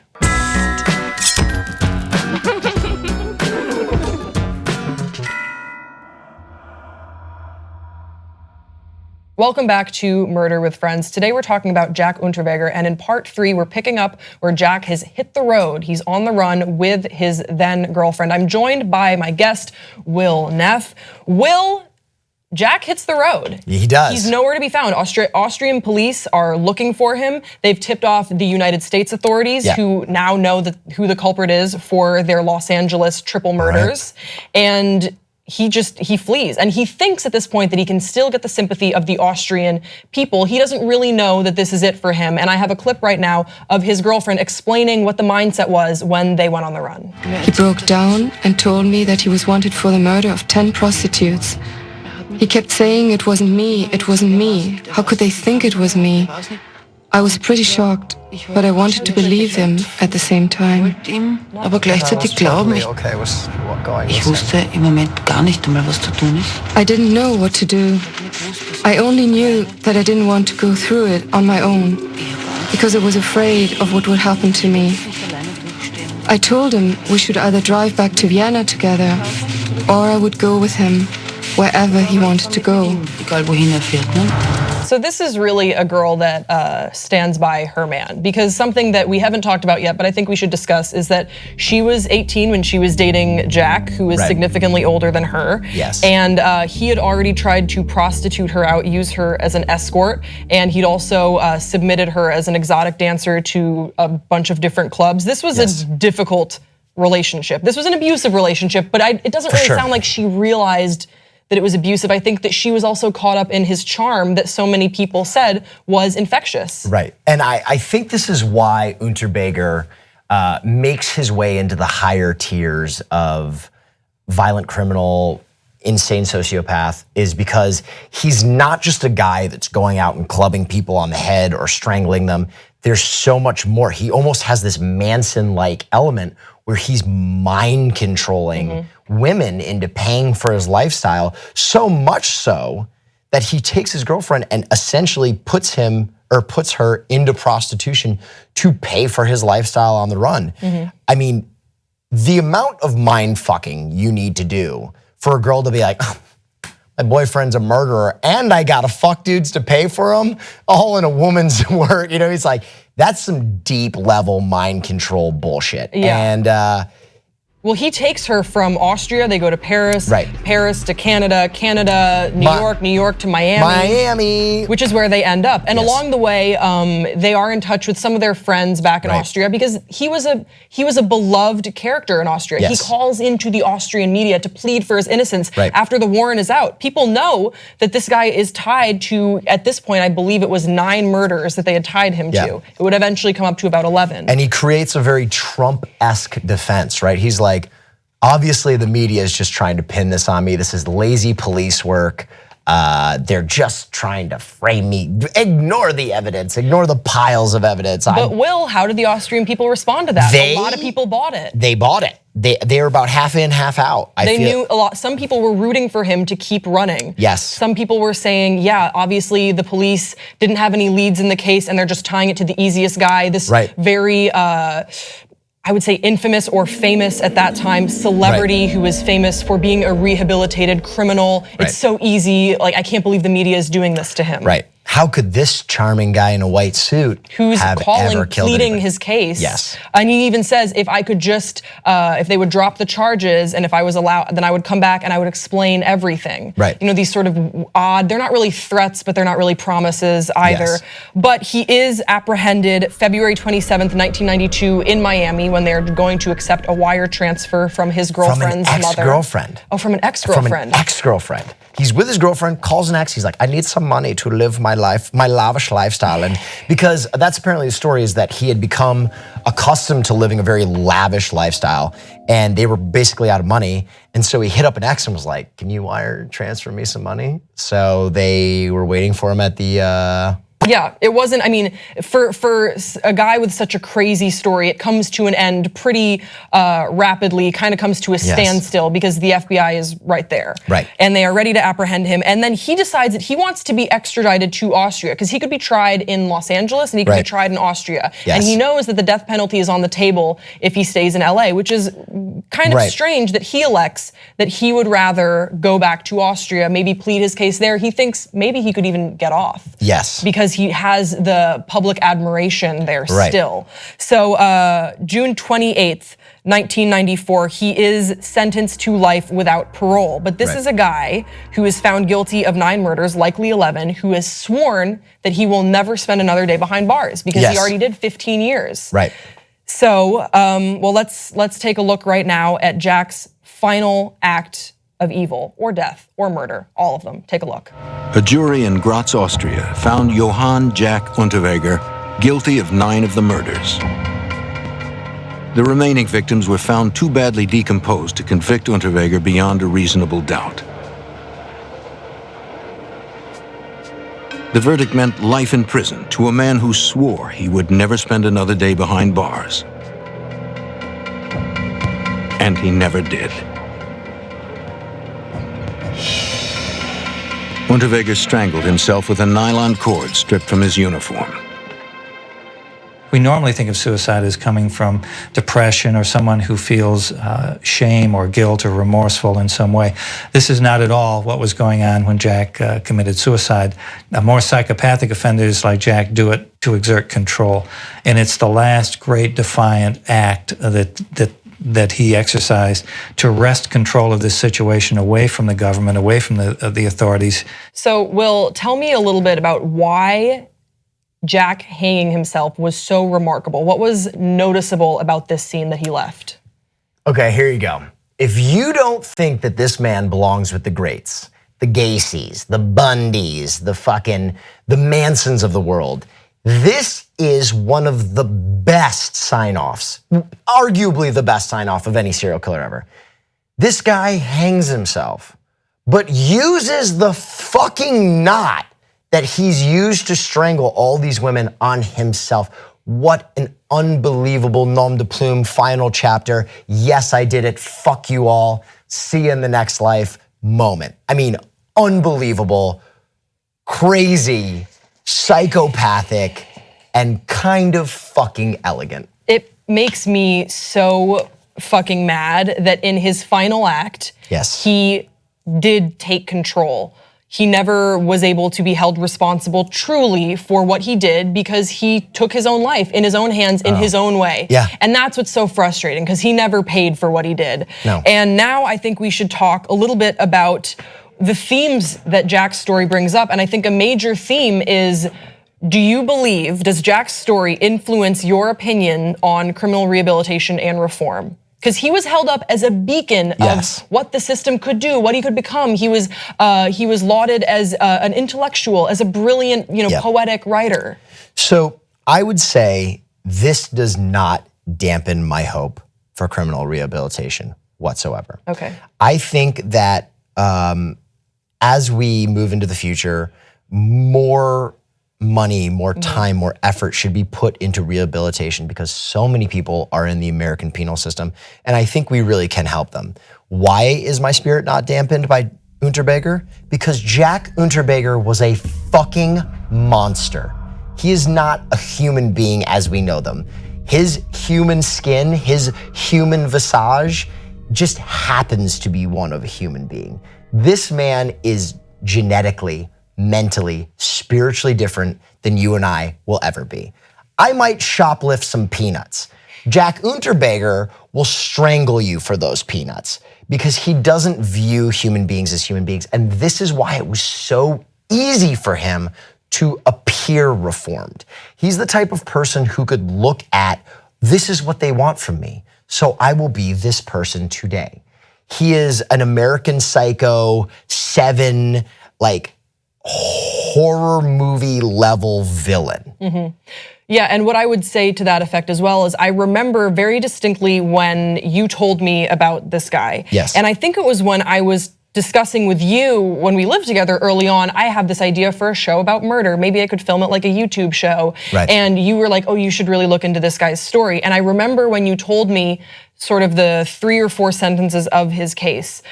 S14: Welcome back to Murder with Friends. Today we're talking about Jack Unterweger, and in part 3 we're picking up where Jack has hit the road. He's on the run with his then girlfriend. I'm joined by my guest, Will Neff. Will, Jack hits the road.
S5: He does.
S14: He's nowhere to be found. Austrian police are looking for him. They've tipped off the United States authorities, who now know who the culprit is for their Los Angeles triple murders. And he flees, and he thinks at this point that he can still get the sympathy of the Austrian people. He doesn't really know that this is it for him, and I have a clip right now of his girlfriend explaining what the mindset was when they went on the run.
S12: He broke down and told me that he was wanted for the murder of 10 prostitutes. He kept saying it wasn't me, it wasn't me. How could they think it was me? I was pretty shocked, but I wanted to believe him at the same time.
S13: Aber gleichzeitig glauben, ich wusste im Moment gar nicht einmal, was zu tun ist.
S12: I didn't know what to do. I only knew that I didn't want to go through it on my own, because I was afraid of what would happen to me. I told him we should either drive back to Vienna together, or I would go with him wherever he wanted to go.
S13: Egal wohin fährt, ne?
S14: So this is really a girl that stands by her man, because something that we haven't talked about yet, but I think we should discuss, is that she was 18 when she was dating Jack, who was significantly older than her.
S5: Yes.
S14: And he had already tried to prostitute her out, use her as an escort, and he'd also submitted her as an exotic dancer to a bunch of different clubs. This was a difficult relationship. This was an abusive relationship, but it doesn't really sound like she realized that it was abusive. I think that she was also caught up in his charm that so many people said was infectious.
S5: Right, and I think this is why Unterweger makes his way into the higher tiers of violent criminal, insane sociopath, is because he's not just a guy that's going out and clubbing people on the head or strangling them. There's so much more. He almost has this Manson-like element where he's mind controlling women into paying for his lifestyle, so much so that he takes his girlfriend and essentially puts her into prostitution to pay for his lifestyle on the run. I mean, the amount of mind fucking you need to do for a girl to be like, oh, my boyfriend's a murderer and I gotta fuck dudes to pay for him, all in a woman's work. You know, he's like, that's some deep level mind control bullshit. And
S14: well, he takes her from Austria, they go to Paris, Paris to Canada, New York to Miami, which is where they end up. And along the way, they are in touch with some of their friends back in Austria, because he was a beloved character in Austria. He calls into the Austrian media to plead for his innocence after the warrant is out. People know that this guy is tied to, at this point, I believe it was 9 murders that they had tied him to. It would eventually come up to about 11.
S5: And he creates a very Trump-esque defense, right? He's like, Obviously, the media is just trying to pin this on me. This is lazy police work. They're just trying to frame me. Ignore the evidence. Ignore the piles of evidence.
S14: But Will, how did the Austrian people respond to that? A lot of people bought it.
S5: They bought it. They were about half in, half out.
S14: They knew a lot. Some people were rooting for him to keep running.
S5: Yes.
S14: Some people were saying, yeah, obviously the police didn't have any leads in the case and they're just tying it to the easiest guy. This very, I would say infamous or famous at that time celebrity who was famous for being a rehabilitated criminal. It's so easy. Like, I can't believe the media is doing this to him.
S5: Right. How could this charming guy in a white suit
S14: who's
S5: have
S14: calling,
S5: ever killed
S14: pleading
S5: anybody?
S14: his case?
S5: Yes.
S14: And he even says, if I could just, if they would drop the charges and if I was allowed, then I would come back and I would explain everything.
S5: Right.
S14: You know, these sort of odd, they're not really threats, but they're not really promises either.
S5: Yes.
S14: But he is apprehended February 27th, 1992 in Miami when they're going to accept a wire transfer from his girlfriend's
S5: from an
S14: mother.
S5: ex-girlfriend.
S14: Oh, from an ex-girlfriend.
S5: From an ex-girlfriend. He's with his girlfriend, calls an ex. He's like, I need some money to live my life, my lavish lifestyle. And because that's apparently the story, is that he had become accustomed to living a very lavish lifestyle and they were basically out of money. And so he hit up an ex and was like, can you wire transfer me some money? So they were waiting for him at the,
S14: Yeah, it wasn't, I mean, for a guy with such a crazy story, it comes to an end pretty rapidly, kind of comes to a standstill because the FBI is right there.
S5: Right.
S14: And they are ready to apprehend him. And then he decides that he wants to be extradited to Austria because he could be tried in Los Angeles and he could be tried in Austria.
S5: Yes.
S14: And he knows that the death penalty is on the table if he stays in LA, which is kind of strange that he elects that he would rather go back to Austria, maybe plead his case there. He thinks maybe he could even get off.
S5: Yes.
S14: Because he has the public admiration there still. So June 28th, 1994, he is sentenced to life without parole. But this is a guy who is found guilty of 9 murders, likely 11, who has sworn that he will never spend another day behind bars because he already did 15 years.
S5: Right.
S14: So, well, let's take a look right now at Jack's final act of evil or death or murder, all of them. Take a look.
S15: A jury in Graz, Austria, found Johann Jack Unterweger guilty of 9 of the murders. The remaining victims were found too badly decomposed to convict Unterweger beyond a reasonable doubt. The verdict meant life in prison to a man who swore he would never spend another day behind bars. And he never did. Unterweger strangled himself with a nylon cord stripped from his uniform.
S24: We normally think of suicide as coming from depression or someone who feels shame or guilt or remorseful in some way. This is not at all what was going on when Jack committed suicide. More psychopathic offenders like Jack do it to exert control. And it's the last great defiant act that he exercised to wrest control of this situation away from the government, away from the authorities.
S14: So, Will, tell me a little bit about why Jack hanging himself was so remarkable. What was noticeable about this scene that he left?
S5: Okay, here you go. If you don't think that this man belongs with the greats, the Gacy's, the Bundys, the Mansons of the world, this is one of the best sign-offs, arguably the best sign-off of any serial killer ever. This guy hangs himself, but uses the fucking knot that he's used to strangle all these women on himself. What an unbelievable nom de plume final chapter. Yes, I did it. Fuck you all. See you in the next life moment. I mean, unbelievable, crazy, psychopathic, and kind of fucking elegant.
S14: It makes me so fucking mad that in his final act, he did take control. He never was able to be held responsible truly for what he did because he took his own life in his own hands in his own way.
S5: Yeah.
S14: And that's what's so frustrating because he never paid for what he did.
S5: No.
S14: And now I think we should talk a little bit about the themes that Jack's story brings up. And I think a major theme is, does Jack's story influence your opinion on criminal rehabilitation and reform? Because he was held up as a beacon of what the system could do, what he could become. He was lauded as an intellectual, as a brilliant, poetic writer.
S5: So I would say this does not dampen my hope for criminal rehabilitation whatsoever.
S14: Okay.
S5: I think that as we move into the future, more money, more time, more effort should be put into rehabilitation because so many people are in the American penal system, and I think we really can help them. Why is my spirit not dampened by Unterberger? Because Jack Unterberger was a fucking monster. He is not a human being as we know them. His human skin, his human visage just happens to be one of a human being. This man is genetically, mentally, spiritually different than you and I will ever be. I might shoplift some peanuts. Jack Unterberger will strangle you for those peanuts because he doesn't view human beings as human beings. And this is why it was so easy for him to appear reformed. He's the type of person who could look at, this is what they want from me, so I will be this person today. He is an American Psycho 7, like, horror movie level villain.
S14: Yeah, and what I would say to that effect as well is I remember very distinctly when you told me about this guy.
S5: Yes.
S14: And I think it was when I was discussing with you when we lived together early on, I have this idea for a show about murder. Maybe I could film it like a YouTube show.
S5: Right.
S14: And you were like, oh, you should really look into this guy's story. And I remember when you told me sort of the 3 or 4 sentences of his case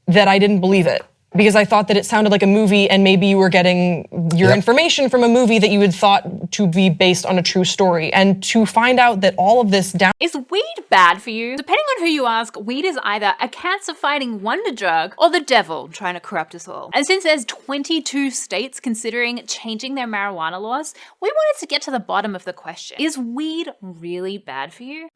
S14: that I didn't believe it. Because I thought that it sounded like a movie and maybe you were getting your information from a movie that you had thought to be based on a true story. And to find out that all of this down—
S17: Is weed bad for you? Depending on who you ask, weed is either a cancer-fighting wonder drug or the devil trying to corrupt us all. And since there's 22 states considering changing their marijuana laws, we wanted to get to the bottom of the question. Is weed really bad for you?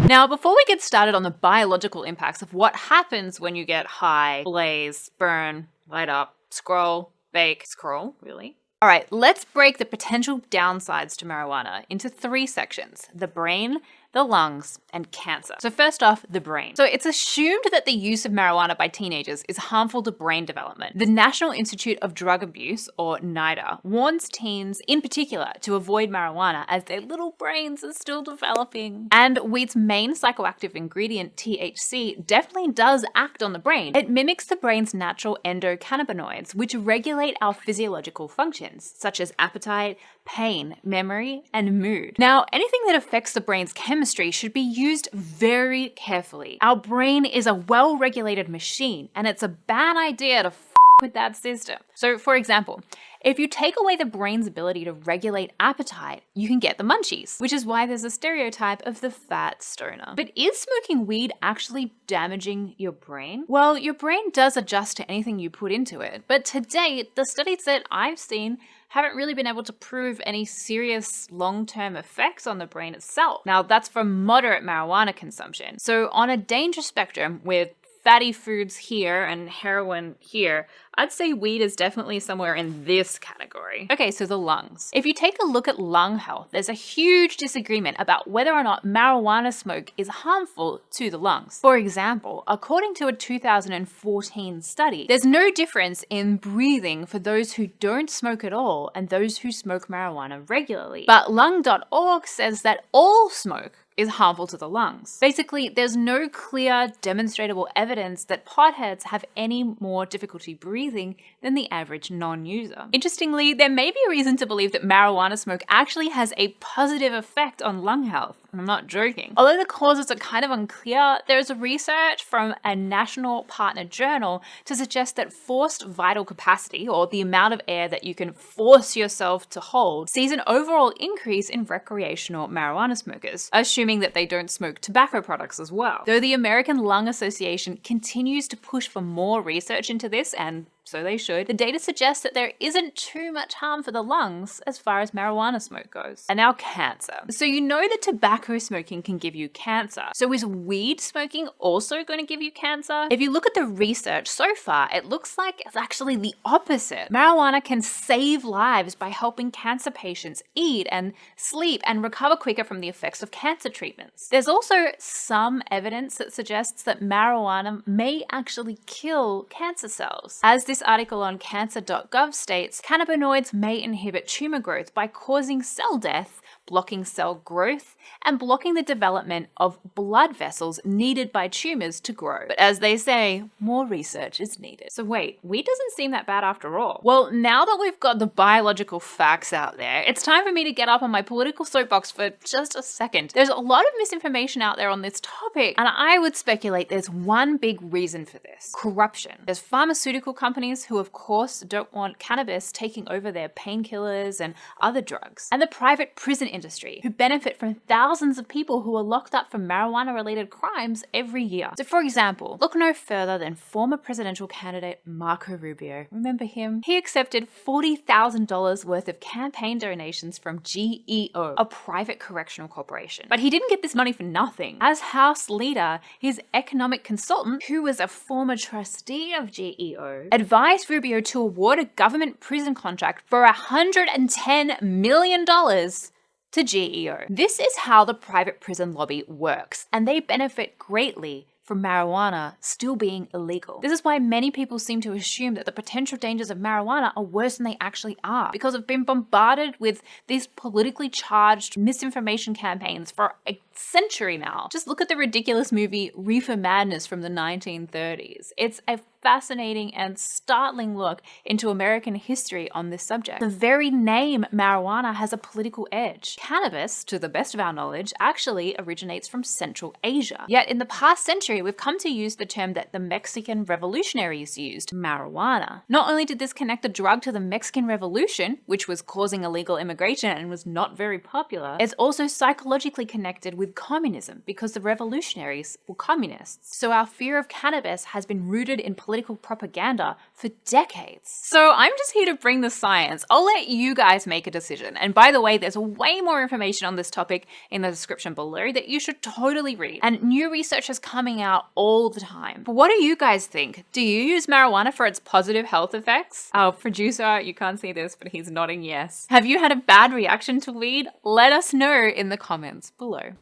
S17: Now, before we get started on the biological impacts of what happens when you get high, blaze, burn, light up, scroll, bake, scroll, really? All right, let's break the potential downsides to marijuana into 3 sections: the brain, the lungs, and cancer. So first off, the brain. So it's assumed that the use of marijuana by teenagers is harmful to brain development. The National Institute of Drug Abuse, or NIDA, warns teens in particular to avoid marijuana as their little brains are still developing. And weed's main psychoactive ingredient, THC, definitely does act on the brain. It mimics the brain's natural endocannabinoids, which regulate our physiological functions, such as appetite, pain, memory, and mood. Now, anything that affects the brain's chemistry should be used very carefully. Our brain is a well-regulated machine, and it's a bad idea to f with that system. So, for example, if you take away the brain's ability to regulate appetite, you can get the munchies, which is why there's a stereotype of the fat stoner. But is smoking weed actually damaging your brain? Well, your brain does adjust to anything you put into it, but to date, the studies that I've seen haven't really been able to prove any serious long-term effects on the brain itself. Now, that's for moderate marijuana consumption. So on a danger spectrum with fatty foods here and heroin here, I'd say weed is definitely somewhere in this category. Okay, so the lungs. If you take a look at lung health, there's a huge disagreement about whether or not marijuana smoke is harmful to the lungs. For example, according to a 2014 study, there's no difference in breathing for those who don't smoke at all and those who smoke marijuana regularly. But lung.org says that all smoke is harmful to the lungs. Basically, there's no clear, demonstrable evidence that potheads have any more difficulty breathing than the average non-user. Interestingly, there may be a reason to believe that marijuana smoke actually has a positive effect on lung health. I'm not joking. Although the causes are kind of unclear, there's research from a national partner journal to suggest that forced vital capacity, or the amount of air that you can force yourself to hold, sees an overall increase in recreational marijuana smokers, assuming that they don't smoke tobacco products as well. Though the American Lung Association continues to push for more research into this, and so they should, the data suggests that there isn't too much harm for the lungs as far as marijuana smoke goes. And now cancer. So you know that tobacco smoking can give you cancer. So is weed smoking also going to give you cancer? If you look at the research so far, it looks like it's actually the opposite. Marijuana can save lives by helping cancer patients eat and sleep and recover quicker from the effects of cancer treatments. There's also some evidence that suggests that marijuana may actually kill cancer cells. As this article on cancer.gov states, cannabinoids may inhibit tumor growth by causing cell death blocking cell growth, and blocking the development of blood vessels needed by tumors to grow. But as they say, more research is needed. So wait, weed doesn't seem that bad after all. Well, now that we've got the biological facts out there, it's time for me to get up on my political soapbox for just a second. There's a lot of misinformation out there on this topic, and I would speculate there's one big reason for this: corruption. There's pharmaceutical companies who, of course, don't want cannabis taking over their painkillers and other drugs, and the private prison industry, who benefit from thousands of people who are locked up for marijuana-related crimes every year. So for example, look no further than former presidential candidate Marco Rubio. Remember him? He accepted $40,000 worth of campaign donations from GEO, a private correctional corporation. But he didn't get this money for nothing. As House leader, his economic consultant, who was a former trustee of GEO, advised Rubio to award a government prison contract for $110 million to GEO. This is how the private prison lobby works, and they benefit greatly from marijuana still being illegal. This is why many people seem to assume that the potential dangers of marijuana are worse than they actually are, because I've been bombarded with these politically charged misinformation campaigns for a century now. Just look at the ridiculous movie Reefer Madness from the 1930s. It's a fascinating and startling look into American history on this subject. The very name marijuana has a political edge. Cannabis, to the best of our knowledge, actually originates from Central Asia. Yet in the past century, we've come to use the term that the Mexican revolutionaries used, marijuana. Not only did this connect the drug to the Mexican Revolution, which was causing illegal immigration and was not very popular, it's also psychologically connected with communism because the revolutionaries were communists. So our fear of cannabis has been rooted in political propaganda for decades. So I'm just here to bring the science. I'll let you guys make a decision. And by the way, there's way more information on this topic in the description below that you should totally read. And new research is coming out all the time. But what do you guys think? Do you use marijuana for its positive health effects? Our producer, you can't see this, but he's nodding yes. Have you had a bad reaction to weed? Let us know in the comments below.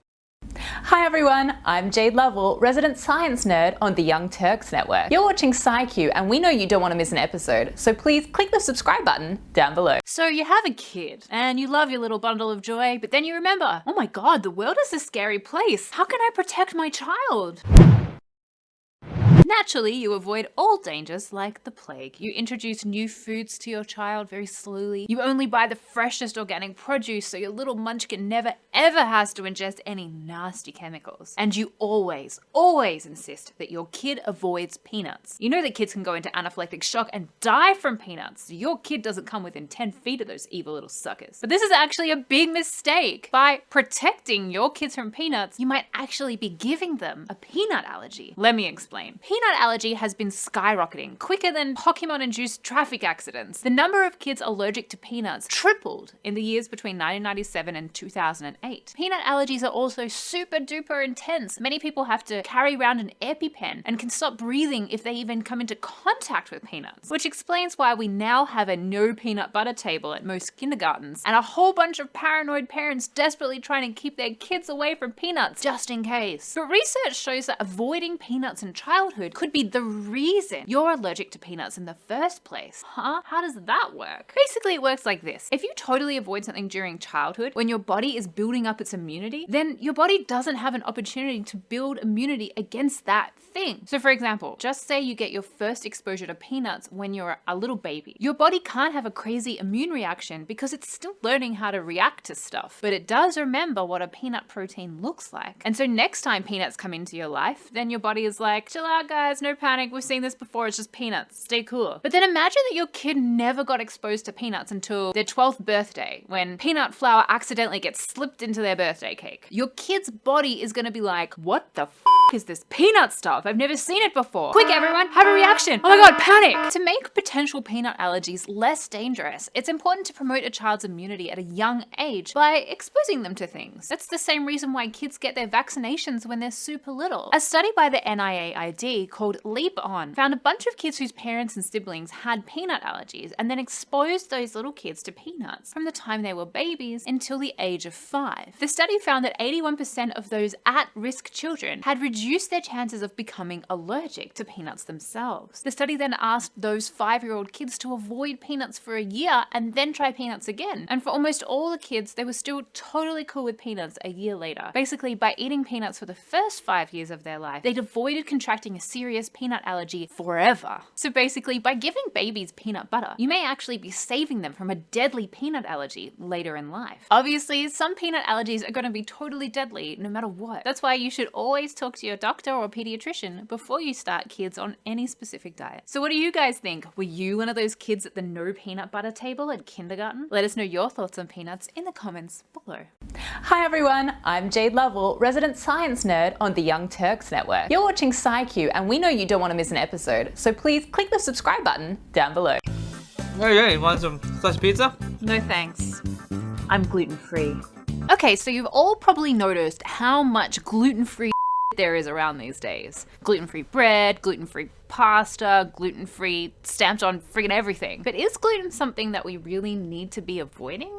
S18: Hi everyone, I'm Jade Lovell, resident science nerd on the Young Turks network. You're watching SciQ and we know you don't want to miss an episode, so please click the subscribe button down below.
S17: So you have a kid and you love your little bundle of joy, but then you remember, oh my god, the world is a scary place. How can I protect my child? Naturally, you avoid all dangers like the plague. You introduce new foods to your child very slowly. You only buy the freshest organic produce so your little munchkin never ever has to ingest any nasty chemicals. And you always, always insist that your kid avoids peanuts. You know that kids can go into anaphylactic shock and die from peanuts. Your kid doesn't come within 10 feet of those evil little suckers. But this is actually a big mistake. By protecting your kids from peanuts, you might actually be giving them a peanut allergy. Let me explain. Peanut allergy has been skyrocketing, quicker than Pokemon-induced traffic accidents. The number of kids allergic to peanuts tripled in the years between 1997 and 2008. Peanut allergies are also super duper intense. Many people have to carry around an EpiPen and can stop breathing if they even come into contact with peanuts, which explains why we now have a no peanut butter table at most kindergartens and a whole bunch of paranoid parents desperately trying to keep their kids away from peanuts just in case. But research shows that avoiding peanuts in childhood could be the reason you're allergic to peanuts in the first place. Huh? How does that work? Basically, it works like this. If you totally avoid something during childhood, when your body is building up its immunity, then your body doesn't have an opportunity to build immunity against that thing. So for example, just say you get your first exposure to peanuts when you're a little baby. Your body can't have a crazy immune reaction because it's still learning how to react to stuff, but it does remember what a peanut protein looks like. And so next time peanuts come into your life, then your body is like, chill out guys, no panic, we've seen this before, it's just peanuts, stay cool. But then imagine that your kid never got exposed to peanuts until their 12th birthday, when peanut flour accidentally gets slipped into their birthday cake. Your kid's body is gonna be like, what the f is this peanut stuff? I've never seen it before. Quick everyone, have a reaction. Oh my god, panic. To make potential peanut allergies less dangerous, it's important to promote a child's immunity at a young age by exposing them to things. That's the same reason why kids get their vaccinations when they're super little. A study by the NIAID study called Leap On found a bunch of kids whose parents and siblings had peanut allergies and then exposed those little kids to peanuts from the time they were babies until the age of 5. The study found that 81% of those at-risk children had reduced their chances of becoming allergic to peanuts themselves. The study then asked those 5-year-old kids to avoid peanuts for a year and then try peanuts again. And for almost all the kids, they were still totally cool with peanuts a year later. Basically, by eating peanuts for the first 5 years of their life, they'd avoided contracting a serious peanut allergy forever. So basically, by giving babies peanut butter, you may actually be saving them from a deadly peanut allergy later in life. Obviously, some peanut allergies are going to be totally deadly no matter what. That's why you should always talk to your doctor or pediatrician before you start kids on any specific diet. So what do you guys think? Were you one of those kids at the no peanut butter table at kindergarten? Let us know your thoughts on peanuts in the comments below.
S18: Hi everyone, I'm Jade Lovell, resident science nerd on the Young Turks network. You're watching SciQ and we know you don't want to miss an episode, so please click the subscribe button down below.
S19: Hey, want some slice of pizza?
S17: No thanks. I'm gluten-free. Okay, so you've all probably noticed how much gluten-free there is around these days. Gluten-free bread, gluten-free pasta, gluten-free stamped on friggin' everything. But is gluten something that we really need to be avoiding?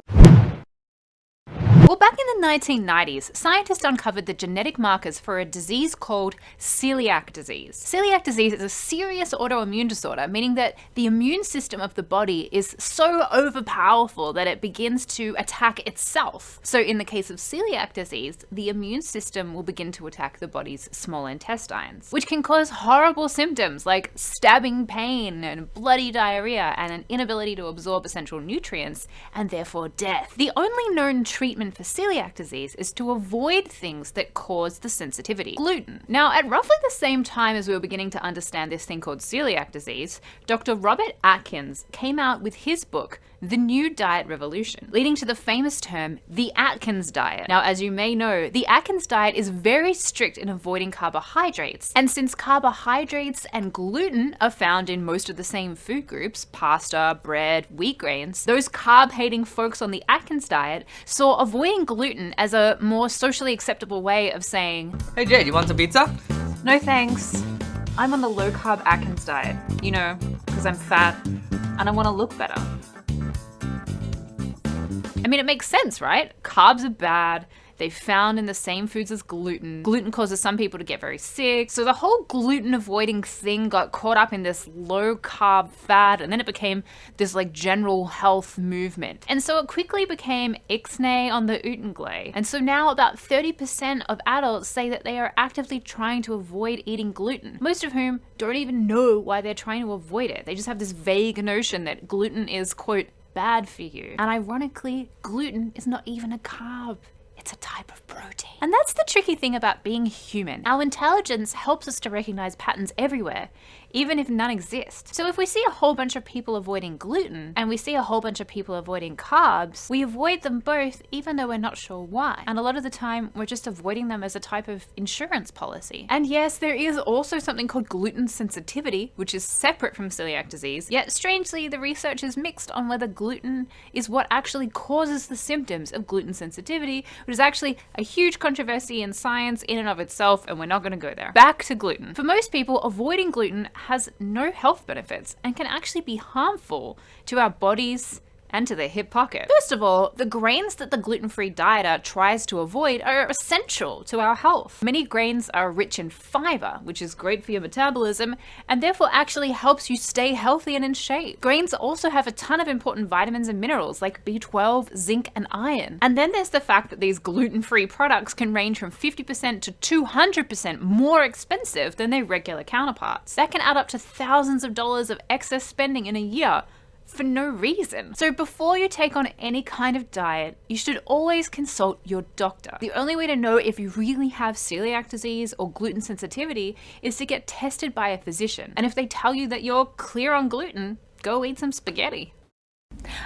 S17: Well, back in the 1990s, scientists uncovered the genetic markers for a disease called celiac disease. Celiac disease is a serious autoimmune disorder, meaning that the immune system of the body is so overpowerful that it begins to attack itself. So in the case of celiac disease, the immune system will begin to attack the body's small intestines, which can cause horrible symptoms like stabbing pain and bloody diarrhea and an inability to absorb essential nutrients and therefore death. The only known treatment for celiac disease is to avoid things that cause the sensitivity. Gluten. Now, at roughly the same time as we were beginning to understand this thing called celiac disease, Dr. Robert Atkins came out with his book, The New Diet Revolution, leading to the famous term, the Atkins diet. Now, as you may know, the Atkins diet is very strict in avoiding carbohydrates. And since carbohydrates and gluten are found in most of the same food groups, pasta, bread, wheat grains, those carb-hating folks on the Atkins diet saw avoiding gluten as a more socially acceptable way of saying,
S19: Hey Jade, you want some pizza?
S17: no thanks, I'm on the low-carb Atkins diet, you know, because I'm fat and I want to look better. I mean, it makes sense, right? Carbs are bad. They're found in the same foods as gluten. Gluten causes some people to get very sick. So the whole gluten avoiding thing got caught up in this low carb fad, and then it became this like general health movement. And so it quickly became ixnay on the utenglay. And so now about 30% of adults say that they are actively trying to avoid eating gluten, most of whom don't even know why they're trying to avoid it. They just have this vague notion that gluten is, quote, bad for you. And ironically, gluten is not even a carb. It's a type of protein. And that's the tricky thing about being human. Our intelligence helps us to recognize patterns everywhere, even if none exist. So if we see a whole bunch of people avoiding gluten and we see a whole bunch of people avoiding carbs, we avoid them both even though we're not sure why. And a lot of the time, we're just avoiding them as a type of insurance policy. And yes, there is also something called gluten sensitivity, which is separate from celiac disease. Yet strangely, the research is mixed on whether gluten is what actually causes the symptoms of gluten sensitivity, which is actually a huge controversy in science in and of itself, and we're not going to go there. Back to gluten. For most people, avoiding gluten has no health benefits and can actually be harmful to our bodies and to their hip pocket. First of all, the grains that the gluten-free dieter tries to avoid are essential to our health. Many grains are rich in fiber, which is great for your metabolism and therefore actually helps you stay healthy and in shape. Grains also have a ton of important vitamins and minerals like B12, zinc, and iron. And then there's the fact that these gluten-free products can range from 50% to 200% more expensive than their regular counterparts. That can add up to thousands of dollars of excess spending in a year for no reason. So before you take on any kind of diet, you should always consult your doctor. The only way to know if you really have celiac disease or gluten sensitivity is to get tested by a physician. And if they tell you that you're clear on gluten, go eat some spaghetti.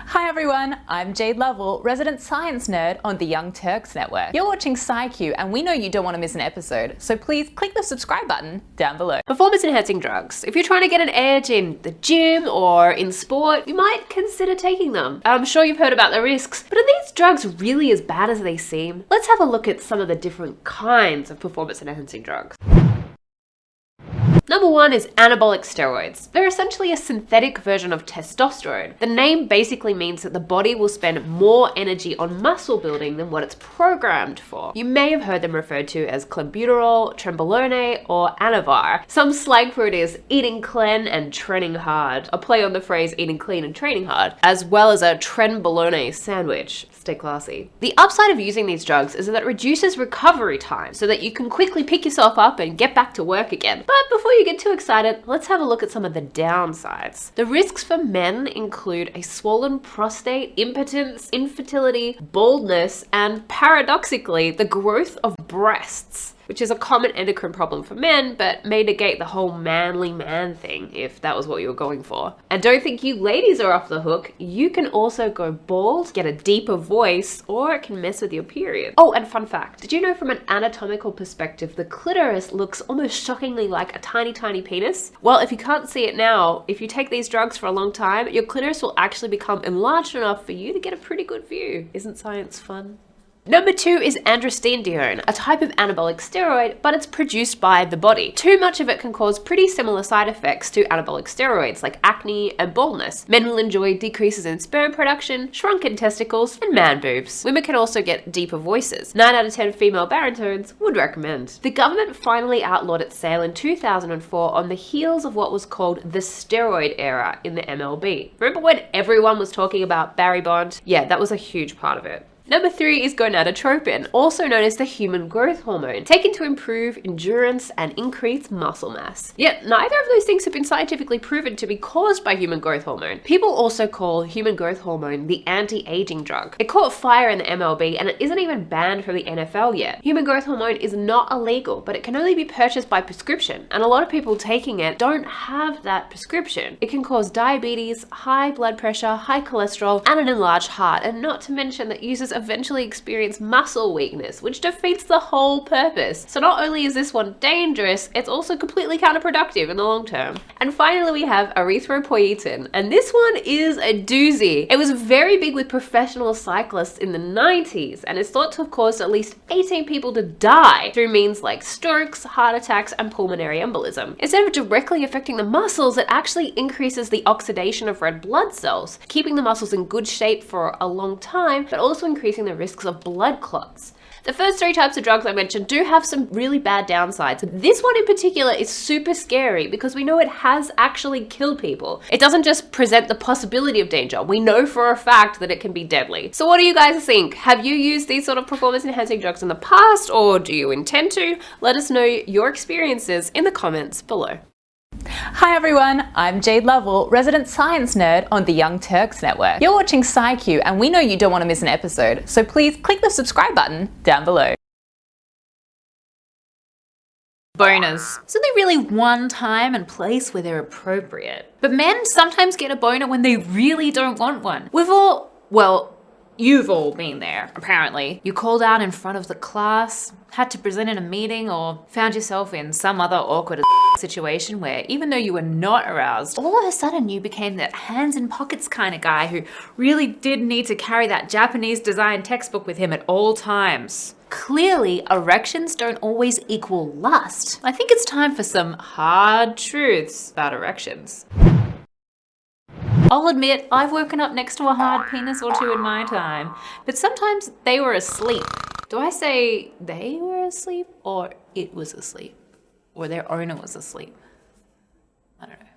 S18: Hi everyone, I'm Jade Lovell, resident science nerd on the Young Turks network. You're watching SciQ and we know you don't want to miss an episode, so please click the subscribe button down below.
S20: Performance enhancing drugs. If you're trying to get an edge in the gym or in sport, you might consider taking them. I'm sure you've heard about the risks, but are these drugs really as bad as they seem? Let's have a look at some of the different kinds of performance enhancing drugs. Number 1 is anabolic steroids. They're essentially a synthetic version of testosterone. The name basically means that the body will spend more energy on muscle building than what it's programmed for. You may have heard them referred to as clenbuterol, trenbolone, or anavar. Some slang for it is eating clean and training hard, a play on the phrase eating clean and training hard, as well as a trenbolone sandwich. Stay classy. The upside of using these drugs is that it reduces recovery time so that you can quickly pick yourself up and get back to work again. But before you get too excited, let's have a look at some of the downsides. The risks for men include a swollen prostate, impotence, infertility, baldness, and paradoxically, the growth of breasts, which is a common endocrine problem for men, but may negate the whole manly man thing if that was what you were going for. And don't think you ladies are off the hook. You can also go bald, get a deeper voice, or it can mess with your period. Oh, and fun fact, did you know from an anatomical perspective, the clitoris looks almost shockingly like a tiny, tiny penis? Well, if you can't see it now, if you take these drugs for a long time, your clitoris will actually become enlarged enough for you to get a pretty good view. Isn't science fun? Number 2 is androstenedione, a type of anabolic steroid, but it's produced by the body. Too much of it can cause pretty similar side effects to anabolic steroids like acne and baldness. Men will enjoy decreases in sperm production, shrunken testicles, and man boobs. Women can also get deeper voices. 9 out of 10 female baritones would recommend. The government finally outlawed its sale in 2004 on the heels of what was called the steroid era in the MLB. Remember when everyone was talking about Barry Bond? Yeah, that was a huge part of it. Number 3 is gonadotropin, also known as the human growth hormone, taken to improve endurance and increase muscle mass. Yet neither of those things have been scientifically proven to be caused by human growth hormone. People also call human growth hormone the anti-aging drug. It caught fire in the MLB and it isn't even banned from the NFL yet. Human growth hormone is not illegal, but it can only be purchased by prescription, and a lot of people taking it don't have that prescription. It can cause diabetes, high blood pressure, high cholesterol, and an enlarged heart, and not to mention that users eventually experience muscle weakness, which defeats the whole purpose. So not only is this one dangerous, it's also completely counterproductive in the long term. And finally we have erythropoietin, and this one is a doozy. It was very big with professional cyclists in the 90s, and it's thought to have caused at least 18 people to die through means like strokes, heart attacks, and pulmonary embolism. Instead of directly affecting the muscles, it actually increases the oxidation of red blood cells, keeping the muscles in good shape for a long time, but also increasing the risks of blood clots. The first 3 types of drugs I mentioned do have some really bad downsides. This one in particular is super scary because we know it has actually killed people. It doesn't just present the possibility of danger. We know for a fact that it can be deadly. So what do you guys think? Have you used these sort of performance enhancing drugs in the past, or do you intend to? Let us know your experiences in the comments below.
S18: Hi everyone, I'm Jade Lovell, resident science nerd on the Young Turks network. You're watching SciQ and we know you don't want to miss an episode, so please click the subscribe button down below.
S17: Boners. So there really one time and place where they're appropriate. But men sometimes get a boner when they really don't want one. You've all been there, apparently. You called out in front of the class, had to present in a meeting, or found yourself in some other awkward situation where even though you were not aroused, all of a sudden you became that hands in pockets kind of guy who really did need to carry that Japanese design textbook with him at all times. Clearly, erections don't always equal lust. I think it's time for some hard truths about erections. I'll admit, I've woken up next to a hard penis or two in my time, but sometimes they were asleep. Do I say they were asleep or it was asleep? Or their owner was asleep? I don't know.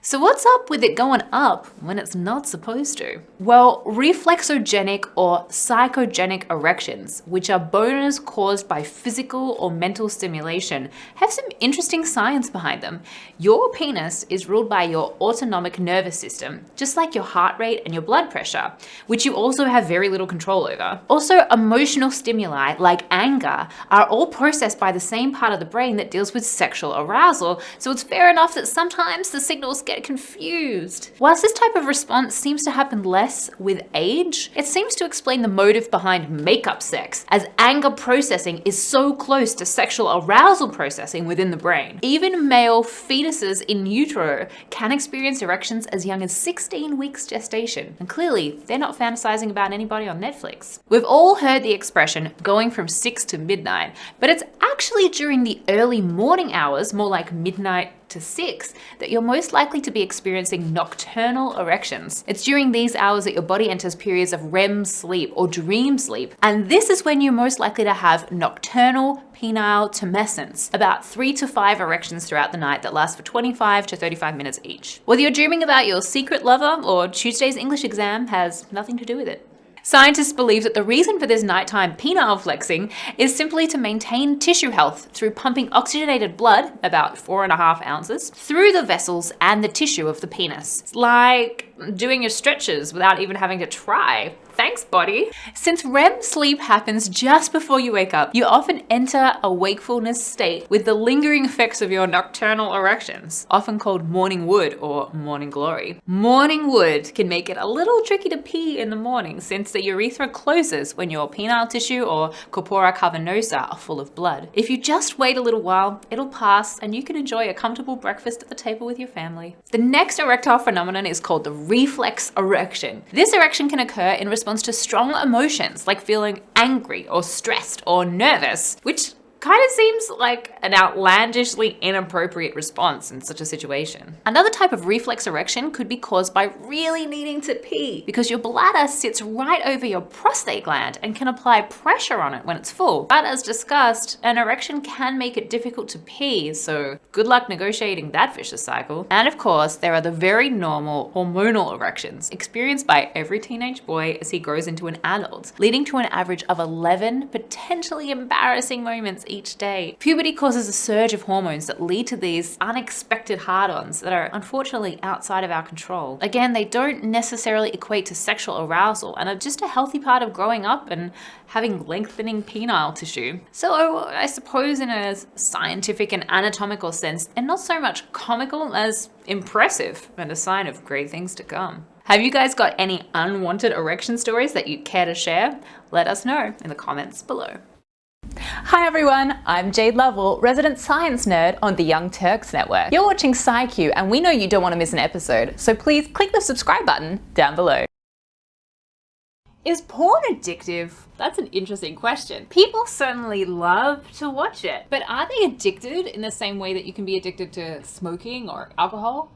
S17: So what's up with it going up when it's not supposed to? Well, reflexogenic or psychogenic erections, which are boners caused by physical or mental stimulation, have some interesting science behind them. Your penis is ruled by your autonomic nervous system, just like your heart rate and your blood pressure, which you also have very little control over. Also, emotional stimuli like anger are all processed by the same part of the brain that deals with sexual arousal, so it's fair enough that sometimes the signals get confused. Whilst this type of response seems to happen less with age, it seems to explain the motive behind makeup sex, as anger processing is so close to sexual arousal processing within the brain. Even male fetuses in utero can experience erections as young as 16 weeks gestation, and clearly they're not fantasizing about anybody on Netflix. We've all heard the expression going from 6 to midnight, but it's actually during the early morning hours, more like midnight to 6 that you're most likely to be experiencing nocturnal erections. It's during these hours that your body enters periods of REM sleep or dream sleep, and this is when you're most likely to have nocturnal penile tumescence, about 3 to 5 erections throughout the night that last for 25 to 35 minutes each. Whether you're dreaming about your secret lover or Tuesday's English exam has nothing to do with it. Scientists believe that the reason for this nighttime penile flexing is simply to maintain tissue health through pumping oxygenated blood, about 4.5 ounces, through the vessels and the tissue of the penis. It's like doing your stretches without even having to try. Thanks, body. Since REM sleep happens just before you wake up, you often enter a wakefulness state with the lingering effects of your nocturnal erections, often called morning wood or morning glory. Morning wood can make it a little tricky to pee in the morning since the urethra closes when your penile tissue or corpora cavernosa are full of blood. If you just wait a little while, it'll pass and you can enjoy a comfortable breakfast at the table with your family. The next erectile phenomenon is called the reflex erection. This erection can occur in response to strong emotions like feeling angry or stressed or nervous, which kind of seems like an outlandishly inappropriate response in such a situation. Another type of reflex erection could be caused by really needing to pee because your bladder sits right over your prostate gland and can apply pressure on it when it's full. But as discussed, an erection can make it difficult to pee, so good luck negotiating that vicious cycle. And of course, there are the very normal hormonal erections experienced by every teenage boy as he grows into an adult, leading to an average of 11 potentially embarrassing moments each day. Puberty causes a surge of hormones that lead to these unexpected hard-ons that are unfortunately outside of our control. Again, they don't necessarily equate to sexual arousal and are just a healthy part of growing up and having lengthening penile tissue. So I suppose in a scientific and anatomical sense, and not so much comical as impressive and a sign of great things to come. Have you guys got any unwanted erection stories that you'd care to share? Let us know in the comments below.
S18: Hi everyone, I'm Jade Lovell, resident science nerd on the Young Turks network. You're watching SciQ and we know you don't want to miss an episode, so please click the subscribe button down below.
S17: Is porn addictive? That's an interesting question. People certainly love to watch it, but are they addicted in the same way that you can be addicted to smoking or alcohol?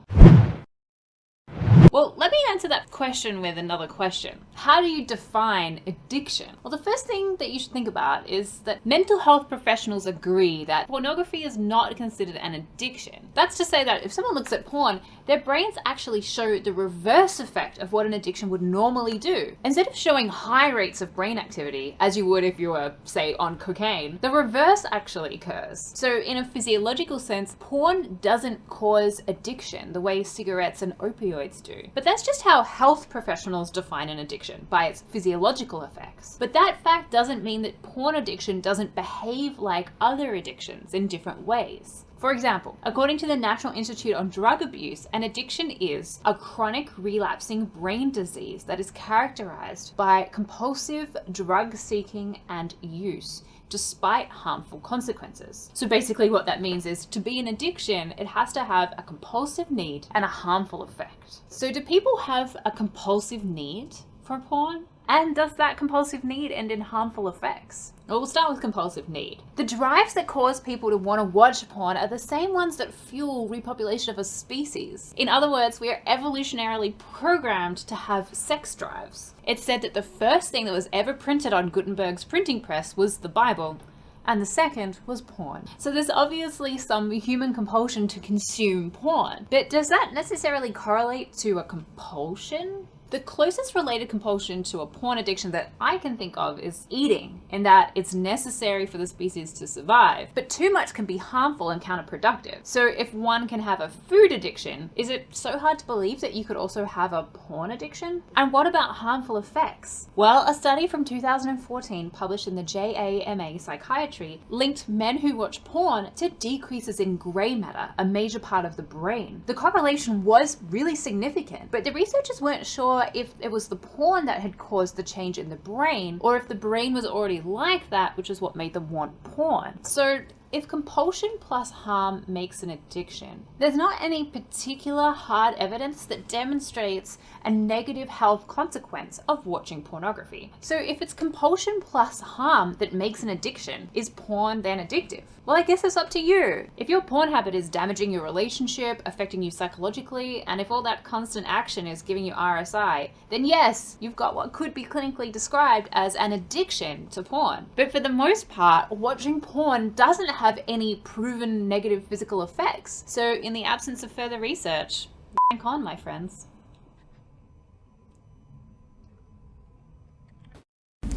S17: Well, let me answer that question with another question. How do you define addiction? Well, the first thing that you should think about is that mental health professionals agree that pornography is not considered an addiction. That's to say that if someone looks at porn, their brains actually show the reverse effect of what an addiction would normally do. Instead of showing high rates of brain activity, as you would if you were, say, on cocaine, the reverse actually occurs. So in a physiological sense, porn doesn't cause addiction the way cigarettes and opioids do. But that's just how health professionals define an addiction, by its physiological effects. But that fact doesn't mean that porn addiction doesn't behave like other addictions in different ways. For example, according to the National Institute on Drug Abuse, an addiction is a chronic relapsing brain disease that is characterized by compulsive drug seeking and use, despite harmful consequences. So basically what that means is to be an addiction, it has to have a compulsive need and a harmful effect. So do people have a compulsive need for porn? And does that compulsive need end in harmful effects? Well, we'll start with compulsive need. The drives that cause people to want to watch porn are the same ones that fuel repopulation of a species. In other words, we are evolutionarily programmed to have sex drives. It's said that the first thing that was ever printed on Gutenberg's printing press was the Bible, and the second was porn. So there's obviously some human compulsion to consume porn. But does that necessarily correlate to a compulsion? The closest related compulsion to a porn addiction that I can think of is eating, in that it's necessary for the species to survive, but too much can be harmful and counterproductive. So if one can have a food addiction, is it so hard to believe that you could also have a porn addiction? And what about harmful effects? Well, a study from 2014 published in the JAMA Psychiatry linked men who watch porn to decreases in gray matter, a major part of the brain. The correlation was really significant, but the researchers weren't sure if it was the porn that had caused the change in the brain, or if the brain was already like that, which is what made them want porn. So if compulsion plus harm makes an addiction, there's not any particular hard evidence that demonstrates a negative health consequence of watching pornography. So if it's compulsion plus harm that makes an addiction, is porn then addictive? Well, I guess it's up to you. If your porn habit is damaging your relationship, affecting you psychologically, and if all that constant action is giving you RSI, then yes, you've got what could be clinically described as an addiction to porn. But for the most part, watching porn doesn't have any proven negative physical effects. So in the absence of further research, rank on, my friends.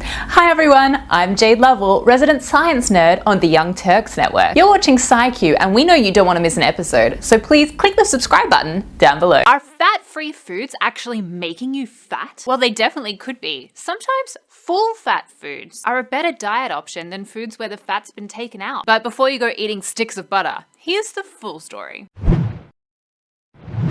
S18: Hi everyone, I'm Jade Lovell, resident science nerd on the Young Turks network. You're watching SciQ and we know you don't want to miss an episode, so please click the subscribe button down below.
S17: Are fat-free foods actually making you fat? Well, they definitely could be. Sometimes full fat foods are a better diet option than foods where the fat's been taken out. But before you go eating sticks of butter, here's the full story.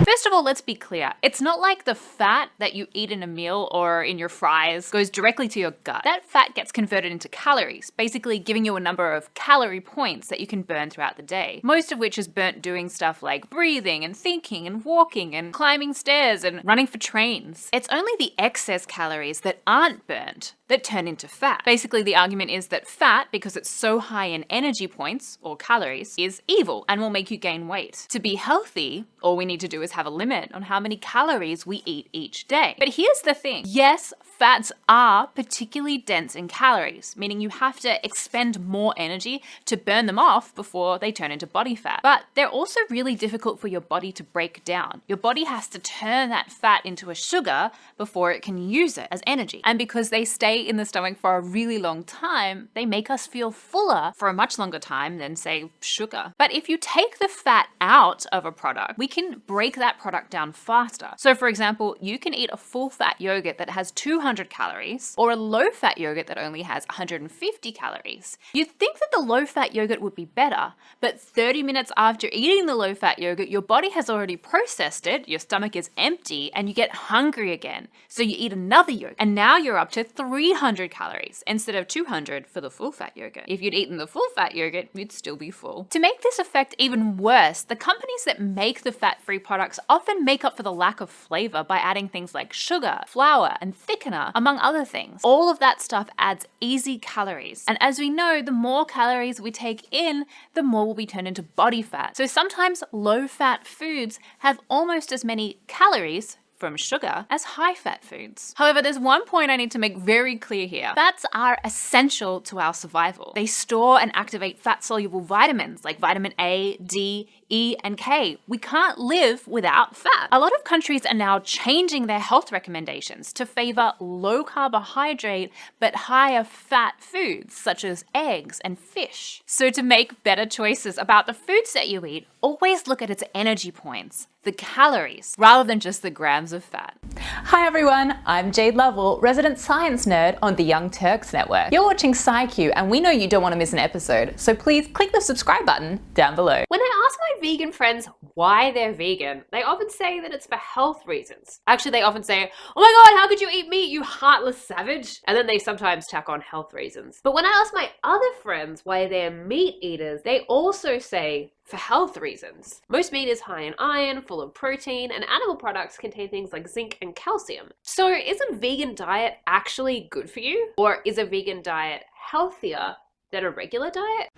S17: First of all, let's be clear. It's not like the fat that you eat in a meal or in your fries goes directly to your gut. That fat gets converted into calories, basically giving you a number of calorie points that you can burn throughout the day. Most of which is burnt doing stuff like breathing and thinking and walking and climbing stairs and running for trains. It's only the excess calories that aren't burnt that turn into fat. Basically, the argument is that fat, because it's so high in energy points, or calories, is evil and will make you gain weight. To be healthy, all we need to do is have a limit on how many calories we eat each day. But here's the thing. Yes, fats are particularly dense in calories, meaning you have to expend more energy to burn them off before they turn into body fat. But they're also really difficult for your body to break down. Your body has to turn that fat into a sugar before it can use it as energy. And because they stay in the stomach for a really long time, they make us feel fuller for a much longer time than, say, sugar. But if you take the fat out of a product, we can break that product down faster. So for example, you can eat a full-fat yogurt that has 200 calories or a low-fat yogurt that only has 150 calories. You'd think that the low-fat yogurt would be better, but 30 minutes after eating the low-fat yogurt, your body has already processed it, your stomach is empty, and you get hungry again. So you eat another yogurt, and now you're up to 300 calories instead of 200 for the full-fat yogurt. If you'd eaten the full-fat yogurt, you'd still be full. To make this effect even worse, the companies that make the fat-free products often make up for the lack of flavor by adding things like sugar, flour, and thickener, among other things. All of that stuff adds easy calories. And as we know, the more calories we take in, the more will be turned into body fat. So sometimes low-fat foods have almost as many calories from sugar as high-fat foods. However, there's one point I need to make very clear here. Fats are essential to our survival. They store and activate fat-soluble vitamins like vitamin A, D, E, and K. We can't live without fat. A lot of countries are now changing their health recommendations to favor low carbohydrate but higher fat foods such as eggs and fish. So to make better choices about the foods that you eat, always look at its energy points, the calories, rather than just the grams of fat.
S18: Hi everyone, I'm Jade Lovell, resident science nerd on the Young Turks network. You're watching SciQ and we know you don't want to miss an episode, so please click the subscribe button down below.
S20: When I ask my vegan friends why they're vegan, they often say that it's for health reasons. Actually, they often say, oh my god, how could you eat meat, you heartless savage? And then they sometimes tack on health reasons. But when I ask my other friends why they're meat eaters, they also say for health reasons. Most meat is high in iron, full of protein, and animal products contain things like zinc and calcium. So is a vegan diet actually good for you? Or is a vegan diet healthier than a regular diet?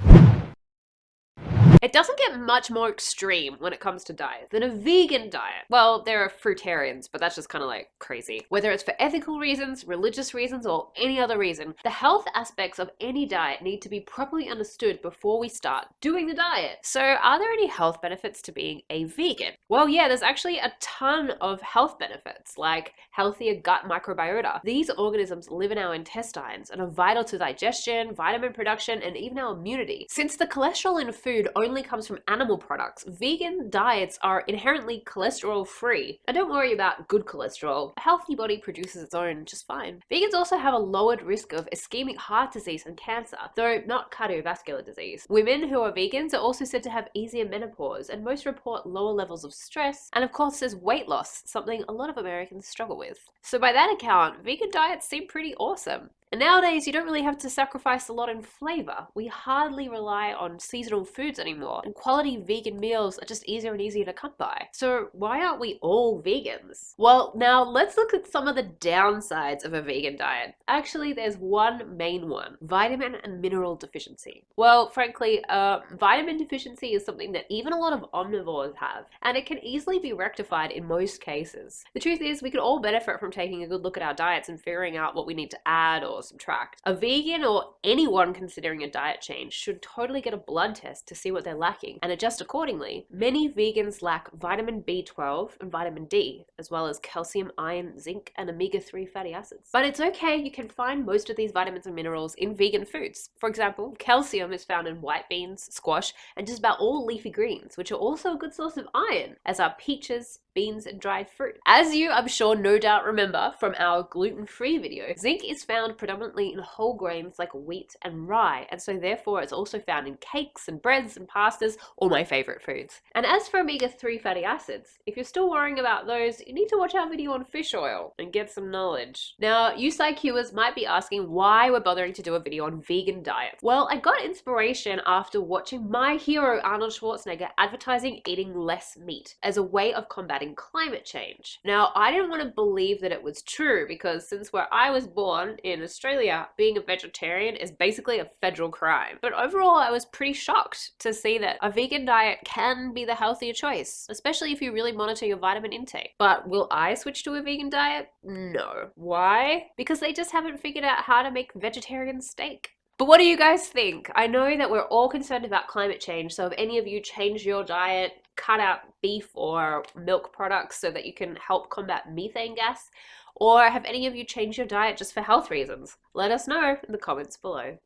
S20: It doesn't get much more extreme when it comes to diet than a vegan diet. Well, there are fruitarians, but that's just kind of like crazy. Whether it's for ethical reasons, religious reasons, or any other reason, the health aspects of any diet need to be properly understood before we start doing the diet. So are there any health benefits to being a vegan? Well, yeah, there's actually a ton of health benefits, like healthier gut microbiota. These organisms live in our intestines and are vital to digestion, vitamin production, and even our immunity. Since the cholesterol in food only comes from animal products, vegan diets are inherently cholesterol free. And don't worry about good cholesterol. A healthy body produces its own just fine. Vegans also have a lowered risk of ischemic heart disease and cancer, though not cardiovascular disease. Women who are vegans are also said to have easier menopause, and most report lower levels of stress, and of course there's weight loss, something a lot of Americans struggle with. So by that account, vegan diets seem pretty awesome. And nowadays, you don't really have to sacrifice a lot in flavor. We hardly rely on seasonal foods anymore, and quality vegan meals are just easier and easier to come by. So why aren't we all vegans? Well, now let's look at some of the downsides of a vegan diet. Actually, there's one main one: vitamin and mineral deficiency. Well, frankly, vitamin deficiency is something that even a lot of omnivores have, and it can easily be rectified in most cases. The truth is, we could all benefit from taking a good look at our diets and figuring out what we need to add or subtract. A vegan or anyone considering a diet change should totally get a blood test to see what they're lacking and adjust accordingly. Many vegans lack vitamin B12 and vitamin D, as well as calcium, iron, zinc, and omega-3 fatty acids. But it's okay, you can find most of these vitamins and minerals in vegan foods. For example, calcium is found in white beans, squash, and just about all leafy greens, which are also a good source of iron, as are peaches, beans, and dried fruit. As you, I'm sure, no doubt remember from our gluten-free video, zinc is found predominantly in whole grains like wheat and rye, and so therefore it's also found in cakes and breads and pastas, all my favorite foods. And as for omega-3 fatty acids, if you're still worrying about those, you need to watch our video on fish oil and get some knowledge. Now, you PsyQers might be asking why we're bothering to do a video on vegan diets. Well, I got inspiration after watching my hero Arnold Schwarzenegger advertising eating less meat as a way of combating climate change. Now, I didn't want to believe that it was true because since where I was born in Australia, being a vegetarian is basically a federal crime. But overall, I was pretty shocked to see that a vegan diet can be the healthier choice, especially if you really monitor your vitamin intake. But will I switch to a vegan diet? No. Why? Because they just haven't figured out how to make vegetarian steak. But what do you guys think? I know that we're all concerned about climate change, so if any of you change your diet, cut out beef or milk products so that you can help combat methane gas, or have any of you changed your diet just for health reasons? Let us know in the comments below.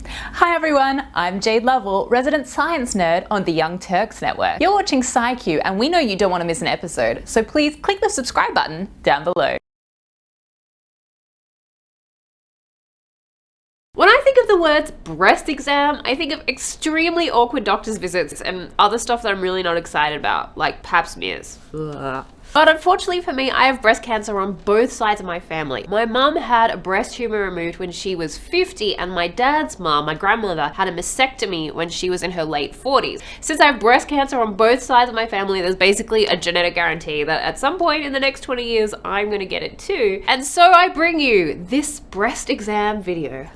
S18: Hi everyone, I'm Jade Lovell, resident science nerd on the Young Turks network. You're watching PsyQ, and we know you don't want to miss an episode, so please click the subscribe button down below.
S20: When I think of the words breast exam, I think of extremely awkward doctor's visits and other stuff that I'm really not excited about, like pap smears. Ugh. But unfortunately for me, I have breast cancer on both sides of my family. My mum had a breast tumor removed when she was 50, and my dad's mum, my grandmother, had a mastectomy when she was in her late 40s. Since I have breast cancer on both sides of my family, there's basically a genetic guarantee that at some point in the next 20 years, I'm gonna get it too. And so I bring you this breast exam video.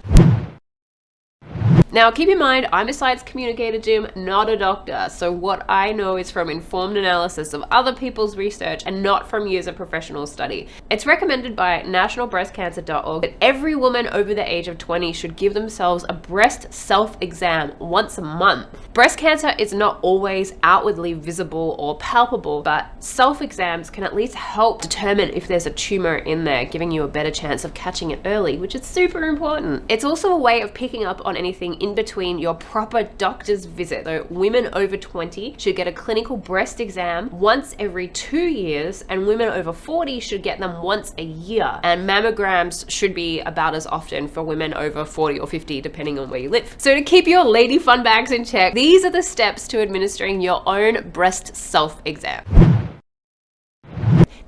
S20: Now, keep in mind, I'm a science communicator, Jim, not a doctor, so what I know is from informed analysis of other people's research and not from years of professional study. It's recommended by nationalbreastcancer.org that every woman over the age of 20 should give themselves a breast self-exam once a month. Breast cancer is not always outwardly visible or palpable, but self-exams can at least help determine if there's a tumor in there, giving you a better chance of catching it early, which is super important. It's also a way of picking up on anything in between your proper doctor's visit. So women over 20 should get a clinical breast exam once every 2 years, and women over 40 should get them once a year. And mammograms should be about as often for women over 40 or 50, depending on where you live. So to keep your lady fun bags in check, these are the steps to administering your own breast self-exam.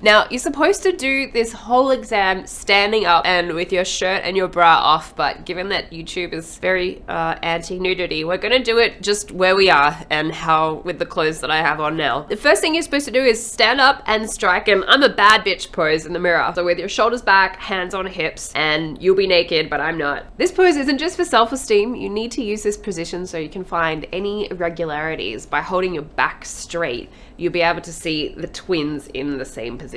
S20: Now, you're supposed to do this whole exam standing up and with your shirt and your bra off, but given that YouTube is very anti-nudity, we're gonna do it just where we are and how with the clothes that I have on now. The first thing you're supposed to do is stand up and strike an I'm a bad bitch pose in the mirror. So with your shoulders back, hands on hips, and you'll be naked, but I'm not. This pose isn't just for self-esteem. You need to use this position so you can find any irregularities. By holding your back straight, you'll be able to see the twins in the same position.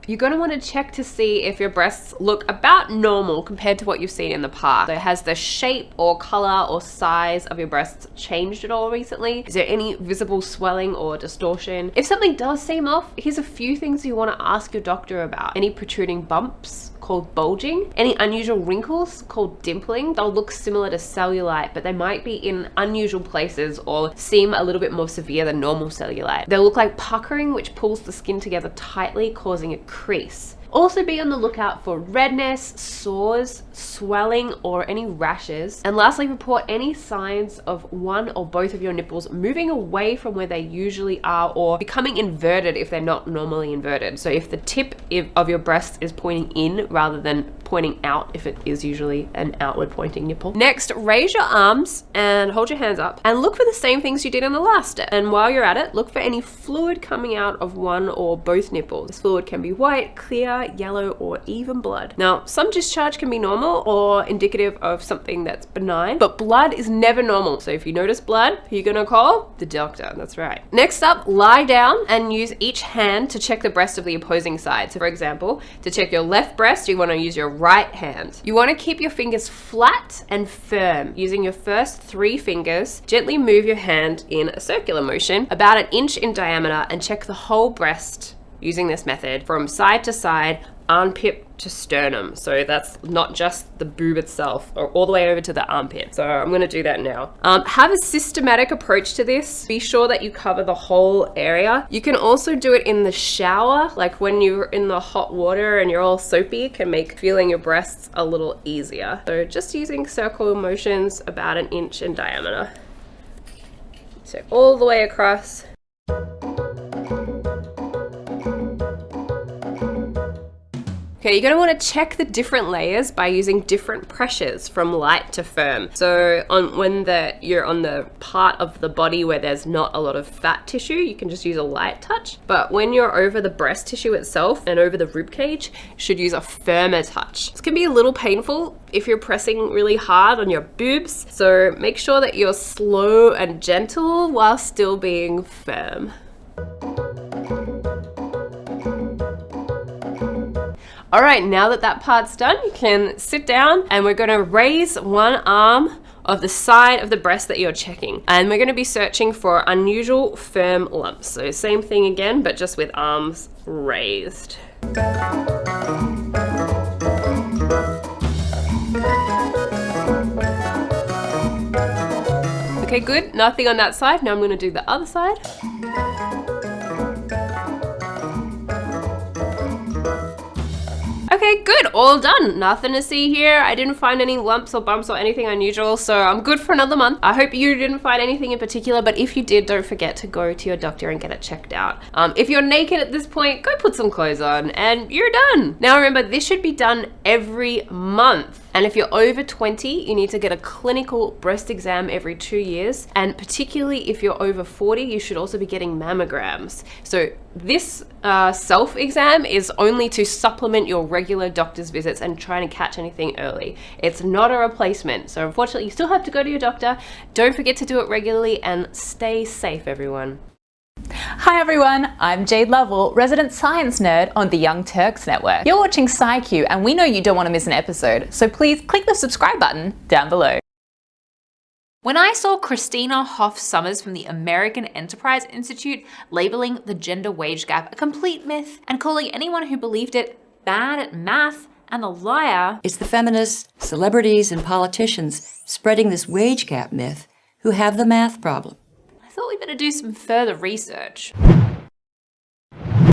S20: You're going to want to check to see if your breasts look about normal compared to what you've seen in the past. So has the shape or color or size of your breasts changed at all recently? Is there any visible swelling or distortion? If something does seem off, here's a few things you want to ask your doctor about. Any protruding bumps, called bulging, any unusual wrinkles called dimpling. They'll look similar to cellulite, but they might be in unusual places or seem a little bit more severe than normal cellulite. They'll look like puckering, which pulls the skin together tightly, causing a crease. Also be on the lookout for redness, sores, swelling, or any rashes. And lastly, report any signs of one or both of your nipples moving away from where they usually are or becoming inverted if they're not normally inverted. So if the tip of your breast is pointing in rather than pointing out if it is usually an outward pointing nipple. Next, raise your arms and hold your hands up and look for the same things you did in the last step. And while you're at it, look for any fluid coming out of one or both nipples. This fluid can be white, clear, yellow, or even blood. Now, some discharge can be normal or indicative of something that's benign, but blood is never normal. So if you notice blood, who you're gonna call? The doctor, that's right. Next up, lie down and use each hand to check the breast of the opposing side. So for example, to check your left breast, you wanna use your right hand. You wanna keep your fingers flat and firm. Using your first 3 fingers, gently move your hand in a circular motion, about 1 inch in diameter, and check the whole breast using this method from side to side, armpit to sternum. So that's not just the boob itself, or all the way over to the armpit. So I'm gonna do that now. Have a systematic approach to this. Be sure that you cover the whole area. You can also do it in the shower, like when you're in the hot water and you're all soapy, it can make feeling your breasts a little easier. So just using circle motions about 1 inch in diameter. So all the way across. Okay, you're gonna wanna check the different layers by using different pressures from light to firm. So when you're on the part of the body where there's not a lot of fat tissue, you can just use a light touch. But when you're over the breast tissue itself and over the rib cage, you should use a firmer touch. This can be a little painful if you're pressing really hard on your boobs. So make sure that you're slow and gentle while still being firm. All right, now that that part's done, you can sit down and we're gonna raise one arm of the side of the breast that you're checking. And we're gonna be searching for unusual firm lumps. So same thing again, but just with arms raised. Okay, good, nothing on that side. Now I'm gonna do the other side. Okay, good, all done. Nothing to see here. I didn't find any lumps or bumps or anything unusual, so I'm good for another month. I hope you didn't find anything in particular, but if you did, don't forget to go to your doctor and get it checked out. If you're naked at this point, go put some clothes on and you're done. Now remember, this should be done every month. And if you're over 20, you need to get a clinical breast exam every 2 years. And particularly if you're over 40, you should also be getting mammograms. So this self-exam is only to supplement your regular doctor's visits and trying to catch anything early. It's not a replacement. So unfortunately, you still have to go to your doctor. Don't forget to do it regularly and stay safe, everyone.
S18: Hi everyone, I'm Jade Lovell, resident science nerd on the Young Turks network. You're watching SciQ and we know you don't want to miss an episode, so please click the subscribe button down below.
S17: When I saw Christina Hoff Sommers from the American Enterprise Institute labeling the gender wage gap a complete myth and calling anyone who believed it bad at math and a liar.
S1: It's the feminists, celebrities, and politicians spreading this wage gap myth who have the math problem.
S17: I thought we better do some further research.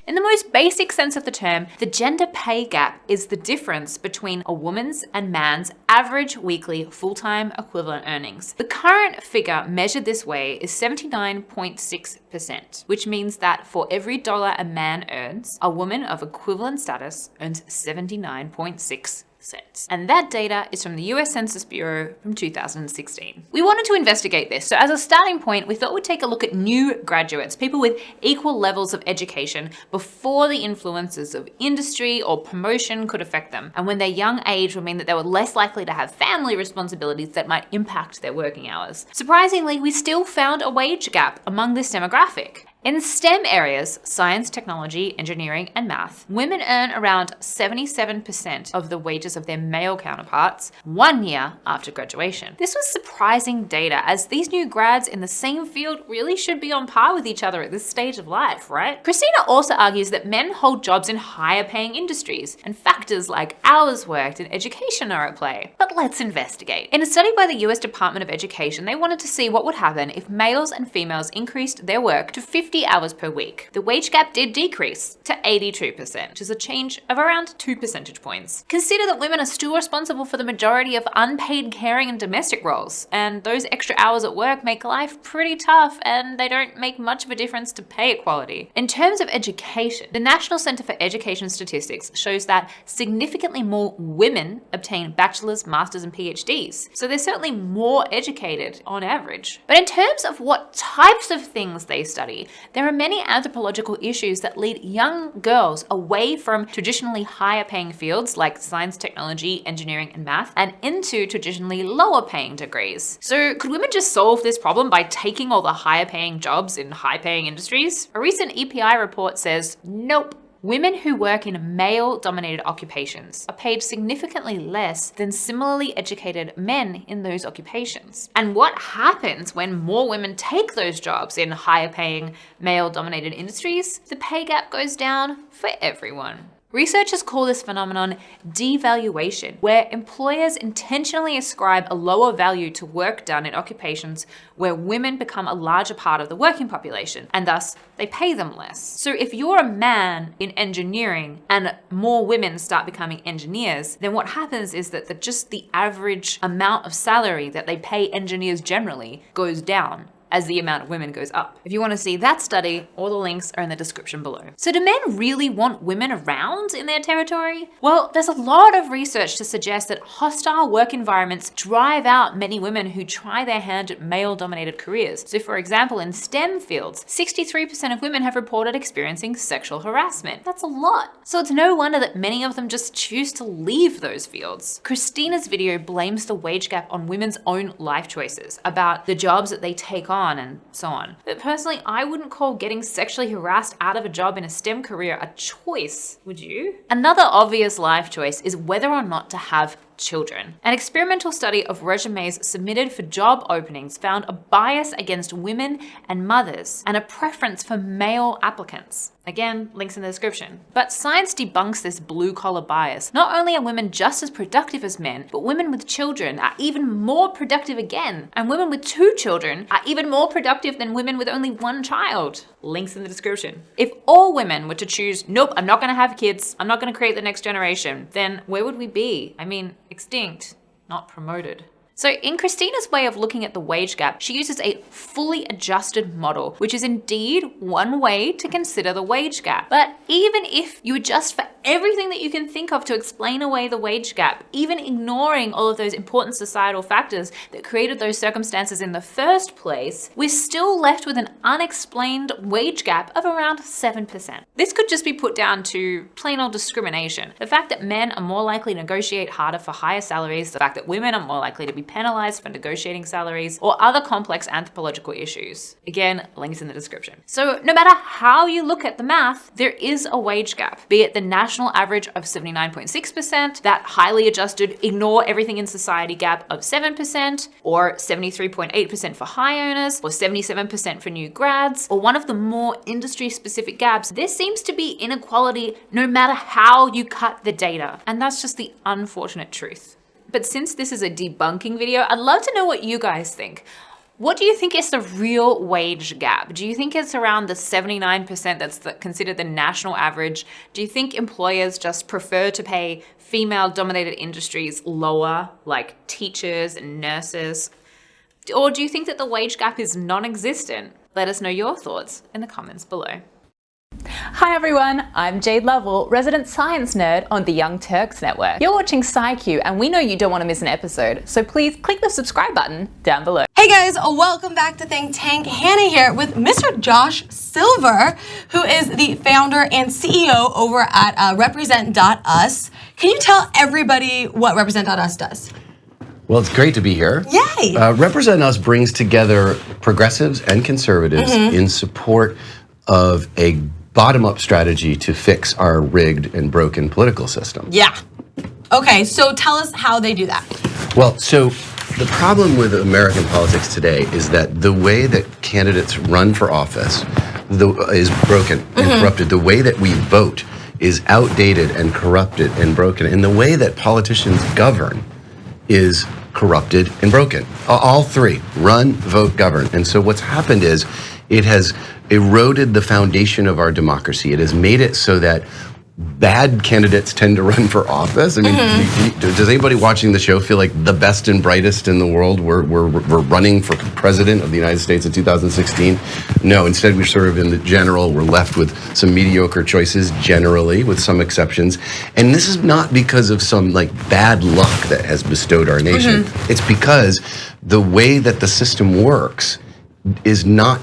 S17: In the most basic sense of the term, the gender pay gap is the difference between a woman's and man's average weekly full-time equivalent earnings. The current figure measured this way is 79.6%, which means that for every dollar a man earns, a woman of equivalent status earns 79.6 cents. And that data is from the US Census Bureau from 2016. We wanted to investigate this, so as a starting point, we thought we'd take a look at new graduates, people with equal levels of education before the influences of industry or promotion could affect them, and when their young age would mean that they were less likely to have family responsibilities that might impact their working hours. Surprisingly, we still found a wage gap among this demographic. In STEM areas, science, technology, engineering, and math, women earn around 77% of the wages of their male counterparts 1 year after graduation. This was surprising data, as these new grads in the same field really should be on par with each other at this stage of life, right? Christina also argues that men hold jobs in higher paying industries, and factors like hours worked and education are at play. But let's investigate. In a study by the US Department of Education, they wanted to see what would happen if males and females increased their work to 50 50 hours per week, the wage gap did decrease to 82%, which is a change of around 2 percentage points. Consider that women are still responsible for the majority of unpaid caring and domestic roles, and those extra hours at work make life pretty tough, and they don't make much of a difference to pay equality. In terms of education, the National Center for Education Statistics shows that significantly more women obtain bachelor's, master's, and PhDs, so they're certainly more educated on average. But in terms of what types of things they study, there are many anthropological issues that lead young girls away from traditionally higher paying fields like science, technology, engineering, and math, and into traditionally lower paying degrees. So could women just solve this problem by taking all the higher paying jobs in high paying industries? A recent EPI report says, nope. Women who work in male-dominated occupations are paid significantly less than similarly educated men in those occupations. And what happens when more women take those jobs in higher-paying, male-dominated industries? The pay gap goes down for everyone. Researchers call this phenomenon devaluation, where employers intentionally ascribe a lower value to work done in occupations where women become a larger part of the working population, and thus they pay them less. So if you're a man in engineering and more women start becoming engineers, then what happens is that just the average amount of salary that they pay engineers generally goes down as the amount of women goes up. If you want to see that study, all the links are in the description below. So do men really want women around in their territory? Well, there's a lot of research to suggest that hostile work environments drive out many women who try their hand at male-dominated careers. So for example, in STEM fields, 63% of women have reported experiencing sexual harassment. That's a lot. So it's no wonder that many of them just choose to leave those fields. Christina's video blames the wage gap on women's own life choices, about the jobs that they take on and so on. But personally, I wouldn't call getting sexually harassed out of a job in a STEM career a choice, would you? Another obvious life choice is whether or not to have children. An experimental study of resumes submitted for job openings found a bias against women and mothers and a preference for male applicants. Again, links in the description. But science debunks this blue-collar bias. Not only are women just as productive as men, but women with children are even more productive again. And women with 2 children are even more productive than women with only 1 child. Links in the description. If all women were to choose, nope, I'm not gonna have kids, I'm not gonna create the next generation, then where would we be? I mean, extinct, not promoted. So in Christina's way of looking at the wage gap, she uses a fully adjusted model, which is indeed one way to consider the wage gap. But even if you adjust for everything that you can think of to explain away the wage gap, even ignoring all of those important societal factors that created those circumstances in the first place, we're still left with an unexplained wage gap of around 7%. This could just be put down to plain old discrimination. The fact that men are more likely to negotiate harder for higher salaries, the fact that women are more likely to be penalized for negotiating salaries, or other complex anthropological issues. Again, links in the description. So no matter how you look at the math, there is a wage gap, be it the national average of 79.6%, that highly adjusted ignore everything in society gap of 7%, or 73.8% for high earners, or 77% for new grads, or one of the more industry-specific gaps. There seems to be inequality no matter how you cut the data, and that's just the unfortunate truth. But since this is a debunking video, I'd love to know what you guys think. What do you think is the real wage gap? Do you think it's around the 79% that's considered the national average? Do you think employers just prefer to pay female-dominated industries lower, like teachers and nurses? Or do you think that the wage gap is non-existent? Let us know your thoughts in the comments below.
S18: Hi everyone, I'm Jade Lovell, resident science nerd on the Young Turks network. You're watching SciQ and we know you don't want to miss an episode, so please click the subscribe button down below.
S2: Hey guys, welcome back to Think Tank. Hannah here with Mr. Josh Silver, who is the founder and CEO over at Represent.us. Can you tell everybody what Represent.us does?
S4: Well, it's great to be here.
S2: Yay!
S4: Represent.us brings together progressives and conservatives in support of a bottom-up strategy to fix our rigged and broken political system.
S2: Yeah. Okay, so tell us how they do that.
S4: Well, so the problem with American politics today is that the way that candidates run for office is broken and corrupted. The way that we vote is outdated and corrupted and broken. And the way that politicians govern is corrupted and broken. All three: run, vote, govern. And so what's happened is it has eroded the foundation of our democracy. It has made it so that bad candidates tend to run for office. I mean, does anybody watching the show feel like the best and brightest in the world were running for president of the United States in 2016? No, instead we're sort of in the general, we're left with some mediocre choices generally, with some exceptions. And this is not because of some like bad luck that has bestowed our nation. It's because the way that the system works is not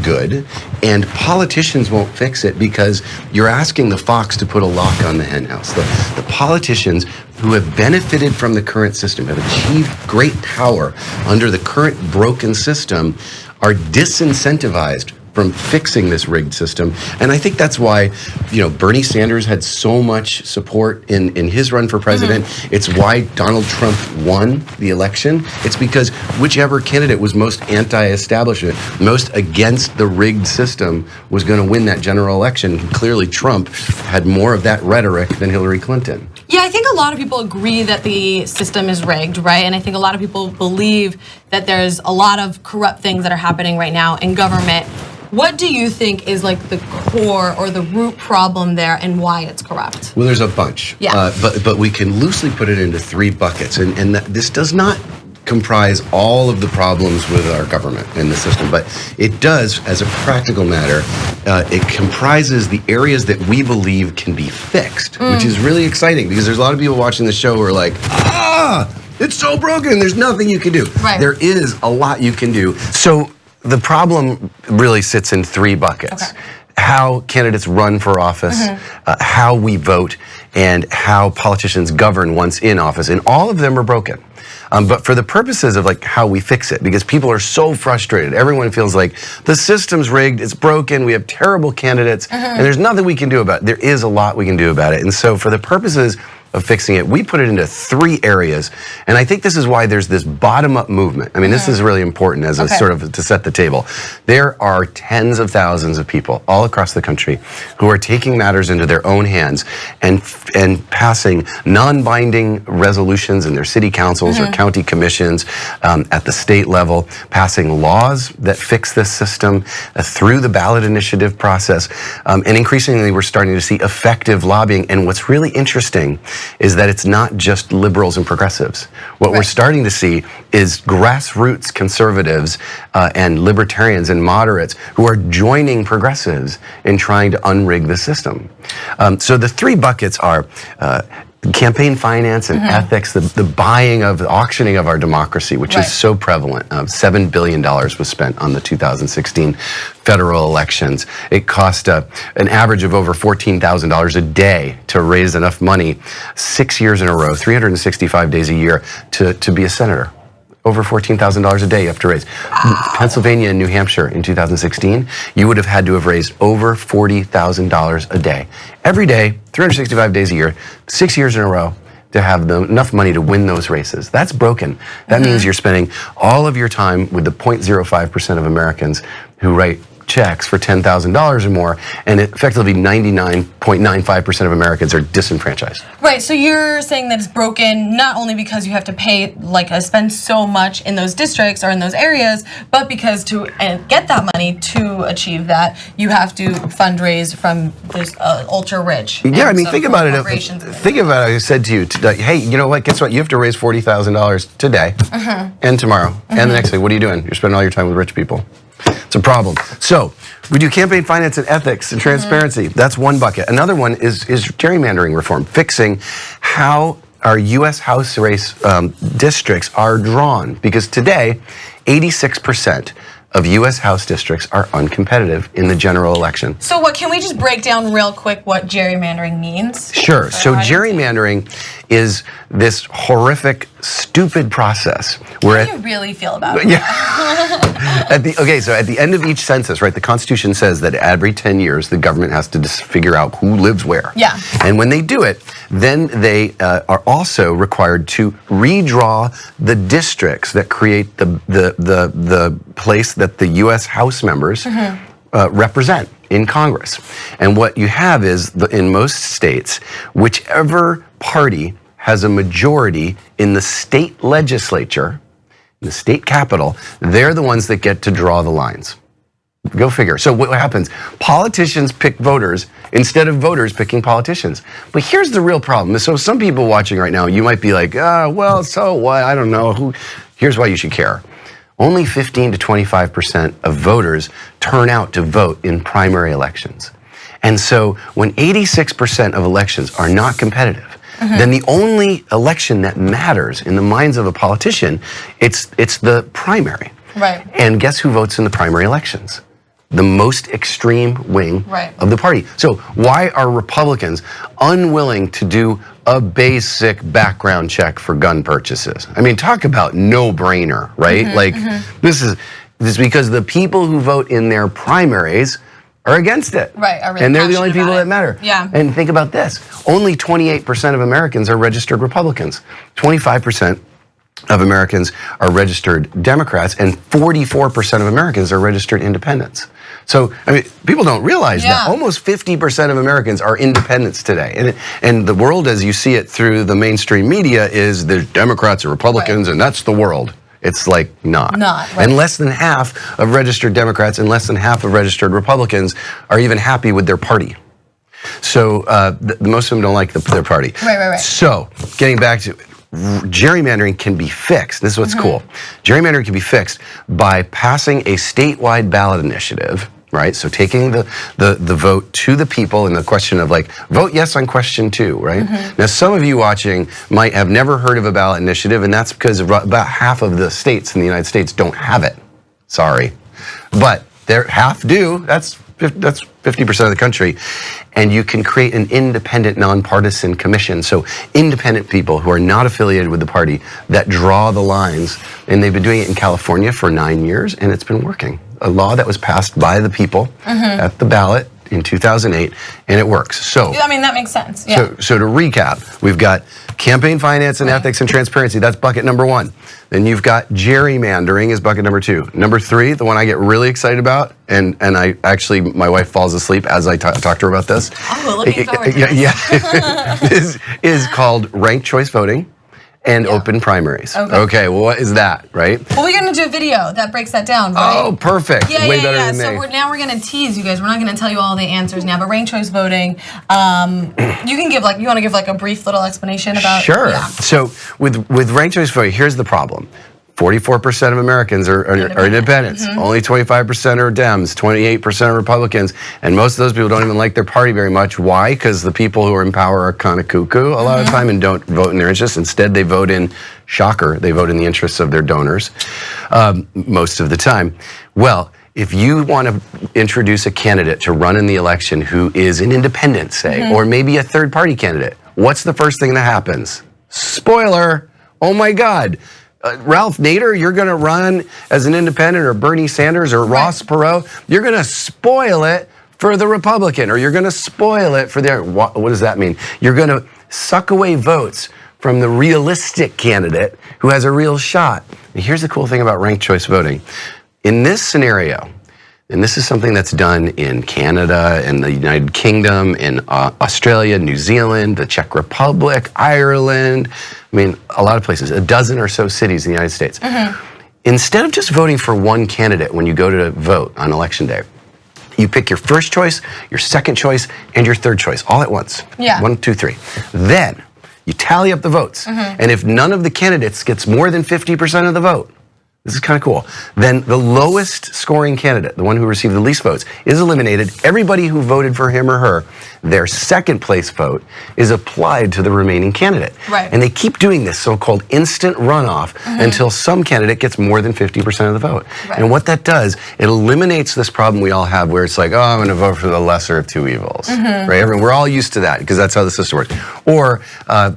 S4: good, and politicians won't fix it because you're asking the fox to put a lock on the hen house. The politicians who have benefited from the current system, have achieved great power under the current broken system, are disincentivized from fixing this rigged system. And I think that's why, Bernie Sanders had so much support in his run for president. It's why Donald Trump won the election. It's because whichever candidate was most anti-establishment, most against the rigged system, was going to win that general election. Clearly, Trump had more of that rhetoric than Hillary Clinton.
S2: Yeah, I think a lot of people agree that the system is rigged, right? And I think a lot of people believe that there's a lot of corrupt things that are happening right now in government. What do you think is like the core or the root problem there, and why it's corrupt?
S4: Well, there's a bunch.
S2: Yeah.
S4: But we can loosely put it into 3 buckets. And this does not comprise all of the problems with our government and the system, but it does, as a practical matter, it comprises the areas that we believe can be fixed, which is really exciting because there's a lot of people watching the show who are like, it's so broken, there's nothing you can do.
S2: Right.
S4: There is a lot you can do. So the problem really sits in 3 buckets.
S2: Okay.
S4: How candidates run for office, how we vote, and how politicians govern once in office. And all of them are broken. But for the purposes of like how we fix it, because people are so frustrated, everyone feels like the system's rigged, it's broken, we have terrible candidates, and there's nothing we can do about it. There is a lot we can do about it. And so for the purposes of fixing it, we put it into 3 areas. And I think this is why there's this bottom-up movement. I mean, this is really important as a sort of to set the table. There are tens of thousands of people all across the country who are taking matters into their own hands and passing non-binding resolutions in their city councils or county commissions at the state level, passing laws that fix this system through the ballot initiative process. And increasingly, we're starting to see effective lobbying. And what's really interesting is that it's not just liberals and progressives. What we're starting to see is grassroots conservatives and libertarians and moderates who are joining progressives in trying to unrig the system. So the 3 buckets are campaign finance and ethics, the buying of, the auctioning of our democracy, which is so prevalent. $7 billion was spent on the 2016 federal elections. It cost an average of over $14,000 a day to raise enough money 6 years in a row, 365 days a year to be a senator. Over $14,000 a day you have to raise. Pennsylvania and New Hampshire in 2016, you would have had to have raised over $40,000 a day. Every day, 365 days a year, 6 years in a row to have enough money to win those races. That's broken. That means you're spending all of your time with the 0.05% of Americans who write checks for $10,000 or more, and effectively 99.95% of Americans are disenfranchised.
S2: Right, so you're saying that it's broken not only because you have to pay, spend so much in those districts or in those areas, but because to get that money to achieve that, you have to fundraise from this ultra rich.
S4: Yeah, I mean, think about it. Think about it. I said to you today, hey, you know what? Guess what? You have to raise $40,000 today and tomorrow and the next day. What are you doing? You're spending all your time with rich people. It's a problem. So we do campaign finance and ethics and transparency. That's one bucket. Another one is gerrymandering reform, fixing how our U.S. House race districts are drawn. Because today, 86% of U.S. House districts are uncompetitive in the general election.
S2: So can we just break down real quick what gerrymandering means?
S4: Sure. So gerrymandering is this horrific, stupid process where...
S2: How do you really feel about it?
S4: Yeah. So at the end of each census, right, the Constitution says that every 10 years, the government has to just figure out who lives where.
S2: Yeah.
S4: And when they do it, then they are also required to redraw the districts that create the place that the U.S. House members represent in Congress. And what you have is, in most states, whichever party has a majority in the state legislature, in the state capitol, they're the ones that get to draw the lines. Go figure. So what happens? Politicians pick voters instead of voters picking politicians. But here's the real problem. So some people watching right now, you might be like, well, so what? I don't know. Here's why you should care. Only 15 to 25% of voters turn out to vote in primary elections. And so when 86% of elections are not competitive, then the only election that matters in the minds of a politician, it's the primary.
S2: Right.
S4: And guess who votes in the primary elections? The most extreme wing of the party. So why are Republicans unwilling to do a basic background check for gun purchases? I mean, talk about no-brainer, right? This is because the people who vote in their primaries are against it.
S2: Right, are really
S4: and they're the only
S2: passionate
S4: people
S2: about
S4: that
S2: it.
S4: matter.
S2: Yeah.
S4: And think about this. Only 28% of Americans are registered Republicans. 25% of Americans are registered Democrats, and 44% of Americans are registered independents. So, I mean, people don't realize that. Almost 50% of Americans are independents today. And the world, as you see it through the mainstream media, is there's Democrats and Republicans, and that's the world. It's like not. And less than half of registered Democrats and less than half of registered Republicans are even happy with their party. So most of them don't like their party.
S2: Right.
S4: So, getting back to gerrymandering can be fixed. This is what's cool. Gerrymandering can be fixed by passing a statewide ballot initiative, right? So taking the vote to the people in the question of like, vote yes on question 2, right? Now, some of you watching might have never heard of a ballot initiative, and that's because about half of the states in the United States don't have it. Sorry. But half do. That's 50% of the country. And you can create an independent, nonpartisan commission. So independent people who are not affiliated with the party that draw the lines. And they've been doing it in California for 9 years, and it's been working. A law that was passed by the people at the ballot in 2008, and it works. So,
S2: I mean, that makes sense. Yeah.
S4: so to recap, we've got campaign finance and ethics and transparency. That's bucket number 1. Then you've got gerrymandering is bucket number 2. Number 3, the one I get really excited about, and I actually, my wife falls asleep as I talk to her about this.
S2: Oh, looking forward to this.
S4: is called ranked choice voting and open primaries. Okay, well, what is that, right?
S2: Well, we're gonna do a video that breaks that down, right?
S4: Oh, perfect. Way better than me.
S2: So now we're gonna tease you guys. We're not gonna tell you all the answers now, but ranked choice voting, you can give you wanna give like a brief little explanation about?
S4: Sure.
S2: Yeah.
S4: So with ranked choice voting, here's the problem. 44% of Americans are independents. Only 25% are Dems, 28% are Republicans, and most of those people don't even like their party very much. Why? Because the people who are in power are kind of cuckoo a lot of the time and don't vote in their interests. Instead, they vote in, shocker, they vote in the interests of their donors most of the time. Well, if you want to introduce a candidate to run in the election who is an independent, say, or maybe a third-party candidate, what's the first thing that happens? Spoiler, oh my God. Ralph Nader, you're going to run as an independent, or Bernie Sanders or Ross Perot, you're going to spoil it for the Republican, or you're going to spoil it for their, what does that mean? You're going to suck away votes from the realistic candidate who has a real shot. And here's the cool thing about ranked choice voting. In this scenario, and this is something that's done in Canada, in the United Kingdom, in Australia, New Zealand, the Czech Republic, Ireland, I mean, a lot of places, a dozen or so cities in the United States. Instead of just voting for one candidate when you go to vote on election day, you pick your first choice, your second choice, and your third choice all at once.
S2: Yeah.
S4: 1, 2, 3. Then you tally up the votes. And if none of the candidates gets more than 50% of the vote, this is kind of cool, then the lowest scoring candidate, the one who received the least votes, is eliminated. Everybody who voted for him or her, their second place vote is applied to the remaining candidate.
S2: Right.
S4: And they keep doing this so-called instant runoff until some candidate gets more than 50% of the vote. And what that does, it eliminates this problem we all have where it's like, oh, I'm going to vote for the lesser of two evils. Right? We're all used to that because that's how the system works. Or,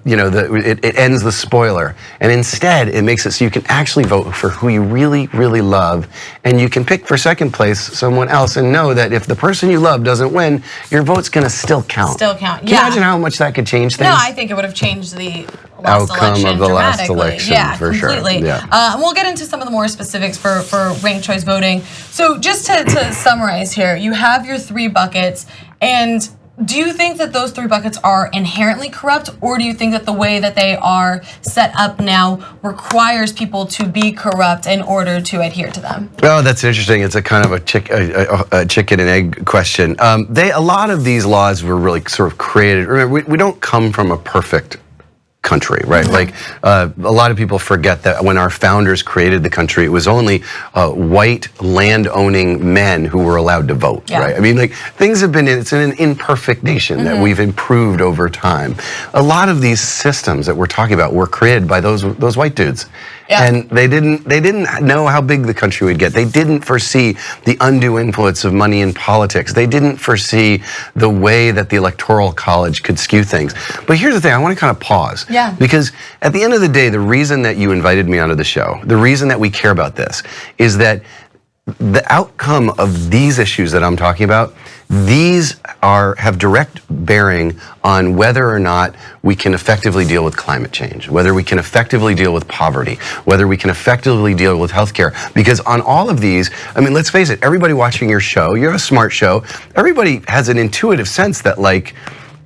S4: you know, it ends the spoiler. And instead, it makes it so you can actually vote for who you really, really love, and you can pick for second place someone else and know that if the person you love doesn't win, your vote's going to still count.
S2: Still count,
S4: Can you imagine how much that could change things?
S2: No, I think it would have changed the last
S4: outcome
S2: election
S4: of the last
S2: dramatically.
S4: election,
S2: Yeah,
S4: for
S2: completely.
S4: sure. Yeah.
S2: And we'll get into some of the more specifics for ranked choice voting. So just to summarize here, you have your 3 buckets, and do you think that those three buckets are inherently corrupt, or do you think that the way that they are set up now requires people to be corrupt in order to adhere to them?
S4: Oh, that's interesting. It's a kind of a chicken and egg question. A lot of these laws were really sort of created. Remember, we don't come from a perfect country, right? Like a lot of people forget that when our founders created the country, it was only white land-owning men who were allowed to vote, right? I mean, like things have been, it's an imperfect nation that we've improved over time. A lot of these systems that we're talking about were created by those white dudes. And they didn't know how big the country would get. They didn't foresee the undue influence of money in politics. They didn't foresee the way that the Electoral College could skew things. But here's the thing, I want to kind of pause. Because at the end of the day, the reason that you invited me onto the show, the reason that we care about this, is that the outcome of these issues that I'm talking about, these have direct bearing on whether or not we can effectively deal with climate change, whether we can effectively deal with poverty, whether we can effectively deal with healthcare. Because on all of these, I mean, let's face it, everybody watching your show, you have a smart show, everybody has an intuitive sense that, like,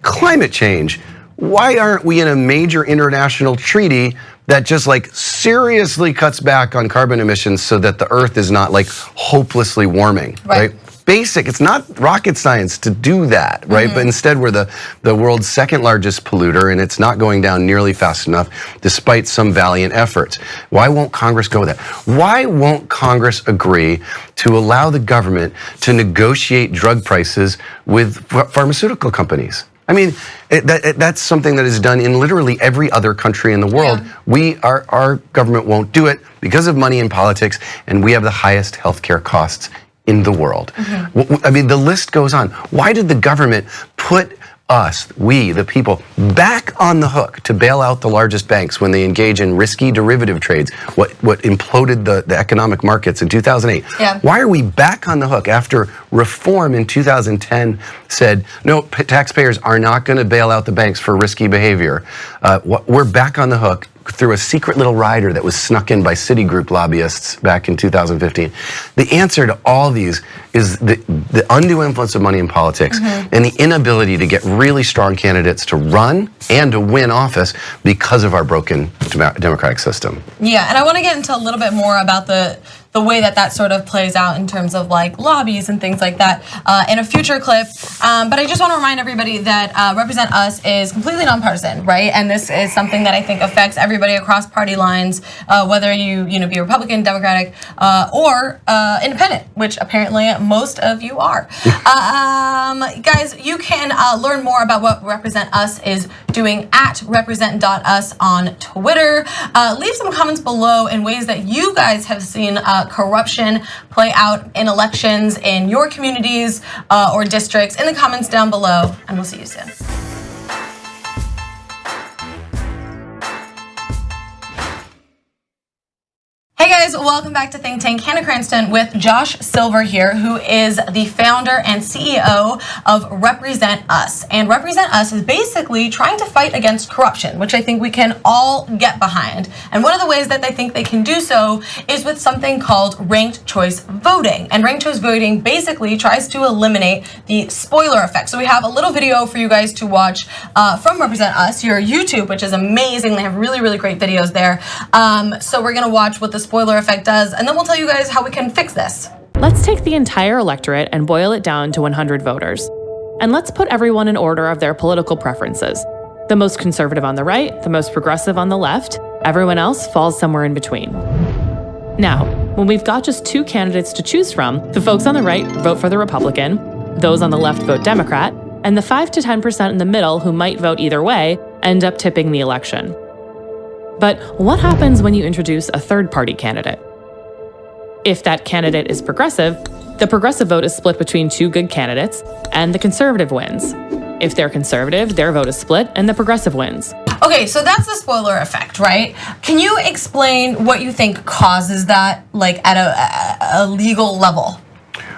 S4: climate change, why aren't we in a major international treaty that just like seriously cuts back on carbon emissions so that the earth is not like hopelessly warming, right? Basic, it's not rocket science to do that, right? But instead we're the world's second largest polluter, and it's not going down nearly fast enough despite some valiant efforts. Why won't Congress go with that? Why won't Congress agree to allow the government to negotiate drug prices with pharmaceutical companies? I mean, that's something that is done in literally every other country in the world. Our government won't do it because of money in politics, and we have the highest healthcare costs in the world. I mean, the list goes on. Why did the government put us, we, the people, back on the hook to bail out the largest banks when they engage in risky derivative trades, what imploded the economic markets in 2008? Why are we back on the hook after reform in 2010 said, no, taxpayers are not going to bail out the banks for risky behavior? We're back on the hook through a secret little rider that was snuck in by Citigroup lobbyists back in 2015. The answer to all these is the undue influence of money in politics and the inability to get really strong candidates to run and to win office because of our broken democratic system.
S2: Yeah, and I want to get into a little bit more about the way that sort of plays out in terms of like lobbies and things like that in a future clip. But I just want to remind everybody that Represent Us is completely nonpartisan, right? And this is something that I think affects everybody across party lines, whether you be Republican, Democratic, or independent, which apparently most of you are. Guys, you can learn more about what Represent Us is doing at represent.us on Twitter. Leave some comments below in ways that you guys have seen corruption play out in elections in your communities or districts in the comments down below, and we'll see you soon. Hey guys, welcome back to Think Tank. Hannah Cranston with Josh Silver here, who is the founder and CEO of Represent Us. And Represent Us is basically trying to fight against corruption, which I think we can all get behind. And one of the ways that they think they can do so is with something called ranked choice voting. And ranked choice voting basically tries to eliminate the spoiler effect. So we have a little video for you guys to watch from Represent Us, your YouTube, which is amazing. They have really, really great videos there. So we're gonna watch what the spoiler effect does, and then we'll tell you guys how we can fix this.
S16: Let's take the entire electorate and boil it down to 100 voters. And let's put everyone in order of their political preferences. The most conservative on the right, the most progressive on the left, everyone else falls somewhere in between. Now, when we've got just two candidates to choose from, the folks on the right vote for the Republican, those on the left vote Democrat, and the 5 to 10% in the middle who might vote either way end up tipping the election. But what happens when you introduce a third-party candidate? If that candidate is progressive, the progressive vote is split between two good candidates, and the conservative wins. If they're conservative, their vote is split, and the progressive wins.
S2: Okay, so that's the spoiler effect, right? Can you explain what you think causes that, like at a legal level?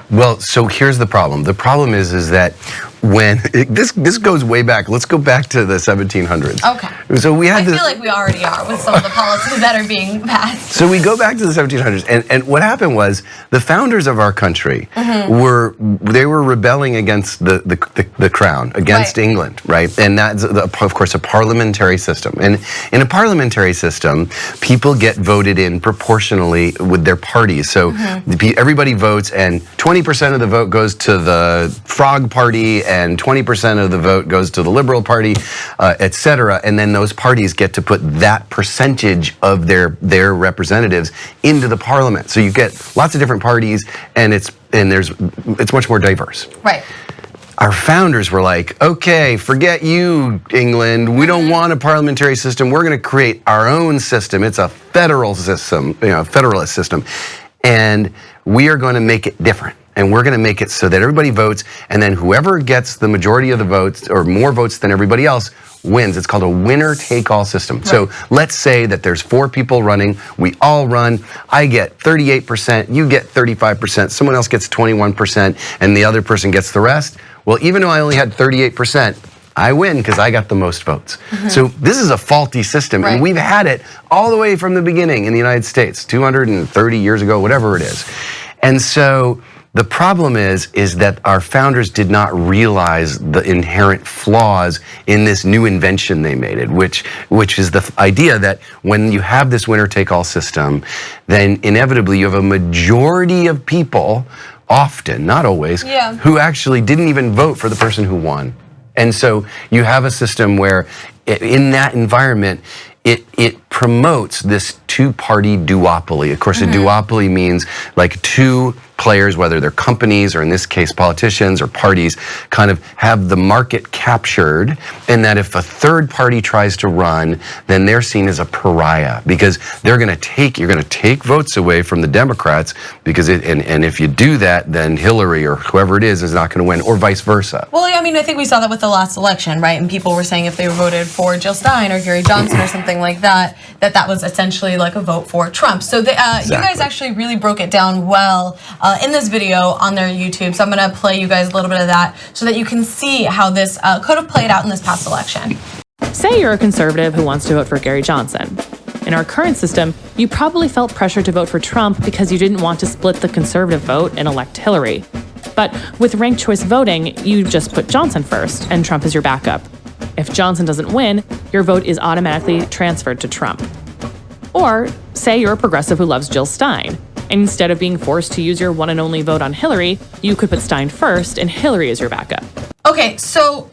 S4: Well, so here's the problem. The problem is that this goes way back. Let's go back to the 1700s.
S2: Okay.
S4: So we had
S2: I feel like we already are with some of the policies that are being passed.
S4: So we go back to the 1700s, and what happened was the founders of our country were rebelling against the crown, against England, right? And that's of course a parliamentary system. And in a parliamentary system, people get voted in proportionally with their parties. So everybody votes, and 20% of the vote goes to the Frog Party, and 20% of the vote goes to the Liberal Party, etc. And then those parties get to put that percentage of their representatives into the parliament. So you get lots of different parties, and it's much more diverse.
S2: Right.
S4: Our founders were like, okay, forget you, England. We don't want a parliamentary system. We're going to create our own system. It's a federal system, federalist system. And we are going to make it different. And we're going to make it so that everybody votes, and then whoever gets the majority of the votes, or more votes than everybody else, wins. It's called a winner-take-all system. Right. So let's say that there's 4 people running. We all run. I get 38%. You get 35%. Someone else gets 21%, and the other person gets the rest. Well, even though I only had 38%, I win because I got the most votes. So this is a faulty system, and we've had it all the way from the beginning in the United States, 230 years ago, whatever it is. And so the problem is that our founders did not realize the inherent flaws in this new invention they made, which is the idea that when you have this winner-take-all system, then inevitably you have a majority of people, often, not always, who actually didn't even vote for the person who won. And so you have a system where in that environment, it promotes this two-party duopoly. Of course, a duopoly means like two players, whether they're companies or in this case politicians or parties, kind of have the market captured, and that if a third party tries to run, then they're seen as a pariah because you're going to take votes away from the Democrats because and if you do that, then Hillary or whoever it is not going to win, or vice versa.
S2: Well, I mean, I think we saw that with the last election, right? And people were saying if they voted for Jill Stein or Gary Johnson or something like that, that was essentially like a vote for Trump. So you guys actually really broke it down well in this video on their YouTube. So I'm going to play you guys a little bit of that so that you can see how this could have played out in this past election.
S16: Say you're a conservative who wants to vote for Gary Johnson. In our current system, you probably felt pressure to vote for Trump because you didn't want to split the conservative vote and elect Hillary. But with ranked choice voting, you just put Johnson first, and Trump is your backup. If Johnson doesn't win, your vote is automatically transferred to Trump. Or say you're a progressive who loves Jill Stein, and instead of being forced to use your one and only vote on Hillary, you could put Stein first and Hillary is your backup.
S2: Okay, so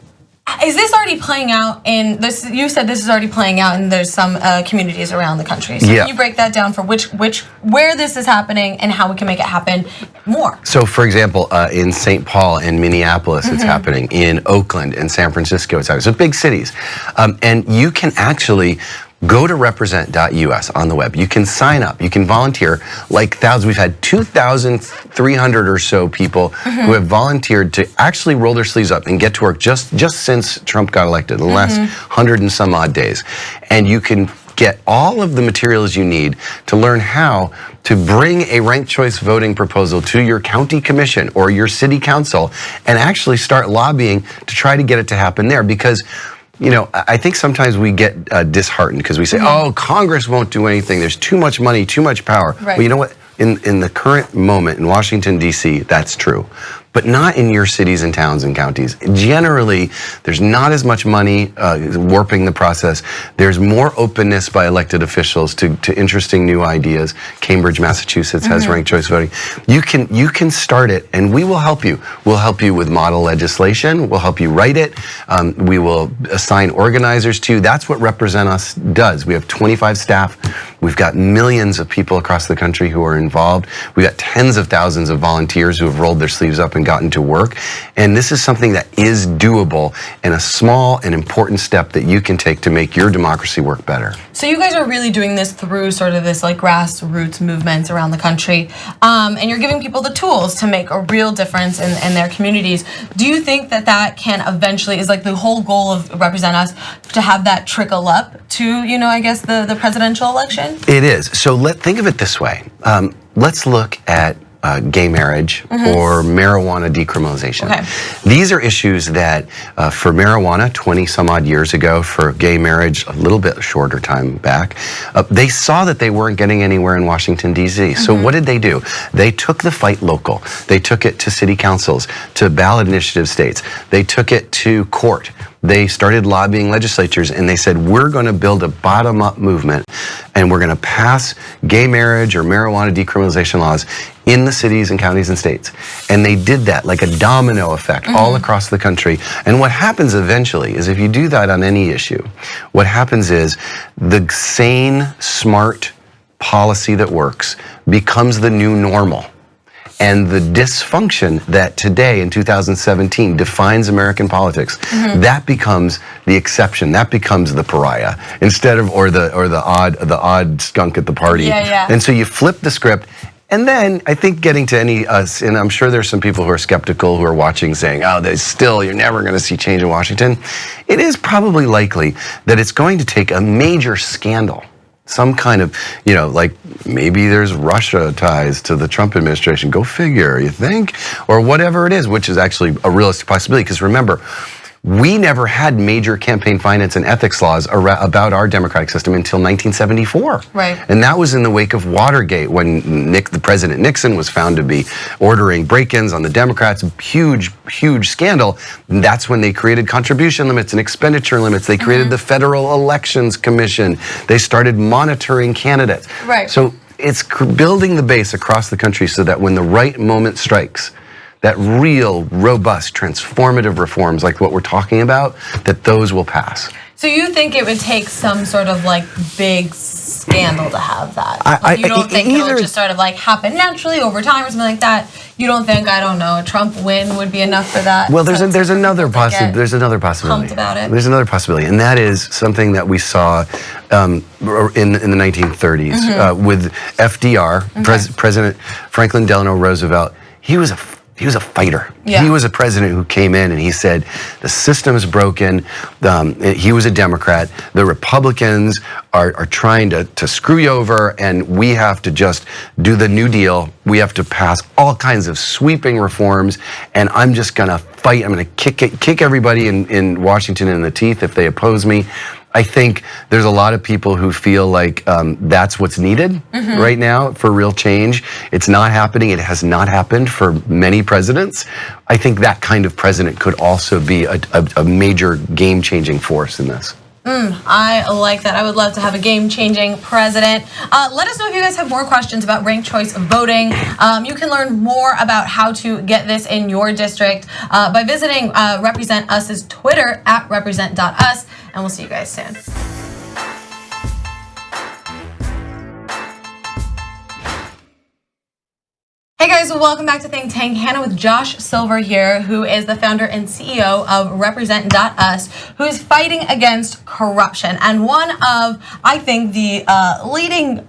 S2: is this already playing out in this? You said this is already playing out, and there's some communities around the country. So can you break that down for where this is happening and how we can make it happen more?
S4: So, for example, in St. Paul and Minneapolis, it's happening. In Oakland and San Francisco, it's happening. So big cities, and you can actually go to represent.us on the web. You can sign up. You can volunteer like thousands. We've had 2,300 or so people who have volunteered to actually roll their sleeves up and get to work just since Trump got elected, in the last 100 and some odd days. And you can get all of the materials you need to learn how to bring a ranked choice voting proposal to your county commission or your city council and actually start lobbying to try to get it to happen there. Because I think sometimes we get disheartened because we say, oh, Congress won't do anything. There's too much money, too much power. Right. Well, you know what? In the current moment in Washington, D.C., that's true. But not in your cities and towns and counties. Generally, there's not as much money warping the process. There's more openness by elected officials to interesting new ideas. Cambridge, Massachusetts has ranked choice voting. You can start it, and we will help you. We'll help you with model legislation. We'll help you write it. We will assign organizers to you. That's what Represent Us does. We have 25 staff. We've got millions of people across the country who are involved. We've got tens of thousands of volunteers who have rolled their sleeves up and gotten to work. And this is something that is doable and a small and important step that you can take to make your democracy work better.
S2: So you guys are really doing this through sort of this like grassroots movements around the country. And you're giving people the tools to make a real difference in their communities. Do you think that can eventually, is like the whole goal of Represent Us, to have that trickle up to, I guess the presidential election?
S4: It is. So think of it this way. Let's look at gay marriage or marijuana decriminalization. These are issues that for marijuana 20 some odd years ago, for gay marriage a little bit shorter time back, they saw that they weren't getting anywhere in Washington, D.C. So what did they do? They took the fight local. They took it to city councils, to ballot initiative states. They took it to court. They started lobbying legislatures, and they said, we're going to build a bottom-up movement, and we're going to pass gay marriage or marijuana decriminalization laws in the cities and counties and states. And they did that like a domino effect all across the country. And what happens eventually is, if you do that on any issue, what happens is the sane, smart policy that works becomes the new normal. And the dysfunction that today in 2017 defines American politics, that becomes the exception. That becomes the pariah instead of or the odd skunk at the party. And so you flip the script. And then I think getting to and I'm sure there's some people who are skeptical who are watching saying, oh, you're never going to see change in Washington. It is probably likely that it's going to take a major scandal. Some kind of, like maybe there's Russia ties to the Trump administration. Go figure, you think? Or whatever it is, which is actually a realistic possibility. Because remember, we never had major campaign finance and ethics laws about our democratic system until 1974.
S2: Right.
S4: And that was in the wake of Watergate, when the President Nixon was found to be ordering break-ins on the Democrats. Huge, huge scandal. And that's when they created contribution limits and expenditure limits. They created the Federal Elections Commission. They started monitoring candidates.
S2: Right.
S4: So it's building the base across the country so that when the right moment strikes, that real, robust, transformative reforms like what we're talking about, that those will pass.
S2: So you think it would take some sort of like big scandal to have that? You don't think it'll just sort of like happen naturally over time or something like that? You don't think, I don't know, a Trump win would be enough for that?
S4: Well, there's another possibility.
S2: Pumped about it.
S4: There's another possibility, and that is something that we saw in the 1930s with FDR, President Franklin Delano Roosevelt. He was a fighter.
S2: Yeah.
S4: He was a president who came in and he said, the system is broken. He was a Democrat. The Republicans are trying to screw you over, and we have to just do the New Deal. We have to pass all kinds of sweeping reforms, and I'm just going to fight. I'm going to kick everybody in Washington in the teeth if they oppose me. I think there's a lot of people who feel like that's what's needed right now for real change. It's not happening. It has not happened for many presidents. I think that kind of president could also be a major game-changing force in this.
S2: I like that. I would love to have a game-changing president. Let us know if you guys have more questions about ranked choice voting. You can learn more about how to get this in your district by visiting Represent Us's Twitter at represent.us, and we'll see you guys soon. Hey guys, welcome back to Think Tank. Hannah with Josh Silver here, who is the founder and CEO of Represent.us, who is fighting against corruption. And one of, I think, the leading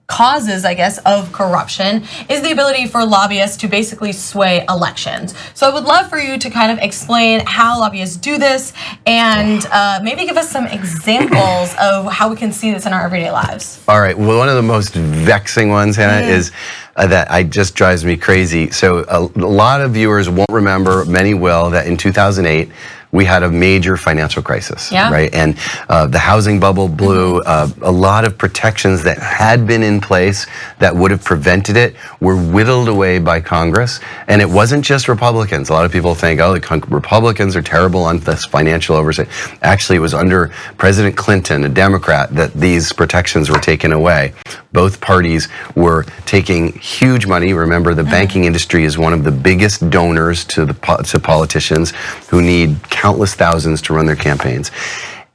S2: causes, I guess, of corruption is the ability for lobbyists to basically sway elections. So I would love for you to kind of explain how lobbyists do this and maybe give us some examples of how we can see this in our everyday lives.
S4: All right. Well, one of the most vexing ones, Hannah, is that just drives me crazy. So a lot of viewers won't remember, many will, that in 2008, we had a major financial crisis, right? And the housing bubble blew. A lot of protections that had been in place that would have prevented it were whittled away by Congress. And it wasn't just Republicans. A lot of people think, oh, the Republicans are terrible on this financial oversight. Actually, it was under President Clinton, a Democrat, that these protections were taken away. Both parties were taking huge money. Remember, the banking industry is one of the biggest donors to politicians who need countless thousands to run their campaigns.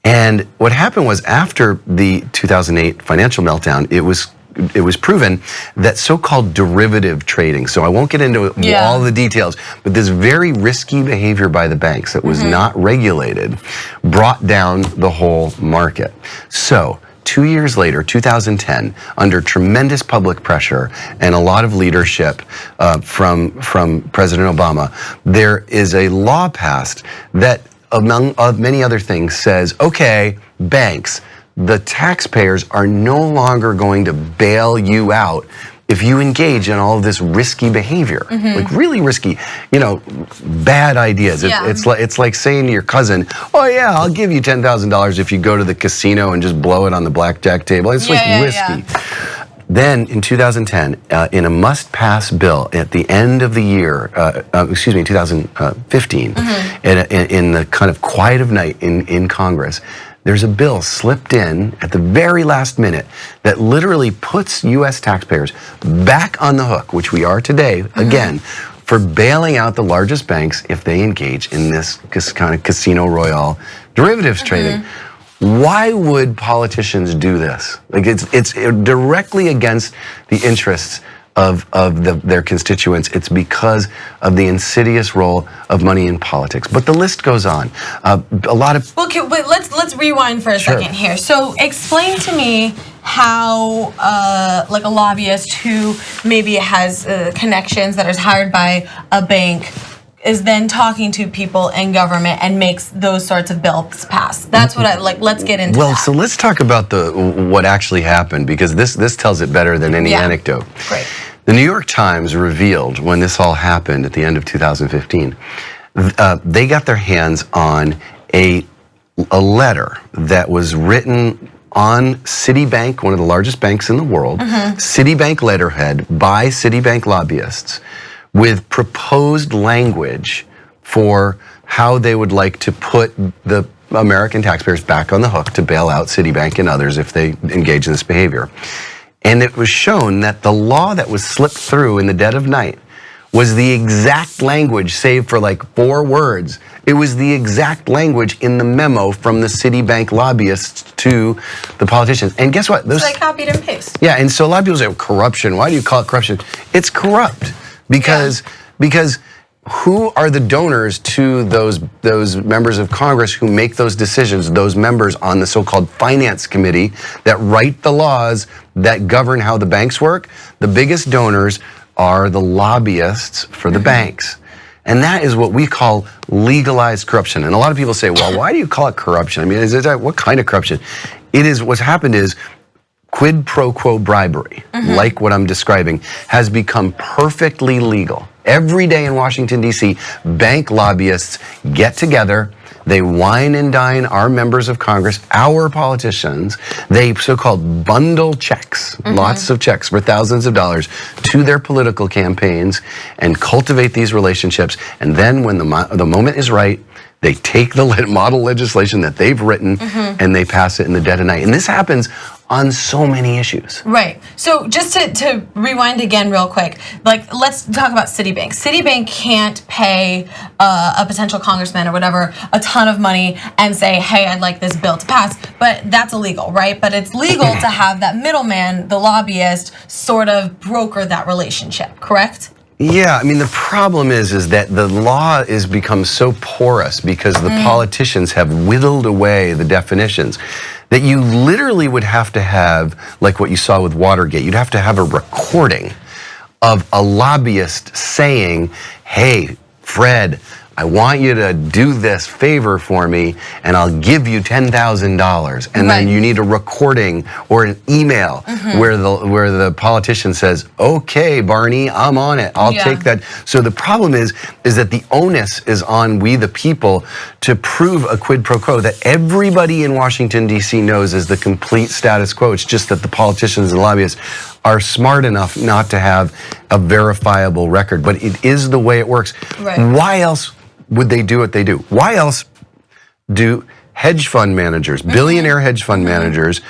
S4: And what happened was, after the 2008 financial meltdown, it was proven that so-called derivative trading, so I won't get into all the details, but this very risky behavior by the banks that was not regulated brought down the whole market. So 2 years later, 2010, under tremendous public pressure and a lot of leadership from President Obama, there is a law passed that, among many other things, says, okay, banks, the taxpayers are no longer going to bail you out if you engage in all of this risky behavior, like really risky, bad ideas. It's like saying to your cousin, "Oh yeah, I'll give you $10,000 if you go to the casino and just blow it on the blackjack table." It's risky. Then in 2010, in a must-pass bill at the end of the year, 2015, in the kind of quiet of night in Congress, there's a bill slipped in at the very last minute that literally puts U.S. taxpayers back on the hook, which we are today, again, for bailing out the largest banks if they engage in this kind of casino royale derivatives trading. Why would politicians do this? Like it's directly against the interests of their constituents. It's because of the insidious role of money in politics. But the list goes on. A lot of
S2: okay, wait, let's rewind for a second here. So explain to me how like a lobbyist who maybe has connections that is hired by a bank is then talking to people in government and makes those sorts of bills pass. That's what I like. Let's get into that.
S4: So let's talk about what actually happened, because this tells it better than any anecdote.
S2: Great.
S4: The New York Times revealed when this all happened at the end of 2015, they got their hands on a letter that was written on Citibank, one of the largest banks in the world, Citibank letterhead by Citibank lobbyists, with proposed language for how they would like to put the American taxpayers back on the hook to bail out Citibank and others if they engage in this behavior. And it was shown that the law that was slipped through in the dead of night was the exact language, save for like 4 words. It was the exact language in the memo from the Citibank lobbyists to the politicians. And guess what?
S2: Those, so they copied and pasted.
S4: Yeah, and so a lot of people say, corruption. Why do you call it corruption? It's corrupt because who are the donors to those members of Congress who make those decisions, those members on the so-called finance committee that write the laws that govern how the banks work? The biggest donors are the lobbyists for the banks. And that is what we call legalized corruption. And a lot of people say, well, why do you call it corruption? I mean, what kind of corruption? It is, what's happened is quid pro quo bribery, like what I'm describing, has become perfectly legal. Every day in Washington, D.C., bank lobbyists get together, they wine and dine our members of Congress, our politicians. They so-called bundle checks, lots of checks for thousands of dollars to their political campaigns and cultivate these relationships. And then when the moment is right, they take the model legislation that they've written and they pass it in the dead of night. And this happens on so many issues.
S2: Right. So just to rewind again real quick, like let's talk about Citibank. Citibank can't pay a potential congressman or whatever a ton of money and say, hey, I'd like this bill to pass. But that's illegal, right? But it's legal to have that middleman, the lobbyist, sort of broker that relationship, correct?
S4: Yeah, I mean, the problem is that the law has become so porous because the politicians have whittled away the definitions that you literally would have to have, like what you saw with Watergate, you'd have to have a recording of a lobbyist saying, hey, Fred, I want you to do this favor for me and I'll give you $10,000. And then you need a recording or an email where the politician says, okay, Barney, I'm on it. I'll take that. So the problem is that the onus is on we the people to prove a quid pro quo that everybody in Washington, D.C. knows is the complete status quo. It's just that the politicians and lobbyists are smart enough not to have a verifiable record. But it is the way it works. Why else would they do what they do? Why else do hedge fund managers, billionaire hedge fund managers,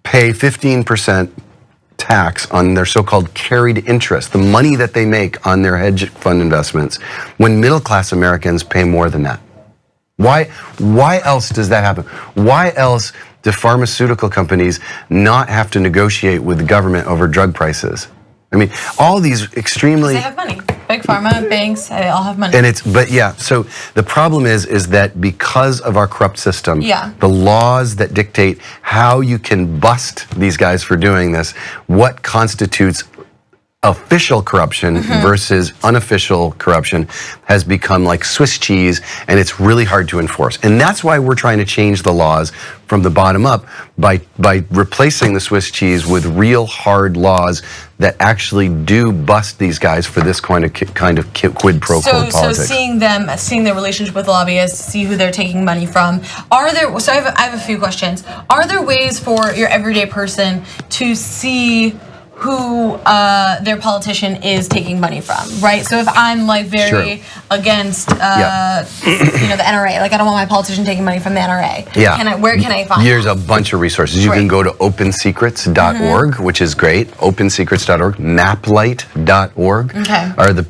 S4: pay 15% tax on their so-called carried interest, the money that they make on their hedge fund investments, when middle-class Americans pay more than that? Why else does that happen? Why else do pharmaceutical companies not have to negotiate with the government over drug prices? I mean, all these extremely...
S2: They have money. Big pharma, banks, they all have money.
S4: And so the problem is that because of our corrupt system, the laws that dictate how you can bust these guys for doing this, what constitutes official corruption versus unofficial corruption has become like Swiss cheese, and it's really hard to enforce. And that's why we're trying to change the laws from the bottom up by replacing the Swiss cheese with real hard laws that actually do bust these guys for this kind of quid pro quo politics.
S2: So seeing their relationship with lobbyists, see who they're taking money from. I have a few questions. Are there ways for your everyday person to see who their politician is taking money from, right? So if I'm like very against, the NRA, like I don't want my politician taking money from the NRA.
S4: Yeah.
S2: Where can I find
S4: There's a bunch of resources. You can go to opensecrets.org, which is great. Opensecrets.org, maplight.org.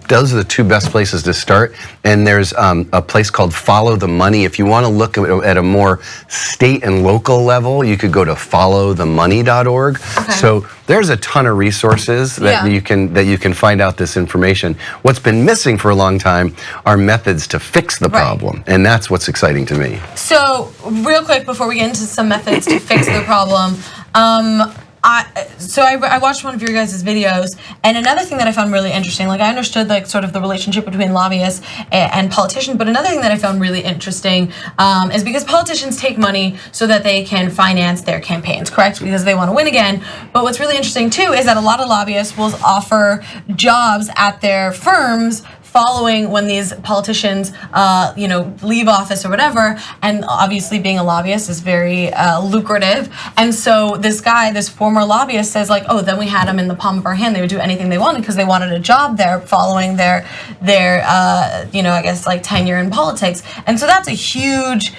S4: Those are the two best places to start. And there's a place called Follow the Money. If you want to look at a more state and local level, you could go to followthemoney.org. So there's a ton of resources that you can find out this information. What's been missing for a long time are methods to fix the problem, and that's what's exciting to me.
S2: So real quick before we get into some methods to fix the problem, I watched one of your guys' videos, and another thing that I found really interesting, like I understood like sort of the relationship between lobbyists and politicians, but another thing that I found really interesting is because politicians take money so that they can finance their campaigns, correct? Because they want to win again. But what's really interesting too is that a lot of lobbyists will offer jobs at their firms following when these politicians, leave office or whatever, and obviously being a lobbyist is very lucrative. And so this former lobbyist says like, oh, then we had them in the palm of our hand. They would do anything they wanted because they wanted a job there following their tenure in politics. And so that's a huge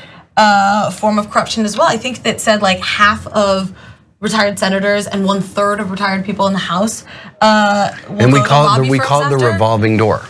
S2: form of corruption as well. I think that said like half of retired senators and 1/3 of retired people in the House.
S4: And we call it the revolving door.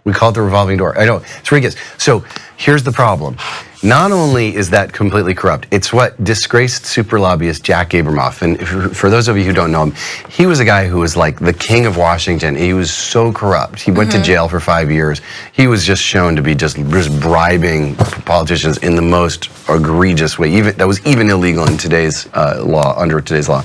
S4: We call it the revolving door. I know, it's ridiculous. So here's the problem. Not only is that completely corrupt, it's what disgraced super lobbyist Jack Abramoff, and for those of you who don't know him, he was a guy who was like the king of Washington. He was so corrupt. He went to jail for 5 years. He was just shown to be just bribing politicians in the most egregious way. That was even illegal in today's law, under today's law.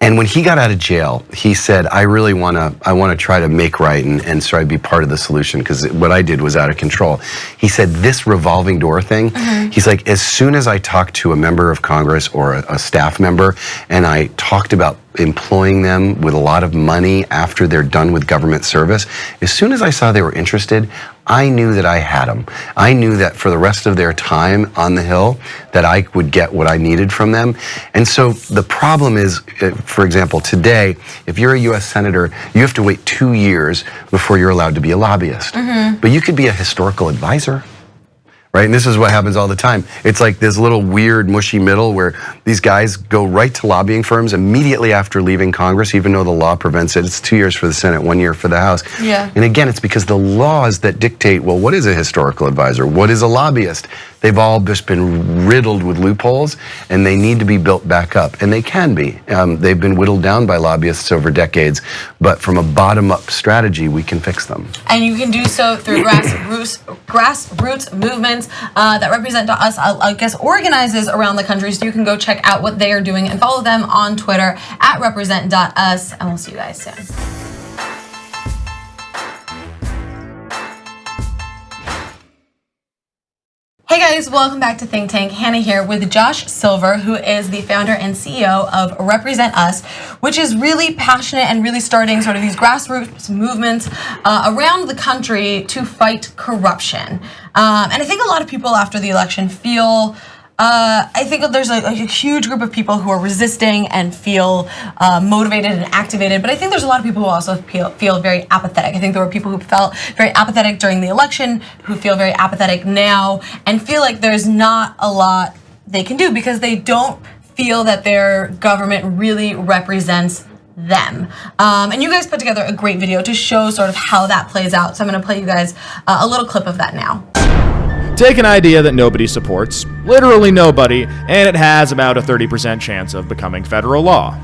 S4: And when he got out of jail, he said, I want to try to make right and try to be part of the solution because what I did was out of control. He said this revolving door thing, he's like, as soon as I talked to a member of Congress or a staff member and I talked about employing them with a lot of money after they're done with government service, as soon as I saw they were interested, I knew that I had them. I knew that for the rest of their time on the Hill, that I would get what I needed from them. And so the problem is, for example, today, if you're a U.S. Senator, you have to wait 2 years before you're allowed to be a lobbyist. But you could be a historical advisor. Right, and this is what happens all the time. It's like this little weird mushy middle where these guys go right to lobbying firms immediately after leaving Congress, even though the law prevents it. It's 2 years for the Senate, 1 year for the House. And again, it's because the laws that dictate, well, what is a historical advisor? What is a lobbyist? They've all just been riddled with loopholes, and they need to be built back up. And they can be. They've been whittled down by lobbyists over decades, but from a bottom-up strategy, we can fix them.
S2: And you can do so through grassroots movements that Represent Us, I guess, organizes around the country. So you can go check out what they are doing and follow them on Twitter at Represent.us. And we'll see you guys soon. Hey guys, welcome back to Think Tank. Hannah here with Josh Silver, who is the founder and CEO of Represent Us, which is really passionate and really starting sort of these grassroots movements around the country to fight corruption. And I think a lot of people after the election feel I think there's a huge group of people who are resisting and feel motivated and activated, but I think there's a lot of people who also feel very apathetic. I think there were people who felt very apathetic during the election, who feel very apathetic now, and feel like there's not a lot they can do because they don't feel that their government really represents them. And you guys put together a great video to show sort of how that plays out, so I'm going to play you guys a little clip of that now.
S9: Take an idea that nobody supports, literally nobody, and it has about a 30% chance of becoming federal law.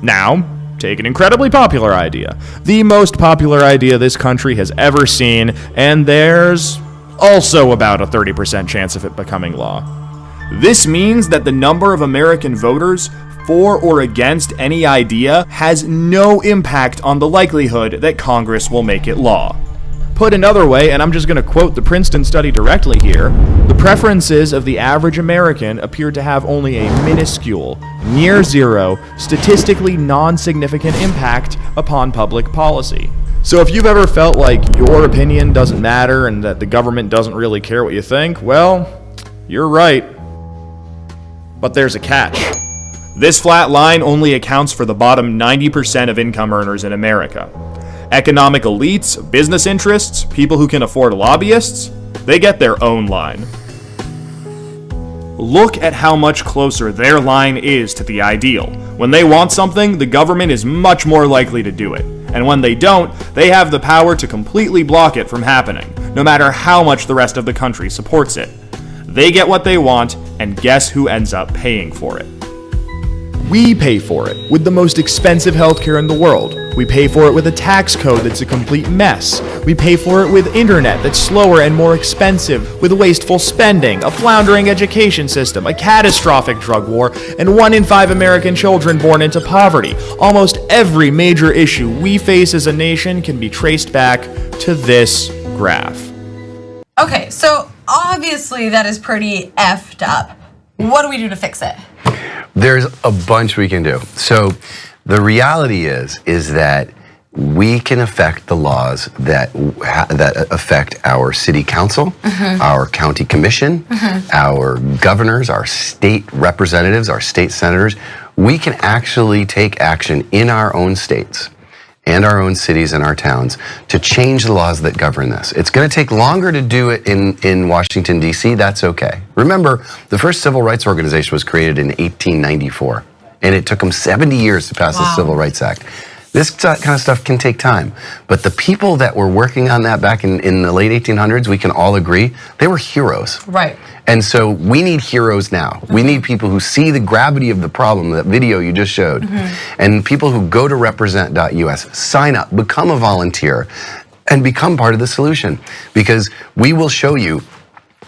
S9: Now, take an incredibly popular idea, the most popular idea this country has ever seen, and there's also about a 30% chance of it becoming law. This means that the number of American voters for or against any idea has no impact on the likelihood that Congress will make it law. Put another way, and I'm just going to quote the Princeton study directly here, the preferences of the average American appear to have only a minuscule, near zero, statistically non-significant impact upon public policy. So if you've ever felt like your opinion doesn't matter and that the government doesn't really care what you think, well, you're right. But there's a catch. This flat line only accounts for the bottom 90% of income earners in America. Economic elites, business interests, people who can afford lobbyists, they get their own line. Look at how much closer their line is to the ideal. When they want something, the government is much more likely to do it. And when they don't, they have the power to completely block it from happening, no matter how much the rest of the country supports it. They get what they want, and guess who ends up paying for it? We pay for it with the most expensive healthcare in the world. We pay for it with a tax code that's a complete mess. We pay for it with internet that's slower and more expensive, with wasteful spending, a floundering education system, a catastrophic drug war, and 1 in 5 American children born into poverty. Almost every major issue we face as a nation can be traced back to this graph.
S2: Okay, so obviously that is pretty effed up. What do we do to fix it?
S4: There's a bunch we can do. So the reality is that we can affect the laws that affect our city council, our county commission, our governors, our state representatives, our state senators. We can actually take action in our own states and our own cities and our towns to change the laws that govern this. It's going to take longer to do it in Washington, D.C. That's okay. Remember, the first civil rights organization was created in 1894, and it took them 70 years to pass the Civil Rights Act. This kind of stuff can take time, but the people that were working on that back in the late 1800s, we can all agree, they were heroes.
S2: Right.
S4: And so we need heroes now. We need people who see the gravity of the problem, that video you just showed, and people who go to represent.us, sign up, become a volunteer, and become part of the solution. Because we will show you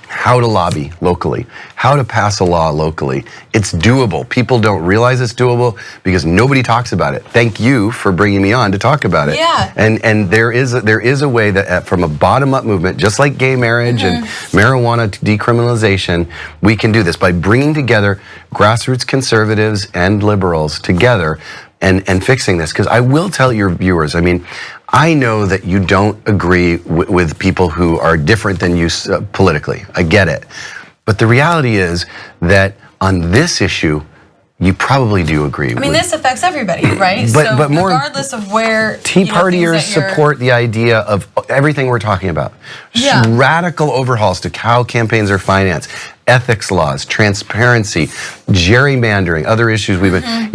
S4: how to lobby locally, how to pass a law locally. It's doable. People don't realize it's doable because nobody talks about it. Thank you for bringing me on to talk about it.
S2: Yeah.
S4: And there is a way that from a bottom-up movement, just like gay marriage and marijuana decriminalization, we can do this by bringing together grassroots conservatives and liberals together and fixing this. Because I will tell your viewers, I mean, I know that you don't agree with people who are different than you politically. I get it. But the reality is that on this issue, you probably do agree.
S2: I mean, this affects everybody, right?
S4: But more,
S2: regardless of where
S4: Tea Partiers support the idea of everything we're talking about.
S2: Yeah.
S4: Radical overhauls to how campaigns are financed, ethics laws, transparency, gerrymandering, other issues we've been,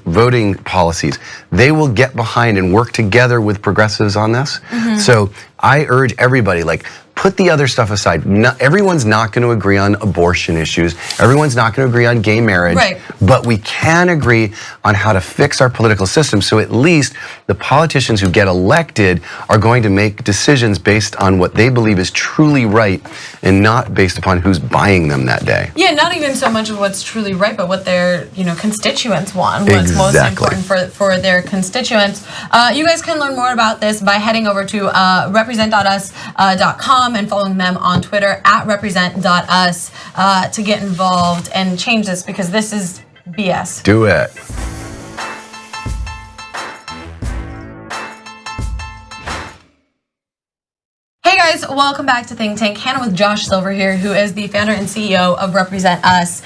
S4: voting policies. They will get behind and work together with progressives on this. So I urge everybody, put the other stuff aside. Everyone's not going to agree on abortion issues. Everyone's not going to agree on gay marriage.
S2: Right.
S4: But we can agree on how to fix our political system, so at least the politicians who get elected are going to make decisions based on what they believe is truly right and not based upon who's buying them that day.
S2: Yeah, not even so much of what's truly right, but what their constituents want, what's most important for their constituents. You guys can learn more about this by heading over to represent.us.com and following them on Twitter at represent.us to get involved and change this, because this is BS.
S4: Do it.
S2: Hey guys, welcome back to Think Tank. Hannah with Josh Silver here, who is the founder and CEO of Represent Us.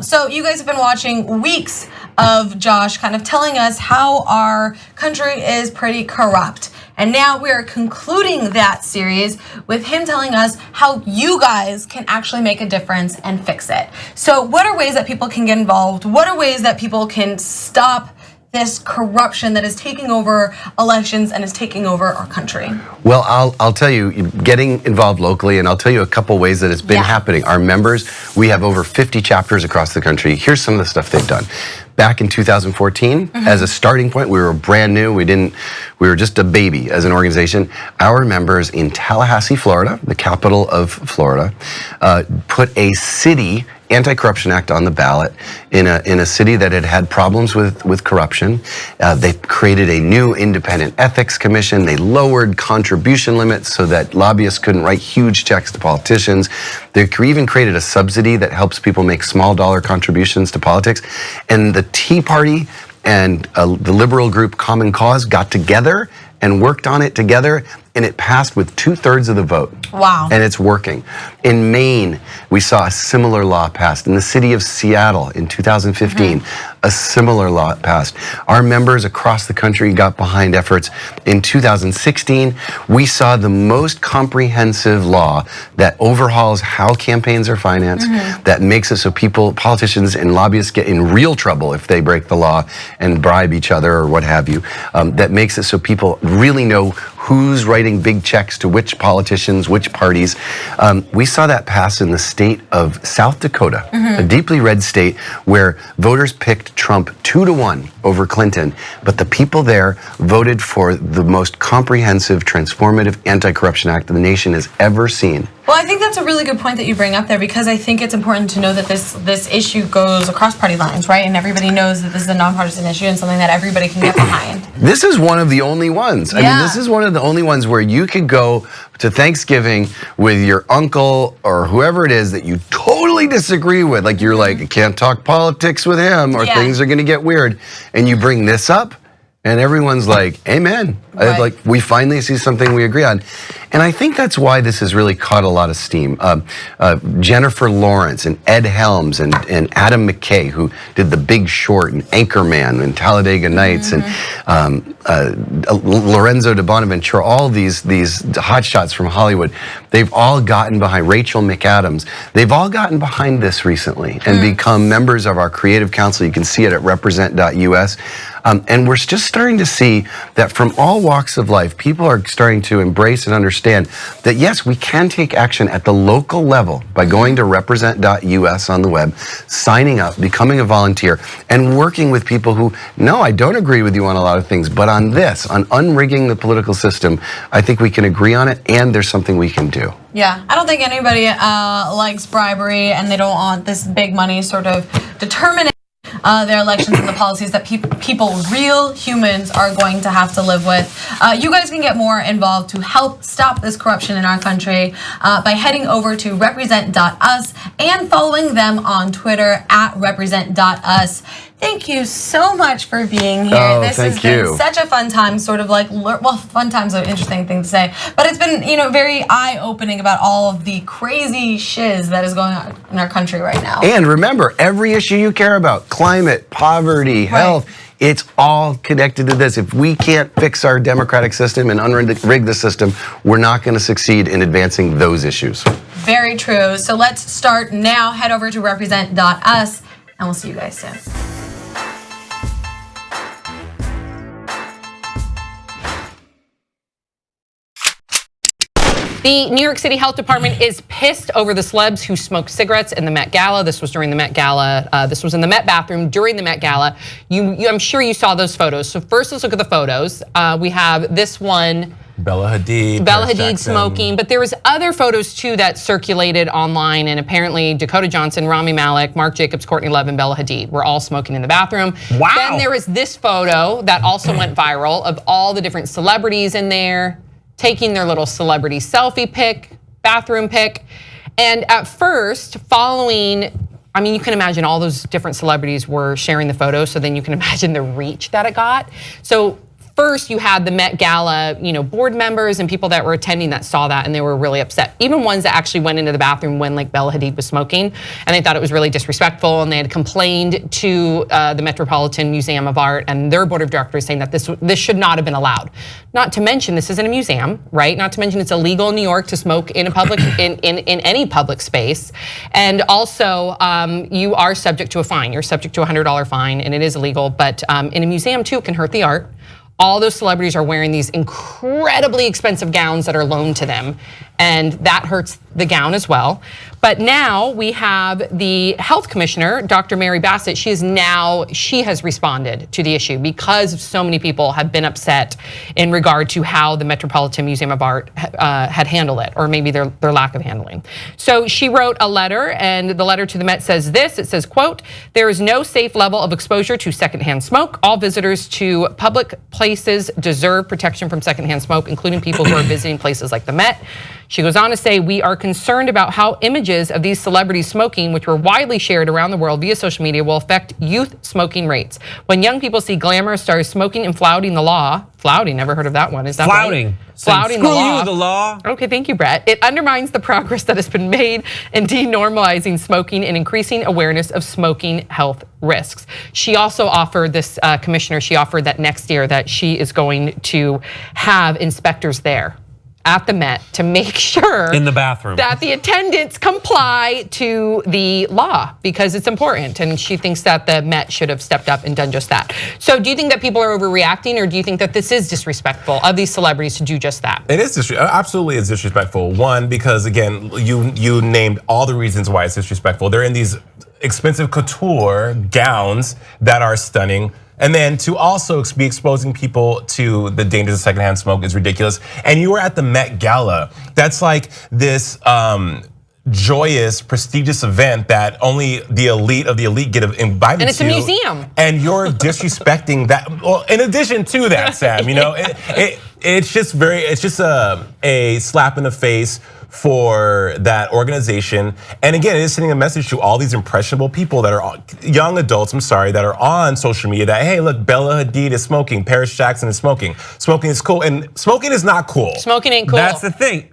S2: So you guys have been watching weeks of Josh kind of telling us how our country is pretty corrupt. And now we are concluding that series with him telling us how you guys can actually make a difference and fix it. So what are ways that people can get involved? What are ways that people can stop this corruption that is taking over elections and is taking over our country?
S4: Well, I'll tell you, getting involved locally, and I'll tell you a couple ways that it's been happening. Our members, we have over 50 chapters across the country. Here's some of the stuff they've done. Back in 2014, as a starting point, we were brand new. We were just a baby as an organization. Our members in Tallahassee, Florida, the capital of Florida, put a city Anti-Corruption Act on the ballot in a city that had had problems with corruption. They created a new independent ethics commission. They lowered contribution limits so that lobbyists couldn't write huge checks to politicians. They even created a subsidy that helps people make small dollar contributions to politics. And the Tea Party and the liberal group Common Cause got together and worked on it together, and it passed with 2/3 of the vote.
S2: Wow.
S4: And it's working. In Maine, we saw a similar law passed. In the city of Seattle in 2015, a similar law passed. Our members across the country got behind efforts. In 2016, we saw the most comprehensive law that overhauls how campaigns are financed, that makes it so politicians and lobbyists get in real trouble if they break the law and bribe each other or what have you, that makes it so people really know who's writing big checks to which politicians, which parties. We saw that pass in the state of South Dakota, a deeply red state where voters picked Trump 2-1 over Clinton, but the people there voted for the most comprehensive, transformative anti-corruption act the nation has ever seen.
S2: Well, I think that's a really good point that you bring up there, because I think it's important to know that this issue goes across party lines, right? And everybody knows that this is a nonpartisan issue and something that everybody can get behind.
S4: This is one of the only ones. I mean, this is one of the only ones where you could go to Thanksgiving with your uncle or whoever it is that you totally disagree with. Like, you're like, I can't talk politics with him or things are going to get weird. And you bring this up and everyone's like, amen.
S2: Right.
S4: Like, we finally see something we agree on. And I think that's why this has really caught a lot of steam. Jennifer Lawrence and Ed Helms and Adam McKay, who did The Big Short and Anchorman and Talladega Nights, and Lorenzo de Bonaventura, all these hotshots from Hollywood, they've all gotten behind, Rachel McAdams, they've all gotten behind this recently and become members of our creative council. You can see it at represent.us. And we're just starting to see that from all walks of life, people are starting to embrace and understand that, yes, we can take action at the local level by going to represent.us on the web, signing up, becoming a volunteer, and working with people who, no, I don't agree with you on a lot of things, but on this, on unrigging the political system, I think we can agree on it, and there's something we can do.
S2: Yeah, I don't think anybody likes bribery, and they don't want this big money sort of determining their elections and the policies that people, real humans, are going to have to live with. You guys can get more involved to help stop this corruption in our country by heading over to represent.us and following them on Twitter at represent.us. Thank you so much for being here. This has been such a fun time, sort of like, well, fun time's an interesting thing to say, but it's been, very eye-opening about all of the crazy shiz that is going on in our country right now.
S4: And remember, every issue you care about, climate, poverty, health, it's all connected to this. If we can't fix our democratic system and unrig the system, we're not going to succeed in advancing those issues.
S2: Very true. So let's start now. Head over to represent.us, and we'll see you guys soon.
S3: The New York City Health Department is pissed over the celebs who smoked cigarettes in the Met Gala. This was during the Met Gala. This was in the Met bathroom during the Met Gala. I'm sure you saw those photos. So first, let's look at the photos. We have this one.
S21: Bella Hadid.
S3: Bella Hadid smoking, but there was other photos too that circulated online, and apparently Dakota Johnson, Rami Malek, Mark Jacobs, Courtney Love, and Bella Hadid were all smoking in the bathroom.
S21: Wow.
S3: Then there was this photo that also went viral of all the different celebrities in there taking their little celebrity selfie pic, bathroom pic. And at first, following, I mean, you can imagine all those different celebrities were sharing the photo, so then you can imagine the reach that it got. So first you had the Met Gala, board members and people that were attending that saw that, and they were really upset. Even ones that actually went into the bathroom when like Bella Hadid was smoking, and they thought it was really disrespectful, and they had complained to the Metropolitan Museum of Art and their board of directors saying that this should not have been allowed. Not to mention, this isn't a museum, right? Not to mention it's illegal in New York to smoke in a public in any public space. And also, you are subject to a fine. You're subject to a $100 fine, and it is illegal, but in a museum too, it can hurt the art. All those celebrities are wearing these incredibly expensive gowns that are loaned to them, and that hurts the gown as well. But now we have the health commissioner, Dr. Mary Bassett. She has responded to the issue because so many people have been upset in regard to how the Metropolitan Museum of Art had handled it, or maybe their lack of handling. So she wrote a letter, and the letter to the Met says this. It says, quote, "There is no safe level of exposure to secondhand smoke. All visitors to public places deserve protection from secondhand smoke, including people who are visiting places like the Met." She goes on to say, "We are concerned about how images of these celebrities smoking, which were widely shared around the world via social media, will affect youth smoking rates. When young people see glamorous stars smoking and flouting the law," flouting, never heard of that one. Is that
S8: flouting?
S3: Right? Flouting the law.
S8: Screw you, the law.
S3: Okay, thank you, Brett. "It undermines the progress that has been made in denormalizing smoking and increasing awareness of smoking health risks." She also offered, this commissioner, she offered that next year that she is going to have inspectors there at the Met to make sure
S8: in the bathroom
S3: that the attendants comply to the law, because it's important, and she thinks that the Met should have stepped up and done just that. So do you think that people are overreacting, or do you think that this is disrespectful of these celebrities to do just that?
S21: It is absolutely is disrespectful. One, because again, you named all the reasons why it's disrespectful. They're in these expensive couture gowns that are stunning. And then to also be exposing people to the dangers of secondhand smoke is ridiculous. And you were at the Met Gala. That's like this joyous, prestigious event that only the elite of the elite get invited to.
S3: And it's a museum.
S21: And you're disrespecting that. Well, in addition to that, Sam, you know, it's just a slap in the face for that organization. And again, it is sending a message to all these impressionable people that are young adults, that are on social media that, hey, look, Bella Hadid is smoking, Paris Jackson is smoking. Smoking is cool, and smoking is not cool.
S3: Smoking ain't cool.
S8: That's the thing.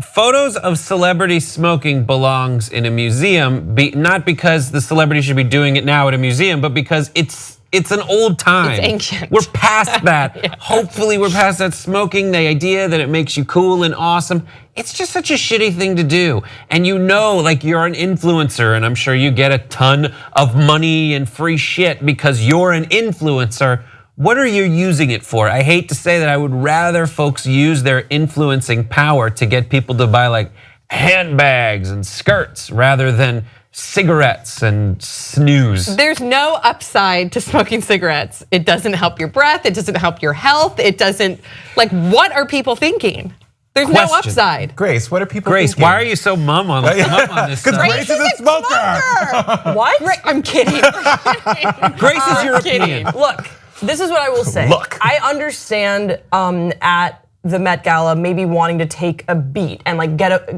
S8: Photos of celebrities smoking belongs in a museum, not because the celebrity should be doing it now at a museum, but because it's an old time.
S3: It's ancient.
S8: We're past that.
S3: Yeah.
S8: Hopefully we're past that smoking, the idea that it makes you cool and awesome. It's just such a shitty thing to do. And you know, like, you're an influencer, and I'm sure you get a ton of money and free shit because you're an influencer. What are you using it for? I hate to say that, I would rather folks use their influencing power to get people to buy like handbags and skirts rather than cigarettes and snooze.
S3: There's no upside to smoking cigarettes. It doesn't help your breath. It doesn't help your health. It doesn't, like, what are people thinking? There's no upside.
S21: Grace, what are people
S8: Grace,
S21: thinking?
S8: why are you so mum on this
S21: Because
S8: stuff?
S21: Grace is a smoker.
S14: What?
S3: I'm kidding.
S8: Grace is
S14: I'm
S8: European.
S14: kidding. Look, this is what I will say.
S21: Look.
S14: I understand at the Met Gala maybe wanting to take a beat and like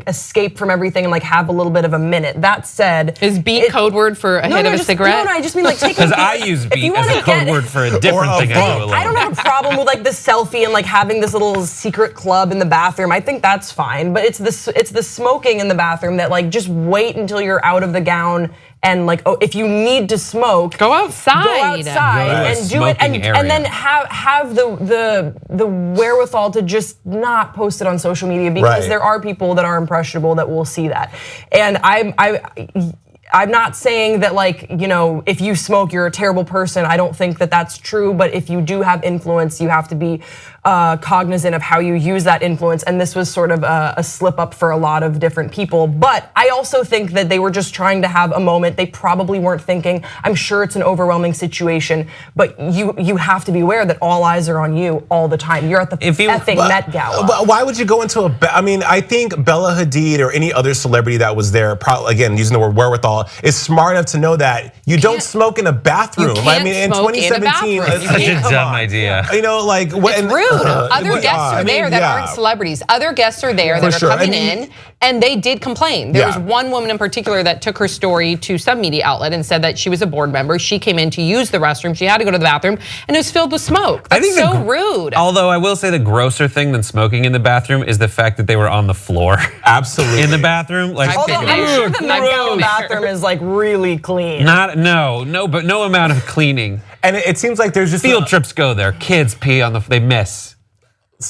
S14: escape from everything and like have a little bit of a minute. That said,
S3: is beat code word for a hit of a cigarette?
S14: No, I just mean like take a
S8: Because
S14: beat.
S8: I use
S14: If you
S8: beat as
S14: wanna
S8: a code word for a different thing I do alone.
S14: I don't have a problem with like the selfie and like having this little secret club in the bathroom. I think that's fine, but it's the smoking in the bathroom that like just wait until you're out of the gown. And like, oh, if you need to smoke,
S3: go outside
S14: and do it, and then have the wherewithal to just not post it on social media, because there are people that are impressionable that will see that. And I'm not saying that, like, you know, if you smoke, you're a terrible person. I don't think that that's true. But if you do have influence, you have to be cognizant of how you use that influence. And this was sort of a slip up for a lot of different people. But I also think that they were just trying to have a moment. They probably weren't thinking. I'm sure it's an overwhelming situation, but you have to be aware that all eyes are on you all the time. You're at the effing Met Gala.
S21: But why would you go into I mean, I think Bella Hadid or any other celebrity that was there, probably, again, using the word wherewithal, is smart enough to know that you don't smoke in a bathroom. I mean, in 2017,
S8: it's such a dumb idea.
S21: You know, like, what?
S3: It's rude. Other guests are there that aren't celebrities. Other guests are there that are coming in, and they did complain. There was one woman in particular that took her story to some media outlet and said that she was a board member. She came in to use the restroom. She had to go to the bathroom, and it was filled with smoke. That's so rude.
S8: Although I will say the grosser thing than smoking in the bathroom is the fact that they were on the floor.
S21: Absolutely.
S8: In the bathroom. Like,
S14: although I'm sure the Met Gala bathroom is like really clean.
S8: But no amount of cleaning.
S21: And it seems like there's just
S8: field trips go there. Kids pee on they miss.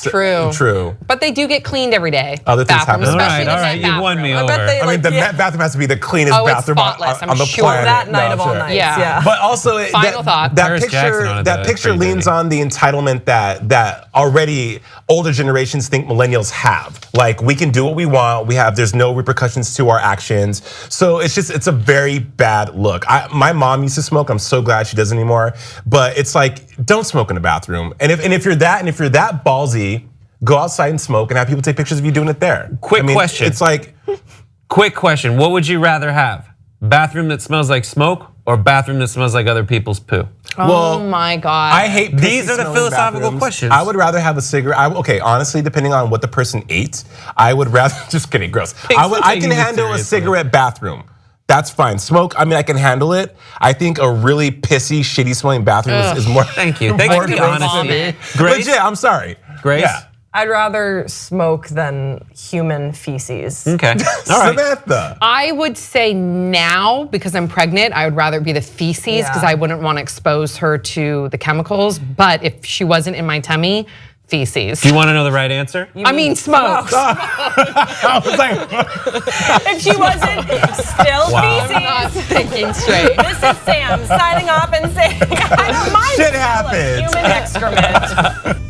S3: True.
S21: True.
S3: But they do get cleaned every day.
S21: Other things
S3: Bathrooms,
S21: happen.
S3: especially
S21: All
S3: the
S21: right,
S3: Met
S21: you won me
S3: bathroom.
S21: over. I mean, the Met bathroom has to be the cleanest
S3: Oh, it's
S21: bathroom
S3: spotless,
S21: on
S3: I'm
S21: the
S3: sure.
S21: planet.
S14: That night of all
S21: sure.
S14: nights,
S3: Yeah.
S14: yeah.
S21: But also,
S3: Final thought.
S21: that
S3: Paris
S21: picture,
S3: Jackson
S21: that picture leans on the entitlement that already older generations think millennials have. Like, we can do what we want. There's no repercussions to our actions. So it's a very bad look. My mom used to smoke. I'm so glad she doesn't anymore. But it's like, don't smoke in the bathroom. And if you're that ballsy, go outside and smoke and have people take pictures of you doing it there.
S8: Quick question.
S21: It's like,
S8: quick question. What would you rather have? Bathroom that smells like smoke or bathroom that smells like other people's poo?
S3: Oh my God.
S21: I hate
S8: These are the
S21: pissy-smelling
S8: philosophical
S21: bathrooms.
S8: questions.
S21: I would rather have a cigarette. Okay, honestly, depending on what the person ate, I would rather, just kidding, gross. I can handle a cigarette bathroom. That's fine. Smoke, I mean, I can handle it. I think a really pissy, shitty smelling bathroom is more.
S8: Thank you. Thank you for the honesty. Grace?
S21: Legit, I'm sorry.
S8: Grace?
S21: Yeah.
S14: I'd rather smoke than human feces.
S8: Okay. All right.
S21: Samantha.
S3: I would say now, because I'm pregnant, I would rather it be the feces because I wouldn't want to expose her to the chemicals. But if she wasn't in my tummy, feces.
S8: Do you want to know the right answer?
S3: I mean smoke.
S21: I was like,
S14: If she wasn't still
S3: I'm
S14: feces.
S3: not thinking straight.
S14: This is Sam signing off and saying, I don't mind
S21: Shit
S14: the smell of
S21: happens.
S14: human excrement.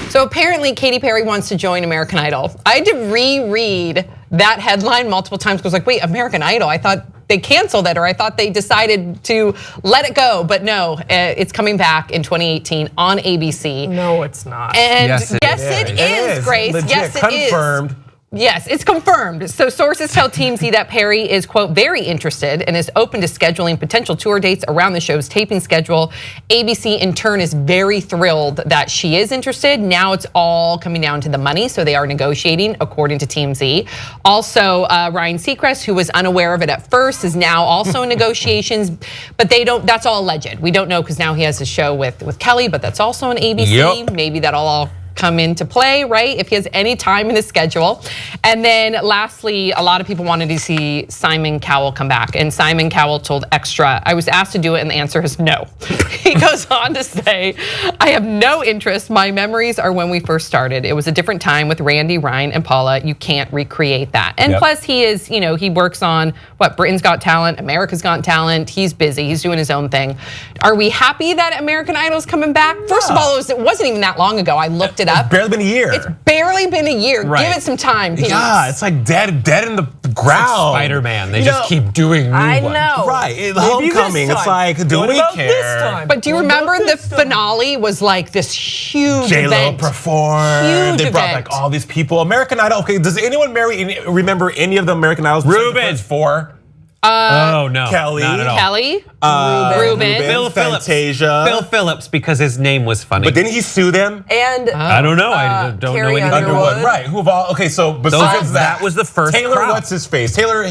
S3: So apparently Katy Perry wants to join American Idol. I had to reread that headline multiple times because I was like, wait, American Idol? I thought they canceled it or I thought they decided to let it go. But no, it's coming back in 2018 on ABC.
S14: No, it's not.
S3: And
S21: Yes, it is.
S3: Grace.
S21: Legit,
S3: yes, it is.
S21: confirmed.
S3: Yes, it's confirmed. So sources tell TMZ that Perry is, quote, very interested and is open to scheduling potential tour dates around the show's taping schedule. ABC, in turn, is very thrilled that she is interested. Now it's all coming down to the money, so they are negotiating, according to TMZ. Also, Ryan Seacrest, who was unaware of it at first, is now also in negotiations, but that's all alleged. We don't know because now he has a show with Kelly, but that's also on ABC.
S8: Yep.
S3: Maybe that'll all come into play, right? If he has any time in his schedule. And then lastly, a lot of people wanted to see Simon Cowell come back. And Simon Cowell told Extra, I was asked to do it and the answer is no. He goes on to say, I have no interest. My memories are when we first started. It was a different time with Randy, Ryan, and Paula. You can't recreate that. And plus he is, he works on Britain's Got Talent, America's Got Talent. He's busy, he's doing his own thing. Are we happy that American Idol's coming back? First of all, it wasn't even that long ago. I looked it up.
S21: It's barely been a year.
S3: It's barely been a year.
S21: Right.
S3: Give it some time, Pete.
S21: Yeah, it's like dead in the ground.
S8: Spider-Man. They just keep doing new
S14: I
S8: ones.
S14: know.
S21: Right. Homecoming. It's like, do we care?
S3: But do you remember the finale was like this huge
S21: J-Lo
S3: event?
S21: performed.
S3: Huge
S21: They brought
S3: event.
S21: like all these people. American Idol. Okay, does anyone remember any of the American Idols?
S8: Ruben.
S21: Four.
S8: Oh no,
S21: Kelly.
S8: not at all.
S3: Kelly,
S21: Ruben.
S8: Phil Phillips.
S21: Fantasia.
S8: Phil Phillips, because his name was funny.
S21: But didn't he sue them?
S14: And
S8: I don't know. I don't know
S14: Carrie
S8: anything.
S14: Underwood.
S21: Right. Who of all? Okay, so besides
S8: that was the first
S21: Taylor,
S8: crowd.
S21: what's his face? Taylor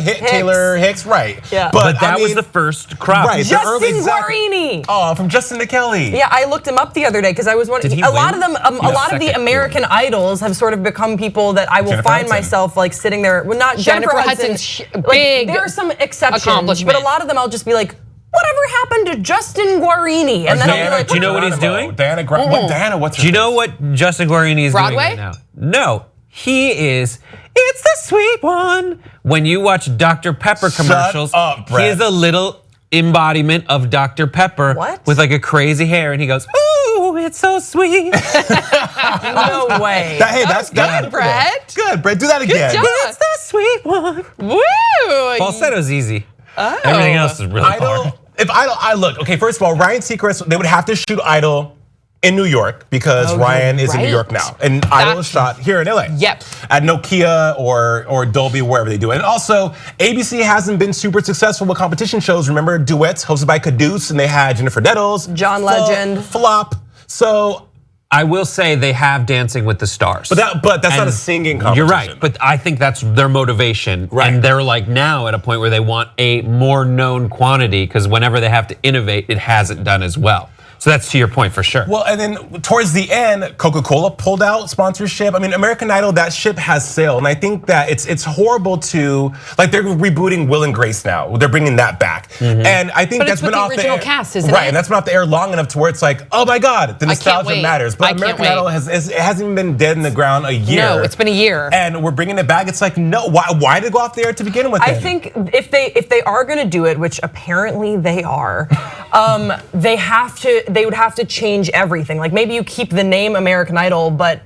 S21: Hicks. Right.
S14: Yeah.
S21: But
S8: that was
S21: mean,
S8: the first crowd.
S21: Right. the
S14: Justin
S21: early-
S14: Guarini.
S21: Oh, from Justin to Kelly.
S14: Yeah, I looked him up the other day because I was wondering.
S8: Did he
S14: A lot
S8: win?
S14: of them, a lot of the American Idols have sort of become people that I will
S21: Jennifer
S14: find
S21: Hudson.
S14: myself like sitting there. Well, not
S3: Jennifer
S14: Jennifer
S3: Hudson's
S14: Hudson.
S3: big
S14: There are some exceptions,
S3: accomplishment.
S14: but a lot of them I'll just be like, whatever happened to Justin Guarini? And then I'll be like,
S8: do you know what he's doing?
S21: Diana. What's her
S8: Do you know what Justin Guarini is
S3: Broadway?
S8: doing right now? No, he is. It's the sweet one. When you watch Dr. Pepper commercials,
S21: up, Brett.
S8: he is a little embodiment of Dr. Pepper with like a crazy hair, and he goes, "Ooh, it's so sweet."
S14: no way.
S21: That's
S3: good, Brett.
S21: Good, Brett. Do that again.
S3: job.
S8: It's the sweet one.
S3: Woo!
S8: Falsetto's easy.
S3: Oh.
S8: Everything else is really
S21: Idol.
S8: hard.
S21: If Idol, look. Okay, first of all, Ryan Seacrest, they would have to shoot Idol in New York because Ryan is in New York now, and Idol is shot here in LA.
S3: Yep.
S21: At Nokia or Dolby, wherever they do it. And also, ABC hasn't been super successful with competition shows. Remember duets hosted by Caduce, and they had Jennifer Nettles,
S14: John Legend,
S21: Flop. So
S8: I will say they have Dancing with the Stars.
S21: But that's not a singing competition.
S8: You're right, but I think that's their motivation.
S21: Right.
S8: And they're like now at a point where they want a more known quantity because whenever they have to innovate, it hasn't done as well. So that's to your point for sure.
S21: Well, and then towards the end, Coca-Cola pulled out sponsorship. I mean, American Idol, that ship has sailed. And I think that it's horrible to, like, they're rebooting Will and Grace now. They're bringing that back. And I think
S3: But
S21: that's
S3: it's with
S21: been
S3: the
S21: off the
S3: original
S21: air.
S3: cast, isn't
S21: Right,
S3: it?
S21: and that's been off the air long enough to where it's like, oh my God, the nostalgia
S3: wait.
S21: matters.
S3: I
S21: But
S3: can't
S21: American
S3: wait.
S21: Idol it hasn't even been dead in the ground a year.
S3: No, it's been a year.
S21: And we're bringing it back. It's like, no, why did it go off the air to begin with?
S14: I
S21: then?
S14: think if they are going to do it, which apparently they are, they would have to change everything. Like maybe you keep the name American Idol, but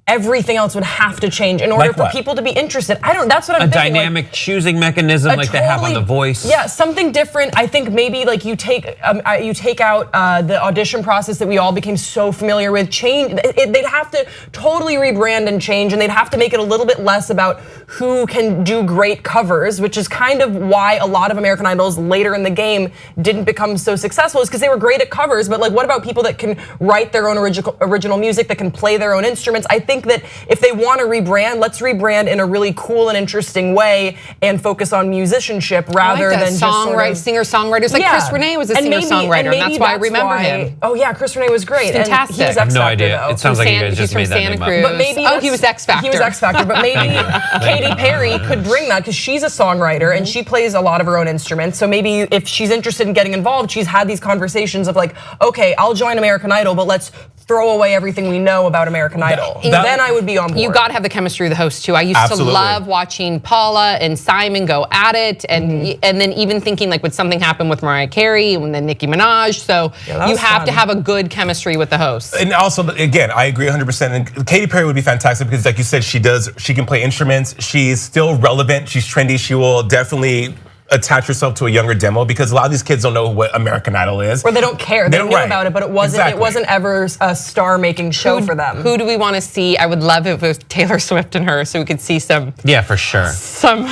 S14: everything else would have to change in order
S8: Like
S14: for
S8: what?
S14: people to be interested. That's what I'm
S8: A
S14: thinking.
S8: dynamic choosing mechanism like they have on The Voice.
S14: Yeah, something different. I think maybe like you take out the audition process that we all became so familiar with. They'd have to totally rebrand and change, and they'd have to make it a little bit less about who can do great covers, which is kind of why a lot of American Idols later in the game didn't become so successful, is because they were great at covers. But like, what about people that can write their own original music, that can play their own instruments? I think that if they want to rebrand, let's rebrand in a really cool and interesting way and focus on musicianship rather than just sort of
S3: singer-songwriters. Like Chris Renee was a singer-songwriter, and that's why I remember him.
S14: Oh yeah, Chris Renee was great.
S3: He's fantastic.
S14: And he was
S3: I have
S14: X
S8: no
S14: Factor,
S8: idea.
S14: though.
S8: It sounds like you guys just made that name up.
S14: But maybe
S3: he was X Factor.
S14: He was X Factor, but maybe Katy Perry could bring that because she's a songwriter and she plays a lot of her own instruments. So maybe if she's interested in getting involved, she's had these conversations of like, okay, I'll join American Idol, but let's throw away everything we know about American Idol. Then I would be on board.
S3: You got to have the chemistry of the hosts too. I used to love watching Paula and Simon go at it, and then even thinking like, would something happen with Mariah Carey and then Nicki Minaj? So you have to have a good chemistry with the hosts.
S21: And also, again, I agree 100%. And Katy Perry would be fantastic because, like you said, she can play instruments. She's still relevant. She's trendy. She will definitely attach herself to a younger demo because a lot of these kids don't know what American Idol is.
S14: Or they don't care. They knew about it, but it wasn't ever a star-making show for them.
S3: Who do we want to see? I would love if it was Taylor Swift and her, so we could see some.
S8: Yeah, for sure.
S3: Some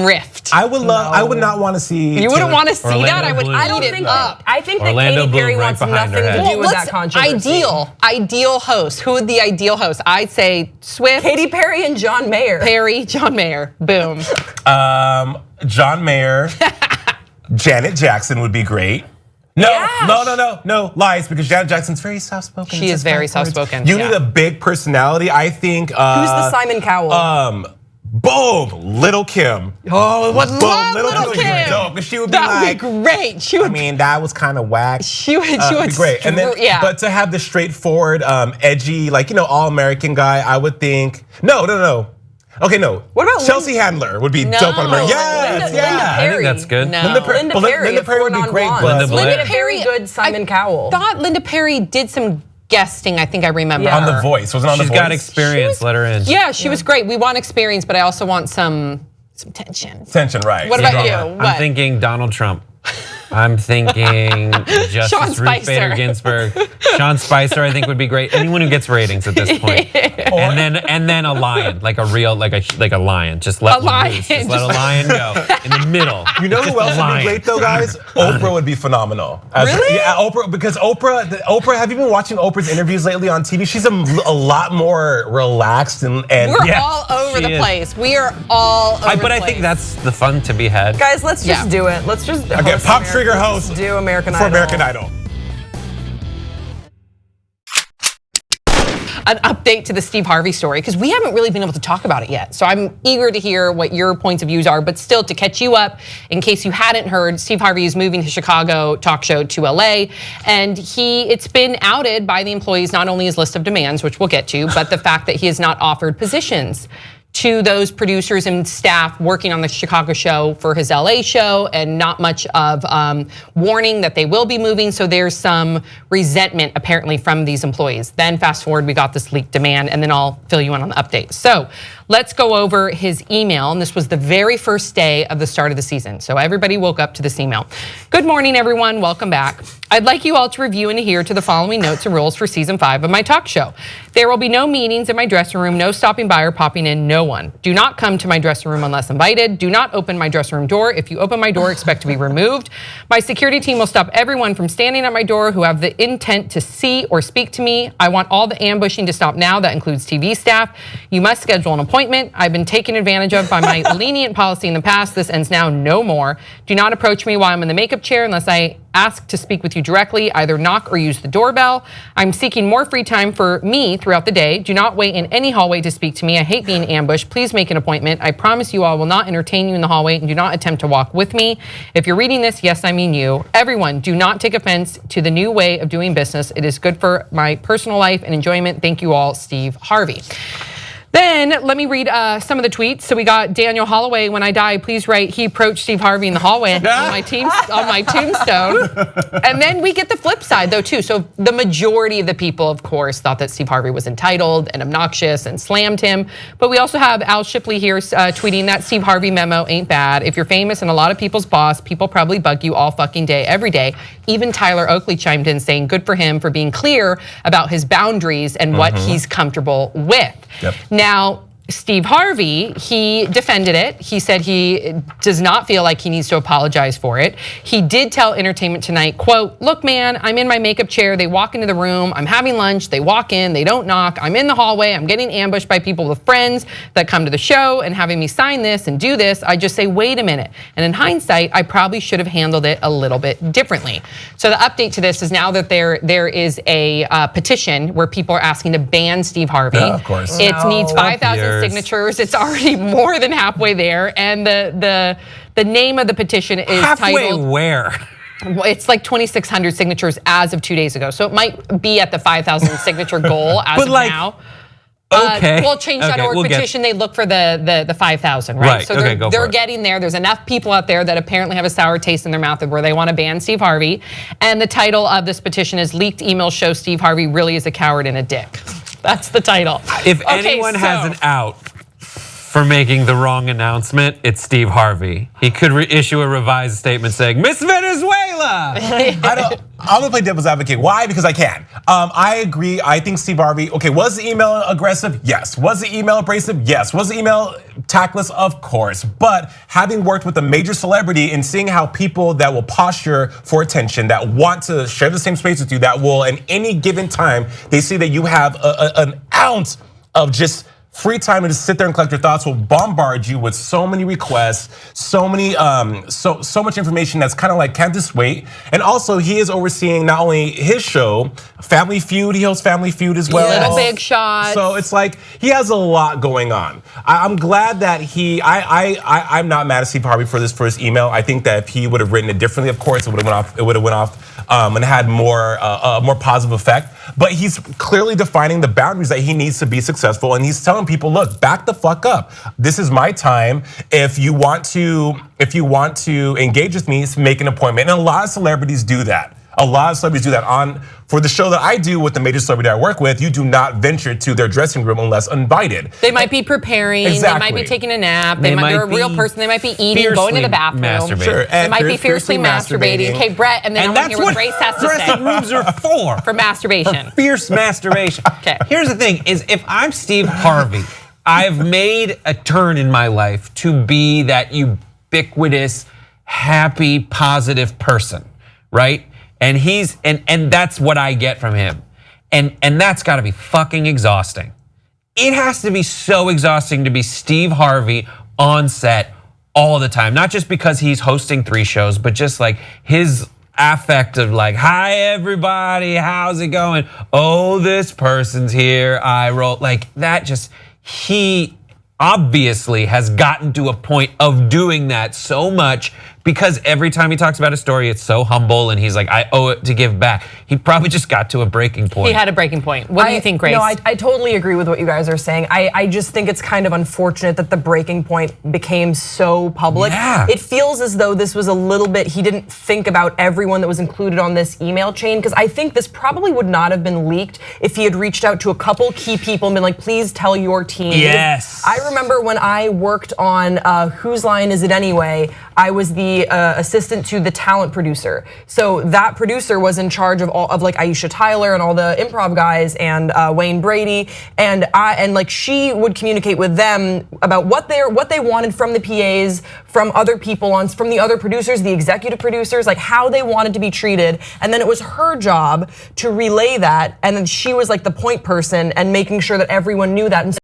S3: rift.
S21: I would love. I would not want to see.
S3: You wouldn't want to see that. I would.
S21: Bloom.
S3: I don't think.
S14: I think that
S21: Orlando
S14: Katy Perry
S21: Bloom right
S14: wants
S21: behind her
S14: nothing to
S21: head.
S14: do with that controversy.
S3: Ideal host. Who would the ideal host? I'd say Swift,
S14: Katy Perry, and John Mayer.
S3: John Mayer. Boom.
S21: John Mayer. Janet Jackson would be great. No, lies, because Janet Jackson's very soft-spoken.
S3: She is very soft-spoken.
S21: You need a big personality, I think.
S14: Who's the Simon Cowell?
S21: Boom, Little Kim.
S3: Oh, love Little
S21: Kim.
S3: Kim.
S21: Dope. She would be
S3: That
S21: like,
S3: would be great. She would.
S21: I mean, that was kind of whack.
S3: She would
S21: be great. And then, but to have the straightforward, edgy, like, all-American guy, I would think. No. Okay, no.
S14: What about
S21: Chelsea Handler would be dope on American. Yes,
S8: I think that's good.
S3: No.
S21: Linda Perry would be great.
S14: Linda Perry, good Simon Cowell.
S3: Thought Linda Perry did some guesting. I think I remember
S21: on
S3: her.
S21: The Voice. Wasn't on The Voice?
S8: She's got experience. Let her in.
S3: Yeah, she was great. We want experience, but I also want some tension.
S21: Tension, right.
S3: What about you?
S8: I'm thinking Donald Trump. I'm thinking Justice Ruth Bader Ginsburg. Sean Spicer, I think, would be great. Anyone who gets ratings at this point. And then a lion, like a lion. Just let one loose. Just let a lion go in the middle.
S21: You know who else would be great though, guys? Oprah would be phenomenal.
S14: Really?
S21: Yeah, Oprah. Because Oprah. Have you been watching Oprah's interviews lately on TV? She's a lot more relaxed and
S3: we're all over the place. We are all over the place.
S8: But I think that's the fun to be had.
S14: Guys, let's just do it. Let's just
S21: Pop Trigger host
S14: do American
S21: for
S14: Idol.
S21: American Idol.
S3: An update to the Steve Harvey story, because we haven't really been able to talk about it yet. So I'm eager to hear what your points of views are, but still to catch you up, in case you hadn't heard, Steve Harvey is moving his Chicago talk show to LA, and it's been outed by the employees, not only his list of demands, which we'll get to, but the fact that he has not offered positions to those producers and staff working on the Chicago show for his LA show, and not much of warning that they will be moving. So there's some resentment apparently from these employees. Then fast forward, we got this leaked demand, and then I'll fill you in on the update. So let's go over his email, and this was the very first day of the start of the season. So everybody woke up to this email. Good morning, everyone. Welcome back. I'd like you all to review and adhere to the following notes and rules for season 5 of my talk show. There will be no meetings in my dressing room, no stopping by or popping in, no one. Do not come to my dressing room unless invited. Do not open my dressing room door. If you open my door, expect to be removed. My security team will stop everyone from standing at my door who have the intent to see or speak to me. I want all the ambushing to stop now. That includes TV staff. You must schedule an appointment. I've been taken advantage of by my lenient policy in the past. This ends now, no more. Do not approach me while I'm in the makeup chair unless I ask to speak with you directly, either knock or use the doorbell. I'm seeking more free time for me throughout the day. Do not wait in any hallway to speak to me. I hate being ambushed. Please make an appointment. I promise you I will not entertain you in the hallway, and do not attempt to walk with me. If you're reading this, yes, I mean you. Everyone, do not take offense to the new way of doing business. It is good for my personal life and enjoyment. Thank you all, Steve Harvey. Then let me read some of the tweets. So we got Daniel Holloway, when I die, please write, he approached Steve Harvey in the hallway on my tombstone. And then we get the flip side though too. So the majority of the people, of course, thought that Steve Harvey was entitled and obnoxious and slammed him. But we also have Al Shipley here tweeting that Steve Harvey memo ain't bad. If you're famous and a lot of people's boss, people probably bug you all fucking day, every day. Even Tyler Oakley chimed in saying good for him for being clear about his boundaries and what he's comfortable with.
S21: Yep.
S3: Now, Steve Harvey, he defended it. He said he does not feel like he needs to apologize for it. He did tell Entertainment Tonight, quote, look, man, I'm in my makeup chair. They walk into the room. I'm having lunch. They walk in. They don't knock. I'm in the hallway. I'm getting ambushed by people with friends that come to the show and having me sign this and do this. I just say, wait a minute. And in hindsight, I probably should have handled it a little bit differently. So the update to this is now that there is a petition where people are asking to ban Steve Harvey.
S21: Yeah, of course.
S3: It needs 5,000 signatures. It's already more than halfway there, and the name of the petition is
S8: halfway
S3: titled.
S8: Where?
S3: It's like 2,600 signatures as of 2 days ago, so it might be at the 5,000 signature goal as of now.
S8: Okay.
S3: Well, change.org
S8: we'll
S3: petition, they look for the 5,000, right? So
S21: okay, go for
S3: they're
S21: it.
S3: getting there. There's enough people out there that apparently have a sour taste in their mouth of where they want to ban Steve Harvey. And the title of this petition is Leaked Emails Show Steve Harvey Really is a Coward and a Dick. That's the title.
S8: If anyone has an out for making the wrong announcement, it's Steve Harvey. He could issue a revised statement saying, Miss Venezuela!
S21: I'm gonna play devil's advocate. Why? Because I can. I agree. I think Steve Harvey, okay, was the email aggressive? Yes. Was the email abrasive? Yes. Was the email tactless? Of course. But having worked with a major celebrity and seeing how people that will posture for attention, that want to share the same space with you, that will at any given time, they see that you have an ounce of just free time to just sit there and collect your thoughts, will bombard you with so many requests, so many, so much information that's kind of like, can't this wait? And also, he is overseeing not only his show, Family Feud. He hosts Family Feud as well.
S3: Little Big Shots.
S21: So it's like he has a lot going on. I'm glad that I'm not mad at Steve Harvey for this email. I think that if he would have written it differently, of course, it would have went off and had more positive effect. But he's clearly defining the boundaries that he needs to be successful, and he's telling people, look, back the fuck up. This is my time. If you want to engage with me, make an appointment. And a lot of celebrities do that. For the show that I do with the major celebrity I work with, you do not venture to their dressing room unless invited.
S3: They might be preparing,
S21: Exactly.
S3: They might be taking a nap, they're a real person, they might be eating, going to the bathroom.
S21: Sure.
S3: They might be fiercely masturbating. Okay, Brett, and then I want to hear what Grace has to say.
S8: Dressing rooms are for.
S3: For masturbation.
S8: For fierce masturbation.
S3: Okay.
S8: Here's the thing, is if I'm Steve Harvey, I've made a turn in my life to be that ubiquitous, happy, positive person, right? And and that's what I get from him. And that's gotta be fucking exhausting. It has to be so exhausting to be Steve Harvey on set all the time. Not just because he's hosting 3 shows, but just like his affect of like, hi everybody, how's it going? Oh, this person's here, I roll. Like that just, he obviously has gotten to a point of doing that so much because every time he talks about a story, it's so humble and he's like, I owe it to give back. He probably just got to a breaking point.
S3: He had a breaking point. What do you think, Grace?
S14: No, I totally agree with what you guys are saying. I just think it's kind of unfortunate that the breaking point became so public.
S8: Yeah.
S14: It feels as though this was a little bit, he didn't think about everyone that was included on this email chain, because I think this probably would not have been leaked if he had reached out to a couple key people and been like, please tell your team.
S8: Yes.
S14: I remember when I worked on Whose Line Is It Anyway, I was the assistant to the talent producer. So that producer was in charge of all of like Aisha Tyler and all the improv guys and Wayne Brady, and like she would communicate with them about what they wanted from the PAs, from other people from the other producers, the executive producers, like how they wanted to be treated. And then it was her job to relay that, and then she was like the point person and making sure that everyone knew that. And